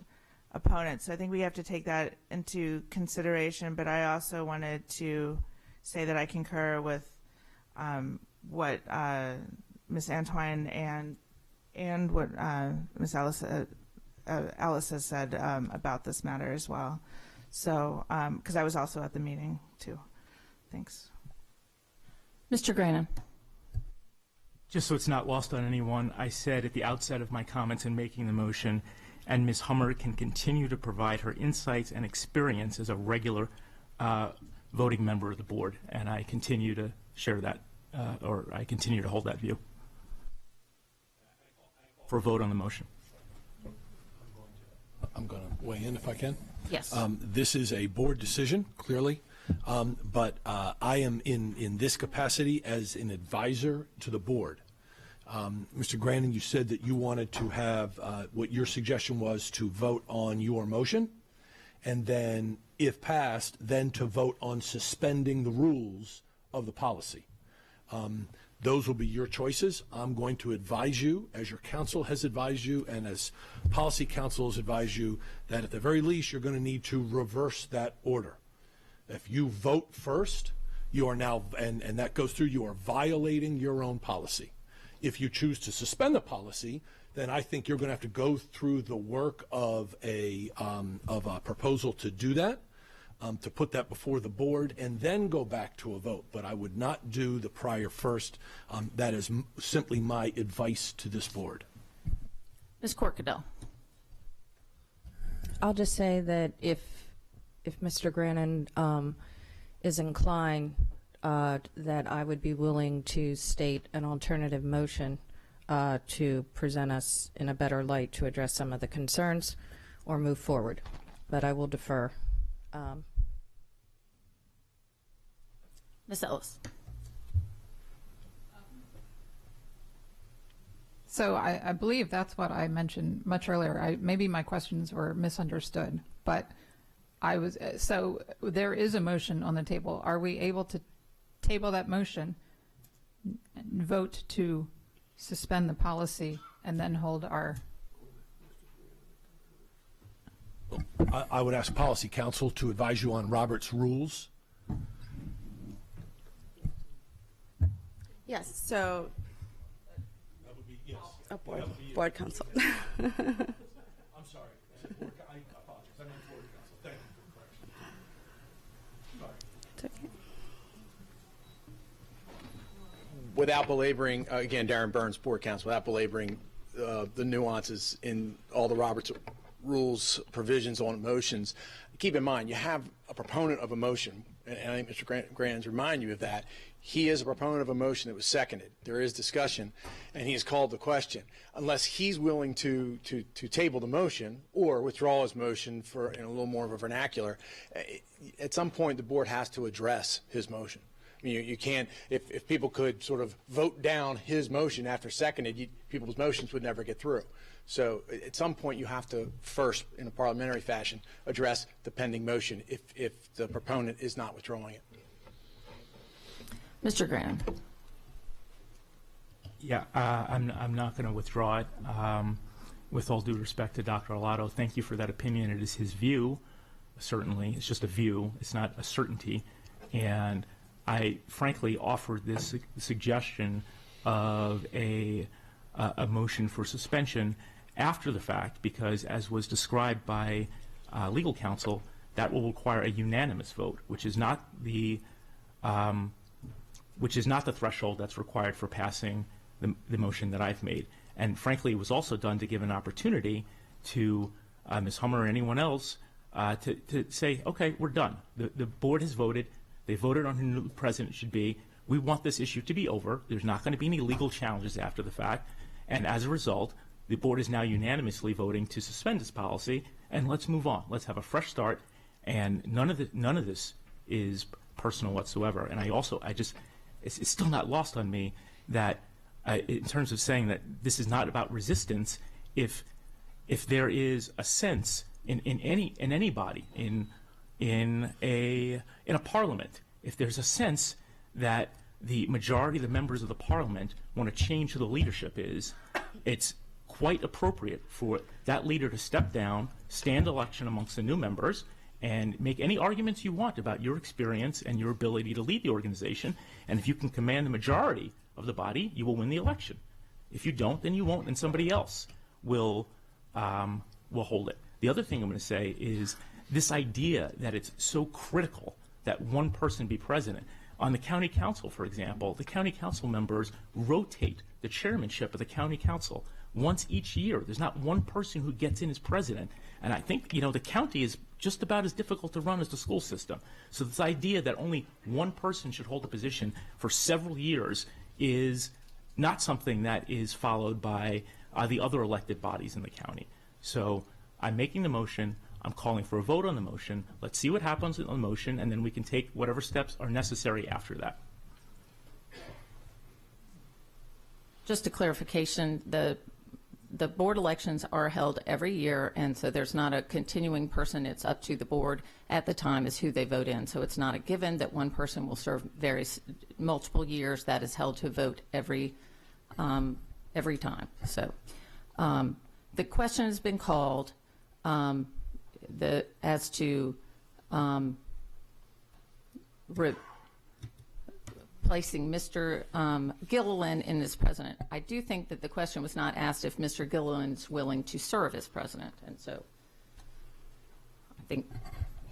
opponent. So I think we have to take that into consideration, but I also wanted to say that I concur with what Ms. Antwine and what Ms. Alice has said about this matter as well. So, because I was also at the meeting too. Thanks. Mr. Grannon. Just so it's not lost on anyone, I said at the outset of my comments in making the motion, and Ms. Hummer can continue to provide her insights and experience as a regular voting member of the board, and I continue to share that, or I continue to hold that view. For a vote on the motion. I'm going to weigh in if I can. Yes. This is a board decision, clearly, but I am in this capacity as an advisor to the board. Mr. Grannon, you said that you wanted to have, what your suggestion was to vote on your motion, and then, if passed, then to vote on suspending the rules of the policy. Those will be your choices. I'm going to advise you, as your counsel has advised you, and as policy counsel has advised you, that at the very least you're going to need to reverse that order. If you vote first, you are now, and that goes through, you are violating your own policy. If you choose to suspend the policy, then I think you're going to have to go through the work of a proposal to do that, to put that before the board, and then go back to a vote. But I would not do the prior first. That is simply my advice to this board. Ms. Corkadell. I'll just say that if Mr. Grannon is inclined, that I would be willing to state an alternative motion to present us in a better light to address some of the concerns or move forward. But I will defer. Ms. Ellis. So I believe that's what I mentioned much earlier. Maybe my questions were misunderstood, but so there is a motion on the table. Are we able to table that motion and vote to suspend the policy and then hold our... I would ask policy counsel to advise you on Robert's rules. Yes, so That would be, yes. board counsel. I'm sorry. I apologize. I meant board counsel. Thank you for the correction. Sorry. It's okay. Without belaboring, again, Darren Burns, board counsel, without belaboring the nuances in all the Roberts rules provisions on motions, keep in mind you have a proponent of a motion, and I think Mr. Grannon's remind you of that. He is a proponent of a motion that was seconded. There is discussion, and he has called the question. Unless he's willing to table the motion or withdraw his motion for in a little more of a vernacular, at some point the board has to address his motion. I mean, you can't, if people could sort of vote down his motion after seconded, people's motions would never get through. So at some point you have to first, in a parliamentary fashion, address the pending motion if the proponent is not withdrawing it. Mr. Grannon. Yeah, I'm not going to withdraw it. With all due respect to Dr. Alato, thank you for that opinion. It is his view, certainly. It's just a view. It's not a certainty. And I frankly offered this suggestion of a motion for suspension after the fact because, as was described by legal counsel, that will require a unanimous vote, which is not the threshold that's required for passing the motion that I've made. And frankly, it was also done to give an opportunity to Ms. Hummer or anyone else to say, okay, we're done. The board has voted. They voted on who the president should be. We want this issue to be over. There's not going to be any legal challenges after the fact. And as a result, the board is now unanimously voting to suspend this policy, and let's move on. Let's have a fresh start. And none of this is personal whatsoever. And it's still not lost on me that in terms of saying that this is not about resistance, if there is a sense in any body, in a parliament, if there's a sense that the majority of the members of the parliament want to change who the leadership is, it's quite appropriate for that leader to step down, stand election amongst the new members, and make any arguments you want about your experience and your ability to lead the organization. And if you can command the majority of the body, you will win the election. If you don't, then you won't, and somebody else will hold it. The other thing I'm going to say is this idea that it's so critical that one person be president. On the county council, for example, the county council members rotate the chairmanship of the county council once each year. There's not one person who gets in as president. And I think, the county is just about as difficult to run as the school system. So this idea that only one person should hold a position for several years is not something that is followed by the other elected bodies in the county. So I'm making the motion. I'm calling for a vote on the motion. Let's see what happens on the motion, and then we can take whatever steps are necessary after that. just a clarification, the board elections are held every year, and so there's not a continuing person. It's up to the board at the time as who they vote in. So it's not a given that one person will serve multiple years. That is held to vote every time. So the question has been called as to placing Mr. Gilliland in as president. I do think that the question was not asked if Mr. Gilliland's willing to serve as president, and so I think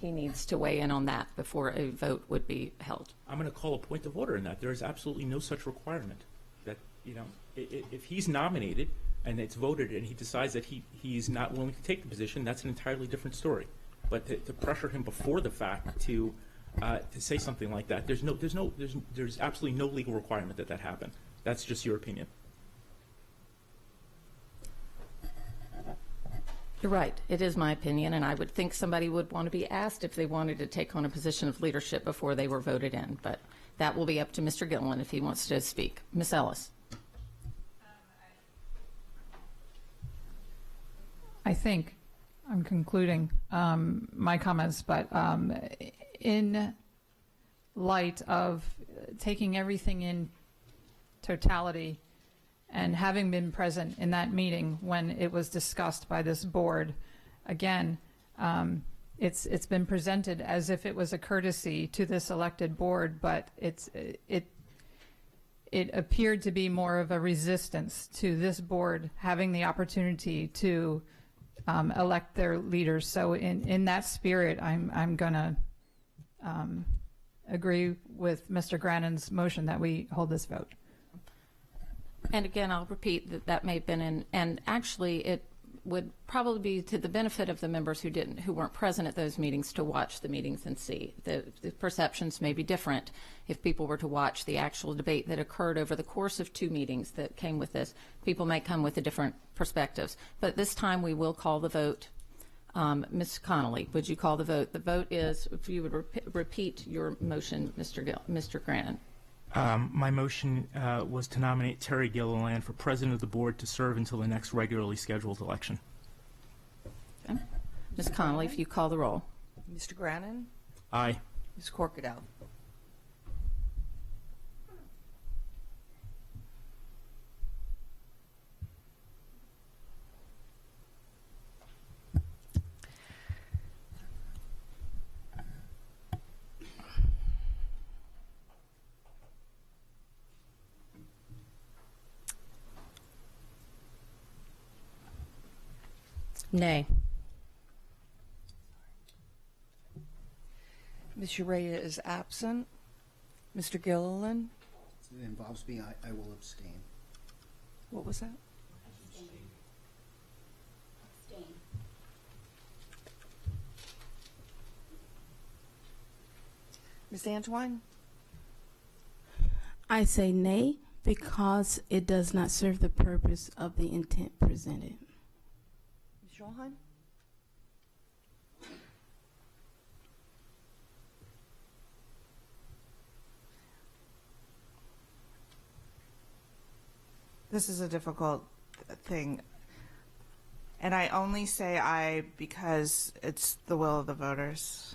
he needs to weigh in on that before a vote would be held. I'm going to call a point of order in that. There is absolutely no such requirement. That, you know, if he's nominated and it's voted and he decides that he's not willing to take the position, that's an entirely different story. But to pressure him before the fact to say something like that, there's absolutely no legal requirement that happen. That's just your opinion. You're right. It is my opinion, and I would think somebody would want to be asked if they wanted to take on a position of leadership before they were voted in. But that will be up to Mr. Gilliland if he wants to speak. Ms. Ellis. I think I'm concluding my comments, but in light of taking everything in totality and having been present in that meeting when it was discussed by this board, again, it's been presented as if it was a courtesy to this elected board, but it appeared to be more of a resistance to this board having the opportunity to elect their leaders. So in that spirit, I'm going to agree with Mr. Grannon's motion that we hold this vote. And again, I'll repeat that may have been and actually it would probably be to the benefit of the members who weren't present at those meetings to watch the meetings and see. The perceptions may be different if people were to watch the actual debate that occurred over the course of 2 meetings that came with this. People may come with different perspectives. But this time we will call the vote. Ms. Connolly, would you call the vote? The vote is, if you would repeat your motion, Mr. Grannon. My motion was to nominate Terry Gilliland for president of the board to serve until the next regularly scheduled election. Okay. Ms. Connolly, if you call the roll. Mr. Grannon? Aye. Ms. Corkadell? Nay. Ms. Urea is absent. Mr. Gilliland? It involves me. I will abstain. What was that? Abstain. Ms. Antwine? I say nay because it does not serve the purpose of the intent presented. Ms. Schulheim? This is a difficult thing. And I only say aye because it's the will of the voters.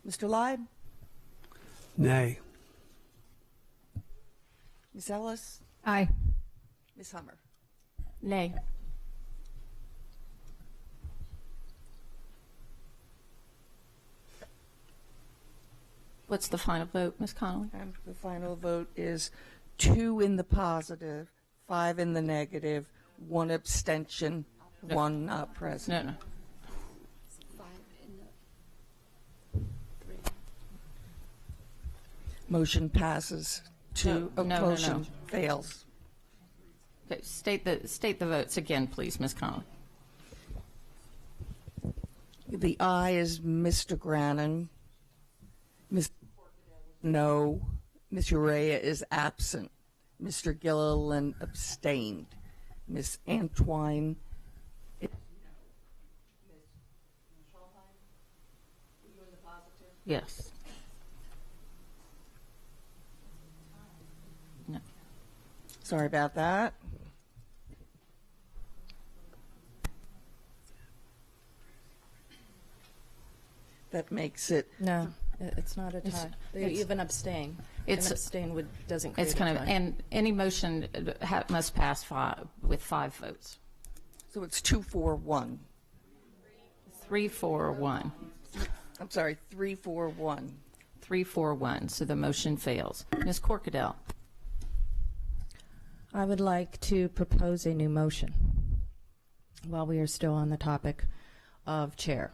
Mr. Leib? Nay. Ms. Ellis? Aye. Ms. Hummer? Nay. What's the final vote, Ms. Connolly? And the final vote is 2 in the positive, 5 in the negative, 1 abstention, 1 not present. No. Motion passes. Motion fails. Okay, state the votes again, please, Ms. Connolly. The aye is Mr. Grannon. Ms. No. Ms. Urea is absent. Mr. Gilliland abstained. Ms. Antwine. Yes. No. Sorry about that. That makes it. No, it's not a tie. They it's- even abstain. It's An abstain doesn't create It's kind a of, tie. and any motion must pass with 5 votes. So it's 2-4-1. 3-4-1. I'm sorry, 3-4-1. 3-4-1. So the motion fails. Ms. Corkadell. I would like to propose a new motion while we are still on the topic of chair.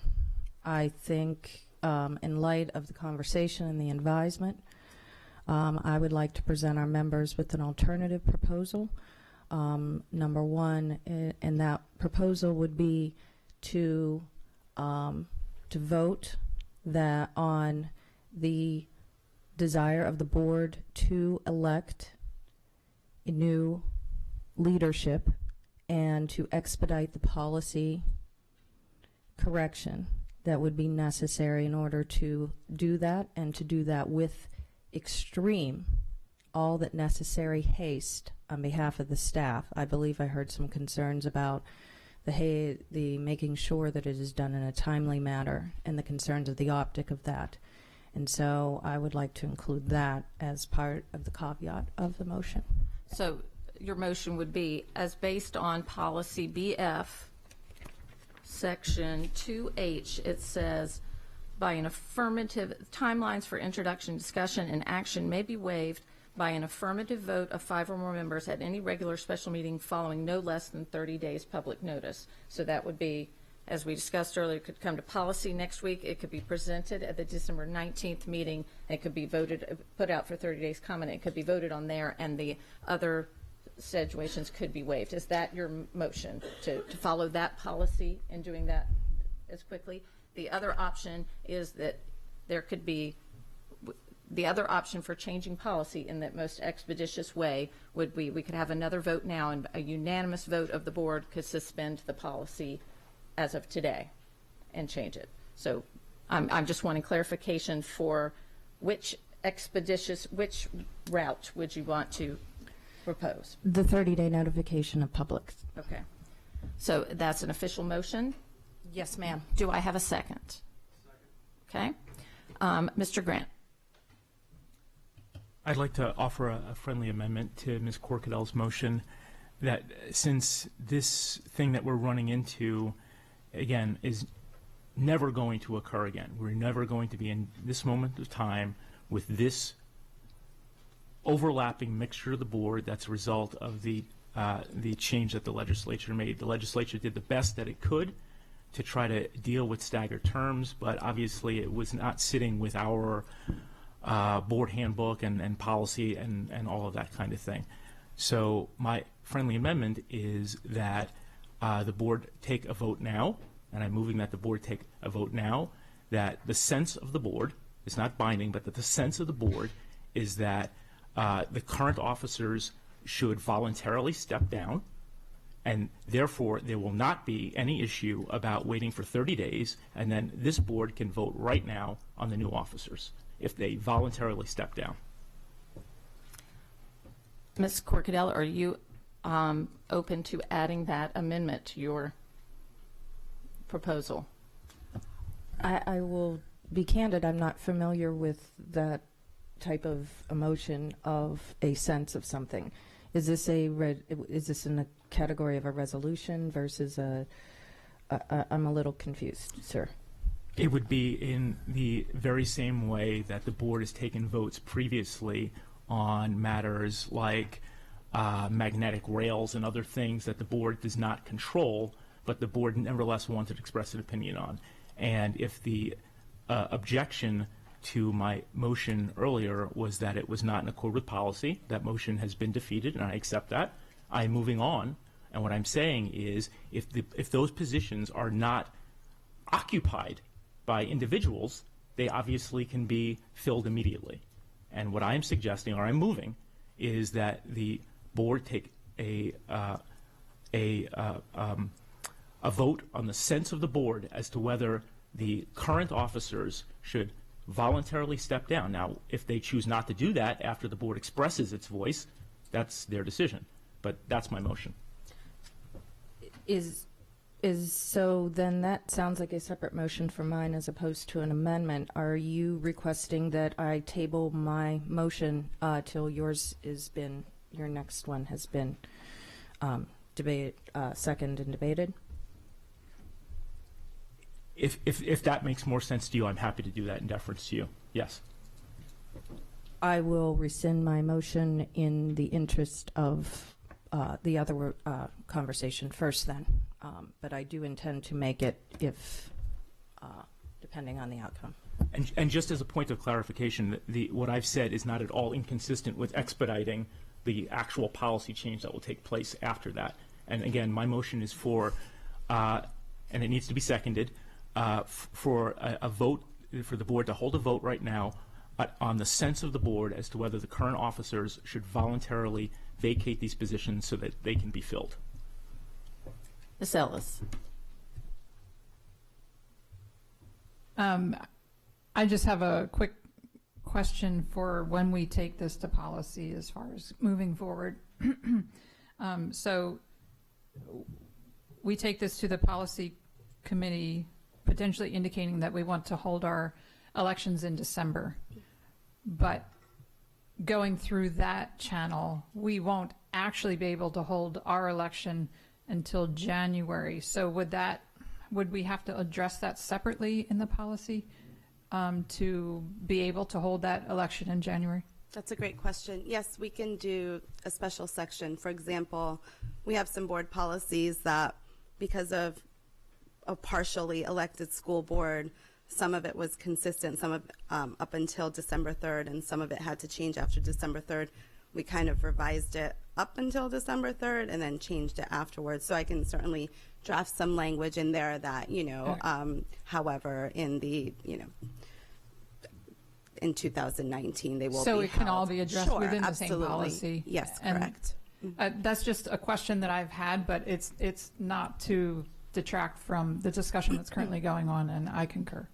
I think in light of the conversation and the advisement, I would like to present our members with an alternative proposal. Number one, and that proposal would be to vote that on the desire of the board to elect a new leadership and to expedite the policy correction that would be necessary in order to do that, and to do that with extreme, all that necessary haste on behalf of the staff. I believe I heard some concerns about the making sure that it is done in a timely manner and the concerns of the optic of that. And so I would like to include that as part of the caveat of the motion. So your motion would be, as based on policy BF, section 2H, it says, by an affirmative, timelines for introduction, discussion, and action may be waived by an affirmative vote of 5 or more members at any regular special meeting following no less than 30 days public notice. So that would be, as we discussed earlier, it could come to policy next week. It could be presented at the December 19th meeting. It could be voted, put out for 30 days comment. It could be voted on there, and the other situations could be waived. Is that your motion, to follow that policy and doing that as quickly? The other option is that there could be, the other option for changing policy in that most expeditious way would be, we could have another vote now, and a unanimous vote of the board could suspend the policy as of today and change it. So I'm just wanting clarification for which route would you want to propose? The 30-day notification of public. Okay. So that's an official motion? Yes, ma'am. Do I have a second? Okay. Mr. Grant. I'd like to offer a friendly amendment to Ms. Corkadell's motion, that since this thing that we're running into, again, is never going to occur again. We're never going to be in this moment of time with this overlapping mixture of the board that's a result of the change that the legislature made. The legislature did the best that it could to try to deal with staggered terms, but obviously it was not sitting with our board handbook and policy and all of that kind of thing. So my friendly amendment is that the board take a vote now, and I'm moving that the board take a vote now, that the sense of the board is not binding, but that the sense of the board is that the current officers should voluntarily step down, and therefore there will not be any issue about waiting for 30 days, and then this board can vote right now on the new officers if they voluntarily step down. Ms. Corkadell, are you open to adding that amendment to your proposal? I will be candid. I'm not familiar with that type of emotion of a sense of something. Is this is this in the category of a resolution versus I'm a little confused, sir. It would be in the very same way that the board has taken votes previously on matters like magnetic rails and other things that the board does not control, but the board nevertheless wants to express an opinion on. And if the objection to my motion earlier was that it was not in accord with policy, that motion has been defeated, and I accept that. I'm moving on, and what I'm saying is if those positions are not occupied by individuals, they obviously can be filled immediately. And what I'm suggesting, or I'm moving, is that the board take a vote on the sense of the board as to whether the current officers should voluntarily step down. Now, if they choose not to do that after the board expresses its voice, That's their decision. But that's my motion. So then that sounds like a separate motion from mine as opposed to an amendment. Are you requesting that I table my motion till your next one has been debated, second and debated? If that makes more sense to you, I'm happy to do that in deference to you. Yes. I will rescind my motion in the interest of the other conversation first then. But I do intend to make it if, depending on the outcome. And just as a point of clarification, what I've said is not at all inconsistent with expediting the actual policy change that will take place after that. And again, my motion is for, and it needs to be seconded, for a vote, for the board to hold a vote right now on the sense of the board as to whether the current officers should voluntarily vacate these positions so that they can be filled. Ms. Ellis. I just have a quick question for when we take this to policy as far as moving forward. So we take this to the policy committee, potentially indicating that we want to hold our elections in December. But going through that channel, we won't actually be able to hold our election until January. So would we have to address that separately in the policy to be able to hold that election in January? That's a great question. Yes, we can do a special section. For example, we have some board policies that, because of a partially elected school board, some of it was consistent, some of up until December 3rd, and some of it had to change after December 3rd. We kind of revised it up until December 3rd and then changed it afterwards. So I can certainly draft some language in there that, however, in the, in 2019, they will be So it can held. all be addressed Sure, within absolutely. the same policy? Yes, And, correct. that's just a question that I've had, but it's not to detract from the discussion that's currently going on, and I concur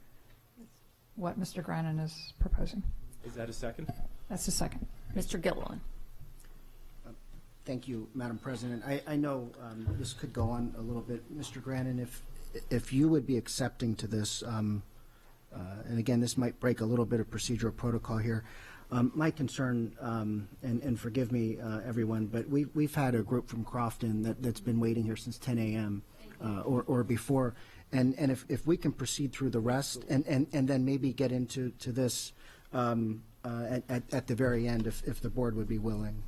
with what Mr. Grannon is proposing. Is that a second? That's a second. Mr. Gilliland. Thank you, Madam President. I know this could go on a little bit. Mr. Grannon, if you would be accepting to this, and again, this might break a little bit of procedural protocol here. My concern, and forgive me, everyone, but we've had a group from Crofton that's been waiting here since 10 a.m. Or before, and if we can proceed through the rest, and then maybe get into this at the very end, if the board would be willing.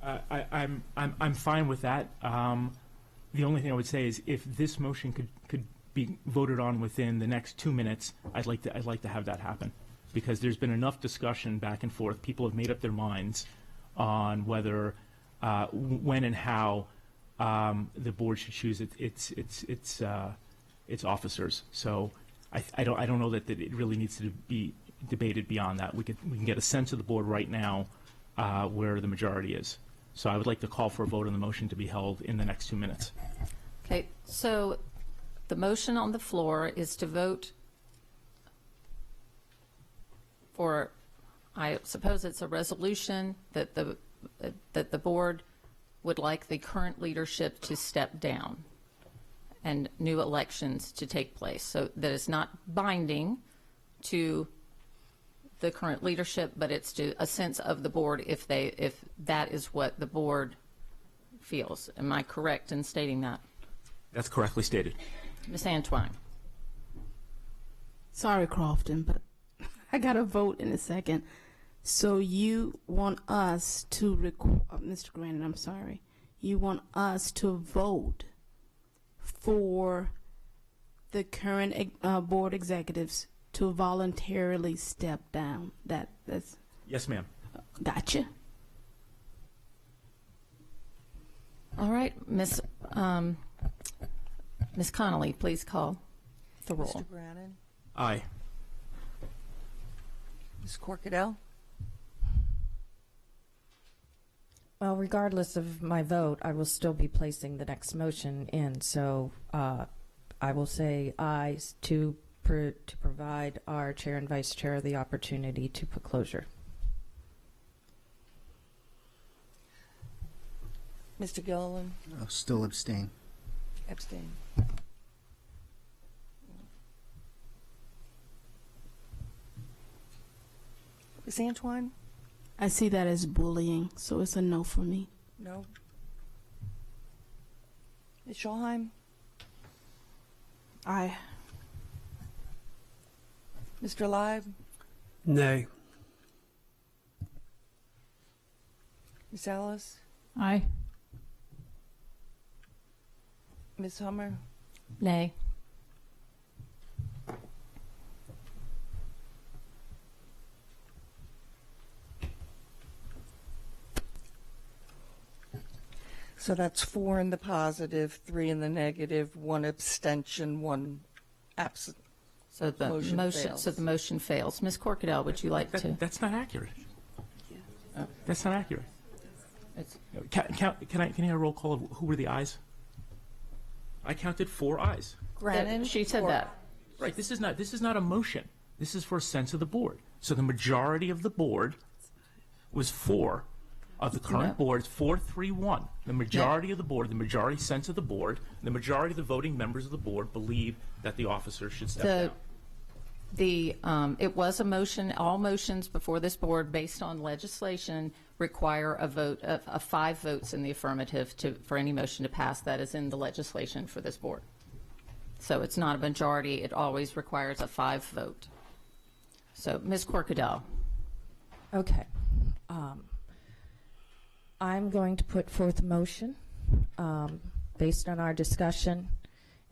I'm fine with that. The only thing I would say is if this motion could be voted on within the next 2 minutes, I'd like to have that happen, because there's been enough discussion back and forth. People have made up their minds on whether, when and how the board should choose its officers. So I don't know that it really needs to be debated beyond that. We can get a sense of the board right now where the majority is. So I would like to call for a vote on the motion to be held in the next 2 minutes. Okay, so the motion on the floor is to vote for, I suppose it's a resolution that the board would like the current leadership to step down and new elections to take place. So that it's not binding to the current leadership, but it's to a sense of the board if that is what the board feels. Am I correct in stating that? That's correctly stated. Ms. Antwine. Sorry, Crofton, but I got to vote in a second. So you want us to, Mr. Grannon, I'm sorry. You want us to vote for the current board executives to voluntarily step down. That's Yes, ma'am. Gotcha. All right, Ms. Connolly, please call the roll. Mr. Brannon? Aye. Ms. Corkadell? Well, regardless of my vote, I will still be placing the next motion in. So I will say aye to provide our chair and vice chair the opportunity to put closure. Mr. Gilliland? Still abstain. Abstain. Ms. Antoine? I see that as bullying, so it's a no for me. No. Ms. Schulheim? Aye. Mr. Live? Nay. Ms. Ellis? Aye. Ms. Hummer? Nay. So that's 4 in the positive, 3 in the negative, 1 abstention, 1 absent. So the motion fails. Ms. Corkadell, would you like to? That's not accurate. That's not accurate. Can I get a roll call of who were the ayes? I counted 4 ayes. Grannon? She said that. Right. This is not a motion. This is for a sense of the board. So the majority of the board was 4 of the current board, 4-3-1. The majority of the board, the majority sense of the board, the majority of the voting members of the board believe that the officer should step down. It was a motion. All motions before this board based on legislation require a vote of 5 votes in the affirmative for any motion to pass. That is in the legislation for this board. So it's not a majority. It always requires a 5 vote. So Ms. Corkadell. Okay. I'm going to put forth a motion based on our discussion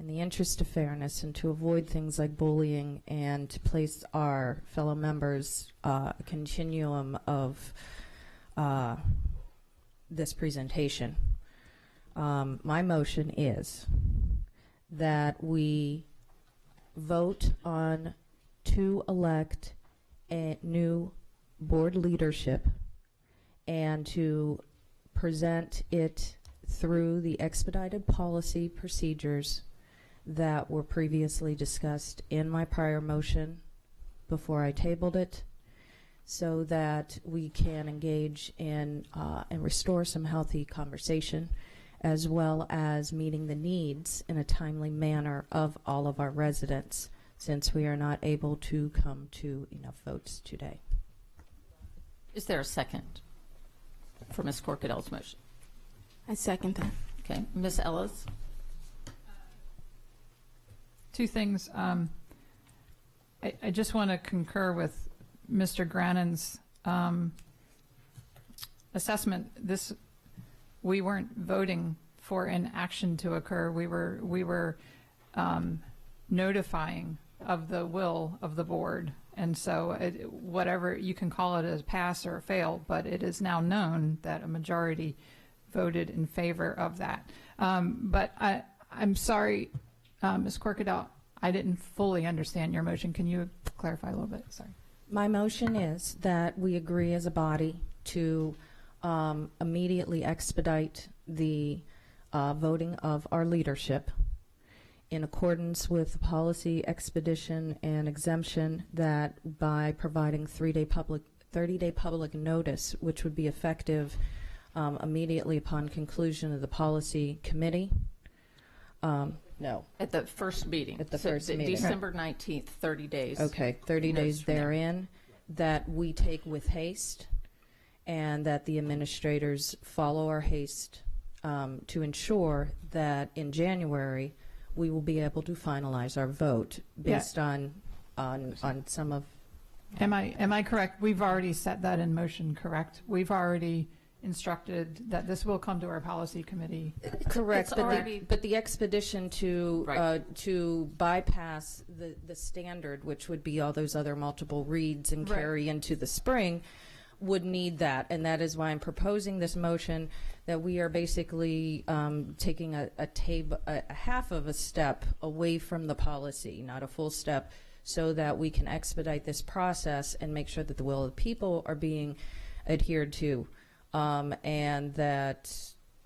in the interest of fairness and to avoid things like bullying and to place our fellow members a continuum of this presentation. My motion is that we vote on to elect a new board leadership and to present it through the expedited policy procedures that were previously discussed in my prior motion before I tabled it, so that we can engage in and restore some healthy conversation, as well as meeting the needs in a timely manner of all of our residents, since we are not able to come to enough votes today. Is there a second for Ms. Corkadell's motion? I second that. Okay. Ms. Ellis? 2 things. I just want to concur with Mr. Grannon's assessment. We weren't voting for an action to occur. We were notifying of the will of the board. And so whatever, you can call it a pass or a fail, but it is now known that a majority voted in favor of that. But I'm sorry, Ms. Corkadell, I didn't fully understand your motion. Can you clarify a little bit? Sorry. My motion is that we agree as a body to immediately expedite the voting of our leadership in accordance with the policy expedition and exemption, that by providing 30-day public notice, which would be effective immediately upon conclusion of the policy committee. No. At the first meeting. At the first meeting. December 19th, 30 days. Okay, 30 days therein, that we take with haste, and that the administrators follow our haste to ensure that in January we will be able to finalize our vote based on some of. Am I correct? We've already set that in motion, correct? We've already instructed that this will come to our policy committee. Correct, but the expedition to bypass the standard, which would be all those other multiple reads and carry into the spring, would need that, and that is why I'm proposing this motion, that we are basically taking a half of a step away from the policy, not a full step, so that we can expedite this process and make sure that the will of the people are being adhered to, and that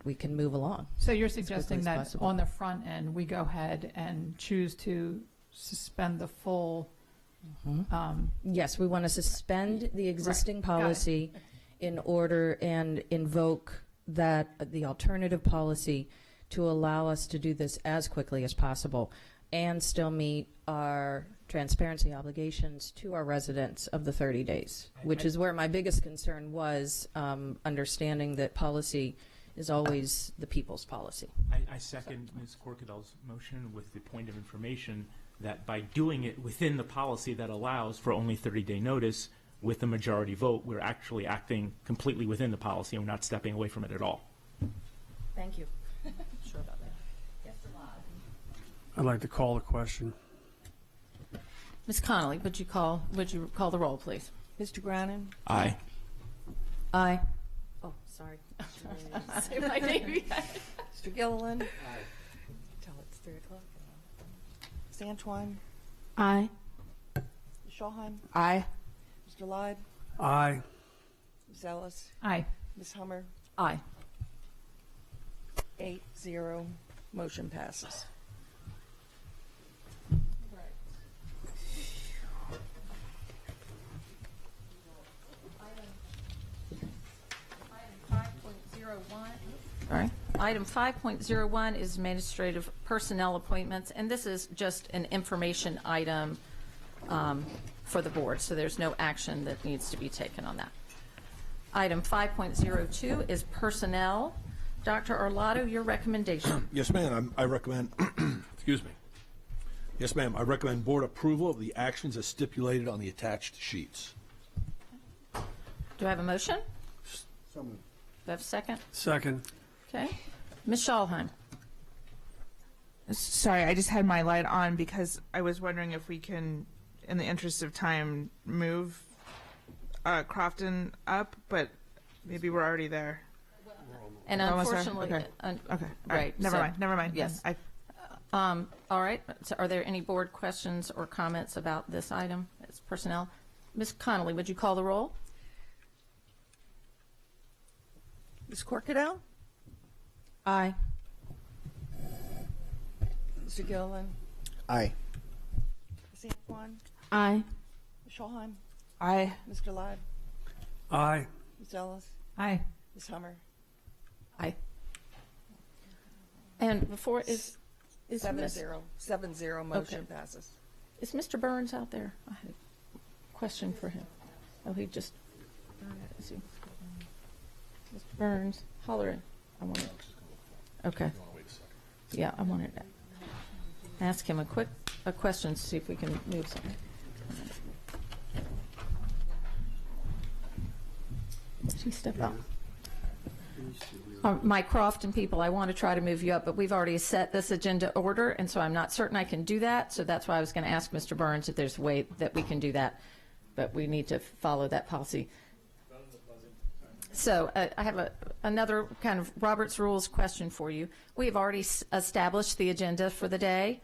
we can move along. So you're suggesting that on the front end, we go ahead and choose to suspend the full. Yes, we want to suspend the existing policy in order and invoke that the alternative policy to allow us to do this as quickly as possible and still meet our transparency obligations to our residents of the 30 days, which is where my biggest concern was, understanding that policy is always the people's policy. I second Ms. Corkadell's motion with the point of information that by doing it within the policy that allows for only 30-day notice with a majority vote, we're actually acting completely within the policy and we're not stepping away from it at all. Thank you. Sure about that. Yes, I'd like to call the question. Ms. Connolly, would you call the roll, please? Mr. Grannon? Aye. Aye. Oh, sorry. Say my name again. Mr. Gilliland? Aye. Until it's 3 o'clock. Ms. Antoine? Aye. Ms. Schulheim? Aye. Mr. Leib? Aye. Ms. Ellis? Aye. Ms. Hummer? Aye. 8-0. Motion passes. All right. Item 5.01 is administrative personnel appointments, and this is just an information item for the board, so there's no action that needs to be taken on that. Item 5.02 is personnel. Dr. Arlotto, your recommendation. Yes, ma'am. I recommend, excuse me. Yes, ma'am. I recommend board approval of the actions as stipulated on the attached sheets. Do I have a motion? So moved. Do I have a second? Second. Okay. Ms. Schalheim. Sorry, I just had my light on because I was wondering if we can, in the interest of time, move Crofton up, but maybe we're already there. And We're almost there? unfortunately, Okay. Okay. All right. Never so- mind. Never mind. Yes. All right. So are there any board questions or comments about this item? It's personnel. Ms. Connolly, would you call the roll? Ms. Corkadell? Aye. Mr. Gilliland? Aye. Ms. Antoine? Aye. Ms. Schulheim? Aye. Mr. Leib? Aye. Ms. Ellis? Aye. Ms. Hummer? Aye. And before is 7-0. 7-0. Motion passes. Is Mr. Burns out there? I had a question for him. Oh, he just. Is he? Mr. Burns, holler in. I want it. Okay. Yeah, I wanted to ask him a question to see if we can move something. Did he step out? Mike Crofton people, I want to try to move you up, but we've already set this agenda order, and so I'm not certain I can do that. So that's why I was going to ask Mr. Burns if there's a way that we can do that, but we need to follow that policy. So I have another kind of Robert's Rules question for you. We have already established the agenda for the day,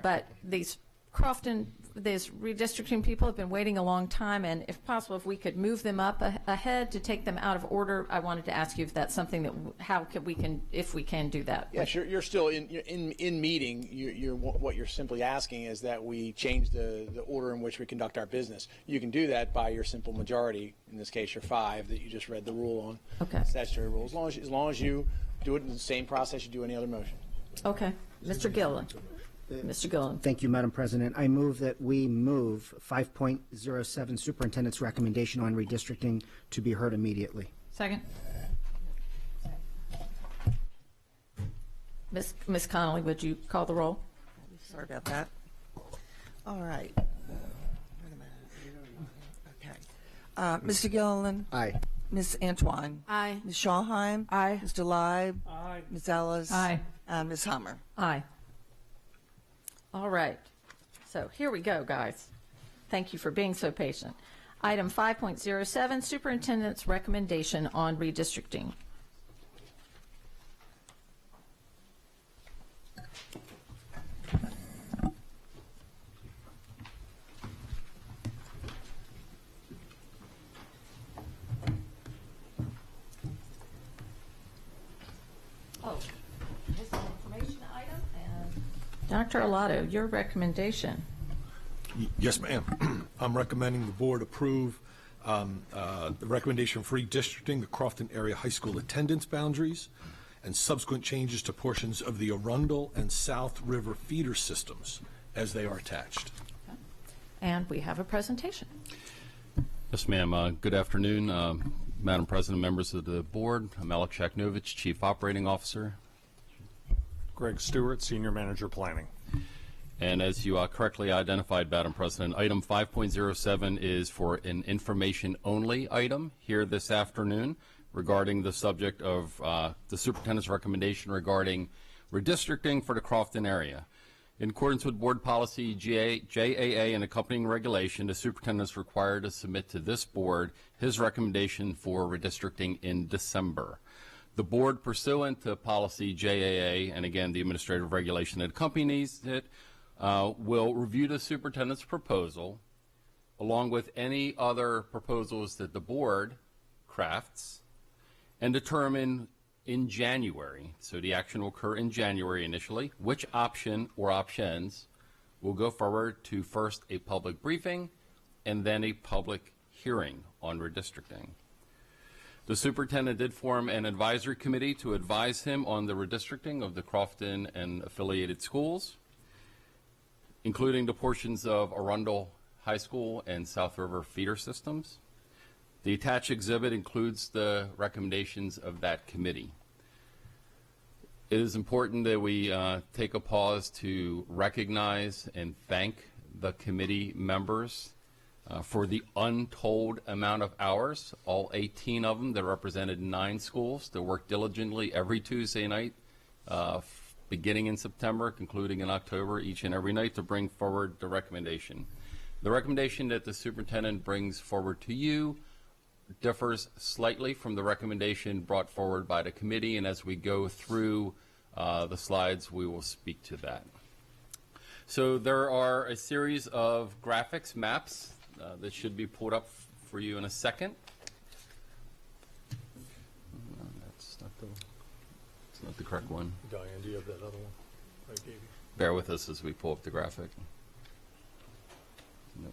but these redistricting people have been waiting a long time, and if possible, if we could move them up ahead to take them out of order, I wanted to ask you if that's something that if we can do that. Yes, you're still in meeting. What you're simply asking is that we change the order in which we conduct our business. You can do that by your simple majority. In this case, your 5 that you just read the rule on. Okay. Statutory rule. As long as you do it in the same process you do any other motion. Okay, Mr. Gilliland. Mr. Gilliland. Thank you, Madam President. I move that we move 5.07 Superintendent's recommendation on redistricting to be heard immediately. Second. Ms. Connolly, would you call the roll? Sorry about that. All right. Wait a minute. Okay. Mr. Gilliland? Aye. Ms. Antoine? Aye. Ms. Schulheim? Aye. Mr. Leib? Aye. Ms. Ellis? Aye. And Ms. Hummer? Aye. All right. So here we go, guys. Thank you for being so patient. Item 5.07, Superintendent's recommendation on redistricting. Oh, this is an information item, and Dr. Arlotto, your recommendation. Yes, ma'am. I'm recommending the board approve the recommendation for redistricting the Crofton area high school attendance boundaries, and subsequent changes to portions of the Arundel and South River feeder systems as they are attached. And we have a presentation. Yes, ma'am. Good afternoon, Madam President, members of the board. I'm Alex Shaknovich, Chief Operating Officer. Greg Stewart, Senior Manager Planning. And as you correctly identified, Madam President, item 5.07 is for an information-only item here this afternoon regarding the subject of the superintendent's recommendation regarding redistricting for the Crofton area. In accordance with board policy JAA and accompanying regulation, the superintendent is required to submit to this board his recommendation for redistricting in December. The board, pursuant to policy JAA, and again the administrative regulation that accompanies it, will review the superintendent's proposal along with any other proposals that the board crafts and determine in January, so the action will occur in January initially, which option or options will go forward to first a public briefing and then a public hearing on redistricting. The superintendent did form an advisory committee to advise him on the redistricting of the Crofton and affiliated schools, including the portions of Arundel High School and South River feeder systems. The attached exhibit includes the recommendations of that committee. It is important that we take a pause to recognize and thank the committee members for the untold amount of hours, all 18 of them that represented 9 schools that worked diligently every Tuesday night, beginning in September, concluding in October, each and every night to bring forward the recommendation. The recommendation that the superintendent brings forward to you differs slightly from the recommendation brought forward by the committee, and as we go through the slides, we will speak to that. So there are a series of graphics, maps, that should be pulled up for you in a second. That's not the correct one. Diane, do you have that other one I gave you? Bear with us as we pull up the graphic. Nope.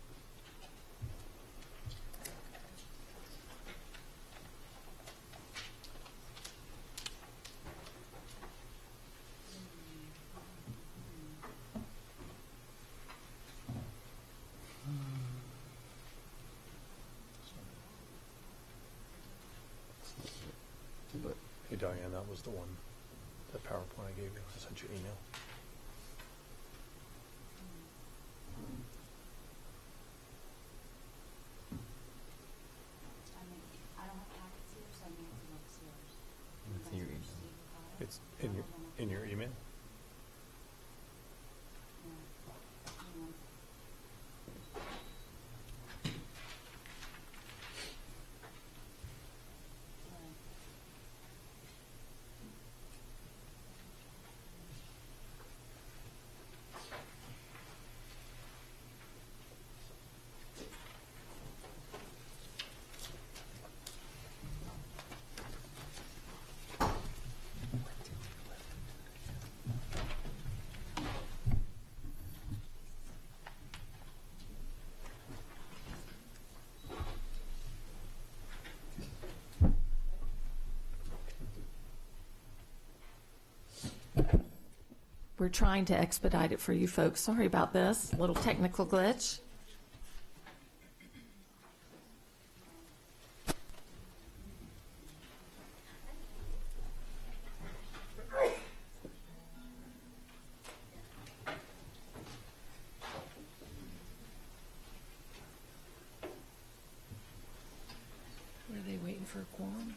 Hey, Diane, that was the one, that PowerPoint I gave you. I sent you an email. It's in your email. We're trying to expedite it for you folks. Sorry about this, little technical glitch. Were they waiting for a quorum?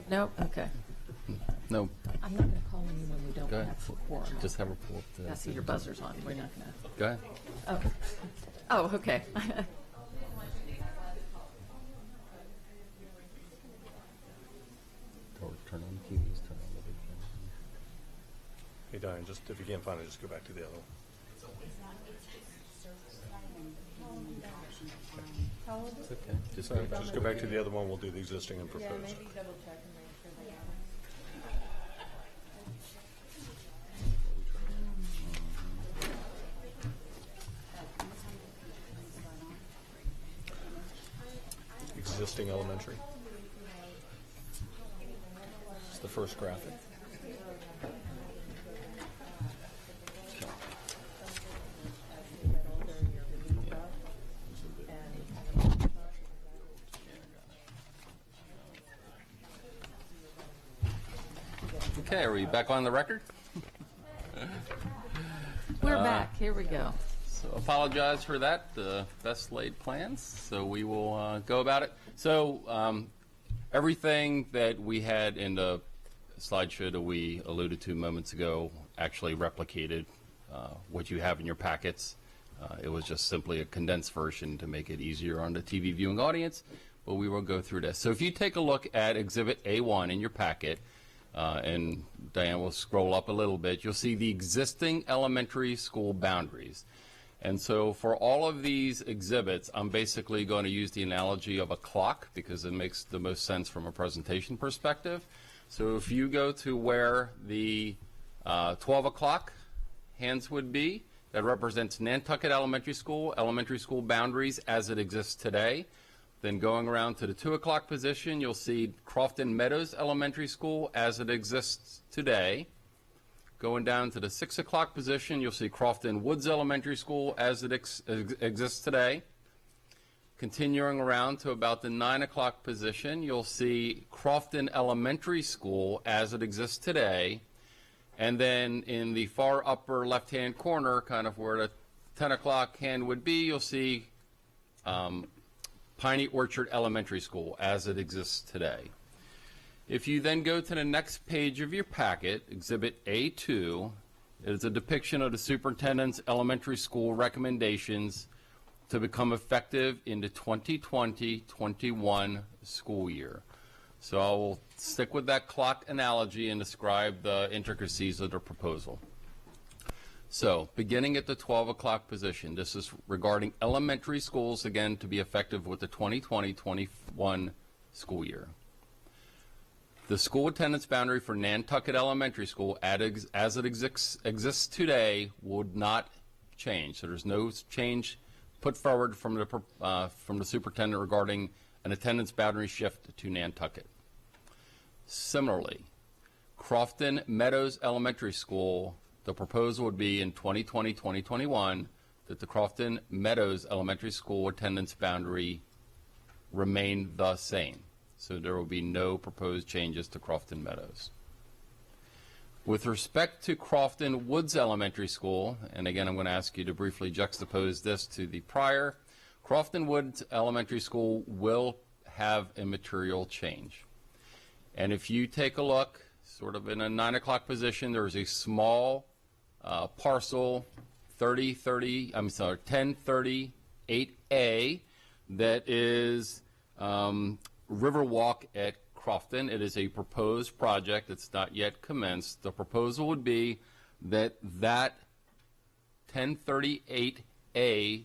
Nope, okay. No. I'm not going to call you when we don't Go ahead. have a quorum. Just have her pull up the. I see your buzzer's on. We're not going to. Go ahead. Oh, okay. Turn on the TVs, turn on the big camera. Hey, Diane, just if you can't find it, just go back to the other one. It's okay. Just go back to the other one. We'll do the existing and proposed. double check and make sure they Existing elementary. It's the first graphic. Okay, are we back on the record? We're back. Here we go. So apologize for that, the best laid plans. So we will go about it. So everything that we had in the slideshow that we alluded to moments ago actually replicated what you have in your packets. It was just simply a condensed version to make it easier on the TV viewing audience, but we will go through this. So if you take a look at Exhibit A1 in your packet, and Diane will scroll up a little bit, you'll see the existing elementary school boundaries. And so for all of these exhibits, I'm basically going to use the analogy of a clock because it makes the most sense from a presentation perspective. So if you go to where the 12 o'clock hands would be, that represents Nantucket Elementary School boundaries as it exists today. Then going around to the 2 o'clock position, you'll see Crofton Meadows Elementary School as it exists today. Going down to the 6 o'clock position, you'll see Crofton Woods Elementary School as it exists today. Continuing around to about the 9 o'clock position, you'll see Crofton Elementary School as it exists today. And then in the far upper left-hand corner, kind of where the 10 o'clock hand would be, you'll see Piney Orchard Elementary School as it exists today. If you then go to the next page of your packet, Exhibit A2, it is a depiction of the superintendent's elementary school recommendations to become effective in the 2020-21 school year. So I will stick with that clock analogy and describe the intricacies of the proposal. So, beginning at the 12 o'clock position, this is regarding elementary schools, again, to be effective with the 2020-21 school year. The school attendance boundary for Nantucket Elementary School as it exists today would not change. So there's no change put forward from the superintendent regarding an attendance boundary shift to Nantucket. Similarly, Crofton Meadows Elementary School, the proposal would be in 2020-2021 that the Crofton Meadows Elementary School attendance boundary remain the same. So there will be no proposed changes to Crofton Meadows. With respect to Crofton Woods Elementary School, and again I'm going to ask you to briefly juxtapose this to the prior, Crofton Woods Elementary School will have a material change. And if you take a look, sort of in a 9 o'clock position, there's a small parcel 1038A that is Riverwalk at Crofton. It is a proposed project. It's not yet commenced. The proposal would be that 1038A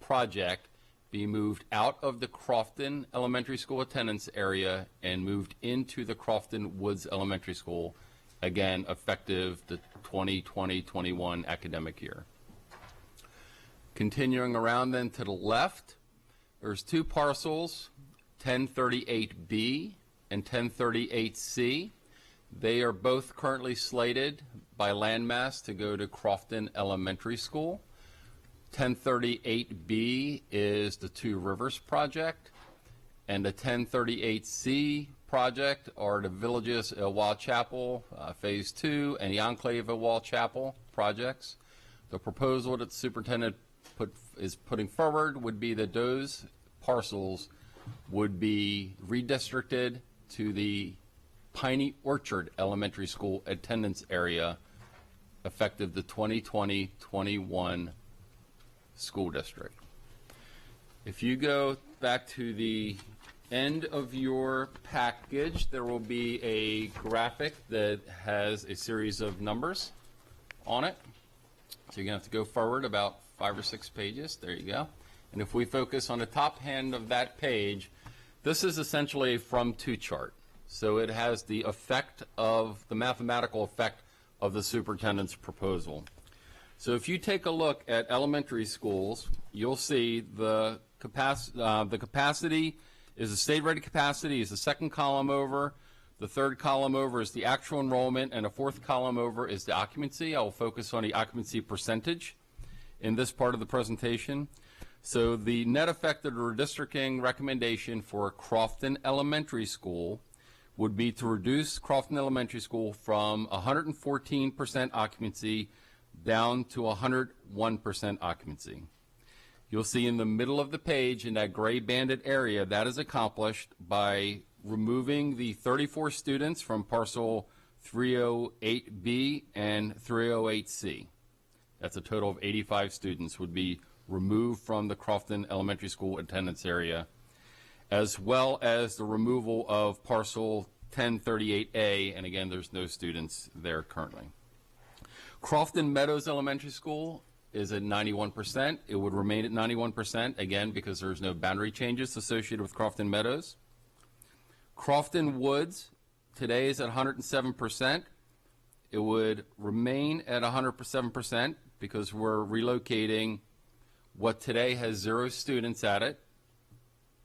project be moved out of the Crofton Elementary School attendance area and moved into the Crofton Woods Elementary School, again, effective the 2020-21 academic year. Continuing around then to the left, there's two parcels, 1038B and 1038C. They are both currently slated by landmass to go to Crofton Elementary School. 1038B is the Two Rivers project, and the 1038C project are the Villages at Wall Chapel Phase 2 and the Enclave at Wall Chapel projects. The proposal that the superintendent is putting forward would be that those parcels would be redistricted to the Piney Orchard Elementary School attendance area effective the 2020-21 school district. If you go back to the end of your package, there will be a graphic that has a series of numbers on it. So you're going to have to go forward about 5 or 6 pages. There you go. And if we focus on the top hand of that page, this is essentially a from-to chart. So it has the effect of, the mathematical effect of the superintendent's proposal. So if you take a look at elementary schools, you'll see the capacity is the state-rated capacity is the second column over. The third column over is the actual enrollment, and the fourth column over is the occupancy. I will focus on the occupancy percentage in this part of the presentation. So the net effect of the redistricting recommendation for Crofton Elementary School would be to reduce Crofton Elementary School from 114% occupancy down to 101% occupancy. You'll see in the middle of the page in that gray banded area that is accomplished by removing the 34 students from parcel 308B and 308C. That's a total of 85 students would be removed from the Crofton Elementary School attendance area, as well as the removal of parcel 1038A, and again, there's no students there currently. Crofton Meadows Elementary School is at 91%. It would remain at 91%, again, because there's no boundary changes associated with Crofton Meadows. Crofton Woods today is at 107%. It would remain at 107% because we're relocating what today has 0 students at it.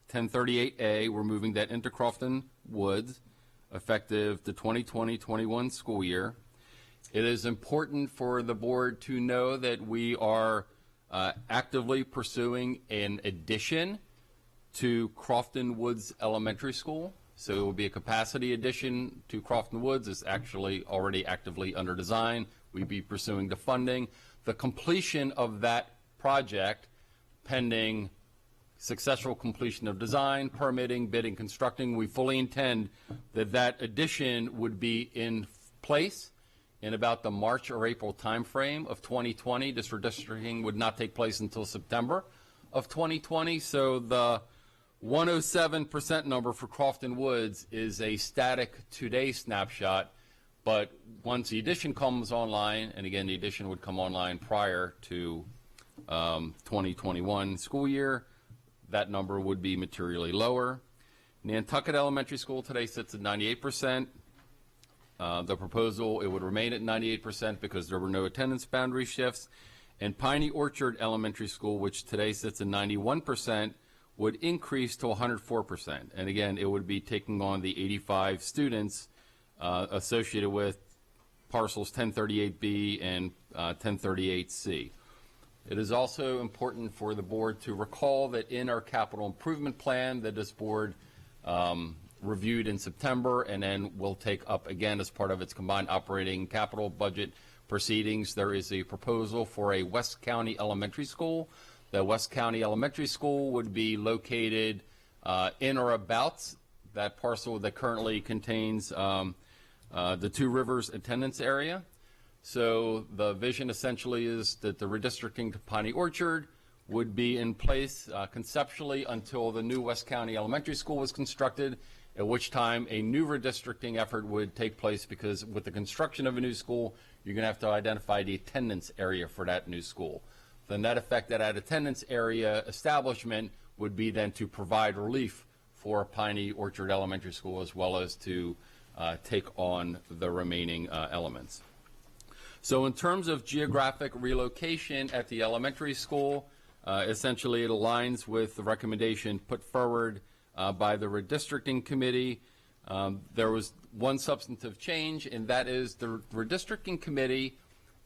1038A, we're moving that into Crofton Woods, effective the 2020-21 school year. It is important for the board to know that we are actively pursuing an addition to Crofton Woods Elementary School. So it will be a capacity addition to Crofton Woods. It's actually already actively under design. We'd be pursuing the funding. The completion of that project, pending successful completion of design, permitting, bidding, constructing, we fully intend that that addition would be in place in about the March or April timeframe of 2020. This redistricting would not take place until September of 2020. So the 107% number for Crofton Woods is a static today snapshot, but once the addition comes online, and again, the addition would come online prior to 2021 school year, that number would be materially lower. Nantucket Elementary School today sits at 98%. The proposal, it would remain at 98% because there were no attendance boundary shifts. And Piney Orchard Elementary School, which today sits at 91%, would increase to 104%. And again, it would be taking on the 85 students associated with parcels 1038B and 1038C. It is also important for the board to recall that in our capital improvement plan that this board reviewed in September and then will take up again as part of its combined operating capital budget proceedings, there is a proposal for a West County Elementary School. The West County Elementary School would be located in or about that parcel that currently contains the Two Rivers attendance area. So the vision essentially is that the redistricting to Piney Orchard would be in place conceptually until the new West County Elementary School was constructed, at which time a new redistricting effort would take place, because with the construction of a new school, you're going to have to identify the attendance area for that new school. The net effect of that attendance area establishment would be then to provide relief for Piney Orchard Elementary School, as well as to take on the remaining elements. So in terms of geographic relocation at the elementary school, essentially it aligns with the recommendation put forward by the redistricting committee. There was one substantive change, and that is the redistricting committee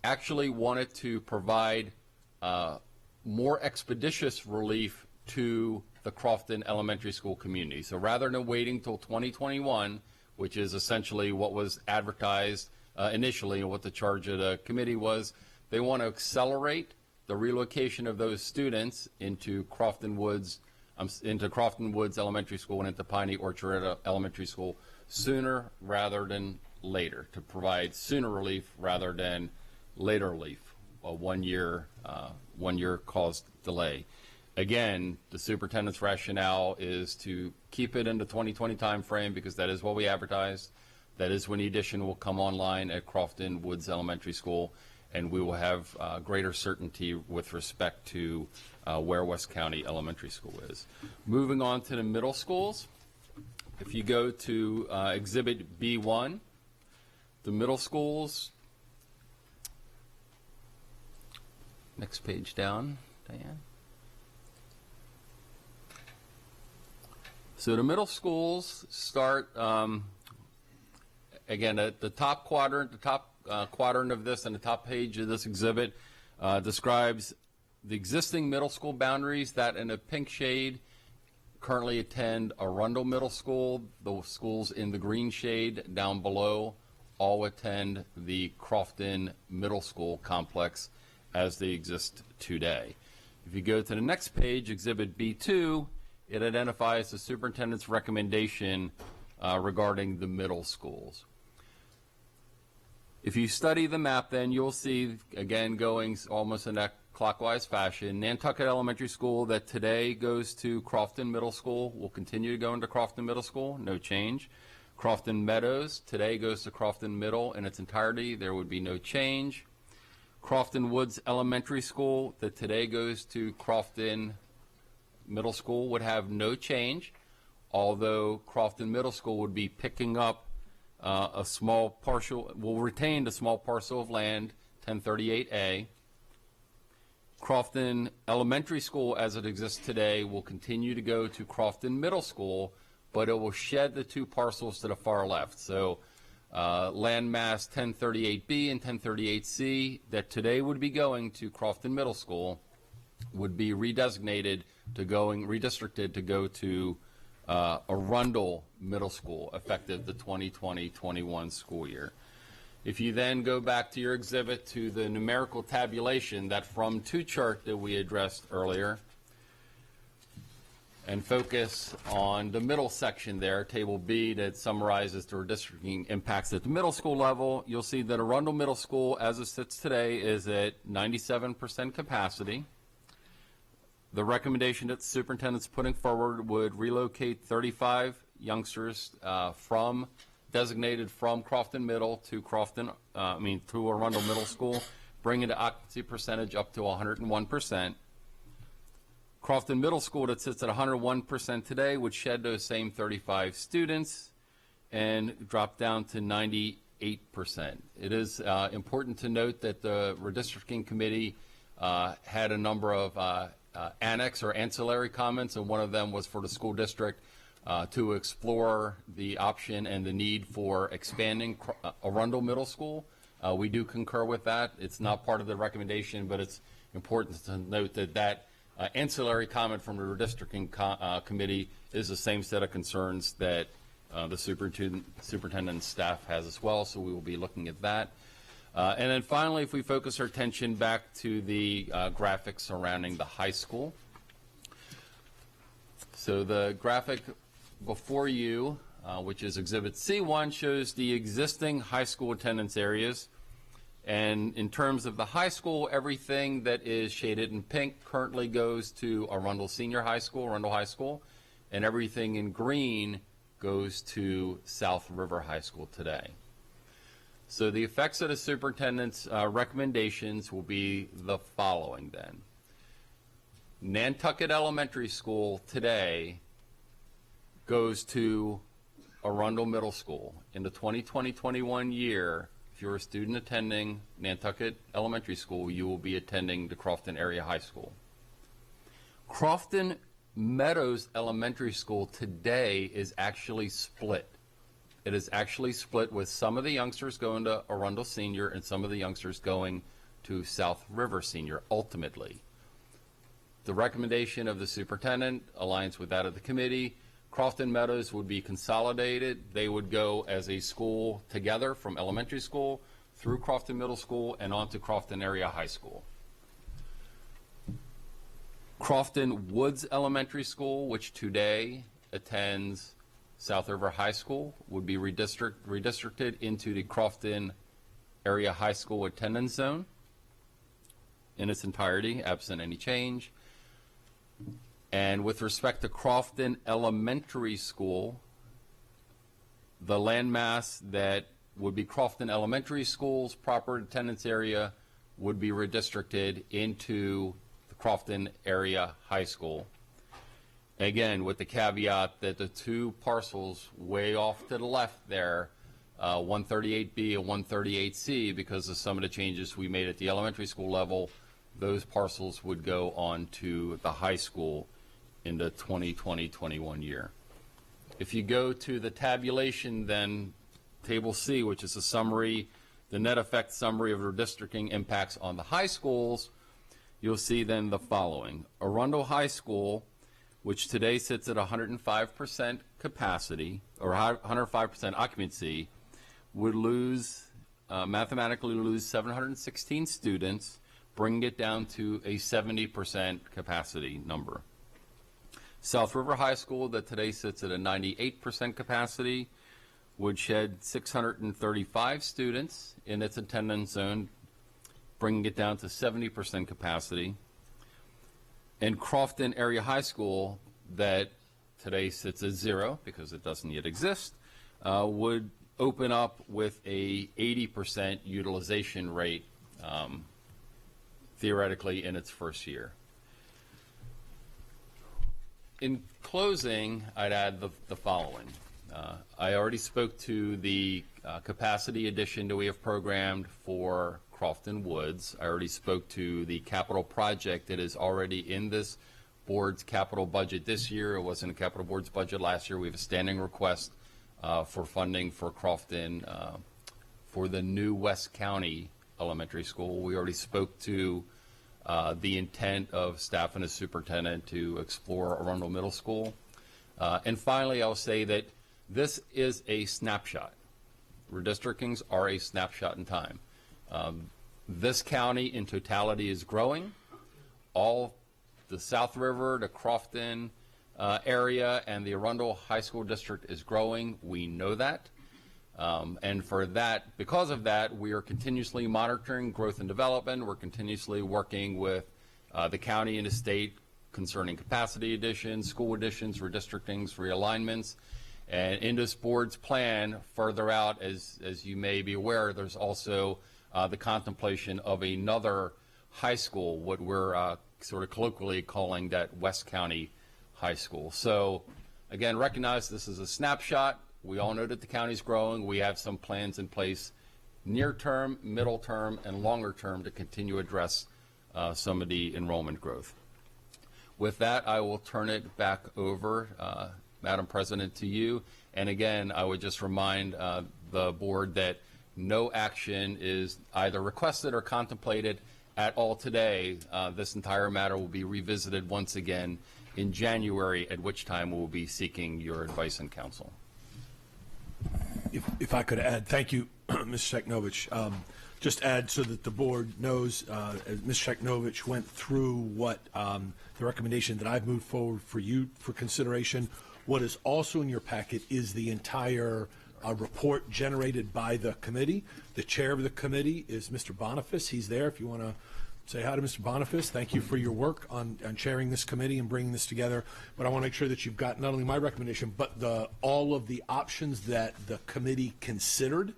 actually wanted to provide more expeditious relief to the Crofton Elementary School community. So rather than waiting till 2021, which is essentially what was advertised initially and what the charge of the committee was, they want to accelerate the relocation of those students into Crofton Woods into Crofton Woods Elementary School and into Piney Orchard Elementary School sooner rather than later, to provide sooner relief rather than later relief, a 1 year caused delay. Again, the superintendent's rationale is to keep it in the 2020 timeframe because that is what we advertised. That is when the addition will come online at Crofton Woods Elementary School, and we will have greater certainty with respect to where West County Elementary School is. Moving on to the middle schools, if you go to Exhibit B1, the middle schools, next page down, Diane. So the middle schools start, again, at the top quadrant, quadrant of this and the top page of this exhibit describes the existing middle school boundaries that in a pink shade currently attend Arundel Middle School. The schools in the green shade down below all attend the Crofton Middle School complex as they exist today. If you go to the next page, Exhibit B2, it identifies the superintendent's recommendation regarding the middle schools. If you study the map, then you'll see, again, going almost in that clockwise fashion, Nantucket Elementary School that today goes to Crofton Middle School will continue to go into Crofton Middle School, no change. Crofton Meadows today goes to Crofton Middle in its entirety, there would be no change. Crofton Woods Elementary School that today goes to Crofton Middle School would have no change, although Crofton Middle School would be picking up a small partial, will retain the small parcel of land, 1038A. Crofton Elementary School as it exists today will continue to go to Crofton Middle School, but it will shed the two parcels to the far left. So landmass 1038B and 1038C that today would be going to Crofton Middle School would be redistricted to go to Arundel Middle School effective the 2020-21 school year. If you then go back to your exhibit to the numerical tabulation, that from to chart that we addressed earlier, and focus on the middle section there, Table B, that summarizes the redistricting impacts at the middle school level, you'll see that Arundel Middle School, as it sits today, is at 97% capacity. The recommendation that the superintendent's putting forward would relocate 35 youngsters designated from Crofton Middle to to Arundel Middle School, bringing the occupancy percentage up to 101%. Crofton Middle School that sits at 101% today would shed those same 35 students and drop down to 98%. It is important to note that the redistricting committee had a number of annex or ancillary comments, and one of them was for the school district to explore the option and the need for expanding Arundel Middle School. We do concur with that. It's not part of the recommendation, but it's important to note that ancillary comment from the redistricting committee is the same set of concerns that the superintendent's staff has as well, so we will be looking at that. And then finally, if we focus our attention back to the graphics surrounding the high school. So the graphic before you, which is Exhibit C1, shows the existing high school attendance areas. And in terms of the high school, everything that is shaded in pink currently goes to Arundel Senior High School, Arundel High School, and everything in green goes to South River High School today. So the effects of the superintendent's recommendations will be the following then. Nantucket Elementary School today goes to Arundel Middle School. In the 2020-21 year, if you're a student attending Nantucket Elementary School, you will be attending the Crofton Area High School. Crofton Meadows Elementary School today is actually split. It is actually split with some of the youngsters going to Arundel Senior and some of the youngsters going to South River Senior ultimately. The recommendation of the superintendent aligns with that of the committee. Crofton Meadows would be consolidated. They would go as a school together from elementary school through Crofton Middle School and on to Crofton Area High School. Crofton Woods Elementary School, which today attends South River High School, would be redistricted into the Crofton Area High School attendance zone in its entirety, absent any change. And with respect to Crofton Elementary School, the landmass that would be Crofton Elementary School's proper attendance area would be redistricted into the Crofton Area High School. Again, with the caveat that the two parcels way off to the left there, 138B and 138C, because of some of the changes we made at the elementary school level, those parcels would go on to the high school in the 2020-21 year. If you go to the tabulation, then Table C, which is a summary, the net effect summary of redistricting impacts on the high schools, you'll see then the following. Arundel High School, which today sits at 105% capacity, or 105% occupancy, would lose, mathematically lose 716 students, bringing it down to a 70% capacity number. South River High School, that today sits at a 98% capacity, would shed 635 students in its attendance zone, bringing it down to 70% capacity. And Crofton Area High School, that today sits at 0 because it doesn't yet exist, would open up with a 80% utilization rate, theoretically, in its first year. In closing, I'd add the following. I already spoke to the capacity addition that we have programmed for Crofton Woods. I already spoke to the capital project that is already in this board's capital budget this year. It wasn't a capital board's budget last year. We have a standing request for funding for Crofton for the new West County Elementary School. We already spoke to the intent of staff and the superintendent to explore Arundel Middle School. And finally, I'll say that this is a snapshot. Redistrictings are a snapshot in time. This county in totality is growing. All the South River, the Crofton area, and the Arundel High School District is growing. We know that. And for that, because of that, we are continuously monitoring growth and development. We're continuously working with the county and the state concerning capacity additions, school additions, redistrictings, realignments. And in this board's plan, further out, as you may be aware, there's also the contemplation of another high school, what we're sort of colloquially calling that West County High School. So, again, recognize this is a snapshot. We all know that the county's growing. We have some plans in place near term, middle term, and longer term to continue to address some of the enrollment growth. With that, I will turn it back over, Madam President, to you. And again, I would just remind the board that no action is either requested or contemplated at all today. This entire matter will be revisited once again in January, at which time we'll be seeking your advice and counsel. If I could add, thank you, Ms. Sheknovich. Just add so that the board knows, as Ms. Sheknovich went through what the recommendation that I've moved forward for you for consideration. What is also in your packet is the entire report generated by the committee. The chair of the committee is Mr. Boniface. He's there if you want to say hi to Mr. Boniface. Thank you for your work on chairing this committee and bringing this together. But I want to make sure that you've got not only my recommendation, but all of the options that the committee considered,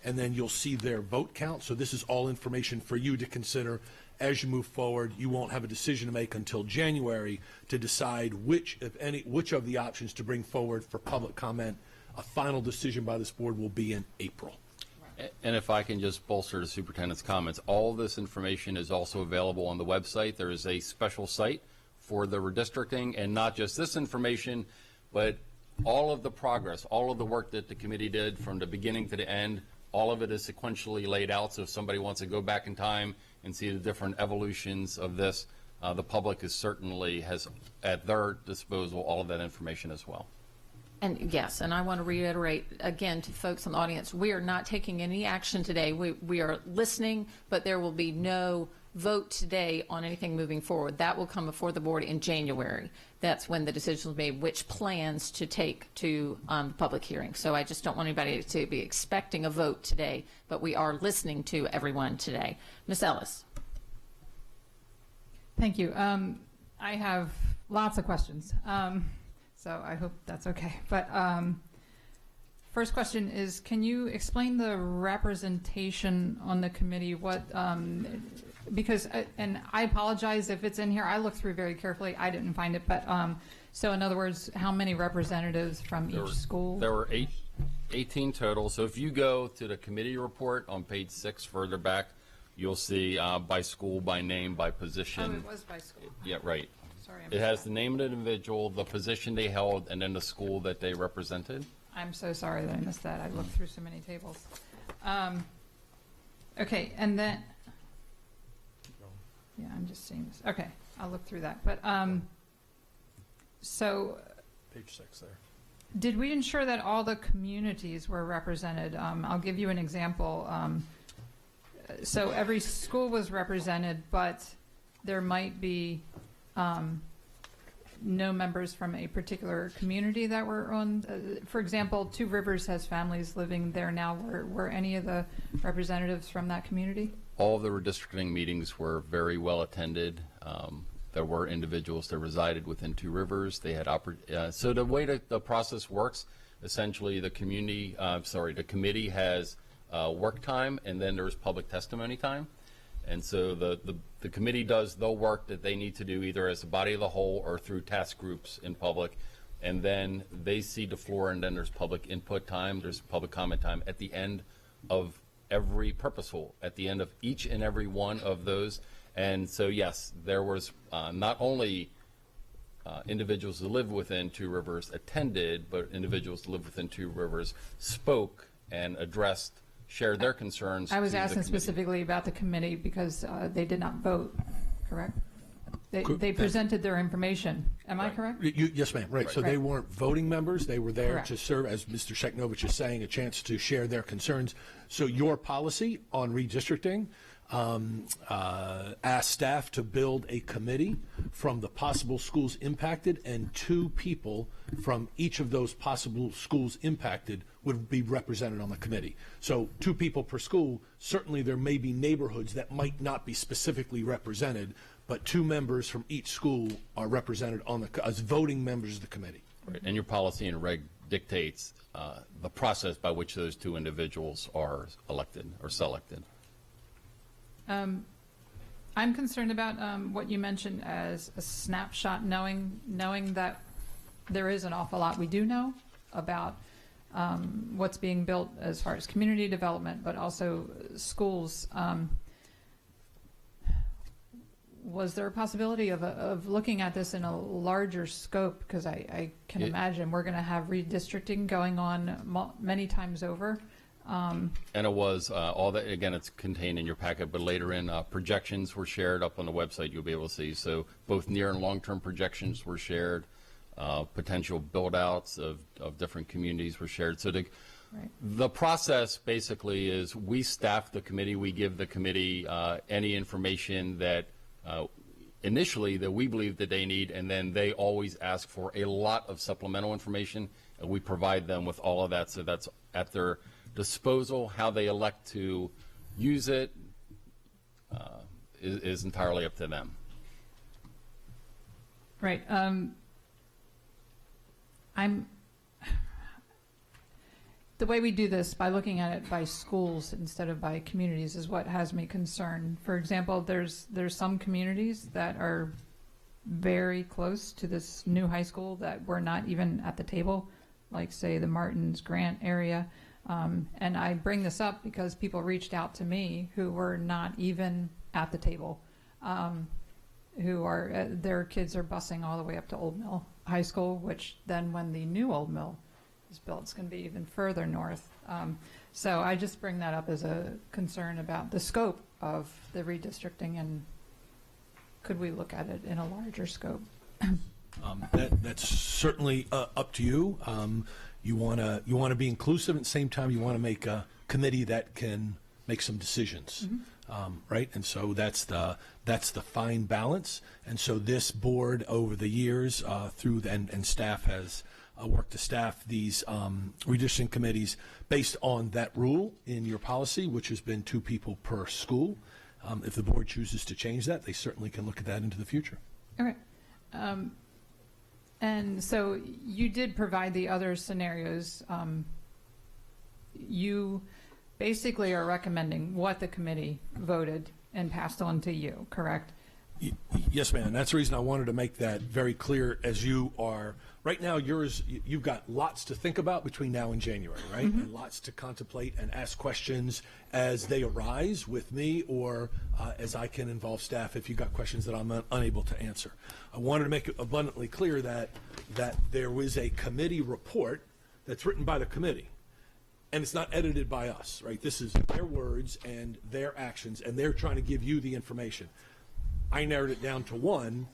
and then you'll see their vote count. So this is all information for you to consider as you move forward. You won't have a decision to make until January to decide which, if any, which of the options to bring forward for public comment. A final decision by this board will be in April. And if I can just bolster the superintendent's comments, all this information is also available on the website. There is a special site for the redistricting, and not just this information, but all of the progress, all of the work that the committee did from the beginning to the end, all of it is sequentially laid out. So if somebody wants to go back in time and see the different evolutions of this, the public is certainly has at their disposal all of that information as well. And yes, and I want to reiterate again to folks in the audience, we are not taking any action today. We are listening, but there will be no vote today on anything moving forward. That will come before the board in January. That's when the decision is made which plans to take to public hearing. So I just don't want anybody to be expecting a vote today, but we are listening to everyone today. Ms. Ellis. Thank you. I have lots of questions, so I hope that's okay. But first question is, can you explain the representation on the committee? What, because, and I apologize if it's in here. I looked through very carefully. I didn't find it. But so in other words, how many representatives from each school? There were 18 total. So if you go to the committee report on page 6 further back, you'll see by school, by name, by position. Oh, it was by school. Yeah, right. Sorry, it has the name of the individual, the position they held, and then the school that they represented. I'm so sorry that I missed that. I looked through so many tables. Okay, and then, yeah, I'm just seeing this. Okay, I'll look through that. But so, page 6 there. Did we ensure that all the communities were represented? I'll give you an example. So every school was represented, but there might be no members from a particular community that were on. For example, Two Rivers has families living there now. Were any of the representatives from that community? All of the redistricting meetings were very well attended. There were individuals that resided within Two Rivers. They had so the way that the process works, essentially, the committee has work time, and then there's public testimony time. And so the committee does the work that they need to do, either as a body of the whole or through task groups in public. And then they cede the floor, and then there's public input time, there's public comment time at the end of every purposeful, at the end of each and every one of those. And so, yes, there was not only individuals who live within Two Rivers attended, but individuals who live within Two Rivers spoke and shared their concerns. I was asking specifically about the committee because they did not vote, correct? They presented their information. Am I correct? Yes, ma'am. Right. So they weren't voting members. They were there Correct. to serve, as Mr. Sheknovich is saying, a chance to share their concerns. So your policy on redistricting asked staff to build a committee from the possible schools impacted, and 2 people from each of those possible schools impacted would be represented on the committee. So 2 people per school. Certainly there may be neighborhoods that might not be specifically represented, but 2 members from each school are represented as voting members of the committee. Right. And your policy and reg dictates the process by which those 2 individuals are elected or selected. I'm concerned about what you mentioned as a snapshot, knowing that there is an awful lot we do know about what's being built as far as community development, but also schools. Was there a possibility of looking at this in a larger scope? Because I can imagine we're going to have redistricting going on many times over. And it was all that, again, it's contained in your packet, but later in projections were shared up on the website. You'll be able to see. So both near and long-term projections were shared. Potential build-outs of different communities were shared. So the process basically is we staff the committee. We give the committee any information that initially that we believe that they need, and then they always ask for a lot of supplemental information, and we provide them with all of that. So that's at their disposal. How they elect to use it is entirely up to them. Right. The way we do this, by looking at it by schools instead of by communities, is what has me concerned. For example, there's some communities that are very close to this new high school that were not even at the table, like say the Martins Grant area. And I bring this up because people reached out to me who were not even at the table, who are their kids are busing all the way up to Old Mill High School, which then when the new Old Mill is built, it's going to be even further north. So I just bring that up as a concern about the scope of the redistricting, and could we look at it in a larger scope? That's certainly up to you. You want to be inclusive, at the same time you want to make a committee that can make some decisions. right? And so that's the fine balance. And so this board over the years and staff has worked to staff these redistricting committees based on that rule in your policy, which has been 2 people per school. If the board chooses to change that, they certainly can look at that into the future. Okay. And so you did provide the other scenarios. You basically are recommending what the committee voted and passed on to you, correct? Yes, ma'am. That's the reason I wanted to make that very clear. As you are right now, you've got lots to think about between now and January, right? Mm-hmm. And lots to contemplate and ask questions as they arise with me, or as I can involve staff if you've got questions that I'm unable to answer. I wanted to make it abundantly clear that there was a committee report that's written by the committee. And it's not edited by us, right? This is their words and their actions, and they're trying to give you the information. I narrowed it down to 1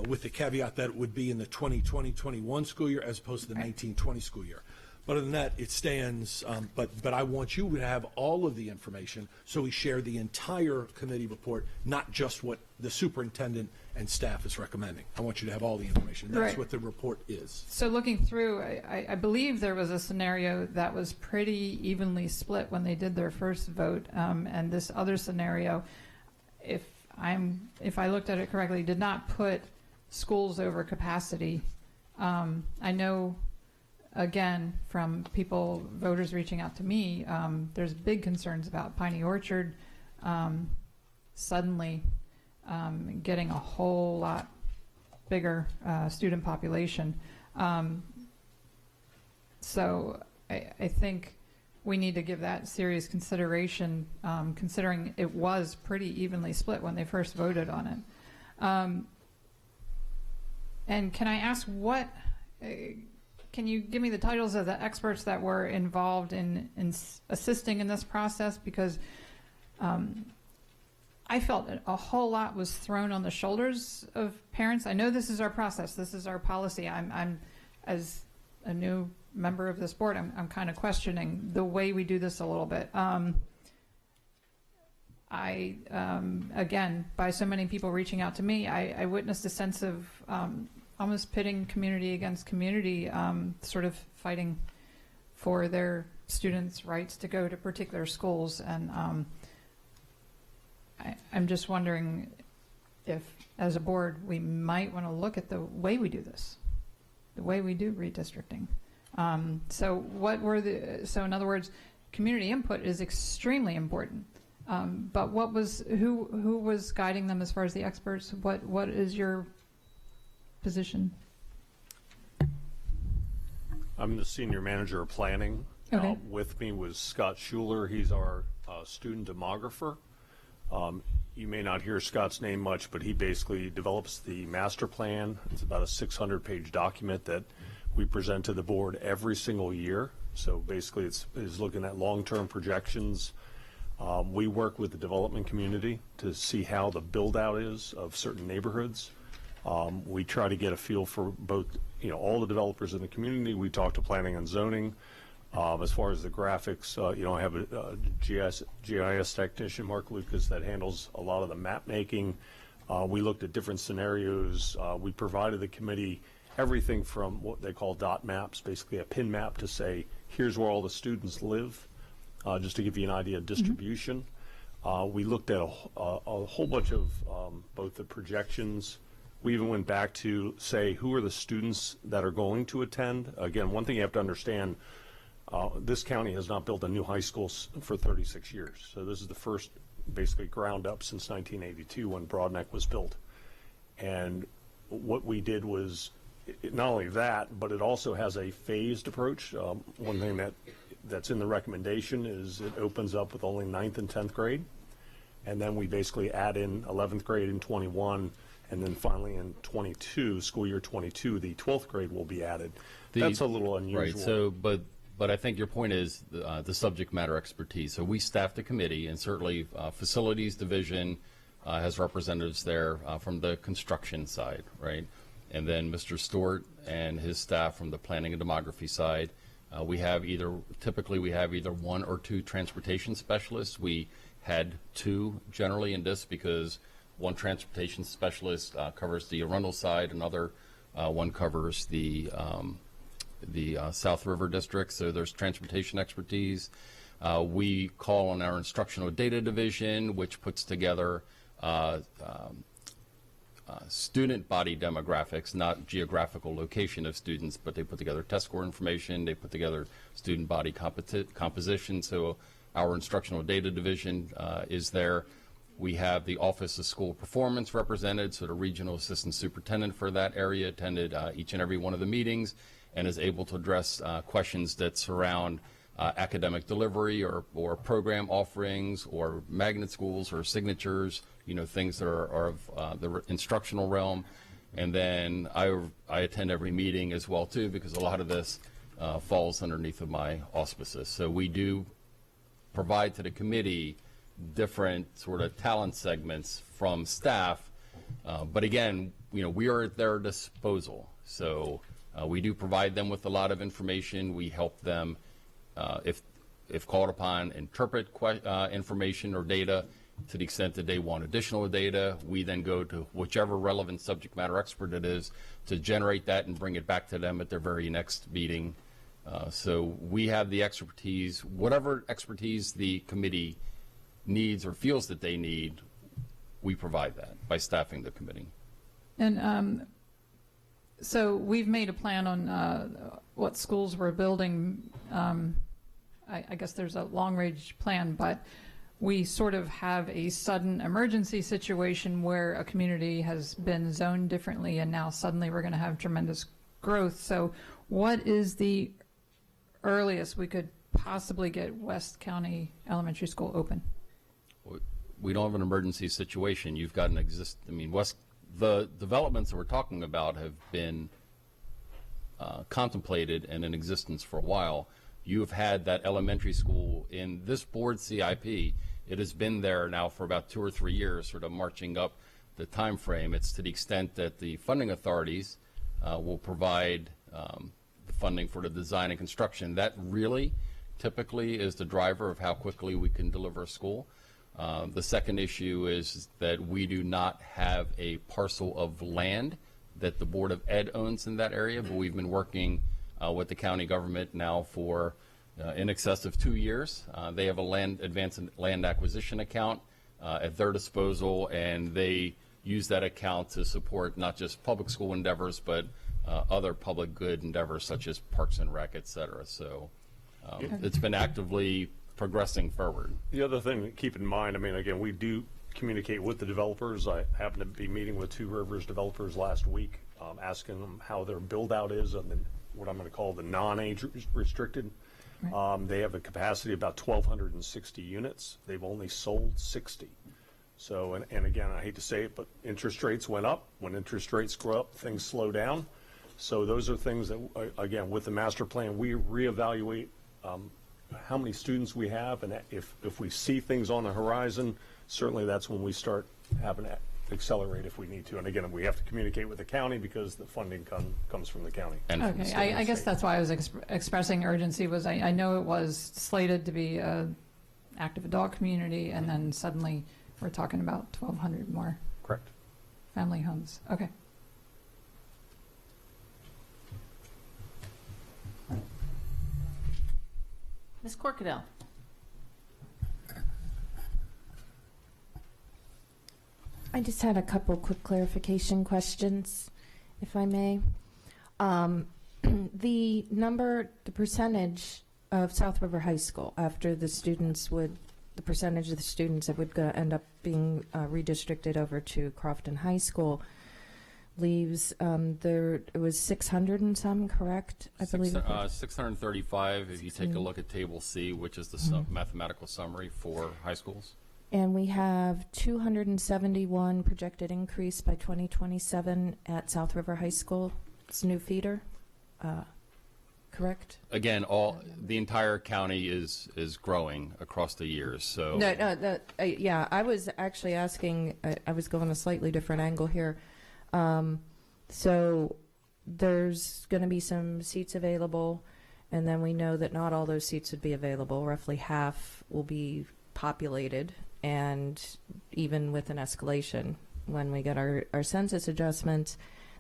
with the caveat that it would be in the 2020-21 school year as opposed to the 19-20 school year. But other than that, it stands, but I want you to have all of the information, so we share the entire committee report, not just what the superintendent and staff is recommending. I want you to have all the information. That's Right. what the report is. So looking through, I believe there was a scenario that was pretty evenly split when they did their first vote, and this other scenario, if I looked at it correctly, did not put schools over capacity. I know, again, from voters reaching out to me, there's big concerns about Piney Orchard suddenly getting a whole lot bigger student population. So I think we need to give that serious consideration, considering it was pretty evenly split when they first voted on it. And can I ask can you give me the titles of the experts that were involved in assisting in this process? Because I felt a whole lot was thrown on the shoulders of parents. I know this is our process. This is our policy. I'm as a new member of this board, I'm kind of questioning the way we do this a little bit. Again, by so many people reaching out to me, I witnessed a sense of almost pitting community against community, sort of fighting for their students' rights to go to particular schools. And I'm just wondering if, as a board, we might want to look at the way we do this, the way we do redistricting. So in other words, community input is extremely important. But who was guiding them as far as the experts? What is your position? I'm the senior manager of planning. Okay. With me was Scott Schuler. He's our student demographer. You may not hear Scott's name much, but he basically develops the master plan. It's about a 600-page document that we present to the board every single year. So basically it's looking at long-term projections. We work with the development community to see how the build-out is of certain neighborhoods. We try to get a feel for both, all the developers in the community. We talk to planning and zoning. As far as the graphics, I have a GIS technician, Mark Lucas, that handles a lot of the map making. We looked at different scenarios. We provided the committee everything from what they call dot maps, basically a pin map to say, here's where all the students live, just to give you an idea of distribution. We looked at a whole bunch of both the projections. We even went back to say, who are the students that are going to attend? Again, one thing you have to understand, this county has not built a new high school for 36 years. So this is the first basically ground up since 1982 when Broadneck was built. And what we did was not only that, but it also has a phased approach. One thing that's in the recommendation is it opens up with only 9th and 10th grade. And then we basically add in 11th grade in 21. And then finally in 22, school year 22, the 12th grade will be added. That's a little unusual. Right. So, but I think your point is the subject matter expertise. So we staffed the committee, and certainly facilities division has representatives there from the construction side, right? And then Mr. Stewart and his staff from the planning and demography side. Typically we have either 1 or 2 transportation specialists. We head to generally in this, because one transportation specialist covers the Arundel side, another one covers the South River district, so there's transportation expertise. We call on our instructional data division, which puts together student body demographics, not geographical location of students, but they put together test score information, they put together student body composition, so our instructional data division is there. We have the Office of School Performance represented, so the regional assistant superintendent for that area attended each and every one of the meetings and is able to address questions that surround academic delivery or program offerings or magnet schools or signatures, things that are of the instructional realm. And then I attend every meeting as well too, because a lot of this falls underneath of my auspices. So we do provide to the committee different sort of talent segments from staff, but again, we are at their disposal. So we do provide them with a lot of information. We help them, if called upon, interpret information or data to the extent that they want additional data. We then go to whichever relevant subject matter expert it is to generate that and bring it back to them at their very next meeting. So we have the expertise, whatever expertise the committee needs or feels that they need, we provide that by staffing the committee. And so we've made a plan on what schools we're building. I guess there's a long-range plan, but we sort of have a sudden emergency situation where a community has been zoned differently, and now suddenly we're going to have tremendous growth. So what is the earliest we could possibly get West County Elementary School open? We don't have an emergency situation. You've got an the developments that we're talking about have been contemplated and in existence for a while. You have had that elementary school in this board CIP. It has been there now for about 2 or 3 years, sort of marching up the time frame. It's to the extent that the funding authorities will provide the funding for the design and construction. That really typically is the driver of how quickly we can deliver a school. The second issue is that we do not have a parcel of land that the Board of Ed owns in that area, but we've been working with the county government now for in excess of 2 years. They have a advanced land acquisition account at their disposal, and they use that account to support not just public school endeavors, but other public good endeavors such as Parks and Rec, et cetera. So it's been actively progressing forward. The other thing to keep in mind, again, we do communicate with the developers. I happened to be meeting with Two Rivers developers last week, asking them how their build out is on what I'm going to call the non-age restricted. Right. They have a capacity of about 1,260 units. They've only sold 60. So, and again, I hate to say it, but interest rates went up. When interest rates go up, things slow down. So those are things that, again, with the master plan, we reevaluate how many students we have, and if we see things on the horizon, certainly that's when we start having to accelerate if we need to. And again, we have to communicate with the county because the funding comes from the county. And okay, I guess that's why I was expressing urgency. Was I know it was slated to be an active adult community, and then suddenly we're talking about 1,200 more. Correct. Family homes. Okay. Ms. Corkadell. I just had a couple quick clarification questions, if I may. The percentage of South River High School after the percentage of the students that would end up being redistricted over to Crofton High School leaves, it was 600 and some, correct? I believe 635 if you take a look at Table C, which is the mathematical summary for high schools. And we have 271 projected increase by 2027 at South River High School. It's new feeder, correct? Again, the entire county is growing across the years. So yeah, I was actually asking. I was going a slightly different angle here. So there's going to be some seats available, and then we know that not all those seats would be available. Roughly half will be populated, and even with an escalation when we get our census adjustments,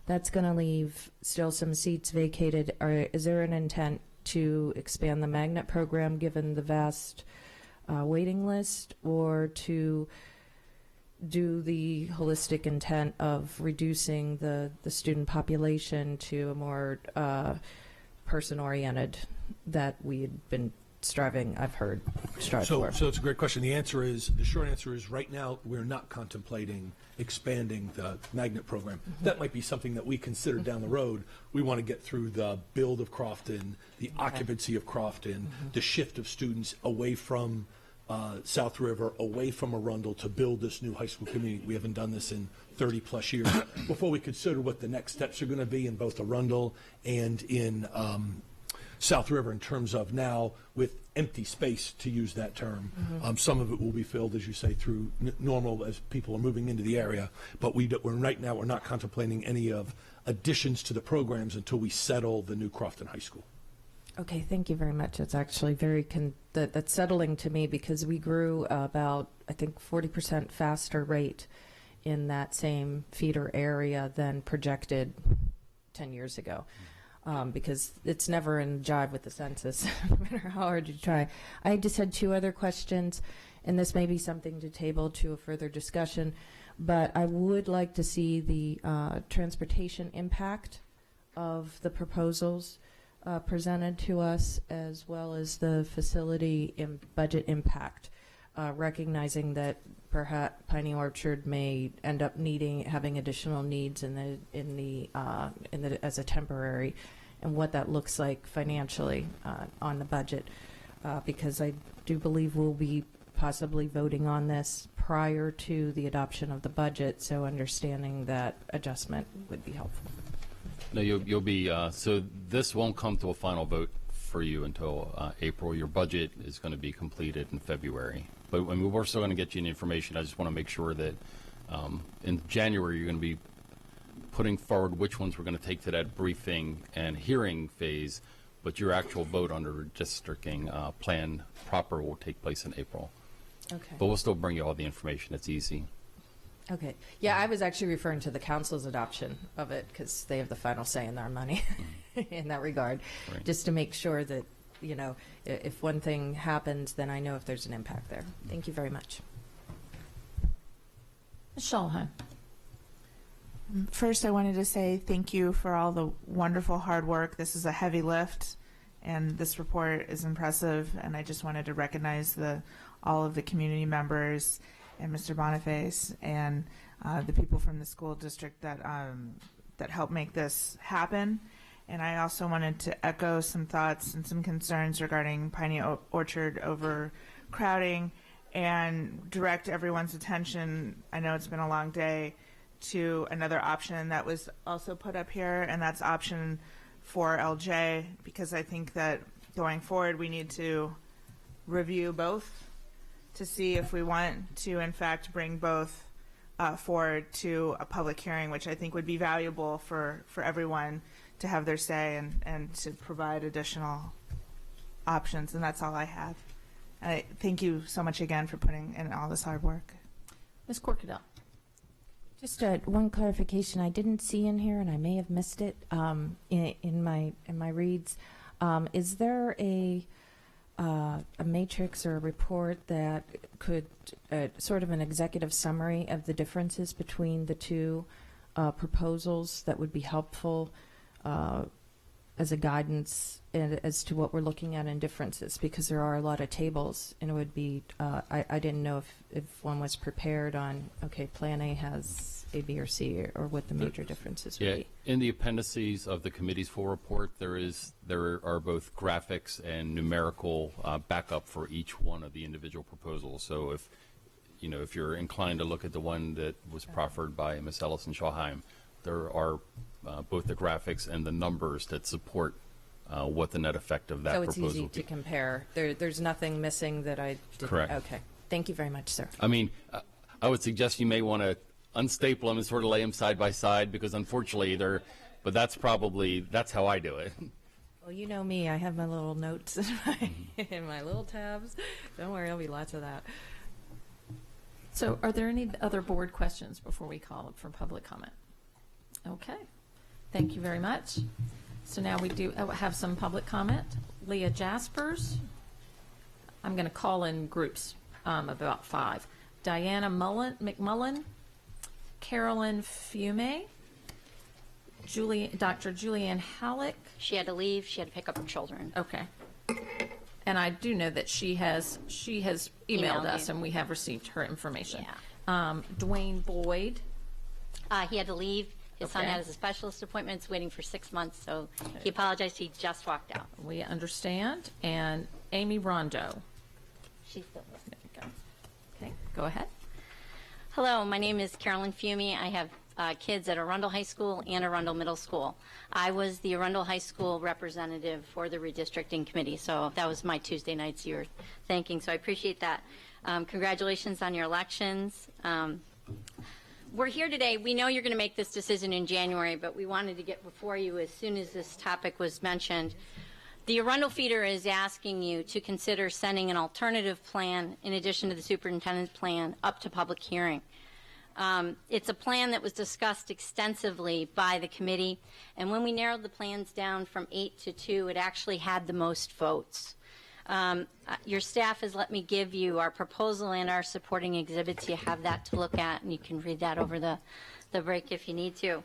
that's going to leave still some seats vacated. Is there an intent to expand the magnet program given the vast waiting list, or to do the holistic intent of reducing the student population to a more person-oriented that we had been striving, I've heard, strive for? So it's a great question. The short answer is right now we're not contemplating expanding the magnet program. That might be something that we consider down the road. We want to get through the build of Crofton, the occupancy of Crofton, the shift of students away from South River, away from Arundel to build this new high school community. We haven't done this in 30 plus years before we consider what the next steps are going to be in both Arundel and in South River in terms of now with empty space, to use that term. Some of it will be filled, as you say, through normal as people are moving into the area. But right now we're not contemplating any of additions to the programs until we settle the new Crofton High School. Okay, thank you very much. It's actually very that's settling to me, because we grew about, I think, 40% faster rate in that same feeder area than projected 10 years ago. Because it's never in jive with the census, no matter how hard you try. I just had two other questions, and this may be something to table to a further discussion, but I would like to see the transportation impact of the proposals presented to us, as well as the facility budget impact, recognizing that perhaps Piney Orchard may end up having additional needs as a temporary, and what that looks like financially on the budget, because I do believe we'll be possibly voting on this prior to the adoption of the budget, so understanding that adjustment would be helpful. No, you'll be, so this won't come to a final vote for you until April. Your budget is going to be completed in February. But I mean, we're still going to get you the information. I just want to make sure that in January you're going to be putting forward which ones we're going to take to that briefing and hearing phase, but your actual vote on the redistricting plan proper will take place in April. Okay. But we'll still bring you all the information. It's easy. Okay. Yeah, I was actually referring to the council's adoption of it, because they have the final say in our money in that regard, Right. just to make sure that, you know, if one thing happens, then I know if there's an impact there. Thank you very much. Ms. Schulheim. First, I wanted to say thank you for all the wonderful hard work. This is a heavy lift, and this report is impressive, and I just wanted to recognize all of the community members and Mr. Boniface and the people from the school district that helped make this happen. And I also wanted to echo some thoughts and some concerns regarding Piney Orchard overcrowding, and direct everyone's attention, I know it's been a long day, to another option that was also put up here, and that's option 4LJ, because I think that going forward we need to review both to see if we want to in fact bring both forward to a public hearing, which I think would be valuable for everyone to have their say and to provide additional options. And that's all I have. Thank you so much again for putting in all this hard work. Ms. Corkadell. Just one clarification I didn't see in here, and I may have missed it in my reads. Is there a matrix or a report that could sort of an executive summary of the differences between the two proposals that would be helpful as a guidance as to what we're looking at in differences? Because there are a lot of tables, and it would be I didn't know if one was prepared on, okay, Plan A has A, B, or C, or what the major differences would be. In the appendices of the committee's full report, there are both graphics and numerical backup for each one of the individual proposals. So if you're inclined to look at the one that was proffered by Ms. Ellison Schulheim, there are both the graphics and the numbers that support what the net effect of that proposal would be. So it's easy to compare. There's nothing missing that I didn't. Correct. Okay. Thank you very much, sir. I mean, I would suggest you may want to unstaple them and sort of lay them side by side, because unfortunately but that's how I do it. Well, you know me. I have my little notes in my little tabs. Don't worry, there'll be lots of that. So are there any other board questions before we call for public comment? Okay. Thank you very much. So now we do have some public comment. Leah Jaspers. I'm going to call in groups about 5. Diana McMullen, Carolyn Fume, Dr. Julianne Halleck. She had to leave. She had to pick up her children. Okay. And I do know that she has emailed us, and we have received her information. Yeah. Dwayne Boyd. He had to leave. His son Okay. has a specialist appointment. It's waiting for 6 months, so he apologized. He just walked out. We understand. And Amy Rondo. She's still here. There we go. Okay, go ahead. Hello, my name is Carolyn Fume. I have kids at Arundel High School and Arundel Middle School. I was the Arundel High School representative for the redistricting committee, so that was my Tuesday nights you were thanking, so I appreciate that. Congratulations on your elections. We're here today. We know you're going to make this decision in January, but we wanted to get before you as soon as this topic was mentioned. The Arundel Feeder is asking you to consider sending an alternative plan in addition to the superintendent's plan up to public hearing. It's a plan that was discussed extensively by the committee, and when we narrowed the plans down from 8 to 2, it actually had the most votes. Your staff has let me give you our proposal and our supporting exhibits. You have that to look at, and you can read that over the break if you need to.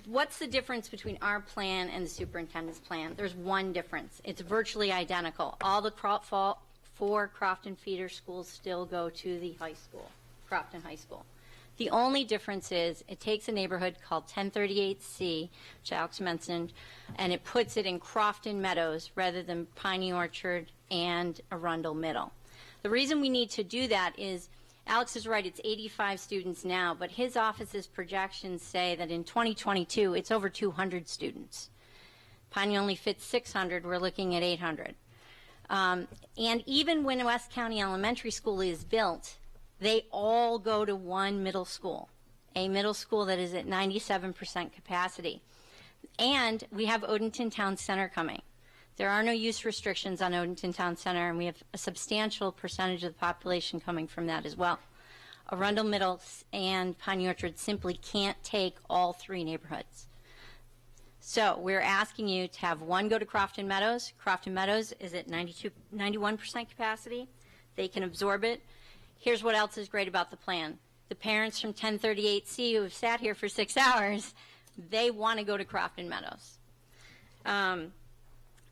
What's the difference between our plan and the superintendent's plan? There's one difference. It's virtually identical. All the 4 Crofton feeder schools still go to the high school, Crofton High School. The only difference is it takes a neighborhood called 1038C, which Alex mentioned, and it puts it in Crofton Meadows rather than Piney Orchard and Arundel Middle. The reason we need to do that is Alex is right, it's 85 students now, but his office's projections say that in 2022 it's over 200 students. Piney only fits 600, we're looking at 800. And even when West County Elementary School is built, they all go to one middle school, a middle school that is at 97% capacity. And we have Odenton Town Center coming. There are no use restrictions on Odenton Town Center, and we have a substantial percentage of the population coming from that as well. Arundel Middle and Piney Orchard simply can't take all 3 neighborhoods. So we're asking you to have one go to Crofton Meadows. Crofton Meadows is at 91% capacity. They can absorb it. Here's what else is great about the plan. The parents from 1038C who have sat here for 6 hours, they want to go to Crofton Meadows.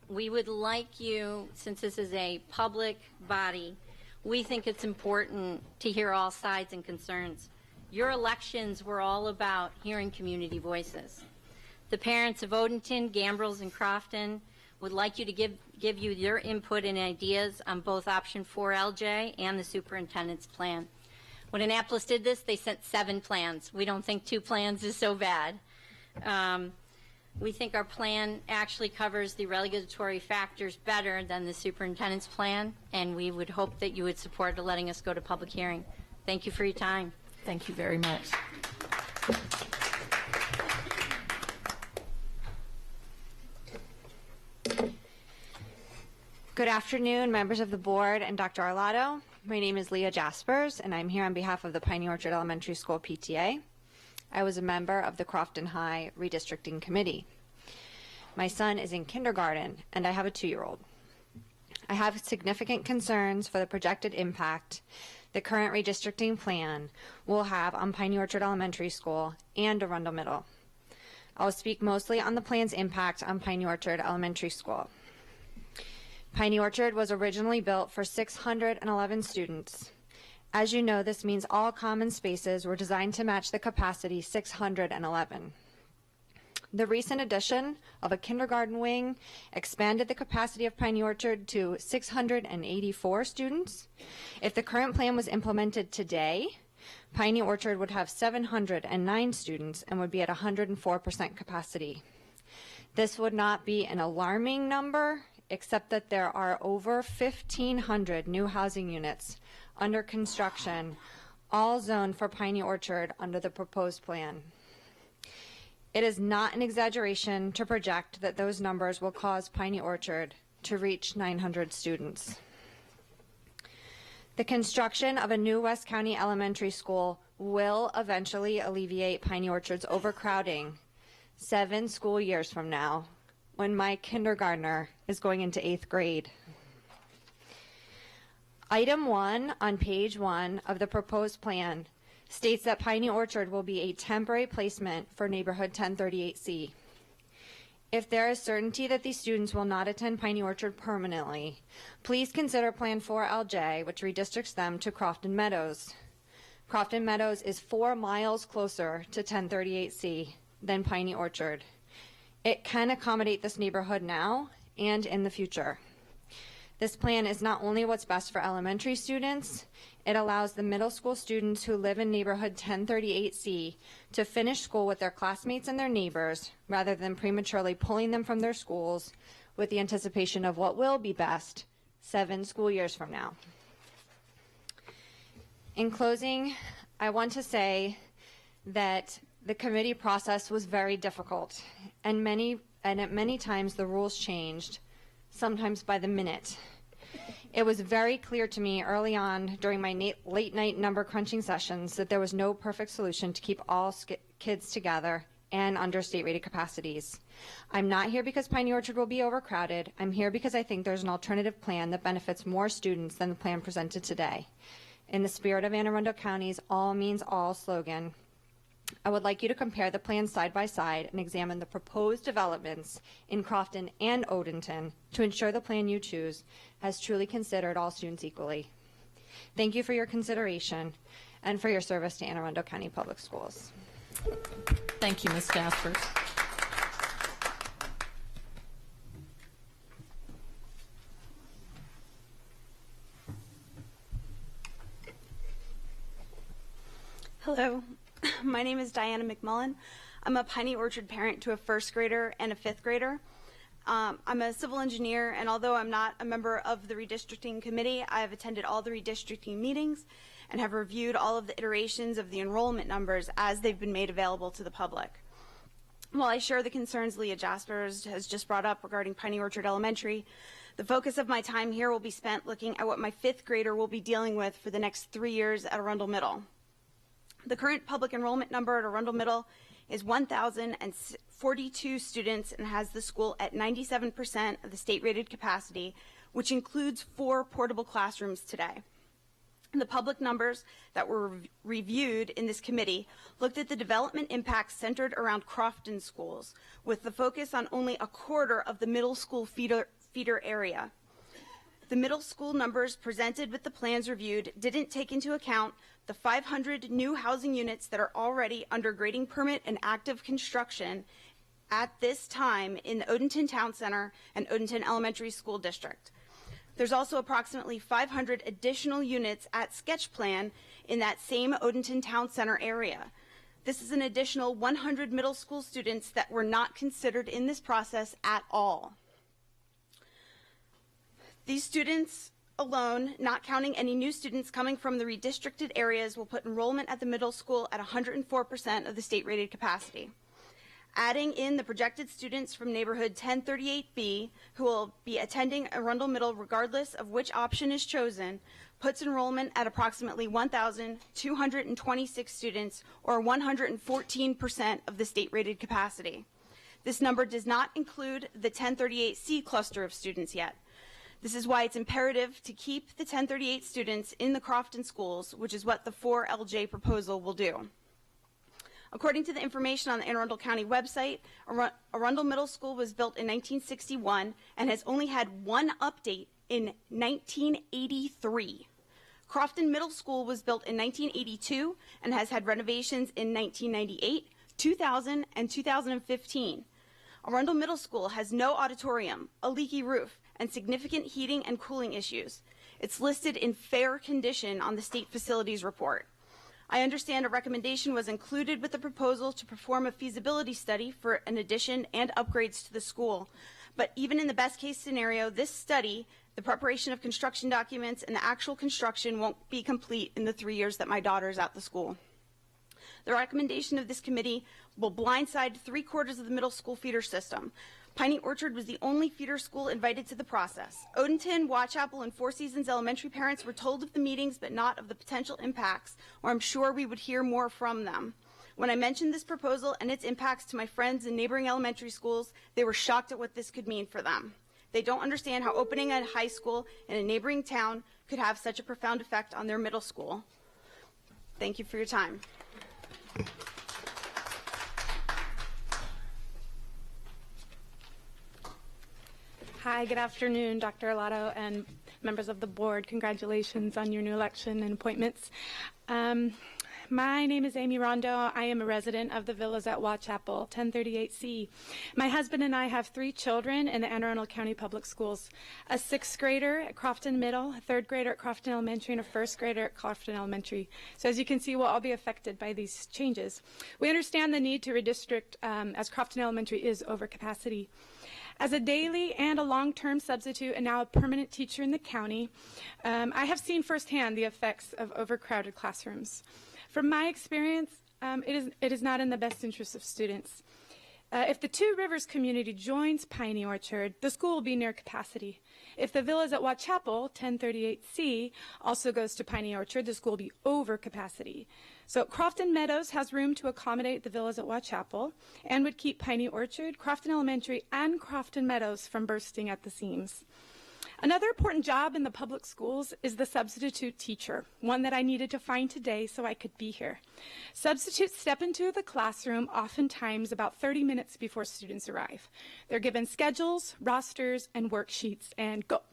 We would like you, since this is a public body, we think it's important to hear all sides and concerns. Your elections were all about hearing community voices. The parents of Odenton, Gambrels, and Crofton would like you to give you your input and ideas on both option 4LJ and the superintendent's plan. When Annapolis did this, they sent 7 plans. We don't think 2 plans is so bad. We think our plan actually covers the regulatory factors better than the superintendent's plan, and we would hope that you would support letting us go to public hearing. Thank you for your time. Thank you very much. Good afternoon, members of the board and Dr. Arlotto. My name is Leah Jaspers, and I'm here on behalf of the Piney Orchard Elementary School PTA. I was a member of the Crofton High Redistricting Committee. My son is in kindergarten, and I have a 2-year-old. I have significant concerns for the projected impact the current redistricting plan will have on Piney Orchard Elementary School and Arundel Middle. I will speak mostly on the plan's impact on Piney Orchard Elementary School. Piney Orchard was originally built for 611 students. As you know, this means all common spaces were designed to match the capacity 611. The recent addition of a kindergarten wing expanded the capacity of Piney Orchard to 684 students. If the current plan was implemented today, Piney Orchard would have 709 students and would be at 104% capacity. This would not be an alarming number, except that there are over 1,500 new housing units under construction, all zoned for Piney Orchard under the proposed plan. It is not an exaggeration to project that those numbers will cause Piney Orchard to reach 900 students. The construction of a new West County elementary school will eventually alleviate Piney Orchard's overcrowding 7 school years from now, when my kindergartner is going into 8th grade. Item 1 on page 1 of the proposed plan states that Piney Orchard will be a temporary placement for neighborhood 1038C. If there is certainty that these students will not attend Piney Orchard permanently, please consider Plan 4LJ, which redistricts them to Crofton Meadows. Crofton Meadows is 4 miles closer to 1038C than Piney Orchard. It can accommodate this neighborhood now and in the future. This plan is not only what's best for elementary students, it allows the middle school students who live in neighborhood 1038C to finish school with their classmates and their neighbors rather than prematurely pulling them from their schools with the anticipation of what will be best 7 school years from now. In closing, I want to say that the committee process was very difficult, and at many times the rules changed, sometimes by the minute. It was very clear to me early on during my late night number crunching sessions that there was no perfect solution to keep all kids together and under state rated capacities. I'm not here because Piney Orchard will be overcrowded. I'm here because I think there's an alternative plan that benefits more students than the plan presented today. In the spirit of Anne Arundel County's all means all slogan, I would like you to compare the plans side by side and examine the proposed developments in Crofton and Odenton to ensure the plan you choose has truly considered all students equally. Thank you for your consideration and for your service to Anne Arundel County Public Schools. Thank you, Ms. Jaspers. Hello, my name is Diana McMullen. I'm a Piney Orchard parent to a 1st grader and a 5th grader. I'm a civil engineer, and although I'm not a member of the redistricting committee, I have attended all the redistricting meetings and have reviewed all of the iterations of the enrollment numbers as they've been made available to the public. While I share the concerns Leah Jaspers has just brought up regarding Piney Orchard Elementary, the focus of my time here will be spent looking at what my 5th grader will be dealing with for the next 3 years at Arundel Middle. The current public enrollment number at Arundel Middle is 1,042 students and has the school at 97% of the state-rated capacity, which includes 4 portable classrooms today. The public numbers that were reviewed in this committee looked at the development impacts centered around Crofton schools, with the focus on only a quarter of the middle school feeder area. The middle school numbers presented with the plans reviewed didn't take into account the 500 new housing units that are already under grading permit and active construction at this time in the Odenton Town Center and Odenton Elementary School District. There's also approximately 500 additional units at sketch plan in that same Odenton Town Center area. This is an additional 100 middle school students that were not considered in this process at all. These students alone, not counting any new students coming from the redistricted areas, will put enrollment at the middle school at 104% of the state-rated capacity. Adding in the projected students from neighborhood 1038B who will be attending Arundel Middle regardless of which option is chosen puts enrollment at approximately 1,226 students, or 114% of the state-rated capacity. This number does not include the 1038C cluster of students yet. This is why it's imperative to keep the 1038 students in the Crofton schools, which is what the 4LJ proposal will do. According to the information on the Anne Arundel County website, Arundel Middle School was built in 1961 and has only had one update in 1983. Crofton Middle School was built in 1982 and has had renovations in 1998, 2000, and 2015. Arundel Middle School has no auditorium, a leaky roof, and significant heating and cooling issues. It's listed in fair condition on the state facilities report. I understand a recommendation was included with the proposal to perform a feasibility study for an addition and upgrades to the school. But even in the best case scenario, this study, the preparation of construction documents, and the actual construction won't be complete in the 3 years that my daughter is at the school. The recommendation of this committee will blindside 3/4 of the middle school feeder system. Piney Orchard was the only feeder school invited to the process. Odenton, Watchapel, and Four Seasons Elementary parents were told of the meetings but not of the potential impacts, or I'm sure we would hear more from them. When I mentioned this proposal and its impacts to my friends in neighboring elementary schools, they were shocked at what this could mean for them. They don't understand how opening a high school in a neighboring town could have such a profound effect on their middle school. Thank you for your time. Hi, good afternoon, Dr. Arlato and members of the board. Congratulations on your new election and appointments. My name is Amy Rondo. I am a resident of the Villas at Watchapel, 1038C. My husband and I have 3 children in the Anne Arundel County Public Schools, a 6th grader at Crofton Middle, a 3rd grader at Crofton Elementary, and a 1st grader at Crofton Elementary. So as you can see, we'll all be affected by these changes. We understand the need to redistrict as Crofton Elementary is over capacity. As a daily and a long-term substitute and now a permanent teacher in the county, I have seen firsthand the effects of overcrowded classrooms. From my experience, it is not in the best interest of students. If the Two Rivers community joins Piney Orchard, the school will be near capacity. If the Villas at Watchapel, 1038C, also goes to Piney Orchard, the school will be over capacity. So Crofton Meadows has room to accommodate the Villas at Watchapel and would keep Piney Orchard, Crofton Elementary, and Crofton Meadows from bursting at the seams. Another important job in the public schools is the substitute teacher, one that I needed to find today so I could be here. Substitutes step into the classroom oftentimes about 30 minutes before students arrive. They're given schedules, rosters, and worksheets, and go.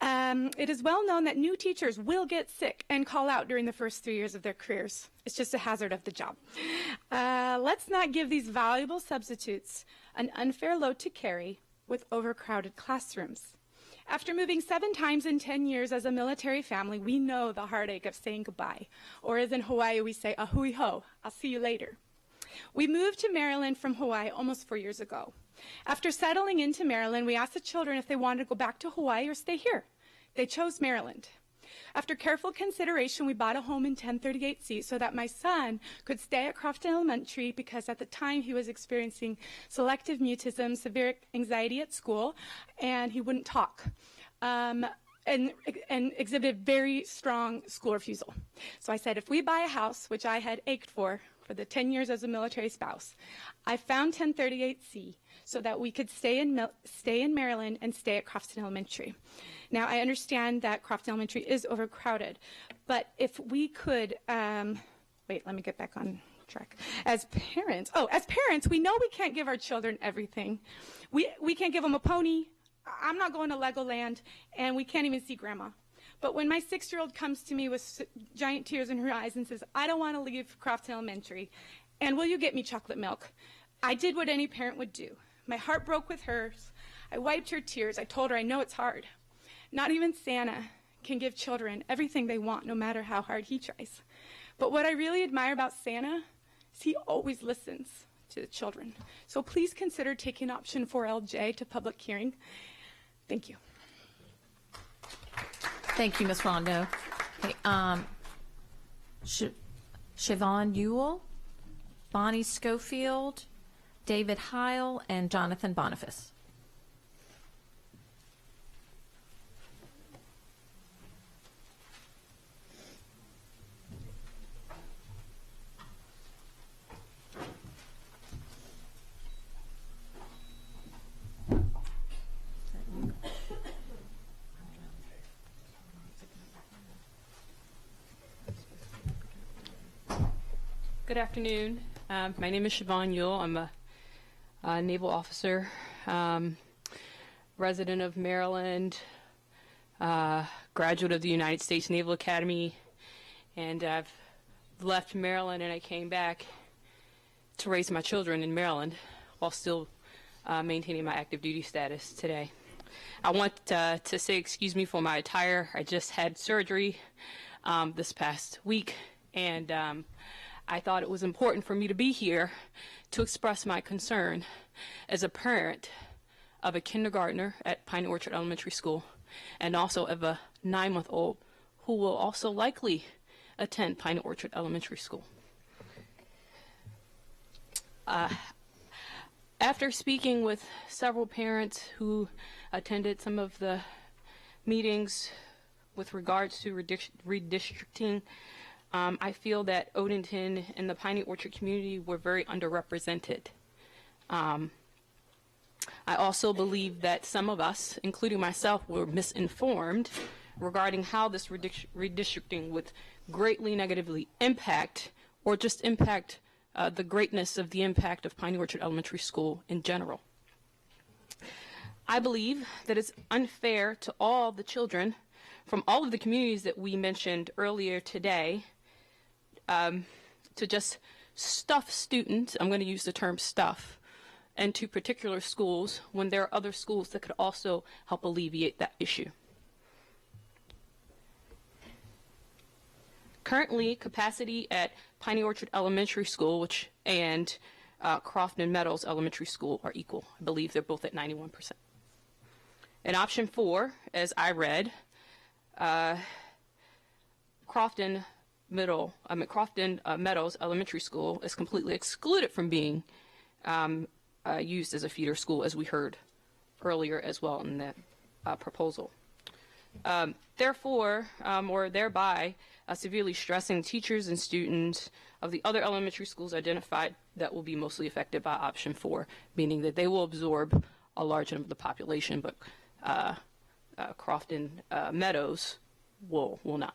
It is well known that new teachers will get sick and call out during the first 3 years of their careers. It's just a hazard of the job. Let's not give these valuable substitutes an unfair load to carry with overcrowded classrooms. After moving 7 times in 10 years as a military family, we know the heartache of saying goodbye. Or as in Hawaii, we say, a hui ho, I'll see you later. We moved to Maryland from Hawaii almost 4 years ago. After settling into Maryland, we asked the children if they wanted to go back to Hawaii or stay here. They chose Maryland. After careful consideration, we bought a home in 1038C so that my son could stay at Crofton Elementary because at the time he was experiencing selective mutism, severe anxiety at school, and he wouldn't talk. And exhibited very strong school refusal. So I said, if we buy a house, which I had ached for the 10 years as a military spouse, I found 1038C so that we could stay in Maryland and stay at Crofton Elementary. Now, I understand that Crofton Elementary is overcrowded, but if we could, wait, let me get back on track. As parents, we know we can't give our children everything. We can't give them a pony. I'm not going to Legoland, and we can't even see Grandma. But when my 6-year-old comes to me with giant tears in her eyes and says, I don't want to leave Crofton Elementary, and will you get me chocolate milk? I did what any parent would do. My heart broke with hers. I wiped her tears. I told her, I know it's hard. Not even Santa can give children everything they want, no matter how hard he tries. But what I really admire about Santa is he always listens to the children. So please consider taking option 4LJ to public hearing. Thank you. Thank you, Ms. Rondo. Okay, Siobhan Ewell, Bonnie Schofield, David Heil, and Jonathan Boniface. Good afternoon. My name is Siobhan Ewell. I'm a naval officer, resident of Maryland, graduate of the United States Naval Academy, and I've left Maryland and I came back to raise my children in Maryland while still maintaining my active duty status today. I want to say excuse me for my attire. I just had surgery this past week, and I thought it was important for me to be here to express my concern as a parent of a kindergartner at Piney Orchard Elementary School and also of a 9-month-old who will also likely attend Piney Orchard Elementary School. After speaking with several parents who attended some of the meetings with regards to redistricting, I feel that Odenton and the Piney Orchard community were very underrepresented. I also believe that some of us, including myself, were misinformed regarding how this redistricting would greatly negatively impact or just impact the greatness of the impact of Piney Orchard Elementary School in general. I believe that it's unfair to all the children from all of the communities that we mentioned earlier today to just stuff students, I'm going to use the term stuff, into particular schools when there are other schools that could also help alleviate that issue. Currently, capacity at Piney Orchard Elementary School and Crofton Meadows Elementary School are equal. I believe they're both at 91%. In option 4, as I read, Crofton Meadows Elementary School is completely excluded from being used as a feeder school, as we heard earlier as well in that proposal. Therefore, or thereby, severely stressing teachers and students of the other elementary schools identified that will be mostly affected by option 4, meaning that they will absorb a large number of the population, but Crofton Meadows will not.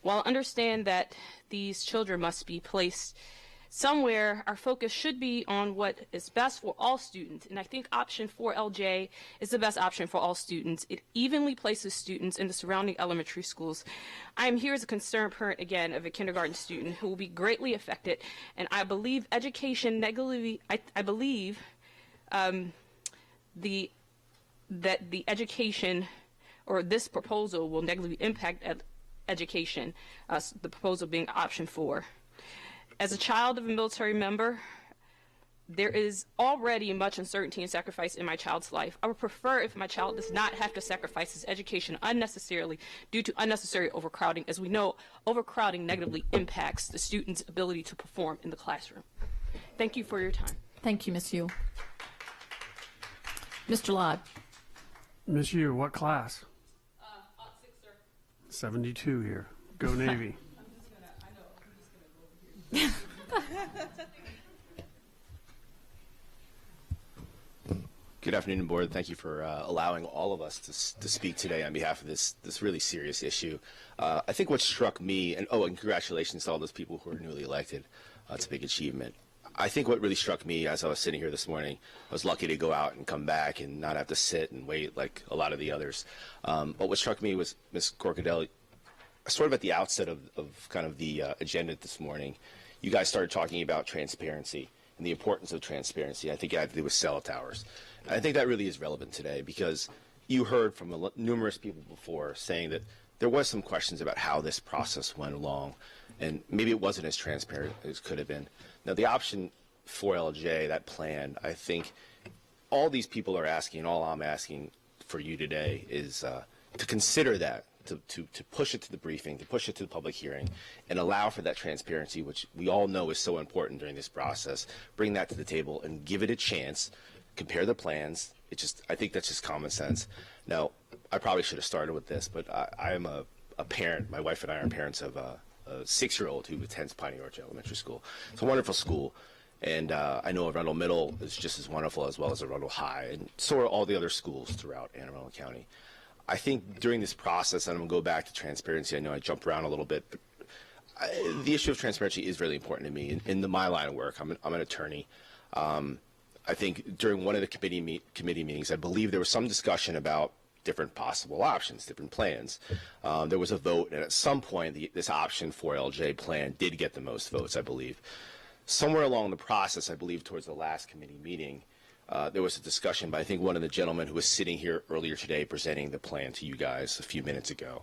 While I understand that these children must be placed somewhere, our focus should be on what is best for all students, and I think option 4LJ is the best option for all students. It evenly places students in the surrounding elementary schools. I am here as a concerned parent, again, of a kindergarten student who will be greatly affected, and I believe education negatively, I believe that the education, or this proposal, will negatively impact education, the proposal being option 4. As a child of a military member, there is already much uncertainty and sacrifice in my child's life. I would prefer if my child does not have to sacrifice his education unnecessarily due to unnecessary overcrowding. As we know, overcrowding negatively impacts the student's ability to perform in the classroom. Thank you for your time. Thank you, Ms. Yu. Mr. Lott. Miss Yu, what class? 72 here. Go Navy. Good afternoon, board. Thank you for allowing all of us to speak today on behalf of this really serious issue. I think what struck me, and congratulations to all those people who are newly elected. It's a big achievement. I think what really struck me as I was sitting here this morning, I was lucky to go out and come back and not have to sit and wait like a lot of the others. But what struck me was Ms. Corcadell, sort of at the outset of kind of the agenda this morning, you guys started talking about transparency and the importance of transparency. I think it had to do with cell towers. And I think that really is relevant today because you heard from numerous people before saying that there was some questions about how this process went along, and maybe it wasn't as transparent as it could have been. Now, the option 4LJ, that plan, I think all these people are asking, and all I'm asking for you today is to consider that, to push it to the briefing, to push it to the public hearing, and allow for that transparency, which we all know is so important during this process. Bring that to the table and give it a chance. Compare the plans. I think that's just common sense. Now, I probably should have started with this, but I am a parent. My wife and I are parents of a 6-year-old who attends Piney Orchard Elementary School. It's a wonderful school, and I know Arundel Middle is just as wonderful as well as Arundel High, and so are all the other schools throughout Anne Arundel County. I think during this process, and I'm going to go back to transparency, I know I jumped around a little bit, but the issue of transparency is really important to me. In my line of work, I'm an attorney. I think during one of the committee meetings, I believe there was some discussion about different possible options, different plans. There was a vote, and at some point, this option 4LJ plan did get the most votes, I believe. Somewhere along the process, I believe towards the last committee meeting, there was a discussion by, I think, one of the gentlemen who was sitting here earlier today presenting the plan to you guys a few minutes ago.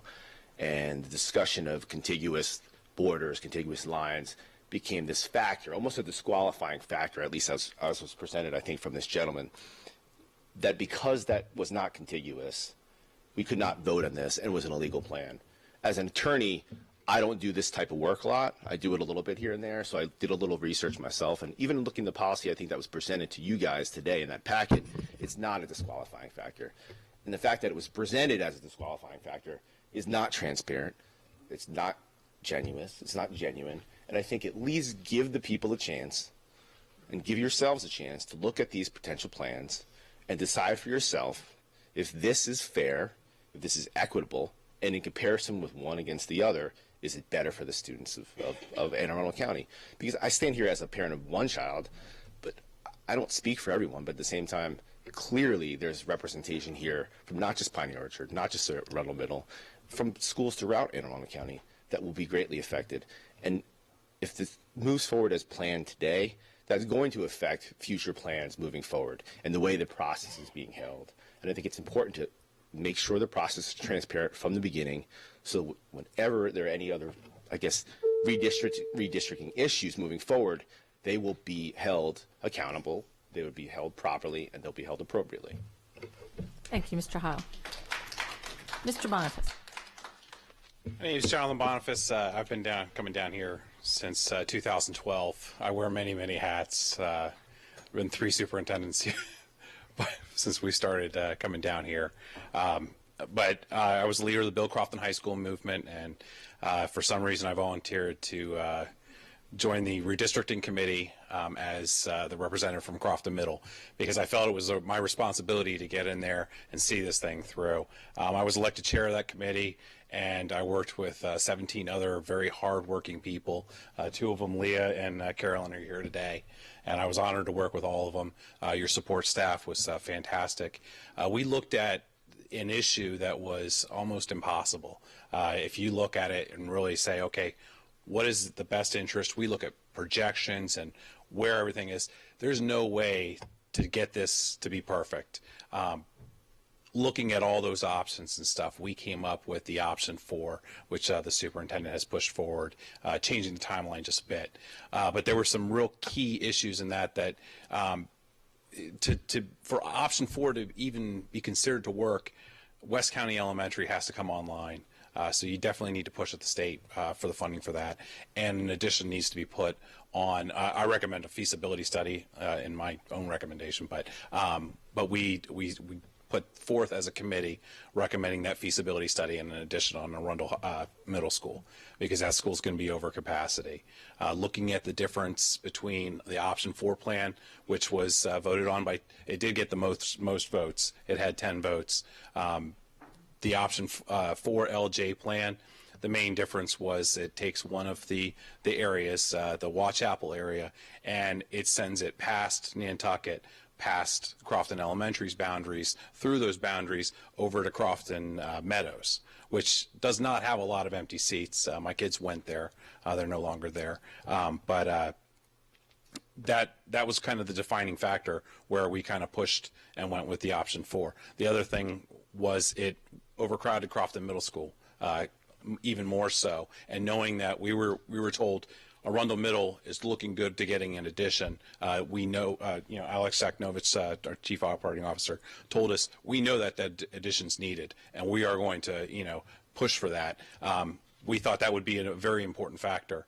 And the discussion of contiguous borders, contiguous lines, became this factor, almost a disqualifying factor, at least as was presented, I think, from this gentleman, that because that was not contiguous, we could not vote on this and it was an illegal plan. As an attorney, I don't do this type of work a lot. I do it a little bit here and there, so I did a little research myself. And even looking at the policy, I think that was presented to you guys today in that packet, it's not a disqualifying factor. And the fact that it was presented as a disqualifying factor is not transparent. It's not genuine. It's not genuine. And I think at least give the people a chance and give yourselves a chance to look at these potential plans and decide for yourself if this is fair, if this is equitable, and in comparison with one against the other, is it better for the students of Anne Arundel County? Because I stand here as a parent of one child, but I don't speak for everyone. But at the same time, clearly there's representation here from not just Piney Orchard, not just Arundel Middle, from schools throughout Anne Arundel County that will be greatly affected. And if this moves forward as planned today, that's going to affect future plans moving forward and the way the process is being held. And I think it's important to make sure the process is transparent from the beginning, so whenever there are any other, I guess, redistricting issues moving forward, they will be held accountable, they will be held properly, and they'll be held appropriately. Thank you, Mr. Heil. Mr. Boniface. My name is Jonathan Boniface. I've been coming down here since 2012. I wear many, many hats. Been 3 superintendents since we started coming down here. But I was the leader of the Bill Crofton High School movement, and for some reason I volunteered to join the redistricting committee as the representative from Crofton Middle, because I felt it was my responsibility to get in there and see this thing through. I was elected chair of that committee, and I worked with 17 other very hard-working people. 2 of them, Leah and Carolyn, are here today, and I was honored to work with all of them. Your support staff was fantastic. We looked at an issue that was almost impossible. If you look at it and really say, okay, what is the best interest? We look at projections and where everything is. There's no way to get this to be perfect. Looking at all those options and stuff, we came up with the option 4, which the superintendent has pushed forward, changing the timeline just a bit. But there were some real key issues in that for option 4 to even be considered to work, West County Elementary has to come online. So you definitely need to push at the state for the funding for that. And in addition, needs to be put on, I recommend a feasibility study in my own recommendation, but we put forth as a committee recommending that feasibility study and an addition on Arundel Middle School, because that school's going to be over capacity. Looking at the difference between the option 4 plan, which was voted on by, it did get the most votes. It had 10 votes. The option 4 LJ plan, the main difference was it takes one of the areas, the Watch Apple area, and it sends it past Nantucket, past Crofton Elementary's boundaries, through those boundaries over to Crofton Meadows, which does not have a lot of empty seats. My kids went there. They're no longer there. But that was kind of the defining factor where we kind of pushed and went with the option 4. The other thing was it overcrowded Crofton Middle School, even more so. And knowing that we were told Arundel Middle is looking good to getting an addition. We know, Alex Saknovich, our Chief Operating Officer, told us we know that addition's needed, and we are going to, push for that. We thought that would be a very important factor.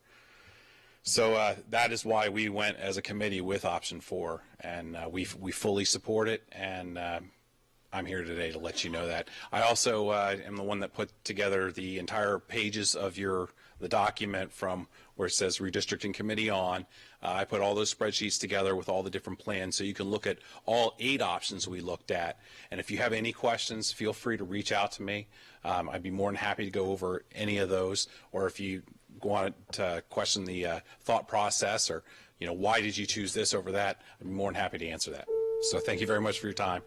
So that is why we went as a committee with option 4, and we fully support it, and I'm here today to let you know that. I also am the one that put together the entire pages of the document from where it says redistricting committee on. I put all those spreadsheets together with all the different plans so you can look at all 8 options we looked at. And if you have any questions, feel free to reach out to me. I'd be more than happy to go over any of those, or if you want to question the thought process, or why did you choose this over that, I'd be more than happy to answer that. So thank you very much for your time,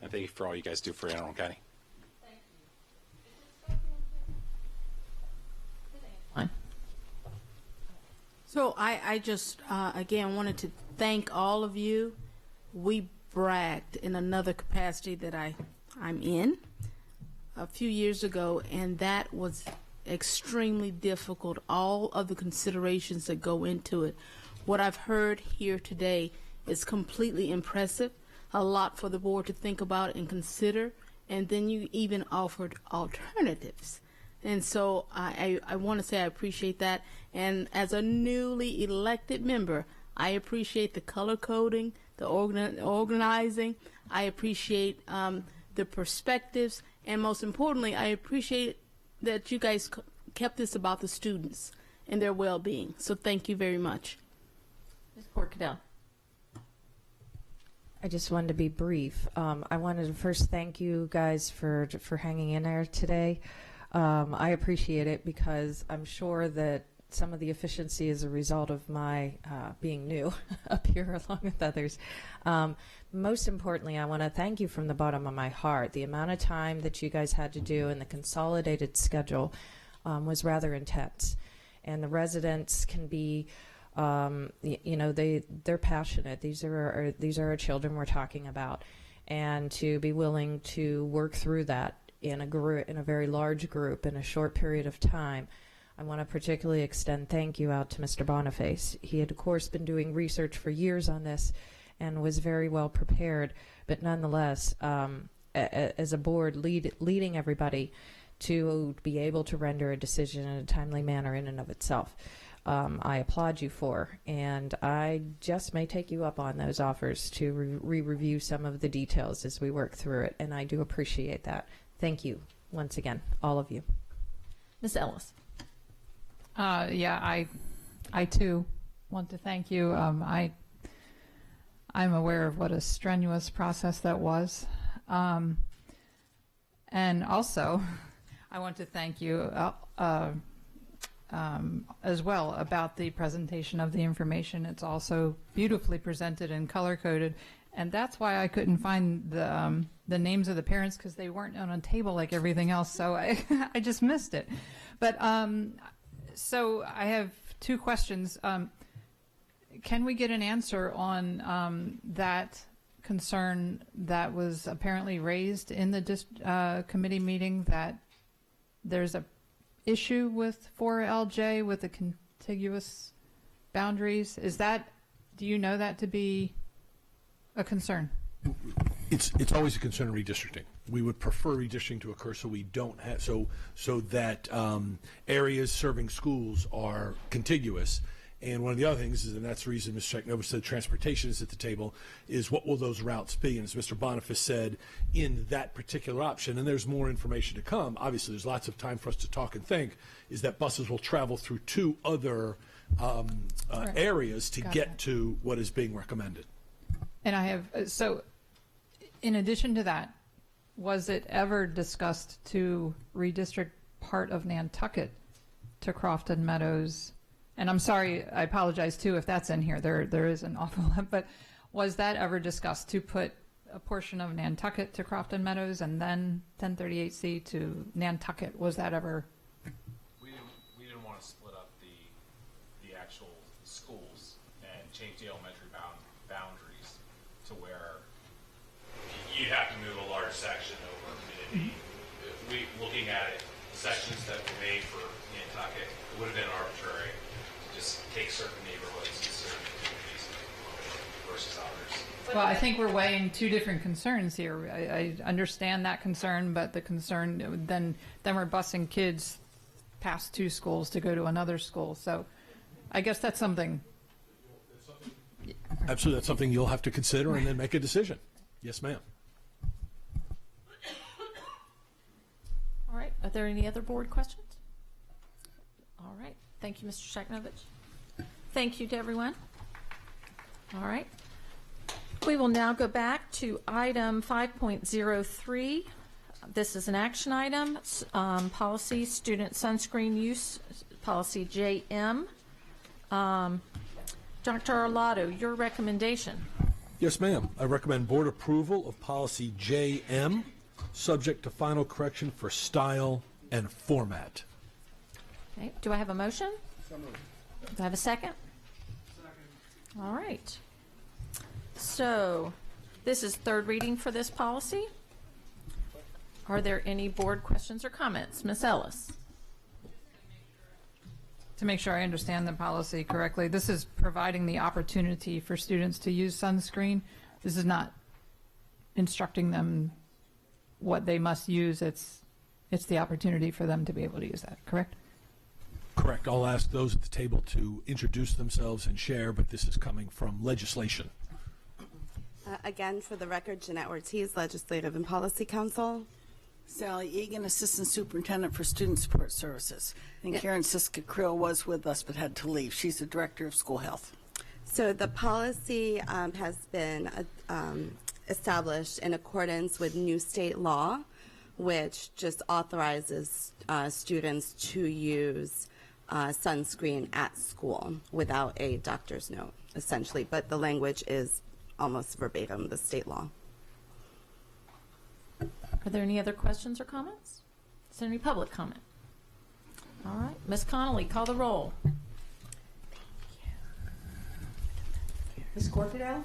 and thank you for all you guys do for Anne Arundel County. So I just, again, wanted to thank all of you. We bragged in another capacity that I'm in a few years ago, and that was extremely difficult, all of the considerations that go into it. What I've heard here today is completely impressive, a lot for the board to think about and consider, and then you even offered alternatives. And so I want to say I appreciate that. And as a newly elected member, I appreciate the color coding, the organizing. I appreciate the perspectives. And most importantly, I appreciate that you guys kept this about the students and their well-being. So thank you very much. Ms. Porcadell. I just wanted to be brief. I wanted to first thank you guys for hanging in there today. I appreciate it because I'm sure that some of the efficiency is a result of my being new up here along with others. Most importantly, I want to thank you from the bottom of my heart. The amount of time that you guys had to do and the consolidated schedule was rather intense. And the residents can be, you know, they're passionate. These are our children we're talking about. And to be willing to work through that in a very large group in a short period of time, I want to particularly extend thank you out to Mr. Boniface. He had, of course, been doing research for years on this and was very well prepared, but nonetheless, as a board leading everybody to be able to render a decision in a timely manner in and of itself, I applaud you for, and I just may take you up on those offers to review some of the details as we work through it, and I do appreciate that. Thank you once again, all of you. Ms. Ellis. Yeah, I too want to thank you. I'm aware of what a strenuous process that was. And also, I want to thank you as well about the presentation of the information. It's also beautifully presented and color-coded. And that's why I couldn't find the names of the parents, because they weren't on a table like everything else. So I just missed it. But so I have two questions. Can we get an answer on that concern that was apparently raised in the committee meeting, that there's a issue with 4LJ with the contiguous boundaries? Is that, do you know that to be a concern? It's always a concern in redistricting. We would prefer redistricting to occur so we don't have so that areas serving schools are contiguous. And one of the other things is, and that's the reason Mr. Sheknova said transportation is at the table, is what will those routes be? And as Mr. Boniface said, in that particular option, and there's more information to come, obviously there's lots of time for us to talk and think, is that buses will travel through two other areas to get to what is being recommended. And I have, so in addition to that, was it ever discussed to redistrict part of Nantucket to Crofton Meadows? And I'm sorry, I apologize too if that's in here. There is an awful lot, but was that ever discussed to put a portion of Nantucket to Crofton Meadows and then 1038C to Nantucket? Was that ever? We didn't want to split up the actual schools and change the elementary boundaries to where you'd have to move a large section over. We looking at it, sections that were made for Nantucket, it would have been arbitrary. Just take certain neighborhoods and certain communities versus others. Well, I think we're weighing two different concerns here. I understand that concern, but the concern, then we're busing kids past two schools to go to another school. So I guess that's something. Absolutely, that's something you'll have to consider and then make a decision. Yes, ma'am. All right. Are there any other board questions? All right. Thank you, Mr. Sheknovich. Thank you to everyone. All right. We will now go back to item 5.03. This is an action item, policy student sunscreen use, policy JM. Dr. Arlotto, your recommendation. Yes, ma'am. I recommend board approval of policy JM, subject to final correction for style and format. Okay. Do I have a motion? Do I have a second? All right. So this is third reading for this policy. Are there any board questions or comments? Ms. Ellis. To make sure I understand the policy correctly, this is providing the opportunity for students to use sunscreen. This is not instructing them what they must use. It's it's the opportunity for them to be able to use that, correct? Correct. I'll ask those at the table to introduce themselves and share, but this is coming from legislation. Again, for the record, Jeanette Ortiz, Legislative and Policy Counsel. Sally Egan, Assistant Superintendent for Student Support Services. And Karen Siska-Krill was with us but had to leave. She's the Director of School Health. So the policy has been established in accordance with new state law, which just authorizes students to use sunscreen at school without a doctor's note, essentially. But the language is almost verbatim the state law. Are there any other questions or comments? Is there any public comment? All right, Ms. Connolly, call the roll. Ms. Corfidel?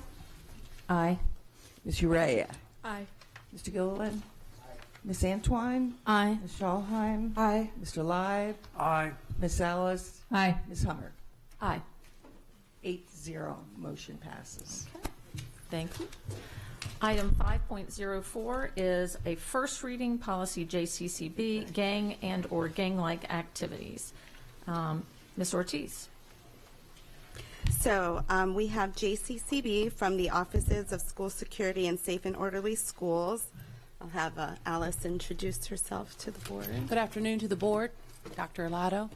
Aye. Ms. Urea? Aye. Mr. Gilliland? Ms. Antwine? Aye. Ms. Schalheim? Aye. Mr. Live? Aye. Ms. Ellis? Aye. Ms. Hummer? Aye. 8-0, motion passes. Thank you. Item 5.04 is a first reading policy JCCB, gang and or gang-like activities. Ms. Ortiz. So we have JCCB from the Offices of School Security and Safe and Orderly Schools. I'll have Alice introduce herself to the board. Good afternoon to the board, Dr. Arlato.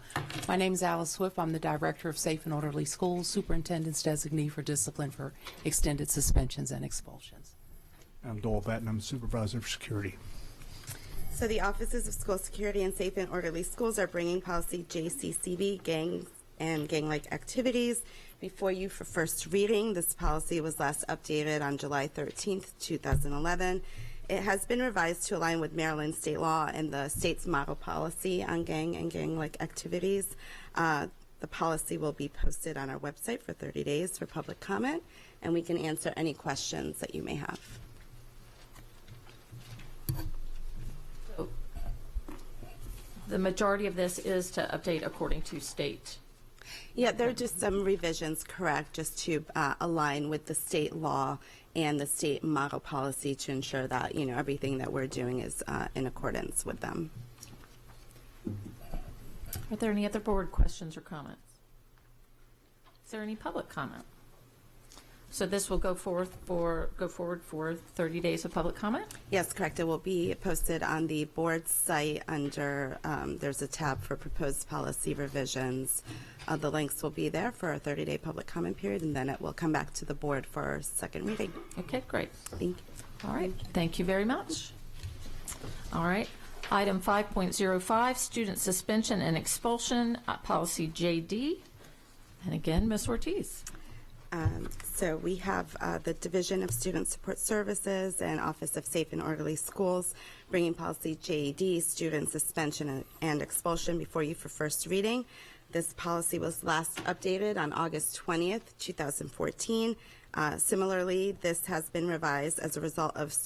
My name is Alice Swift. I'm the Director of Safe and Orderly Schools, Superintendent's Designee for Discipline for Extended Suspensions and Expulsions. I'm Dole Batten. I'm the Supervisor for Security. So the Offices of School Security and Safe and Orderly Schools are bringing policy JCCB, gangs and gang-like activities, before you for first reading. This policy was last updated on July 13th, 2011. It has been revised to align with Maryland state law and the state's model policy on gang and gang-like activities. The policy will be posted on our website for 30 days for public comment, and we can answer any questions that you may have. The majority of this is to update according to state. Yeah, there are just some revisions, correct, just to align with the state law and the state model policy to ensure that, you know, everything that we're doing is in accordance with them. Are there any other board questions or comments? Is there any public comment? So this will go forward for 30 days of public comment? Yes, correct. It will be posted on the board site under, there's a tab for proposed policy revisions. The links will be there for a 30-day public comment period, and then it will come back to the board for second reading. Okay, great. Thank you. All right, thank you very much. All right, item 5.05, student suspension and expulsion, policy JD. And again, Ms. Ortiz. So we have the Division of Student Support Services and Office of Safe and Orderly Schools bringing policy JED, student suspension and expulsion, before you for first reading. This policy was last updated on August 20th, 2014. Similarly, this has been revised as a result of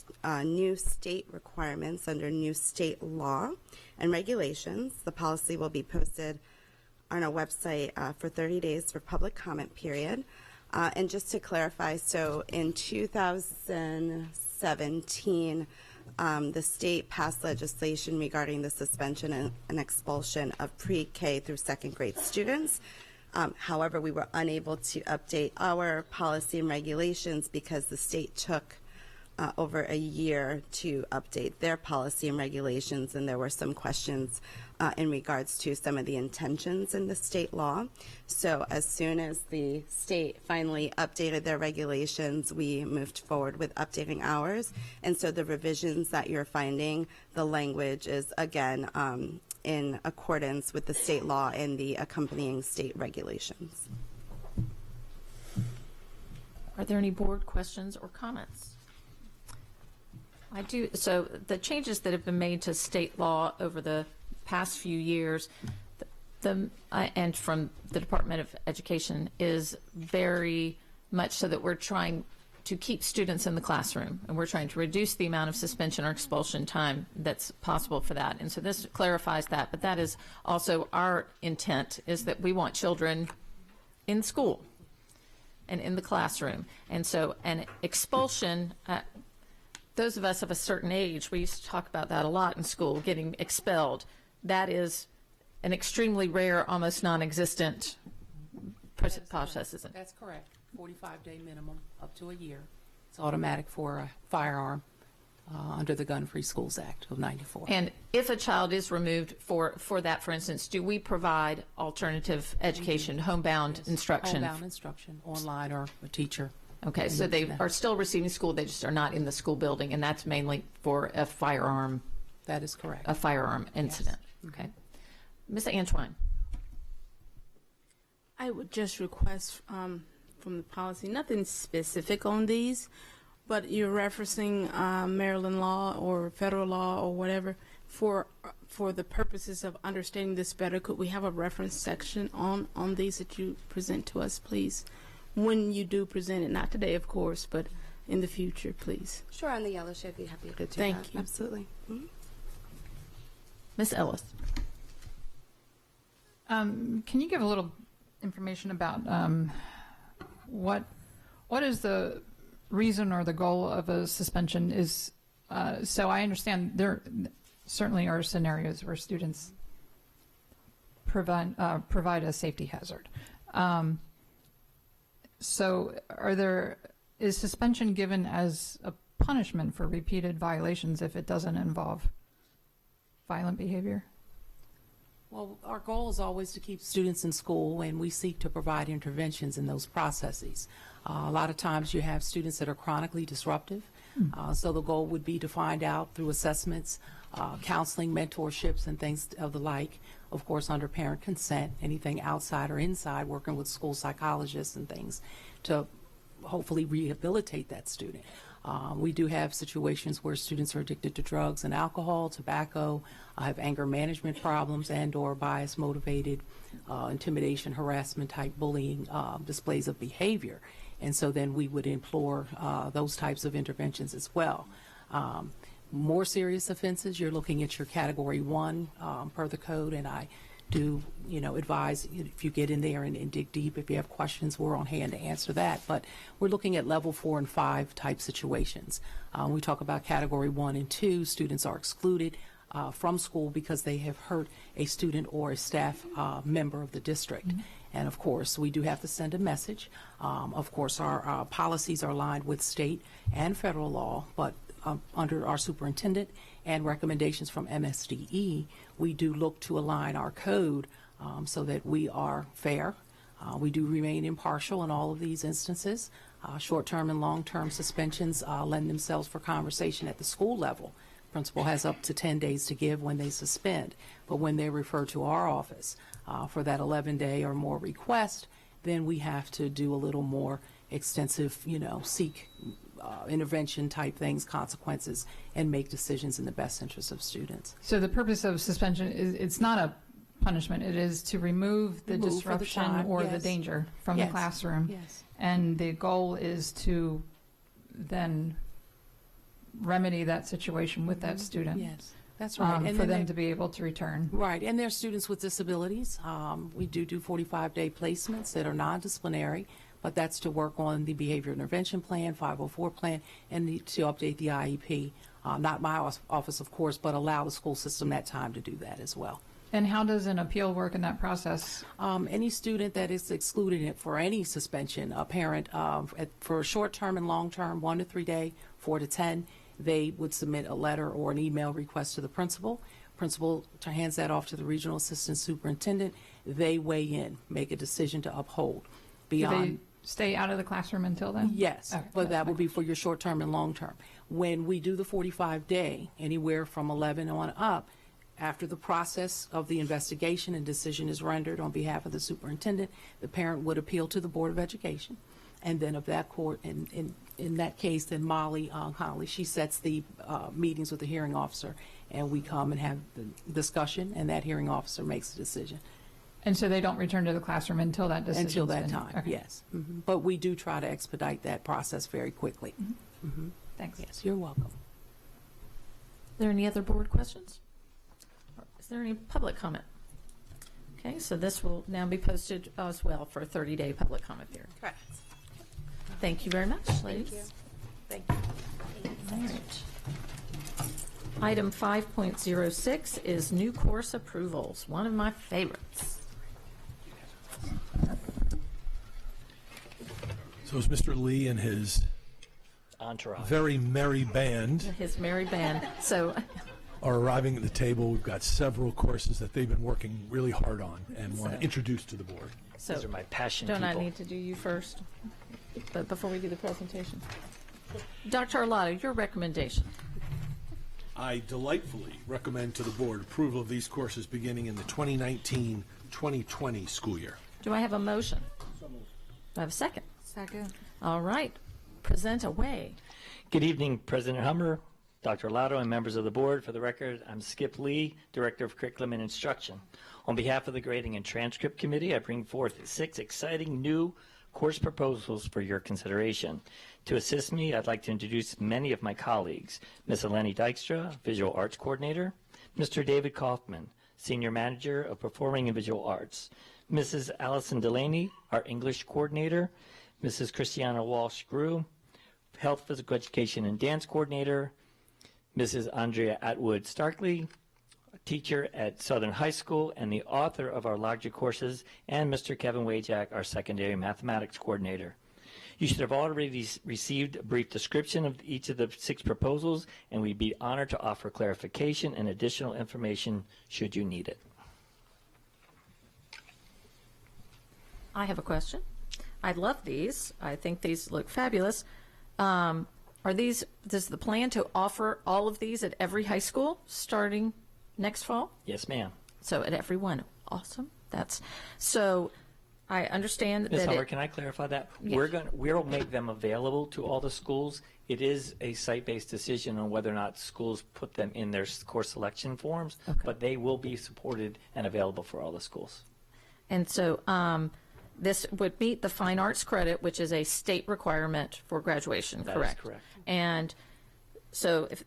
new state requirements under new state law and regulations. The policy will be posted on our website for 30 days for public comment period. And just to clarify, so in 2017, the state passed legislation regarding the suspension and expulsion of pre-K through second grade students. However, we were unable to update our policy and regulations because the state took over a year to update their policy and regulations, and there were some questions in regards to some of the intentions in the state law. So as soon as the state finally updated their regulations, we moved forward with updating ours. And so the revisions that you're finding, the language is, again, in accordance with the state law and the accompanying state regulations. Are there any board questions or comments? I do. So the changes that have been made to state law over the past few years, and from the Department of Education, is very much so that we're trying to keep students in the classroom, and we're trying to reduce the amount of suspension or expulsion time that's possible for that. And so this clarifies that, but that is also our intent, is that we want children in school and in the classroom. And so an expulsion, those of us of a certain age, we used to talk about that a lot in school, getting expelled. That is an extremely rare, almost non-existent process, isn't it? That's correct. 45-day minimum, up to a year. It's automatic for a firearm under the Gun-Free Schools Act of '94. And if a child is removed for that, for instance, do we provide alternative education, homebound instruction? Homebound instruction, online or a teacher. Okay, so they are still receiving school, they just are not in the school building, and that's mainly for a firearm. That is correct. A firearm incident. Yes. Okay. Ms. Antwine. I would just request from the policy, nothing specific on these, but you're referencing Maryland law or federal law or whatever for the purposes of understanding this better. Could we have a reference section on these that you present to us, please? When you do present it, not today, of course, but in the future, please. Sure, on the yellow sheet, I'd be happy to do that. Thank you. Absolutely. Mm-hmm. Ms. Ellis. Can you give a little information about what is the reason or the goal of a suspension? Is so I understand there certainly are scenarios where students provide a safety hazard. So is suspension given as a punishment for repeated violations if it doesn't involve violent behavior? Well, our goal is always to keep students in school, and we seek to provide interventions in those processes. A lot of times you have students that are chronically disruptive, so the goal would be to find out through assessments, counseling, mentorships, and things of the like, of course under parent consent, anything outside or inside, working with school psychologists and things to hopefully rehabilitate that student. We do have situations where students are addicted to drugs and alcohol, tobacco, have anger management problems and or bias motivated intimidation, harassment type bullying displays of behavior. And so then we would implore those types of interventions as well. More serious offenses, you're looking at your category 1 per the code, and I do, advise if you get in there and dig deep, if you have questions, we're on hand to answer that. But we're looking at level 4 and 5 type situations. We talk about category 1 and 2, students are excluded from school because they have hurt a student or a staff member of the district. Mm-hmm. And of course, we do have to send a message. Of course, our policies are aligned with state and federal law, but under our superintendent and recommendations from MSDE, we do look to align our code so that we are fair. We do remain impartial in all of these instances. Short-term and long-term suspensions lend themselves for conversation at the school level. Principal has up to 10 days to give when they suspend, but when they refer to our office for that 11-day or more request, then we have to do a little more extensive, seek intervention type things, consequences, and make decisions in the best interest of students. So the purpose of suspension is it's not a punishment, it is to remove the disruption or the danger from the classroom. Yes. And the goal is to then remedy that situation with that student. Yes, that's right. And for them to be able to return. Right, and there are students with disabilities. We do 45-day placements that are non-disciplinary, but that's to work on the behavior intervention plan, 504 plan, and to update the IEP. Not my office, of course, but allow the school system that time to do that as well. And how does an appeal work in that process? Any student that is excluded for any suspension, a parent for short-term and long-term, 1 to 3 day, 4 to 10, they would submit a letter or an email request to the principal. Principal hands that off to the regional assistant superintendent. They weigh in, make a decision to uphold. Beyond, do they stay out of the classroom until then? Yes, okay, but that would be for your short-term and long-term. When we do the 45-day, anywhere from 11 on up, after the process of the investigation and decision is rendered on behalf of the superintendent, the parent would appeal to the Board of Education. And then of that court, in that case, then Molly Connolly, she sets the meetings with the hearing officer, and we come and have the discussion, and that hearing officer makes the decision. And so they don't return to the classroom until that decision? Until that time, okay. Yes. Mm-hmm. But we do try to expedite that process very quickly. Mm-hmm. Mm-hmm. Thanks. Yes, you're welcome. Are there any other board questions? Is there any public comment? Okay, so this will now be posted as well for a 30-day public comment period. Correct. Thank you very much, ladies. Thank you. Thank you. All right. Item 5.06 is new course approvals, one of my favorites. So as Mr. Lee and his Entourage. very merry band His merry band. So are arriving at the table, we've got several courses that they've been working really hard on and want So- to introduce to the board. So These are my passion don't people. I need to do you first? But before we do the presentation. Dr. Arlotto, your recommendation. I delightfully recommend to the board approval of these courses beginning in the 2019-2020 school year. Do I have a motion? Do I have a second? Second. All right. Present away. Good evening, President Hummer, Dr. Lotto, and members of the board. For the record, I'm Skip Lee, Director of Curriculum and Instruction. On behalf of the Grading and Transcript Committee, I bring forth 6 exciting new course proposals for your consideration. To assist me, I'd like to introduce many of my colleagues. Ms. Eleni Dykstra, Visual Arts Coordinator, Mr. David Kaufman, Senior Manager of Performing and Visual Arts, Mrs. Allison Delaney, our English Coordinator, Mrs. Christiana Walsh-Grew, Health, Physical Education, and Dance Coordinator, Mrs. Andrea Atwood Starkley, teacher at Southern High School and the author of our larger courses, and Mr. Kevin Wajak, our Secondary Mathematics Coordinator. You should have already received a brief description of each of the 6 proposals, and we'd be honored to offer clarification and additional information should you need it. I have a question. I love these. I think these look fabulous. Does the plan to offer all of these at every high school starting next fall? Yes, ma'am. So at every one. Awesome. So I understand Ms. that Hummer, can I clarify that? Yeah. We'll make them available to all the schools. It is a site-based decision on whether or not schools put them in their course selection forms, but they will be supported and available for all the schools. And so this would meet the fine arts credit, which is a state requirement for graduation, That is correct? correct. And so if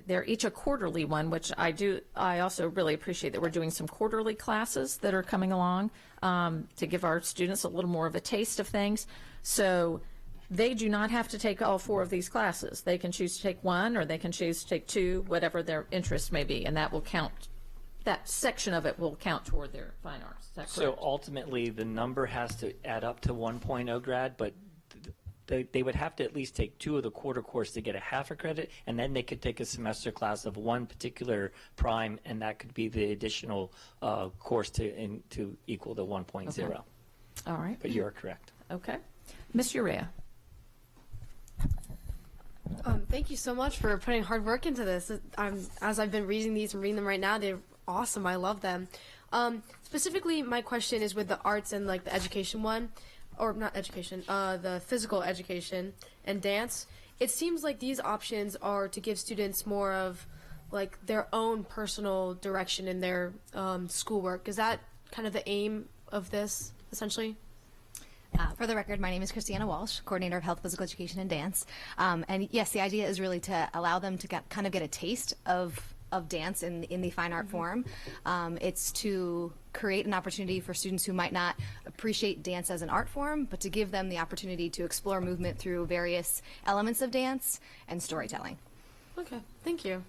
they're each a quarterly one, which I also really appreciate that we're doing some quarterly classes that are coming along to give our students a little more of a taste of things. So they do not have to take all 4 of these classes. They can choose to take 1 or they can choose to take 2, whatever their interest may be, and that will count. That section of it will count toward their fine arts. Is that correct? So ultimately, the number has to add up to 1.0 grad, but they would have to at least take 2 of the quarter course to get a half a credit, and then they could take a semester class of one particular prime, and that could be the additional course to equal the 1.0. Okay. All right. But you're correct. Okay. Ms. Urea. Thank you so much for putting hard work into this. As I've been reading these and reading them right now, they're awesome. I love them. Specifically, my question is with the arts and like the education one, or not education, the physical education and dance. It seems like these options are to give students more of like their own personal direction in their schoolwork. Is that kind of the aim of this, essentially? For the record, my name is Christiana Walsh, Coordinator of Health, Physical Education, and Dance. And yes, the idea is really to allow them to kind of get a taste of dance in the fine art form. It's to create an opportunity for students who might not appreciate dance as an art form, but to give them the opportunity to explore movement through various elements of dance and storytelling. Okay, thank you.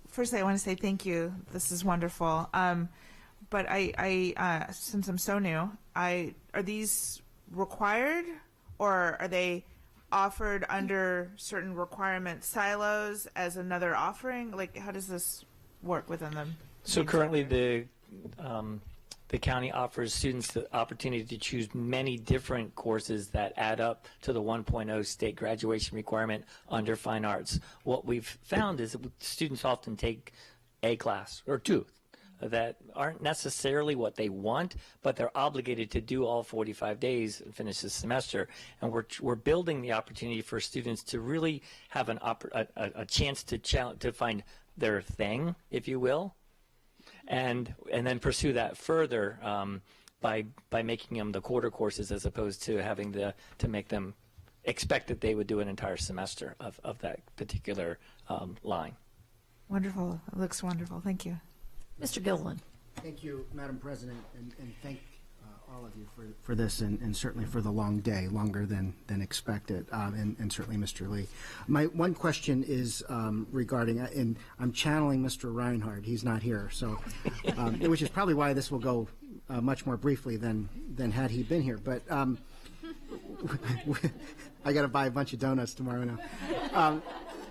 Firstly, I want to say thank you. This is wonderful. But I since I'm so new, are these required, or are they offered under certain requirement silos as another offering? Like, how does this work within them? So currently, the county offers students the opportunity to choose many different courses that add up to the 1.0 state graduation requirement under fine arts. What we've found is that students often take a class or 2 that aren't necessarily what they want, but they're obligated to do all 45 days and finish the semester. And we're building the opportunity for students to really have a chance to find their thing, if you will, and then pursue that further by making them the quarter courses as opposed to having to make them expect that they would do an entire semester of that particular line. Wonderful. It looks wonderful. Thank you. Mr. Gilliland. Thank you, Madam President, and thank all of you for this and certainly for the long day, longer than expected, and certainly Mr. Lee. My one question is regarding, and I'm channeling Mr. Reinhardt. He's not here, so which is probably why this will go much more briefly than had he been here. But I got to buy a bunch of donuts tomorrow now.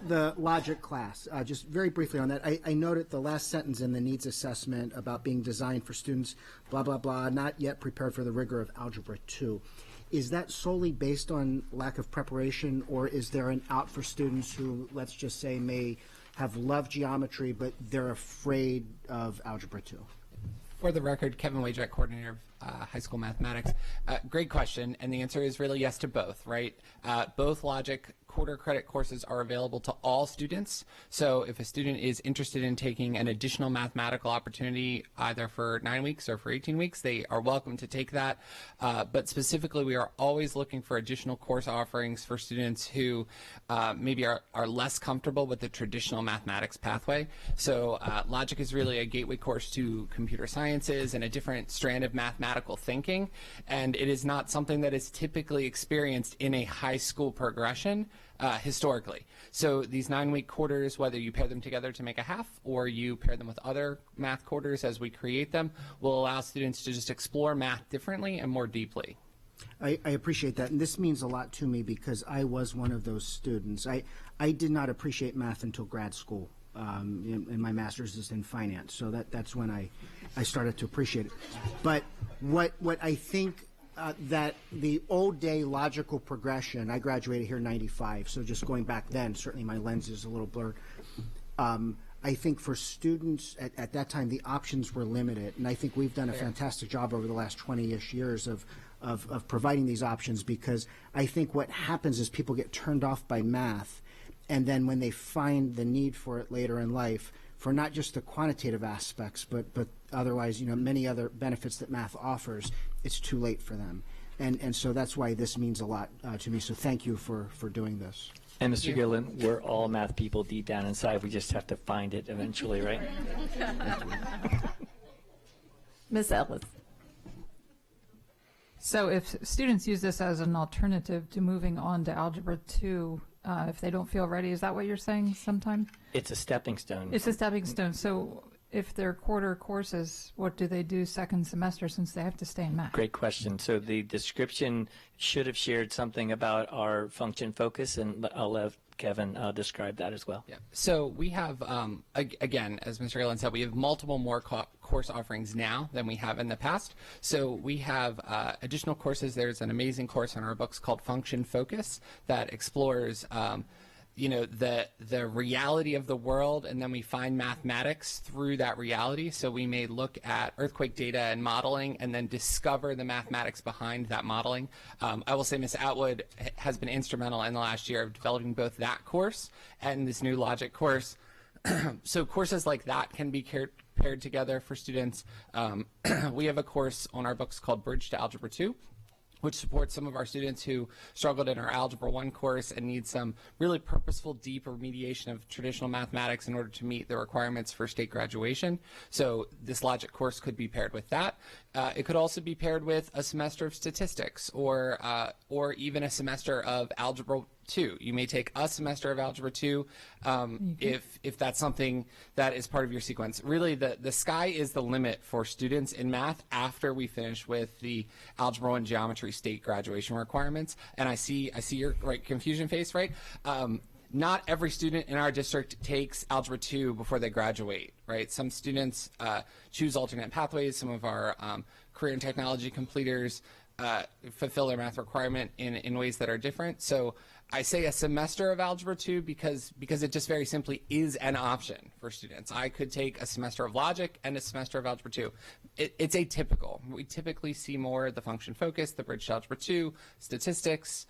The logic class, just very briefly on that, I noted the last sentence in the needs assessment about being designed for students, blah, blah, blah, not yet prepared for the rigor of Algebra 2. Is that solely based on lack of preparation, or is there an out for students who, let's just say, may have loved geometry, but they're afraid of Algebra 2? For the record, Kevin Wajak, coordinator of high school mathematics. Great question, and the answer is really yes to both, right? Both logic quarter credit courses are available to all students. So if a student is interested in taking an additional mathematical opportunity either for 9 weeks or for 18 weeks, they are welcome to take that. But specifically, we are always looking for additional course offerings for students who maybe are less comfortable with the traditional mathematics pathway. So logic is really a gateway course to computer sciences and a different strand of mathematical thinking. And it is not something that is typically experienced in a high school progression. Historically. So these 9-week quarters, whether you pair them together to make a half or you pair them with other math quarters as we create them, will allow students to just explore math differently and more deeply. I appreciate that, and this means a lot to me because I was one of those students. I did not appreciate math until grad school, and my master's is in finance, so that's when I started to appreciate it. But what I think that the old day logical progression, I graduated here in '95, so just going back then, certainly my lens is a little blurred. I think for students at that time, the options were limited, and I think we've done a fantastic job over the last 20-ish years of providing these options, because I think what happens is people get turned off by math, and then when they find the need for it later in life, for not just the quantitative aspects, but otherwise, many other benefits that math offers, it's too late for them. And so that's why this means a lot to me. So thank you for doing this. And Mr. Gillen, we're all math people deep down inside. We just have to find it eventually, right? Ms. Ellis. So if students use this as an alternative to moving on to Algebra 2, if they don't feel ready, is that what you're saying sometime? It's a stepping stone. It's a stepping stone. So if they're quarter courses, what do they do second semester since they have to stay in math? Great question. So the description should have shared something about our function focus, and I'll let Kevin describe that as well. Yeah. So we have, again, as Mr. Gillen said, we have multiple more course offerings now than we have in the past. So we have additional courses. There's an amazing course in our books called Function Focus that explores the reality of the world, and then we find mathematics through that reality. So we may look at earthquake data and modeling and then discover the mathematics behind that modeling. I will say Ms. Atwood has been instrumental in the last year of developing both that course and this new logic course. So courses like that can be paired together for students. We have a course on our books called Bridge to Algebra 2, which supports some of our students who struggled in our Algebra 1 course and need some really purposeful, deep remediation of traditional mathematics in order to meet the requirements for state graduation. So this logic course could be paired with that. It could also be paired with a semester of statistics or even a semester of Algebra 2. You may take a semester of Algebra 2 if that's something that is part of your sequence. Really, the sky is the limit for students in math after we finish with the Algebra 1 geometry state graduation requirements. And I see your confusion face, right? Not every student in our district takes Algebra 2 before they graduate, right? Some students choose alternate pathways. Some of our career and technology completers fulfill their math requirement in ways that are different. So I say a semester of Algebra 2 because it just very simply is an option for students. I could take a semester of logic and a semester of Algebra 2. It's atypical. We typically see more the function focus, the bridge to Algebra 2, statistics,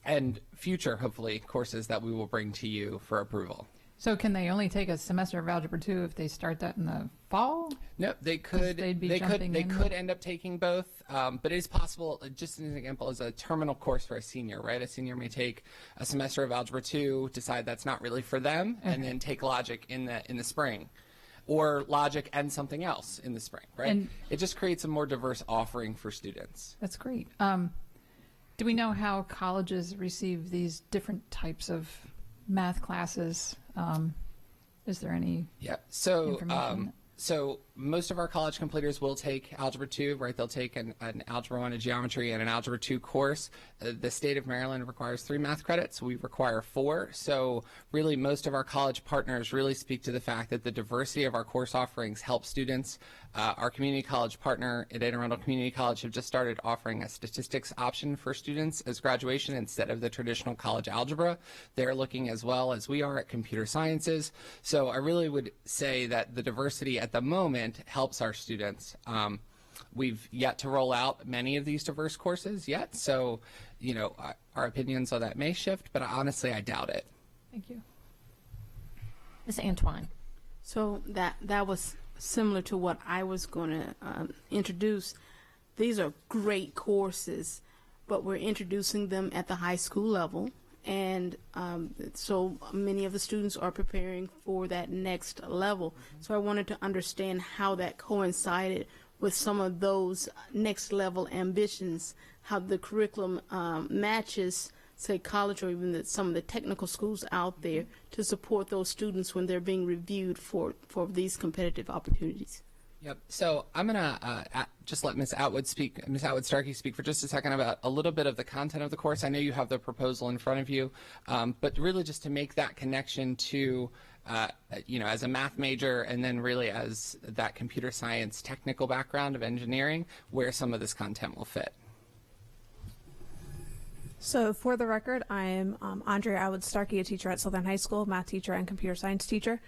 and future, hopefully, courses that we will bring to you for approval. So can they only take a semester of Algebra 2 if they start that in the fall? No, they could. They could end up taking both, but it is possible. Just as an example, as a terminal course for a senior, right? A senior may take a semester of Algebra 2, decide that's not really for them, and then take logic in the spring. or logic and something else in the spring, right? And it just creates a more diverse offering for students. That's great. Do we know how colleges receive these different types of math classes? Is there any information? So most of our college completers will take Algebra 2, right? They'll take an Algebra 1, a Geometry, and an Algebra 2 course. The state of Maryland requires 3 math credits. We require 4. So really most of our college partners really speak to the fact that the diversity of our course offerings help students. Our community college partner at Anne Arundel Community College have just started offering a statistics option for students as graduation instead of the traditional college algebra. They're looking as well as we are at computer sciences. So I really would say that the diversity at the moment helps our students. We've yet to roll out many of these diverse courses yet, so our opinions on that may shift, but honestly I doubt it. Thank you. Ms. Antoine. So that was similar to what I was going to introduce. These are great courses, but we're introducing them at the high school level, and so many of the students are preparing for that next level. So I wanted to understand how that coincided with some of those next level ambitions, how the curriculum matches, say, college or even some of the technical schools out there to support those students when they're being reviewed for these competitive opportunities. Yep. So I'm going to just let Ms. Atwood-Starkey speak for just a second about a little bit of the content of the course. I know you have the proposal in front of you, but really just to make that connection to, as a math major and then really as that computer science technical background of engineering, where some of this content will fit. So for the record, I am Andrea Atwood-Starkey, a teacher at Southern High School, math teacher and computer science teacher.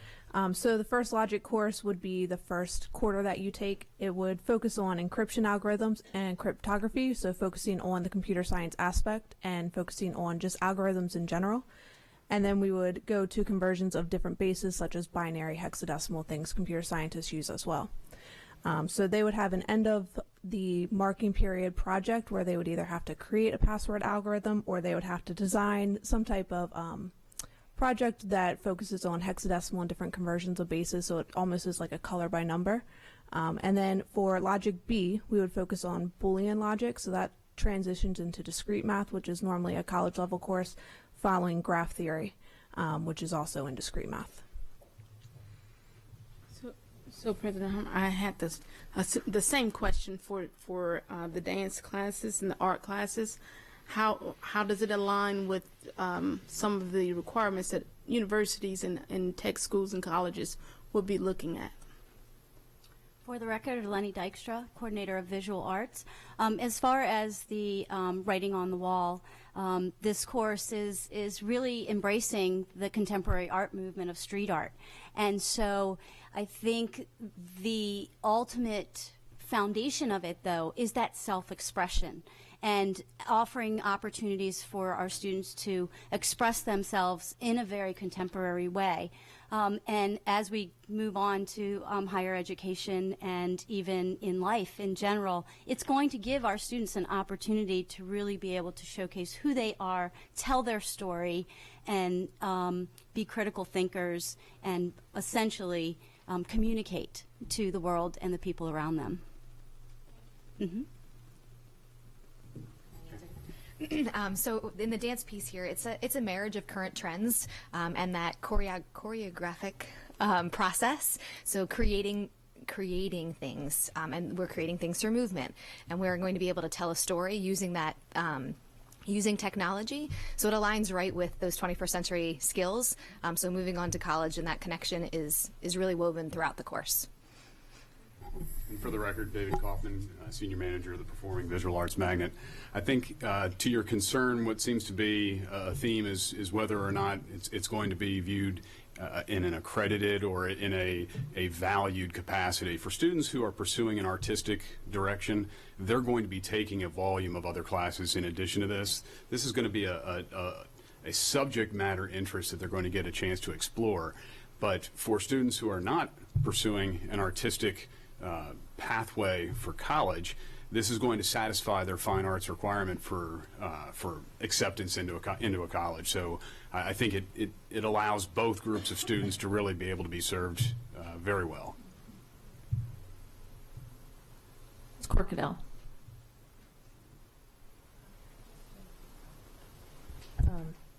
So the first logic course would be the first quarter that you take. It would focus on encryption algorithms and cryptography, so focusing on the computer science aspect and focusing on just algorithms in general. And then we would go to conversions of different bases such as binary, hexadecimal, things computer scientists use as well. So they would have an end of the marking period project where they would either have to create a password algorithm or they would have to design some type of project that focuses on hexadecimal and different conversions of bases, so it almost is like a color by number. And then for logic B, we would focus on Boolean logic, so that transitions into discrete math, which is normally a college level course, following graph theory, which is also in discrete math. So President Hummer, I had the same question for the dance classes and the art classes. How does it align with some of the requirements that universities and tech schools and colleges will be looking at? For the record, Lenny Dykstra, coordinator of visual arts. As far as the writing on the wall, this course is really embracing the contemporary art movement of street art. And so I think the ultimate foundation of it, though, is that self-expression and offering opportunities for our students to express themselves in a very contemporary way. And as we move on to higher education and even in life in general, it's going to give our students an opportunity to really be able to showcase who they are, tell their story, and be critical thinkers and essentially communicate to the world and the people around them. Mm-hmm. So in the dance piece here, it's a marriage of current trends and that choreographic process. So creating things, and we're creating things through movement, and we're going to be able to tell a story using that. Using technology, so it aligns right with those 21st century skills. So moving on to college, and that connection is really woven throughout the course. And for the record, David Kaufman, Senior Manager of the Performing Visual Arts Magnet. I think to your concern, what seems to be a theme is whether or not it's going to be viewed in an accredited or in a valued capacity. For students who are pursuing an artistic direction, they're going to be taking a volume of other classes in addition to this. This is going to be a subject matter interest that they're going to get a chance to explore. But for students who are not pursuing an artistic pathway for college, this is going to satisfy their fine arts requirement for acceptance into a college. So I think it allows both groups of students to really be able to be served very well. Ms. Corkadell.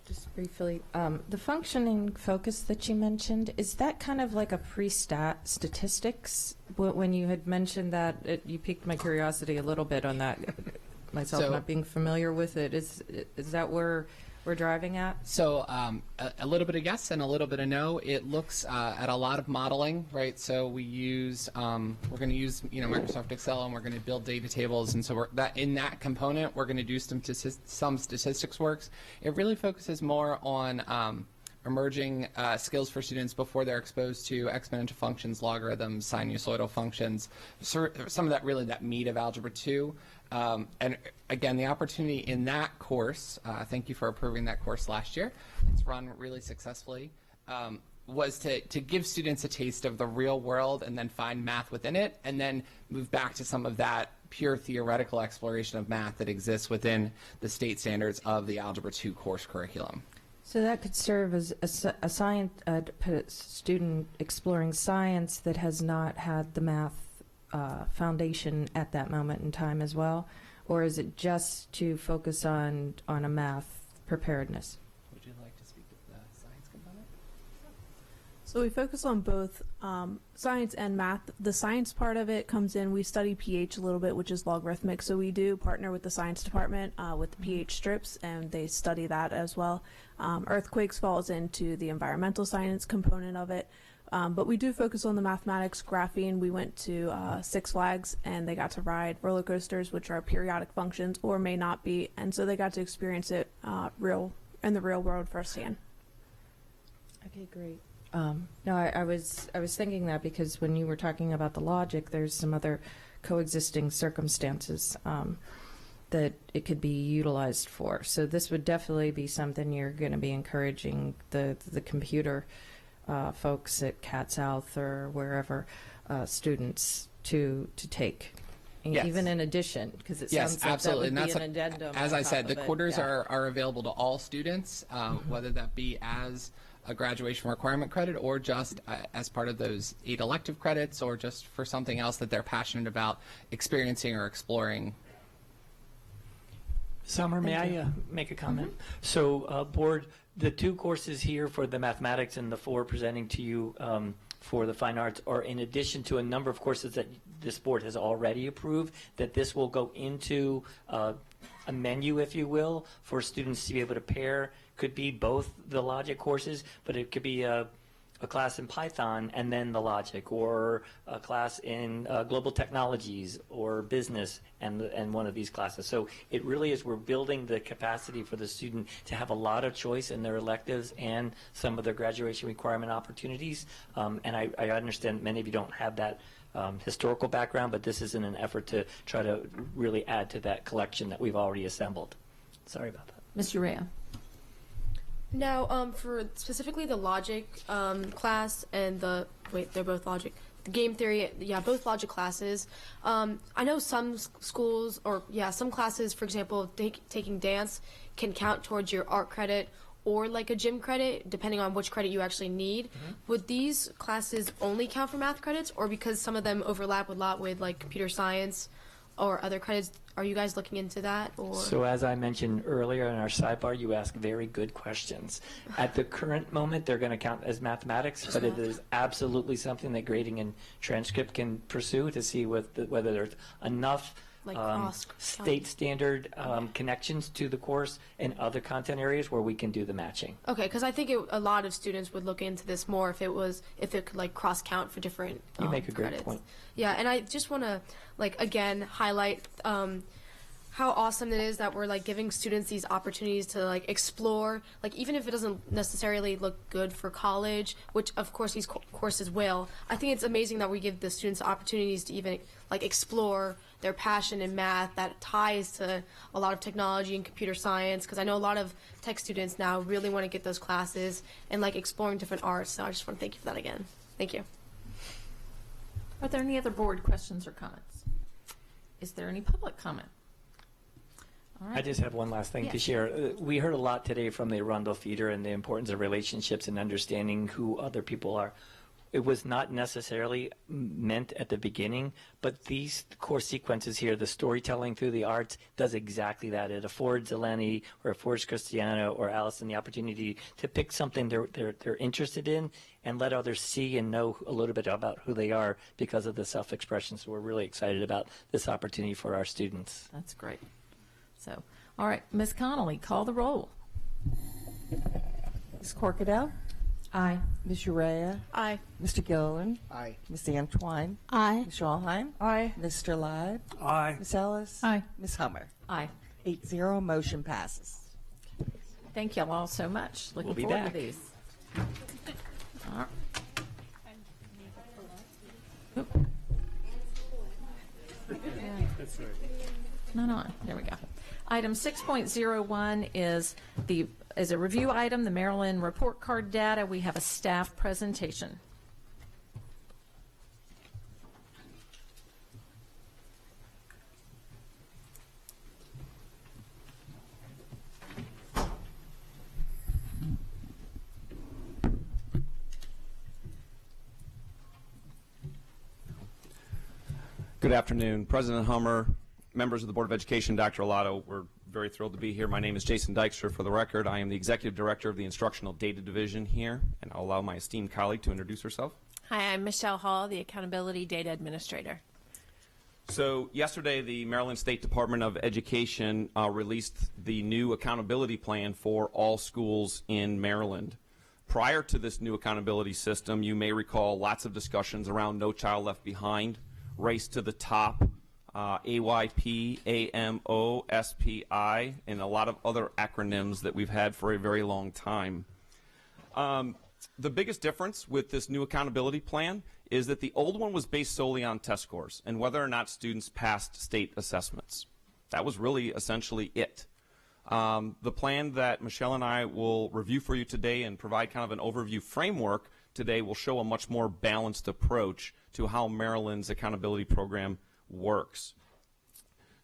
Just briefly, the functioning focus that you mentioned, is that kind of like a pre-stat statistics? When you had mentioned that, you piqued my curiosity a little bit on that, myself not being familiar with it. Is that where we're driving at? So a little bit of yes and a little bit of no. It looks at a lot of modeling, right? So we use we're going to use Microsoft Excel, and we're going to build data tables, and so in that component we're going to do some statistics works. It really focuses more on emerging skills for students before they're exposed to exponential functions, logarithms, sinusoidal functions, some of that meat of Algebra 2. And again, the opportunity in that course, thank you for approving that course last year, it's run really successfully, was to give students a taste of the real world and then find math within it, and then move back to some of that pure theoretical exploration of math that exists within the state standards of the Algebra 2 course curriculum. So that could serve as a student exploring science that has not had the math foundation at that moment in time as well, or is it just to focus on a math preparedness? Would you like to speak to the science component? So we focus on both science and math. The science part of it comes in, we study pH a little bit, which is logarithmic, so we do partner with the science department with the pH strips, and they study that as well. Earthquakes falls into the environmental science component of it. But we do focus on the mathematics. Graphene, we went to Six Flags, and they got to ride roller coasters, which are periodic functions or may not be, and so they got to experience it in the real world firsthand. Okay, great. No, I was thinking that because when you were talking about the logic, there's some other coexisting circumstances that it could be utilized for. So this would definitely be something you're going to be encouraging the computer folks at Cat South or wherever students to take. Yes. Even in addition, because it yes, sounds like absolutely. that would be an addendum. As I said, the quarters yeah. are available to all students, whether that be as a graduation requirement credit or just as part of those 8 elective credits, or just for something else that they're passionate about experiencing or exploring. Summer, may I make a comment? So, board, the 2 courses here for the mathematics and the 4 presenting to you for the fine arts are in addition to a number of courses that this board has already approved, that this will go into a menu, if you will, for students to be able to pair. Could be both the logic courses, but it could be a class in Python and then the logic, or a class in global technologies or business and one of these classes. So it really is, we're building the capacity for the student to have a lot of choice in their electives and some of their graduation requirement opportunities. And I understand many of you don't have that historical background, but this is in an effort to try to really add to that collection that we've already assembled. Sorry about that. Ms. Urea. Now, for specifically the logic class and they're both logic. The game theory, yeah, both logic classes. I know some schools, some classes, for example, taking dance can count towards your art credit or like a gym credit, depending on which credit you actually need. Mm-hmm. Would these classes only count for math credits, or because some of them overlap a lot with like computer science or other credits? Are you guys looking into that? Or? So as I mentioned earlier in our sidebar, you ask very good questions. At the current moment, they're going to count as mathematics, but it is absolutely something that grading and transcript can pursue to see whether there's enough state standard connections to the course and other content areas where we can do the matching. Okay, because I think a lot of students would look into this more if it could like cross count for different you make a great credits. point. Yeah, and I just want to again highlight how awesome it is that we're giving students these opportunities to explore, even if it doesn't necessarily look good for college, which of course these courses will. I think it's amazing that we give the students opportunities to even explore their passion in math that ties to a lot of technology and computer science, because I know a lot of tech students now really want to get those classes and exploring different arts. So I just want to thank you for that again. Thank you. Are there any other board questions or comments? Is there any public comment? I just have one last thing to share. We heard a lot today from the Arundel Feeder and the importance of relationships and understanding who other people are. It was not necessarily meant at the beginning, but these course sequences here, the storytelling through the arts, does exactly that. It affords Eleni or affords Christiana or Allison the opportunity to pick something they're interested in and let others see and know a little bit about who they are because of the self-expression. So we're really excited about this opportunity for our students. That's great. So, all right, Ms. Connolly, call the roll. Ms. Corkadell? Aye. Ms. Urea? Aye. Mr. Gilliland? Aye. Ms. Antwine? Aye. Ms. Schallheim? Aye. Mr. Lyde? Aye. Ms. Ellis? Aye. Ms. Hummer? Aye. 8-0, motion passes. Thank you all so much. Looking We'll be forward back. to these. All right. Oop. That's right. Not on. There we go. Item 6.01 is a review item, the Maryland report card data. We have a staff presentation. Good afternoon, President Hummer, members of the Board of Education, Dr. Alato. We're very thrilled to be here. My name is Jason Dykstra. For the record, I am the Executive Director of the Instructional Data Division here, and I'll allow my esteemed colleague to introduce herself. Hi, I'm Michelle Hall, the Accountability Data Administrator. So yesterday, the Maryland State Department of Education released the new accountability plan for all schools in Maryland. Prior to this new accountability system, you may recall lots of discussions around No Child Left Behind, Race to the Top, AYP, AMO, SPI, and a lot of other acronyms that we've had for a very long time. The biggest difference with this new accountability plan is that the old one was based solely on test scores and whether or not students passed state assessments. That was really essentially it. The plan that Michelle and I will review for you today and provide kind of an overview framework today will show a much more balanced approach to how Maryland's accountability program works.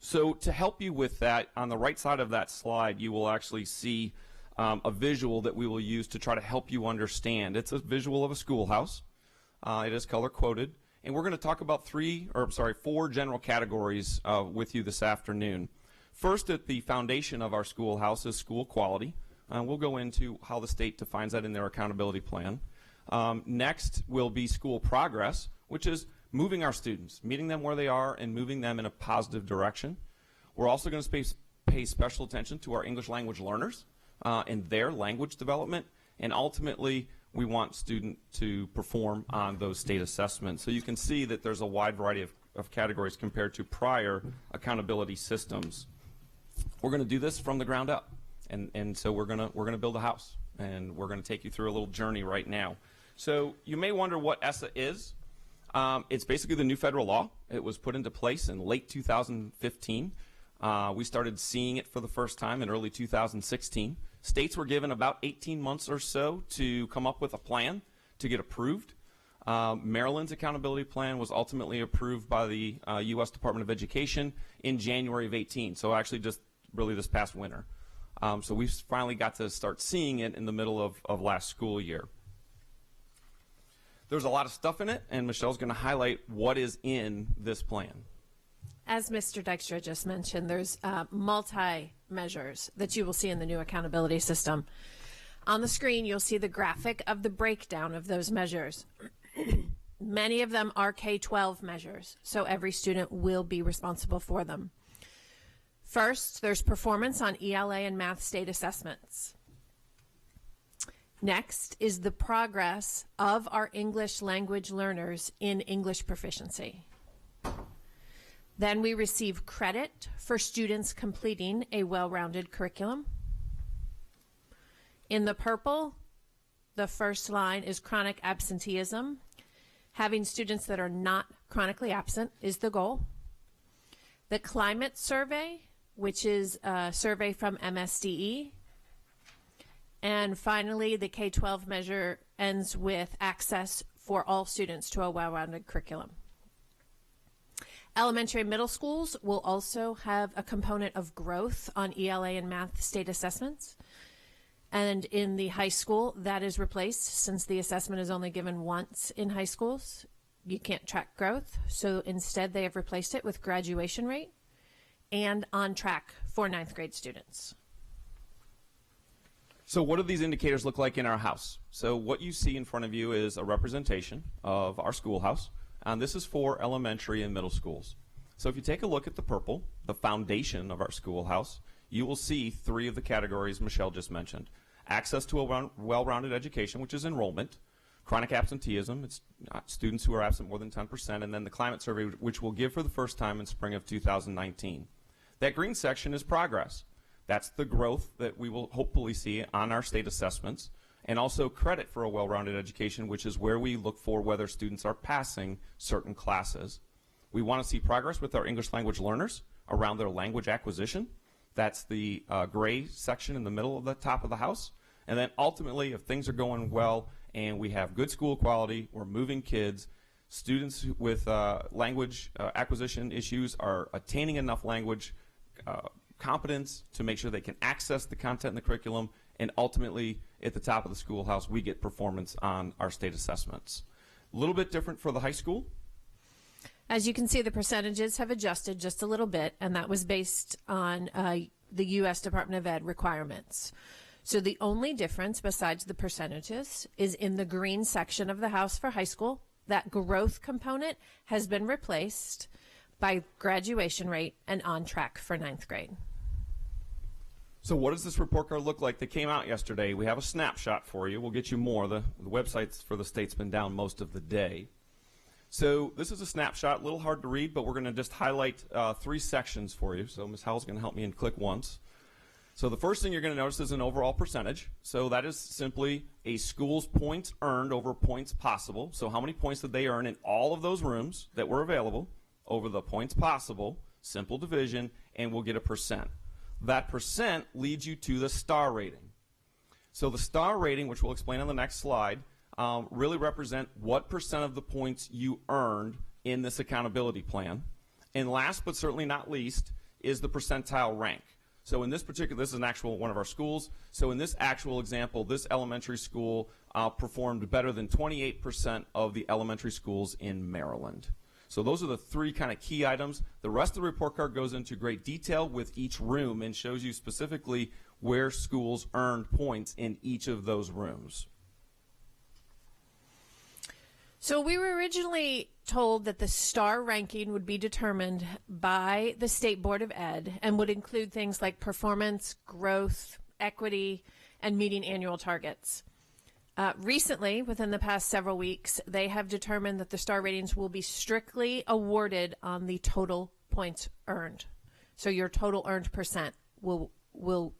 So to help you with that, on the right side of that slide, you will actually see a visual that we will use to try to help you understand. It's a visual of a schoolhouse. It is color coded, and we're going to talk about four general categories with you this afternoon. First, at the foundation of our schoolhouse is school quality. We'll go into how the state defines that in their accountability plan. Next will be school progress, which is moving our students, meeting them where they are and moving them in a positive direction. We're also going to pay special attention to our English language learners and their language development, and ultimately we want students to perform on those state assessments. So you can see that there's a wide variety of categories compared to prior accountability systems. We're going to do this from the ground up, and so we're going to build a house, and we're going to take you through a little journey right now. So you may wonder what ESSA is. It's basically the new federal law. It was put into place in late 2015. We started seeing it for the first time in early 2016. States were given about 18 months or so to come up with a plan to get approved. Maryland's accountability plan was ultimately approved by the U.S. Department of Education in January of 18, so actually just really this past winter. So we finally got to start seeing it in the middle of last school year. There's a lot of stuff in it, and Michelle's going to highlight what is in this plan. As Mr. Dykstra just mentioned, there's multi-measures that you will see in the new accountability system. On the screen, you'll see the graphic of the breakdown of those measures. Many of them are K-12 measures, so every student will be responsible for them. First, there's performance on ELA and math state assessments. Next is the progress of our English language learners in English proficiency. Then we receive credit for students completing a well-rounded curriculum. In the purple, the first line is chronic absenteeism. Having students that are not chronically absent is the goal. The climate survey, which is a survey from MSDE. And finally, the K-12 measure ends with access for all students to a well-rounded curriculum. Elementary and middle schools will also have a component of growth on ELA and math state assessments. And in the high school, that is replaced since the assessment is only given once in high schools. You can't track growth. So instead, they have replaced it with graduation rate and on track for 9th grade students. So what do these indicators look like in our house? So what you see in front of you is a representation of our schoolhouse. And this is for elementary and middle schools. So if you take a look at the purple, the foundation of our schoolhouse, you will see 3 of the categories Michelle just mentioned. Access to a well-rounded education, which is enrollment, chronic absenteeism, it's students who are absent more than 10%, and then the climate survey, which we'll give for the first time in spring of 2019. That green section is progress. That's the growth that we will hopefully see on our state assessments, and also credit for a well-rounded education, which is where we look for whether students are passing certain classes. We want to see progress with our English language learners around their language acquisition. That's the gray section in the middle of the top of the house. And then ultimately, if things are going well and we have good school quality, we're moving kids, students with language acquisition issues are attaining enough language competence to make sure they can access the content in the curriculum, and ultimately at the top of the schoolhouse we get performance on our state assessments. A little bit different for the high school. As you can see, the percentages have adjusted just a little bit, and that was based on the U.S. Department of Ed requirements. So the only difference besides the percentages is in the green section of the house for high school. That growth component has been replaced by graduation rate and on track for 9th grade. So what does this report card look like that came out yesterday? We have a snapshot for you. We'll get you more. The website for the state's been down most of the day. So this is a snapshot, a little hard to read, but we're going to just highlight 3 sections for you. So Ms. Howell's going to help me and click once. So the first thing you're going to notice is an overall percentage. So that is simply a school's points earned over points possible. So how many points did they earn in all of those rooms that were available over the points possible, simple division, and we'll get a percent. That percent leads you to the star rating. So the star rating, which we'll explain on the next slide, really represent what percent of the points you earned in this accountability plan. And last but certainly not least is the percentile rank. So in this particular, this is an actual one of our schools. So in this actual example, this elementary school performed better than 28% of the elementary schools in Maryland. So those are the 3 kind of key items. The rest of the report card goes into great detail with each room and shows you specifically where schools earned points in each of those rooms. So we were originally told that the star ranking would be determined by the State Board of Ed and would include things like performance, growth, equity, and meeting annual targets. Recently, within the past several weeks, they have determined that the star ratings will be strictly awarded on the total points earned. So your total earned percent will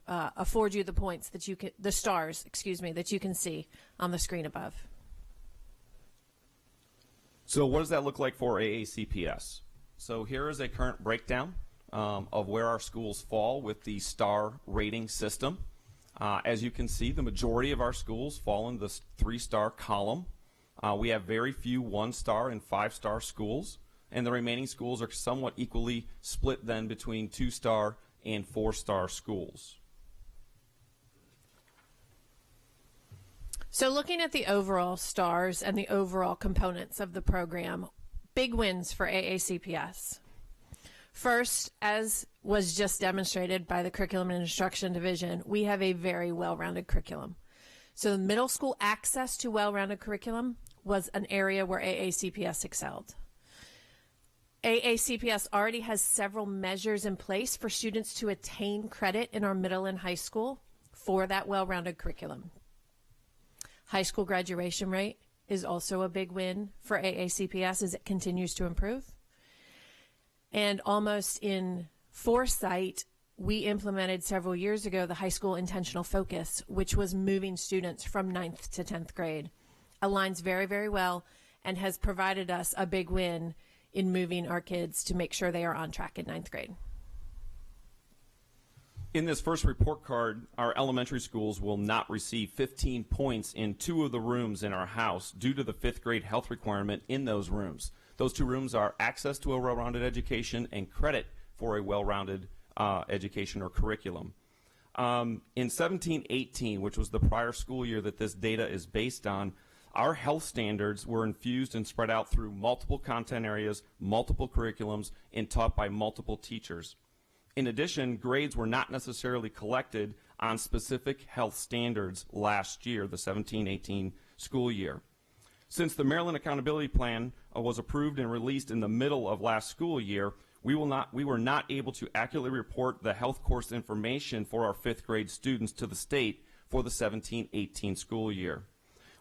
afford you the points that you can, the stars, excuse me, that you can see on the screen above. So what does that look like for AACPS? So here is a current breakdown of where our schools fall with the star rating system. As you can see, the majority of our schools fall in this 3-star column. We have very few 1-star and 5-star schools, and the remaining schools are somewhat equally split then between 2-star and 4-star schools. So looking at the overall stars and the overall components of the program, big wins for AACPS. First, as was just demonstrated by the Curriculum and Instruction Division, we have a very well-rounded curriculum. So middle school access to well-rounded curriculum was an area where AACPS excelled. AACPS already has several measures in place for students to attain credit in our middle and high school for that well-rounded curriculum. High school graduation rate is also a big win for AACPS as it continues to improve. And almost in foresight, we implemented several years ago the high school intentional focus, which was moving students from 9th to 10th grade. Aligns very, very well and has provided us a big win in moving our kids to make sure they are on track in 9th grade. In this first report card, our elementary schools will not receive 15 points in 2 of the rooms in our house due to the 5th grade health requirement in those rooms. Those 2 rooms are access to a well-rounded education and credit for a well-rounded education or curriculum. In 17-18, which was the prior school year that this data is based on, our health standards were infused and spread out through multiple content areas, multiple curriculums, and taught by multiple teachers. In addition, grades were not necessarily collected on specific health standards last year, the 17-18 school year. Since the Maryland Accountability Plan was approved and released in the middle of last school year, we were not able to accurately report the health course information for our 5th grade students to the state for the 17-18 school year.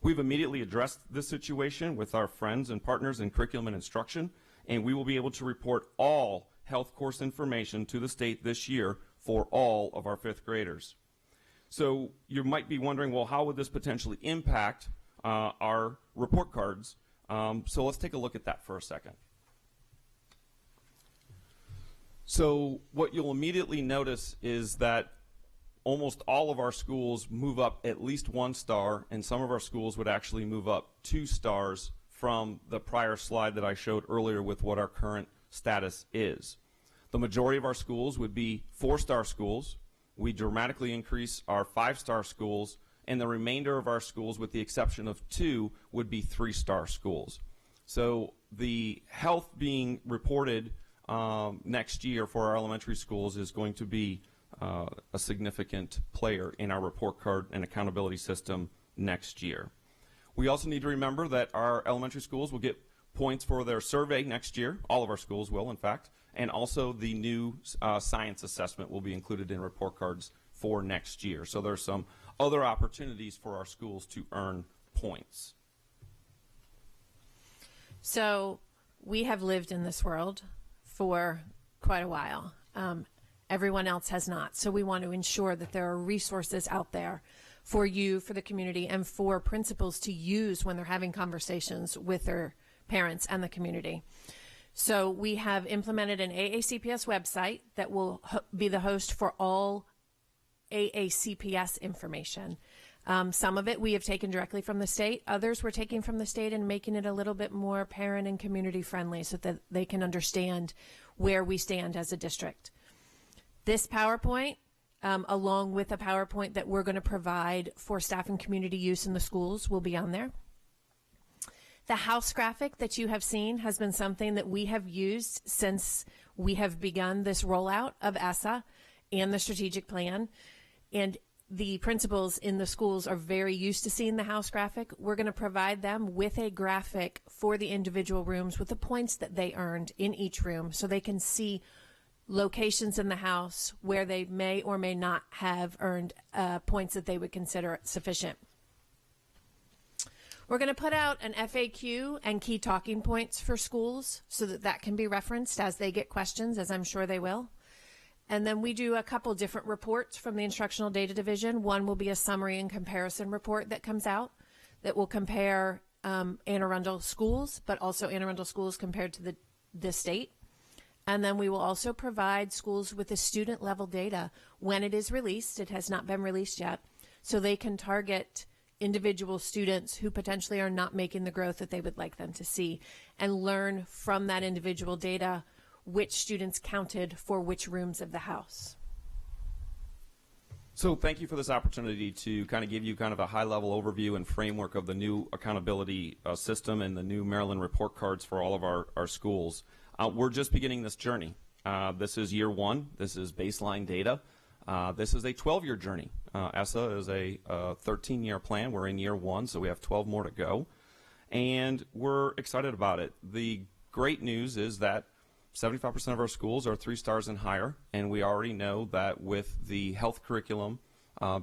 We've immediately addressed this situation with our friends and partners in curriculum and instruction, and we will be able to report all health course information to the state this year for all of our 5th graders. So you might be wondering, well, how would this potentially impact our report cards? So let's take a look at that for a second. So what you'll immediately notice is that almost all of our schools move up at least 1 star, and some of our schools would actually move up 2 stars from the prior slide that I showed earlier with what our current status is. The majority of our schools would be 4-star schools. We dramatically increase our 5-star schools, and the remainder of our schools, with the exception of 2, would be 3-star schools. So the health being reported next year for our elementary schools is going to be a significant player in our report card and accountability system next year. We also need to remember that our elementary schools will get points for their survey next year. All of our schools will, in fact, and also the new science assessment will be included in report cards for next year. So there's some other opportunities for our schools to earn points. So we have lived in this world for quite a while. Everyone else has not. So we want to ensure that there are resources out there for you, for the community, and for principals to use when they're having conversations with their parents and the community. So we have implemented an AACPS website that will be the host for all AACPS information. Some of it we have taken directly from the state. Others we're taking from the state and making it a little bit more parent and community friendly so that they can understand where we stand as a district. This PowerPoint, along with a PowerPoint that we're going to provide for staff and community use in the schools, will be on there. The house graphic that you have seen has been something that we have used since we have begun this rollout of ESSA and the strategic plan. And the principals in the schools are very used to seeing the house graphic. We're going to provide them with a graphic for the individual rooms with the points that they earned in each room so they can see locations in the house where they may or may not have earned points that they would consider sufficient. We're going to put out an FAQ and key talking points for schools so that that can be referenced as they get questions, as I'm sure they will. And then we do a couple different reports from the Instructional Data Division. One will be a summary and comparison report that comes out that will compare Anne Arundel schools, but also Anne Arundel schools compared to the state. And then we will also provide schools with the student level data when it is released. It has not been released yet. So they can target individual students who potentially are not making the growth that they would like them to see and learn from that individual data which students counted for which rooms of the house. So thank you for this opportunity to kind of give you kind of a high-level overview and framework of the new accountability system and the new Maryland report cards for all of our schools. We're just beginning this journey. This is year 1. This is baseline data. This is a 12-year journey. ESSA is a 13-year plan. We're in year 1, so we have 12 more to go. And we're excited about it. The great news is that 75% of our schools are 3 stars and higher, and we already know that with the health curriculum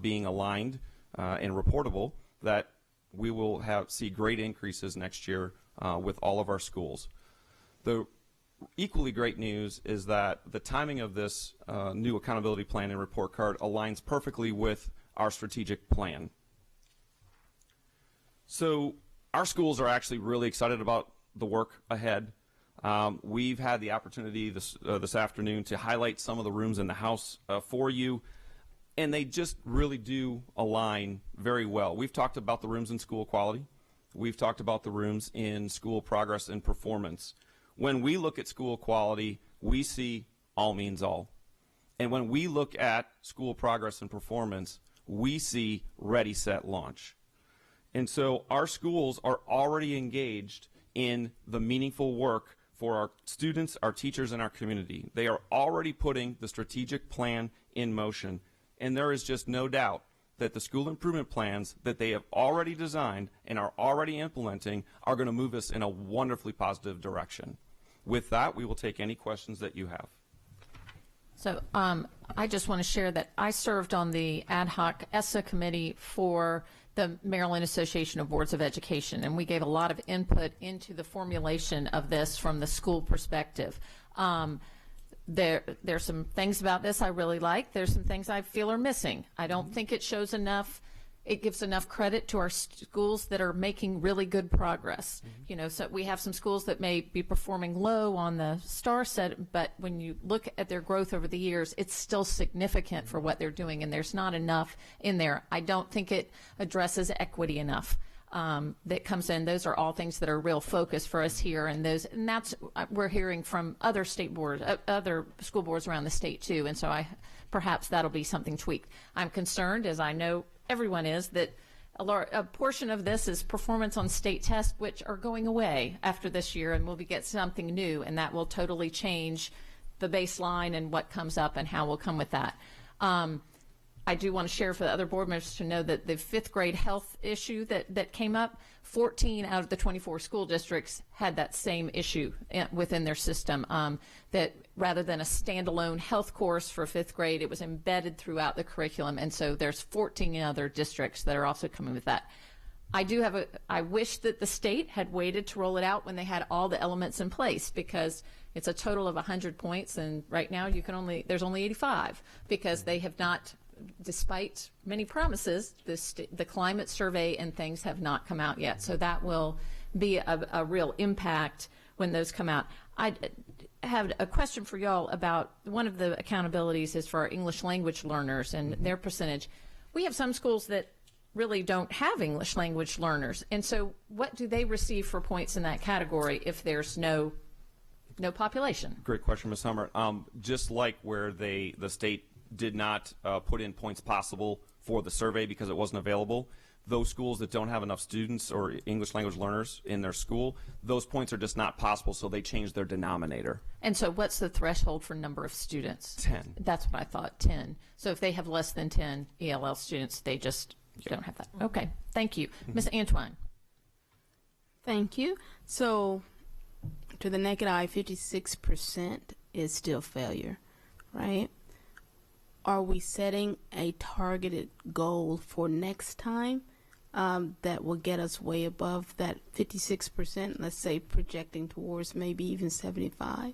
being aligned and reportable, that we will see great increases next year with all of our schools. The equally great news is that the timing of this new accountability plan and report card aligns perfectly with our strategic plan. So our schools are actually really excited about the work ahead. We've had the opportunity this afternoon to highlight some of the rooms in the house for you, and they just really do align very well. We've talked about the rooms in school quality. We've talked about the rooms in school progress and performance. When we look at school quality, we see all means all. And when we look at school progress and performance, we see ready, set, launch. And so our schools are already engaged in the meaningful work for our students, our teachers, and our community. They are already putting the strategic plan in motion. And there is just no doubt that the school improvement plans that they have already designed and are already implementing are going to move us in a wonderfully positive direction. With that, we will take any questions that you have. So I just want to share that I served on the ad hoc ESSA committee for the Maryland Association of Boards of Education, and we gave a lot of input into the formulation of this from the school perspective. There's some things about this I really like. There's some things I feel are missing. I don't think it shows enough. It gives enough credit to our schools that are making really good progress. You know, so we have some schools that may be performing low on the STAR set, but when you look at their growth over the years, it's still significant for what they're doing, and there's not enough in there. I don't think it addresses equity enough. That comes in. Those are all things that are real focus for us here, and that's we're hearing from other state boards, other school boards around the state too. And so perhaps that'll be something tweaked. I'm concerned, as I know everyone is, that a portion of this is performance on state tests, which are going away after this year, and we'll get something new, and that will totally change the baseline and what comes up and how we'll come with that. I do want to share for the other board members to know that the fifth grade health issue that came up, 14 out of the 24 school districts had that same issue within their system, that rather than a standalone health course for fifth grade, it was embedded throughout the curriculum. And so there's 14 other districts that are also coming with that. I wish that the state had waited to roll it out when they had all the elements in place, because it's a total of 100 points, and right now there's only 85 because they have not, despite many promises, the climate survey and things have not come out yet. So that will be a real impact when those come out. I have a question for y'all about one of the accountabilities is for our English language learners and their percentage. We have some schools that really don't have English language learners. And so what do they receive for points in that category if there's no population? Great question, Ms. Hummer. Just like where the state did not put in points possible for the survey because it wasn't available, those schools that don't have enough students or English language learners in their school, those points are just not possible, so they changed their denominator. And so what's the threshold for number of students? 10. That's what I thought, 10. So if they have less than 10 ELL students, they just don't have that. Okay, thank you. Ms. Antoine. Thank you. So to the naked eye, 56% is still failure, right? Are we setting a targeted goal for next time that will get us way above that 56%, let's say projecting towards maybe even 75?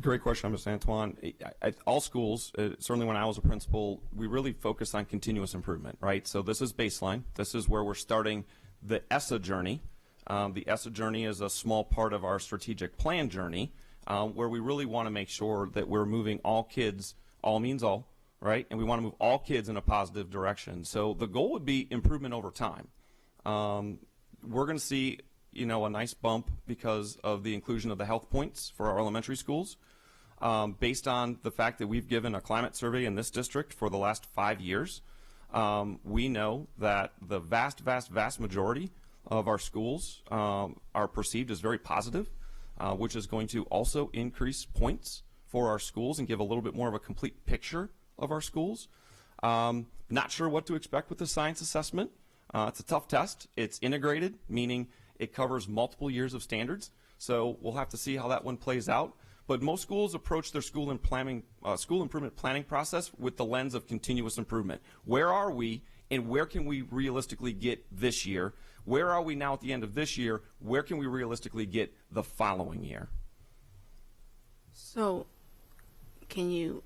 Great question, Ms. Antoine. At all schools, certainly when I was a principal, we really focused on continuous improvement, right? So this is baseline. This is where we're starting the ESSA journey. The ESSA journey is a small part of our strategic plan journey, where we really want to make sure that we're moving all kids, all means all, right? And we want to move all kids in a positive direction. So the goal would be improvement over time. We're going to see, a nice bump because of the inclusion of the health points for our elementary schools, based on the fact that we've given a climate survey in this district for the last 5 years. We know that the vast majority of our schools are perceived as very positive, which is going to also increase points for our schools and give a little bit more of a complete picture of our schools. Not sure what to expect with the science assessment. It's a tough test. It's integrated, meaning it covers multiple years of standards. So we'll have to see how that one plays out. But most schools approach their school improvement planning process with the lens of continuous improvement. Where are we, and where can we realistically get this year? Where are we now at the end of this year? Where can we realistically get the following year? So can you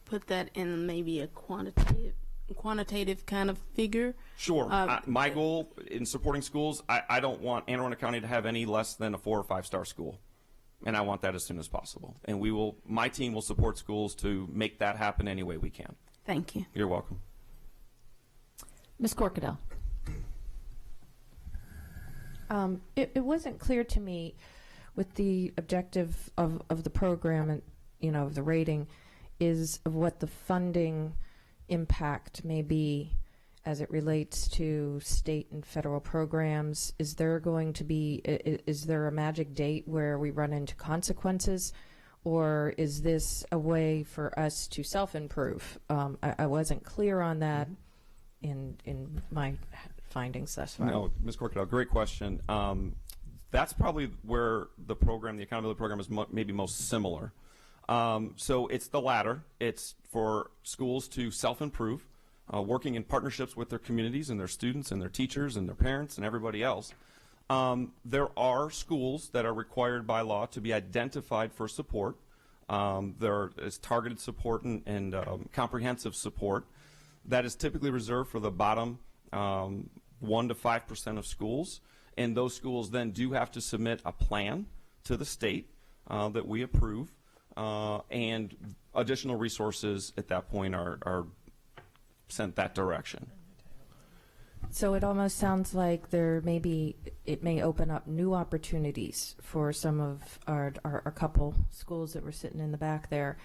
put that in maybe a quantitative kind of figure? Sure. My goal in supporting schools, I don't want Anne Arundel County to have any less than a 4 or 5 star school, and I want that as soon as possible. And my team will support schools to make that happen any way we can. Thank you. You're welcome. Ms. Corkadell. It wasn't clear to me with the objective of the program and of the rating, is of what the funding impact may be as it relates to state and federal programs. Is there going to be, is there a magic date where we run into consequences, or is this a way for us to self-improve? I wasn't clear on that in my findings thus far. No, Ms. Corkadell, great question. That's probably where the program, the accountability program, is maybe most similar. So it's the latter. It's for schools to self-improve, working in partnerships with their communities and their students and their teachers and their parents and everybody else. There are schools that are required by law to be identified for support. There is targeted support and comprehensive support that is typically reserved for the bottom 1 to 5% of schools. And those schools then do have to submit a plan to the state that we approve, and additional resources at that point are sent that direction. So it almost sounds like it may open up new opportunities for some of our couple schools that were sitting in the back there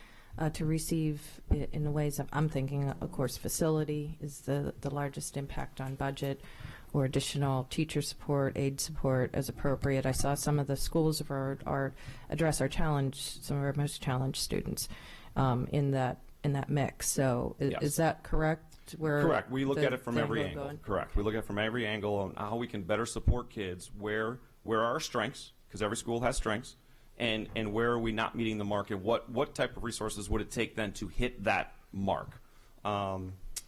to receive in the ways I'm thinking. Of course, facility is the largest impact on budget, or additional teacher support, aid support as appropriate. I saw some of the schools of our address some of our most challenged students in that mix. So Yes. is that correct? Correct. We look at it from every angle. Correct. We look at it from every angle on how we can better support kids, where are our strengths, because every school has strengths, and where are we not meeting the mark, and what type of resources would it take then to hit that mark.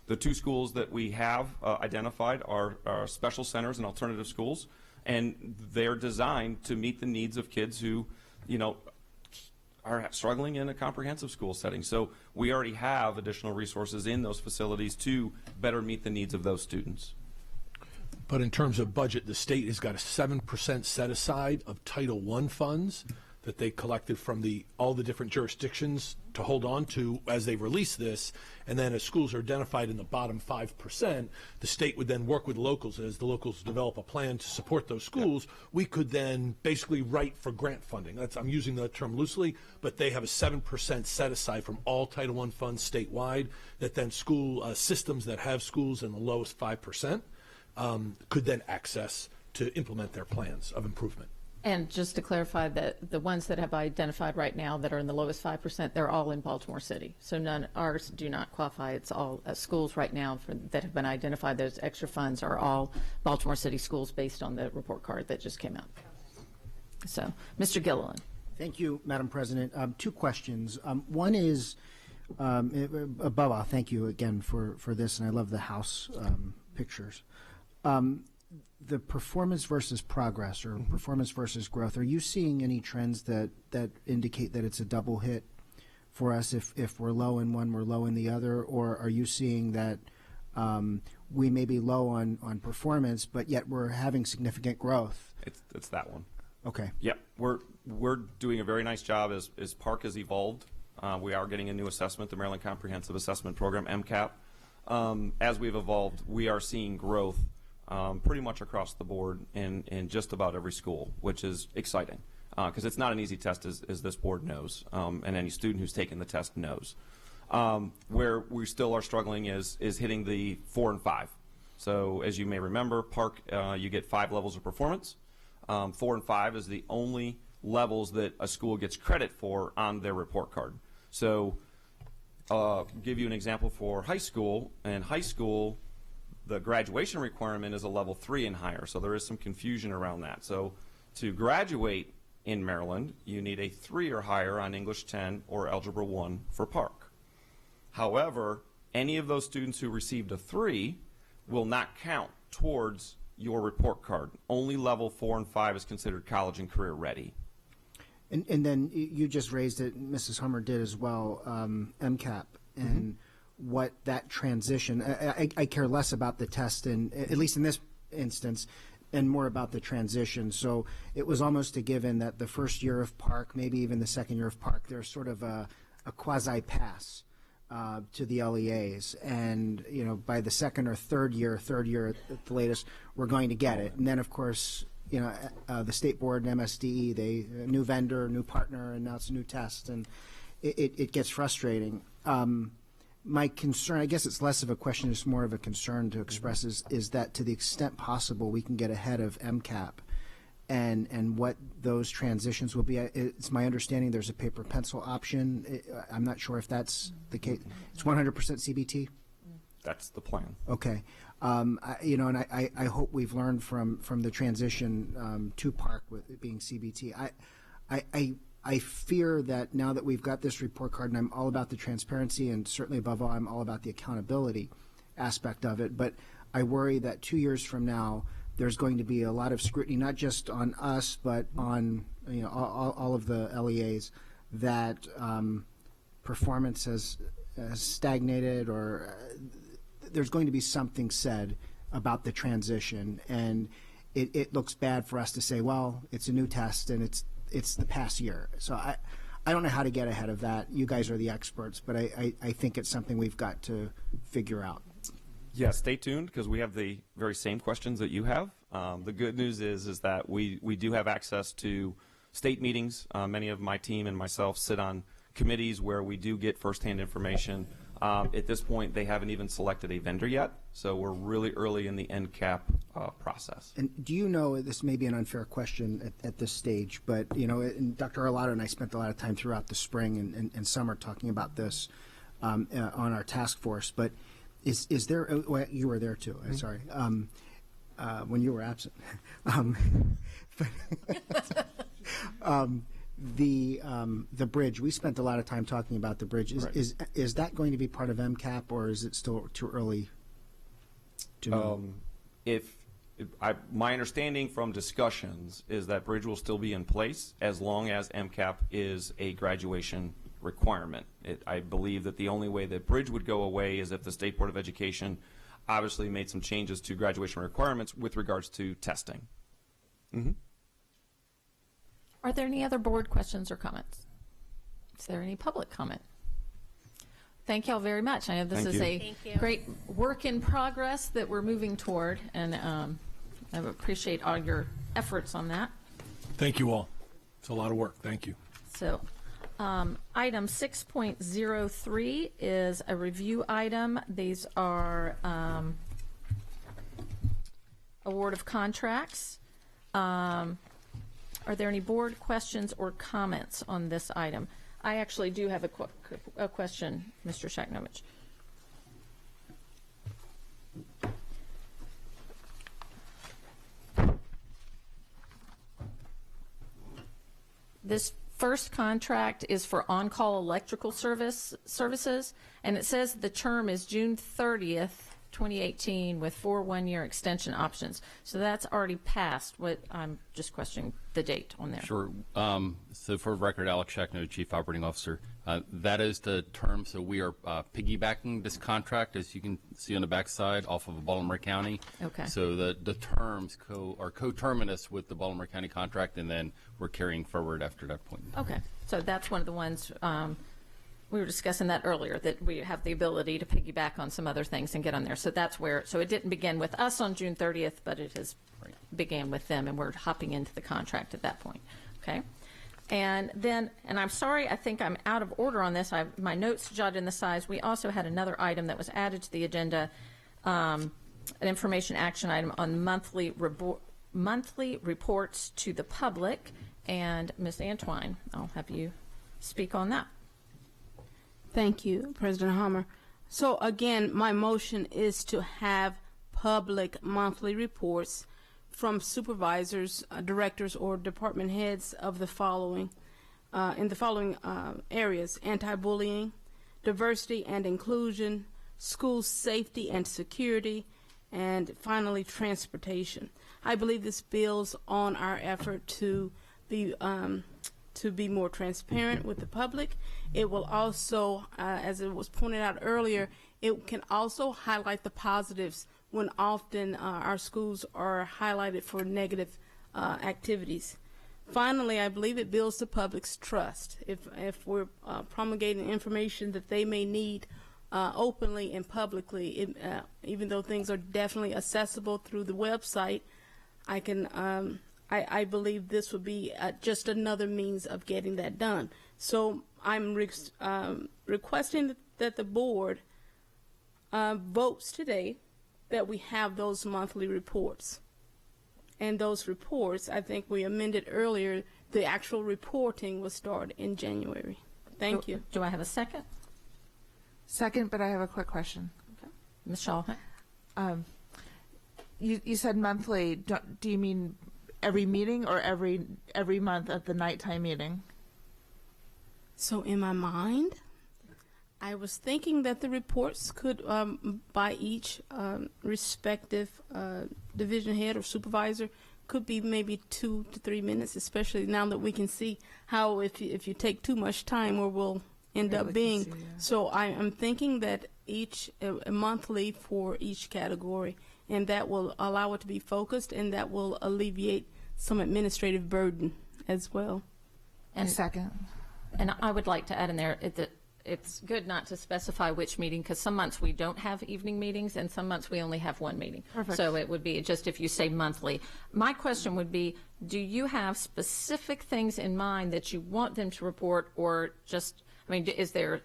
The two schools that we have identified are special centers and alternative schools, and they're designed to meet the needs of kids who, are struggling in a comprehensive school setting. So we already have additional resources in those facilities to better meet the needs of those students. But in terms of budget, the state has got a 7% set aside of Title I funds that they collected from all the different jurisdictions to hold on to as they release this. And then as schools are identified in the bottom 5%, the state would then work with locals. As the locals develop a plan to support those schools, we could then basically write for grant funding. I'm using the term loosely, but they have a 7% set aside from all Title I funds statewide that then school systems that have schools in the lowest 5% could then access to implement their plans of improvement. And just to clarify, that the ones that have identified right now that are in the lowest 5%, they're all in Baltimore City. So ours do not qualify. It's all schools right now that have been identified. Those extra funds are all Baltimore City schools based on the report card that just came out. So, Mr. Gilliland. Thank you, Madam President. Two questions. One is, Bubba, thank you again for this, and I love the house pictures. The performance versus progress, or performance versus growth, are you seeing any trends that indicate that it's a double hit for us if we're low in one, we're low in the other? Or are you seeing that we may be low on performance, but yet we're having significant growth? It's that one. Okay. Yep. We're doing a very nice job as Park has evolved. We are getting a new assessment, the Maryland Comprehensive Assessment Program, MCAP. As we've evolved, we are seeing growth pretty much across the board in just about every school, which is exciting because it's not an easy test, as this board knows, and any student who's taken the test knows. Where we still are struggling is hitting the 4 and 5. So as you may remember, Park, you get 5 levels of performance. 4 and 5 is the only levels that a school gets credit for on their report card. So give you an example for high school. In high school, the graduation requirement is a level 3 and higher, so there is some confusion around that. So to graduate in Maryland, you need a 3 or higher on English 10 or Algebra 1 for Park. However, any of those students who received a 3 will not count towards your report card. Only level 4 and 5 is considered college and career ready. And then you just raised it, Mrs. Hummer did as well, MCAP, and what that transition, I care less about the test, at least in this instance, and more about the transition. So it was almost a given that the first year of Park, maybe even the second year of Park, there's sort of a quasi-pass to the LEAs. And, by the second or third year at the latest, we're going to get it. And then, of course, the State Board and MSDE, a new vendor, new partner, and now it's a new test. And it gets frustrating. My concern, I guess it's less of a question, it's more of a concern to express, is that to the extent possible, we can get ahead of MCAP and what those transitions will be. It's my understanding there's a paper pencil option. I'm not sure if that's the case. It's 100% CBT? That's the plan. Okay. I hope we've learned from the transition to Park with it being CBT. I fear that now that we've got this report card, and I'm all about the transparency, and certainly above all, I'm all about the accountability aspect of it, but I worry that 2 years from now, there's going to be a lot of scrutiny, not just on us, but on all of the LEAs, that performance has stagnated, or there's going to be something said about the transition, and it looks bad for us to say, well, it's a new test and it's the past year. So I don't know how to get ahead of that. You guys are the experts, but I think it's something we've got to figure out. Yeah, stay tuned, because we have the very same questions that you have. The good news is that we do have access to state meetings. Many of my team and myself sit on committees where we do get firsthand information. At this point, they haven't even selected a vendor yet, so we're really early in the NCAP process. And do you know, this may be an unfair question at this stage, but and Dr. Arlotto and I spent a lot of time throughout the spring and summer talking about this on our task force, but is there, well, you were there too, Mm-hmm. sorry, when you were absent. The bridge, we spent a lot of time talking about the bridge. Is that going to be part of MCAP, or is it still too early to know? My understanding from discussions is that bridge will still be in place as long as MCAP is a graduation requirement. I believe that the only way that bridge would go away is if the State Board of Education obviously made some changes to graduation requirements with regards to testing. Mm-hmm. Are there any other board questions or comments? Is there any public comment? Thank you all very much. I know this is a great work in progress that we're moving toward, and I appreciate all your efforts on that. Thank you all. It's a lot of work. Thank you. So item 6.03 is a review item. These are award of contracts. Are there any board questions or comments on this item? I actually do have a question, Mr. Shaknovich. This first contract is for on-call electrical services, and it says the term is June 30th, 2018, with 4 one-year extension options. So that's already passed. I'm just questioning the date on there. Sure. So for record, Alex Shakno, Chief Operating Officer. That is the term. So we are piggybacking this contract, as you can see on the backside, off of Baltimore County. Okay. So the terms are coterminous with the Baltimore County contract, and then we're carrying forward after that point. Okay. So that's one of the ones we were discussing that earlier, that we have the ability to piggyback on some other things and get on there. So that's where, so it didn't begin with us on June 30th, but it has began with them, and we're hopping into the contract at that point. Okay. And then, and I'm sorry, I think I'm out of order on this. My notes jotted in the size. We also had another item that was added to the agenda, an information action item on monthly reports to the public. And Ms. Antwine, I'll have you speak on that. Thank you, President Hummer. So again, my motion is to have public monthly reports from supervisors, directors, or department heads of the following, in the following areas: anti-bullying, diversity and inclusion, school safety and security, and finally transportation. I believe this builds on our effort to be more transparent with the public. It will also, as it was pointed out earlier, it can also highlight the positives when often our schools are highlighted for negative activities. Finally, I believe it builds the public's trust. If we're promulgating information that they may need openly and publicly, even though things are definitely accessible through the website, I believe this would be just another means of getting that done. So I'm requesting that the board votes today that we have those monthly reports. And those reports, I think we amended earlier, the actual reporting will start in January. Thank you. Do I have a second? Second, but I have a quick question. Ms. Shaw? You said monthly. Do you mean every meeting or every month at the nighttime meeting? So in my mind, I was thinking that the reports could, by each respective division head or supervisor, could be maybe 2 to 3 minutes, especially now that we can see how if you take too much time, where we'll end up being. So I'm thinking that each monthly for each category, and that will allow it to be focused, and that will alleviate some administrative burden as well. And second. And I would like to add in there that it's good not to specify which meeting, because some months we don't have evening meetings and some months we only have one meeting. Perfect. So it would be just if you say monthly. My question would be, do you have specific things in mind that you want them to report, or just, I mean, is there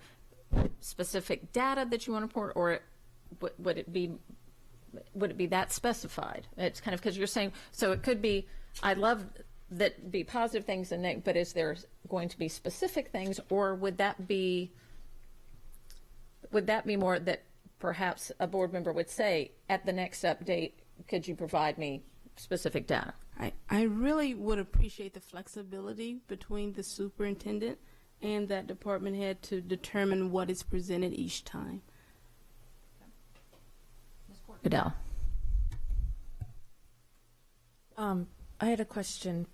specific data that you want to report, or would it be that specified? It's kind of, because you're saying, so it could be, I love that be positive things and negative, but is there going to be specific things, or would that be more that perhaps a board member would say at the next update, could you provide me specific data? I really would appreciate the flexibility between the superintendent and that department head to determine what is presented each time. Goodell. I had a question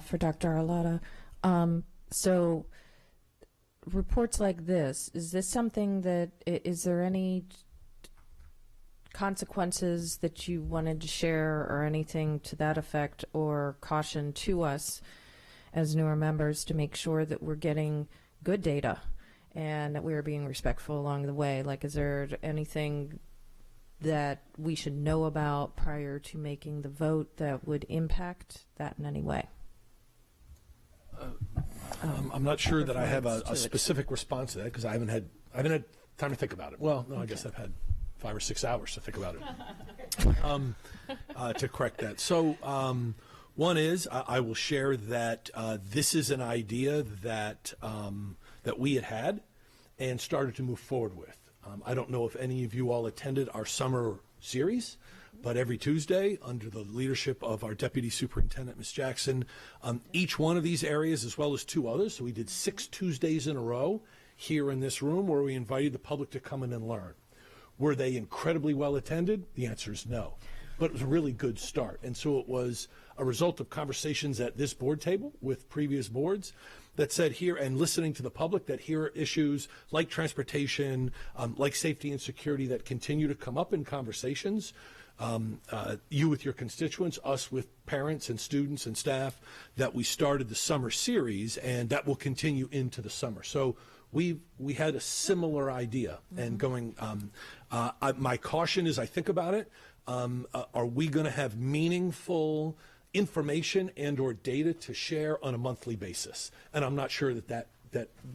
for Dr. Arlotta. So reports like this, is this something that, is there any consequences that you wanted to share or anything to that effect, or caution to us as newer members to make sure that we're getting good data and that we're being respectful along the way? Like, is there anything that we should know about prior to making the vote that would impact that in any way? I'm not sure that I have a specific response to that, because I haven't had time to think about it. Well, no, I guess I've had 5 or 6 hours to think about it to correct that. So one is, I will share that this is an idea that that we had and started to move forward with. I don't know if any of you all attended our summer series, but every Tuesday, under the leadership of our Deputy Superintendent, Ms. Jackson, each one of these areas, as well as 2 others, so we did 6 Tuesdays in a row here in this room where we invited the public to come in and learn. Were they incredibly well attended? The answer is no. But it was a really good start. And so it was a result of conversations at this board table with previous boards that said here, and listening to the public, that here are issues like transportation, like safety and security that continue to come up in conversations. You with your constituents, us with parents and students and staff, that we started the summer series, and that will continue into the summer. So we had a similar idea, and going, my caution as I think about it, are we going to have meaningful information and or data to share on a monthly basis? And I'm not sure that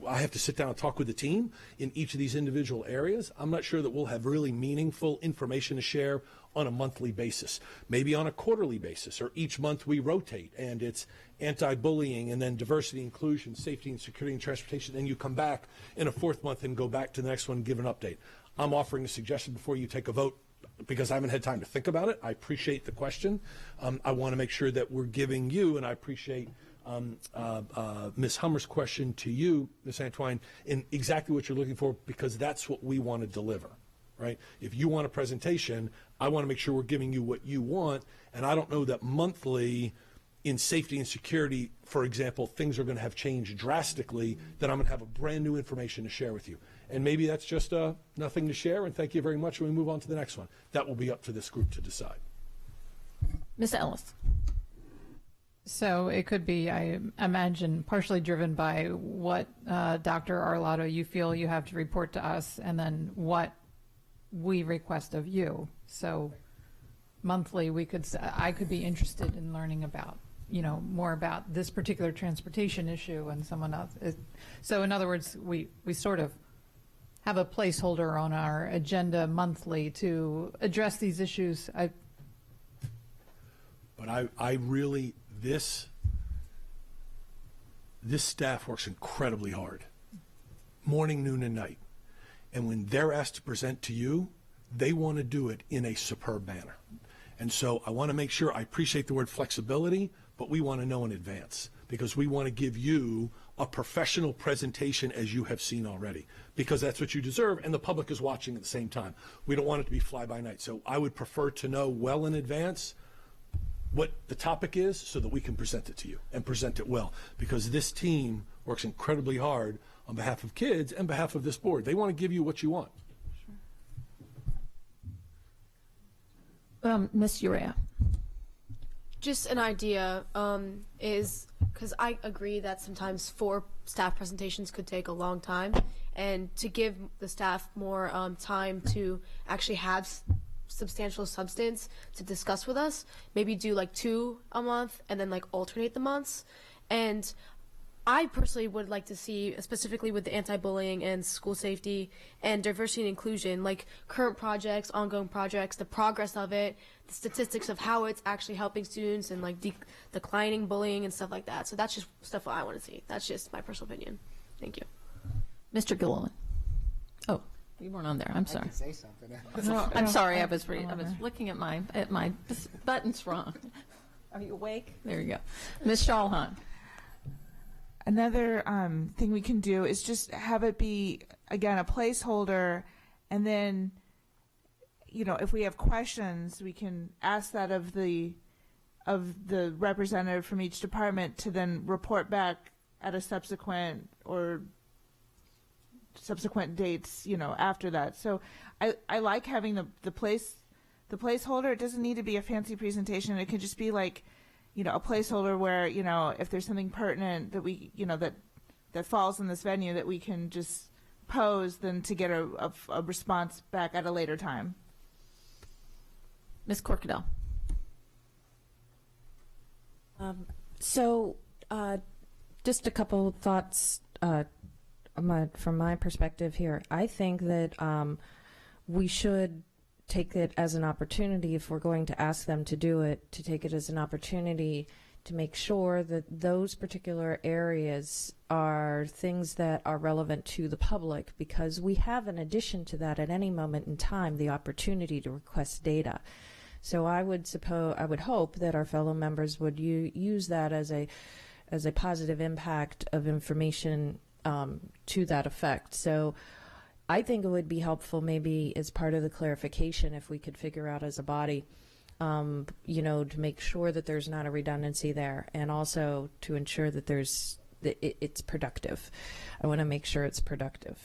I have to sit down and talk with the team in each of these individual areas. I'm not sure that we'll have really meaningful information to share on a monthly basis. Maybe on a quarterly basis, or each month we rotate, and it's anti-bullying, and then diversity, inclusion, safety and security and transportation, and you come back in a 4th month and go back to the next one and give an update. I'm offering a suggestion before you take a vote, because I haven't had time to think about it. I appreciate the question. I want to make sure that we're giving you, and I appreciate Ms. Hummer's question to you, Ms. Antwine, in exactly what you're looking for, because that's what we want to deliver, right? If you want a presentation, I want to make sure we're giving you what you want, and I don't know that monthly in safety and security, for example, things are going to have changed drastically, that I'm going to have a brand new information to share with you. And maybe that's just nothing to share, and thank you very much, and we move on to the next one. That will be up to this group to decide. Ms. Ellis. So it could be, I imagine, partially driven by what, Dr. Arlotta, you feel you have to report to us, and then what we request of you. So monthly, I could be interested in learning about, more about this particular transportation issue, and someone else. So in other words, we sort of have a placeholder on our agenda monthly to address these issues. But I really, this staff works incredibly hard, morning, noon, and night. And when they're asked to present to you, they want to do it in a superb manner. And so I want to make sure, I appreciate the word flexibility, but we want to know in advance, because we want to give you a professional presentation as you have seen already, because that's what you deserve, and the public is watching at the same time. We don't want it to be fly-by-night. So I would prefer to know well in advance what the topic is so that we can present it to you and present it well, because this team works incredibly hard on behalf of kids and behalf of this board. They want to give you what you want. Ms. Urea. Just an idea is, because I agree that sometimes 4 staff presentations could take a long time, and to give the staff more time to actually have substantial substance to discuss with us, maybe do like 2 a month and then like alternate the months. And I personally would like to see, specifically with the anti-bullying and school safety and diversity and inclusion, like current projects, ongoing projects, the progress of it, the statistics of how it's actually helping students, and like declining bullying and stuff like that. So that's just stuff I want to see. That's just my personal opinion. Thank you. Mr. Gilliland. Oh, you weren't on there. I'm sorry. I can say something. I'm sorry. I was looking at my buttons wrong. Are you awake? There you go. Ms. Shalhan. Another thing we can do is just have it be, again, a placeholder, and then, you know, if we have questions, we can ask that of the representative from each department to then report back at a subsequent dates, you know, after that. So I like having the placeholder. It doesn't need to be a fancy presentation. It can just be like, you know, a placeholder where, you know, if there's something pertinent that we, you know, that falls in this venue that we can just pose, then to get a response back at a later time. Ms. Corkadell. Just a couple thoughts from my perspective here. I think that we should take it as an opportunity, if we're going to ask them to do it, to take it as an opportunity to make sure that those particular areas are things that are relevant to the public, because we have, in addition to that, at any moment in time, the opportunity to request data. So I would hope that our fellow members would use that as a positive impact of information to that effect. So I think it would be helpful, maybe as part of the clarification, if we could figure out as a body, you know, to make sure that there's not a redundancy there, and also to ensure that it's productive. I want to make sure it's productive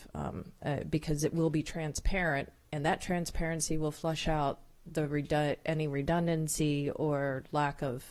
because it will be transparent, and that transparency will flush out any redundancy or lack of,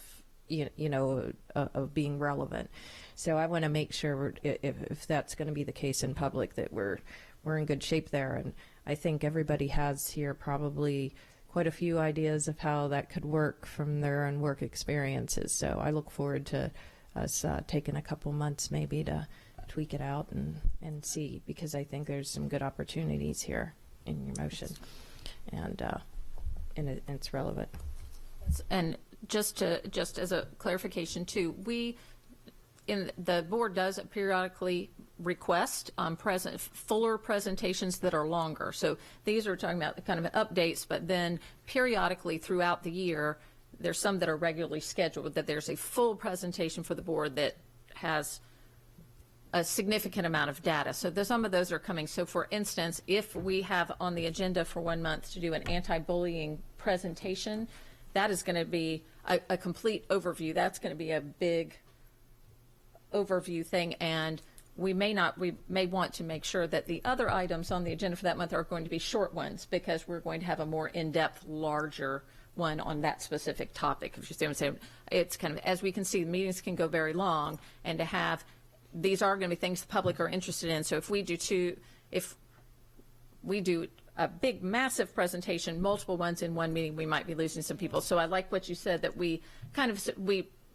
of being relevant. So I want to make sure, if that's going to be the case in public, that we're in good shape there. And I think everybody has here probably quite a few ideas of how that could work from their own work experiences. So I look forward to us taking a couple months maybe to tweak it out and see, because I think there's some good opportunities here in your motion, and it's relevant. And just as a clarification too, the board does periodically request fuller presentations that are longer. So these are talking about kind of updates, but then periodically throughout the year, there's some that are regularly scheduled, that there's a full presentation for the board that has a significant amount of data. So some of those are coming. So for instance, if we have on the agenda for 1 month to do an anti-bullying presentation, that is going to be a complete overview. That's going to be a big overview thing, and we may want to make sure that the other items on the agenda for that month are going to be short ones, because we're going to have a more in-depth, larger one on that specific topic. If you see what I'm saying, it's kind of, as we can see, the meetings can go very long, and to have, these are going to be things the public are interested in. So if we do a big, massive presentation, multiple ones in one meeting, we might be losing some people. So I like what you said, that we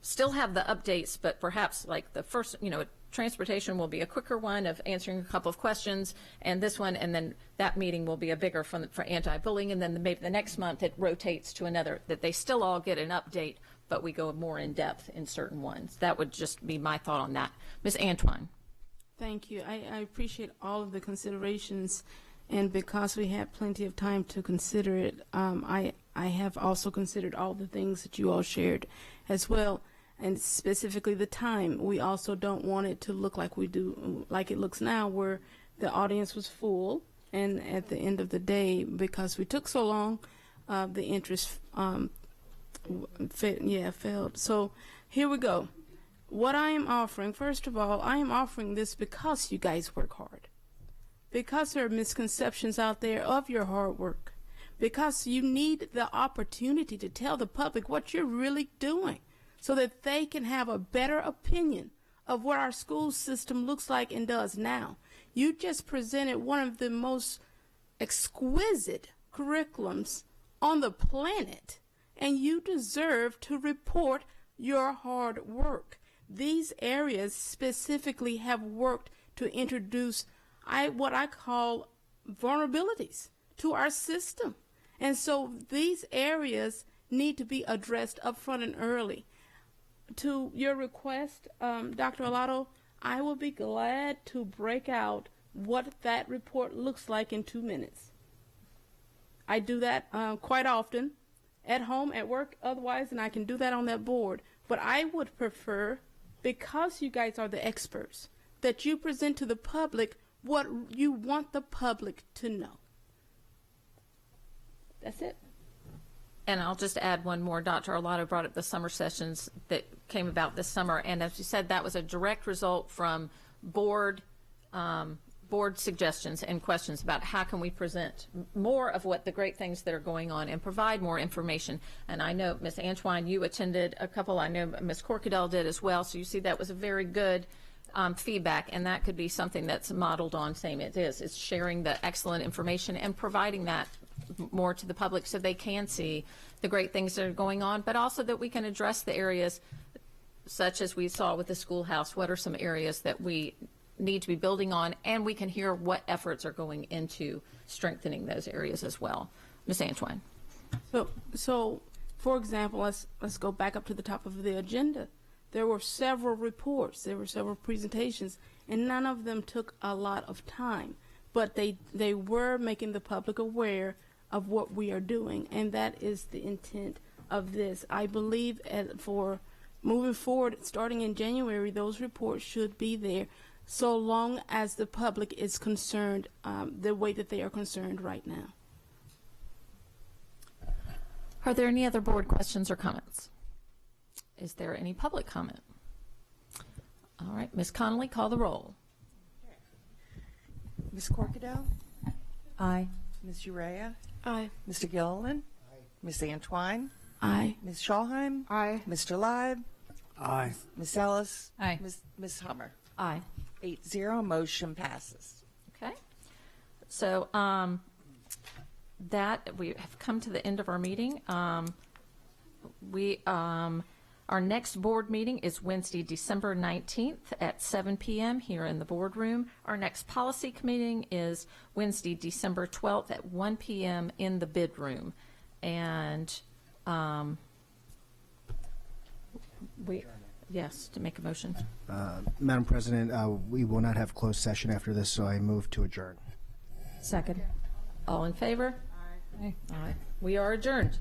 still have the updates, but perhaps like the first, transportation will be a quicker one of answering a couple of questions, and this one, and then that meeting will be a bigger for anti-bullying, and then maybe the next month it rotates to another, that they still all get an update, but we go more in depth in certain ones. That would just be my thought on that. Ms. Antoine. Thank you. I appreciate all of the considerations, and because we had plenty of time to consider it, I have also considered all the things that you all shared as well, and specifically the time. We also don't want it to look like like it looks now, where the audience was full, and at the end of the day, because we took so long, the interest failed. So here we go. What I am offering, first of all, I am offering this because you guys work hard, because there are misconceptions out there of your hard work, because you need the opportunity to tell the public what you're really doing so that they can have a better opinion of what our school system looks like and does now. You just presented one of the most exquisite curriculums on the planet, and you deserve to report your hard work. These areas specifically have worked to introduce what I call vulnerabilities to our system. And so these areas need to be addressed upfront and early. To your request, Dr. Olato, I will be glad to break out what that report looks like in 2 minutes. I do that quite often, at home, at work, otherwise, and I can do that on that board. But I would prefer, because you guys are the experts, that you present to the public what you want the public to know. That's it. And I'll just add one more. Dr. Arlotto brought up the summer sessions that came about this summer, and as you said, that was a direct result from board suggestions and questions about how can we present more of what the great things that are going on and provide more information. And I know, Ms. Antoine, you attended a couple. I know Ms. Corkadell did as well. So you see that was a very good feedback, and that could be something that's modeled on same it is. It's sharing the excellent information and providing that more to the public so they can see the great things that are going on, but also that we can address the areas such as we saw with the schoolhouse. What are some areas that we need to be building on, and we can hear what efforts are going into strengthening those areas as well. Ms. Antoine. So for example, let's go back up to the top of the agenda. There were several reports, there were several presentations, and none of them took a lot of time, but they were making the public aware of what we are doing, and that is the intent of this. I believe for moving forward, starting in January, those reports should be there, so long as the public is concerned the way that they are concerned right now. Are there any other board questions or comments? Is there any public comment? All right, Ms. Connolly, call the roll. Ms. Corkadell? Aye. Ms. Urea? Aye. Mr. Gilliland? Ms. Antoine? Aye. Ms. Schallheim? Aye. Mr. Live? Aye. Ms. Ellis? Aye. Ms. Hummer? Aye. 8-0, motion passes. Okay. So that we have come to the end of our meeting. Our next board meeting is Wednesday, December 19th at 7 p.m. here in the boardroom. Our next policy meeting is Wednesday, December 12th at 1 p.m. in the bid room. And yes, to make a motion. Madam President, we will not have closed session after this, so I move to adjourn. Second. All in favor? Aye. Aye. We are adjourned.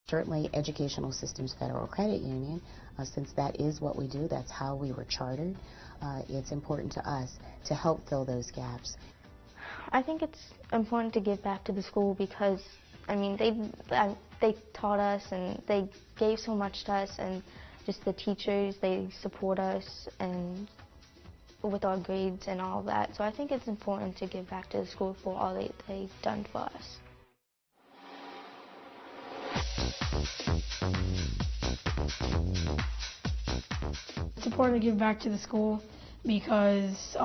Certainly, Educational Systems Federal Credit Union, since that is what we do, that's how we were chartered, it's important to us to help fill those gaps. I think it's important to give back to the school because, I mean, they taught us and they gave so much to us, and just the teachers, they support us and with our grades and all that. So I think it's important to give back to the school for all they've done for us. It's important to give back to the school because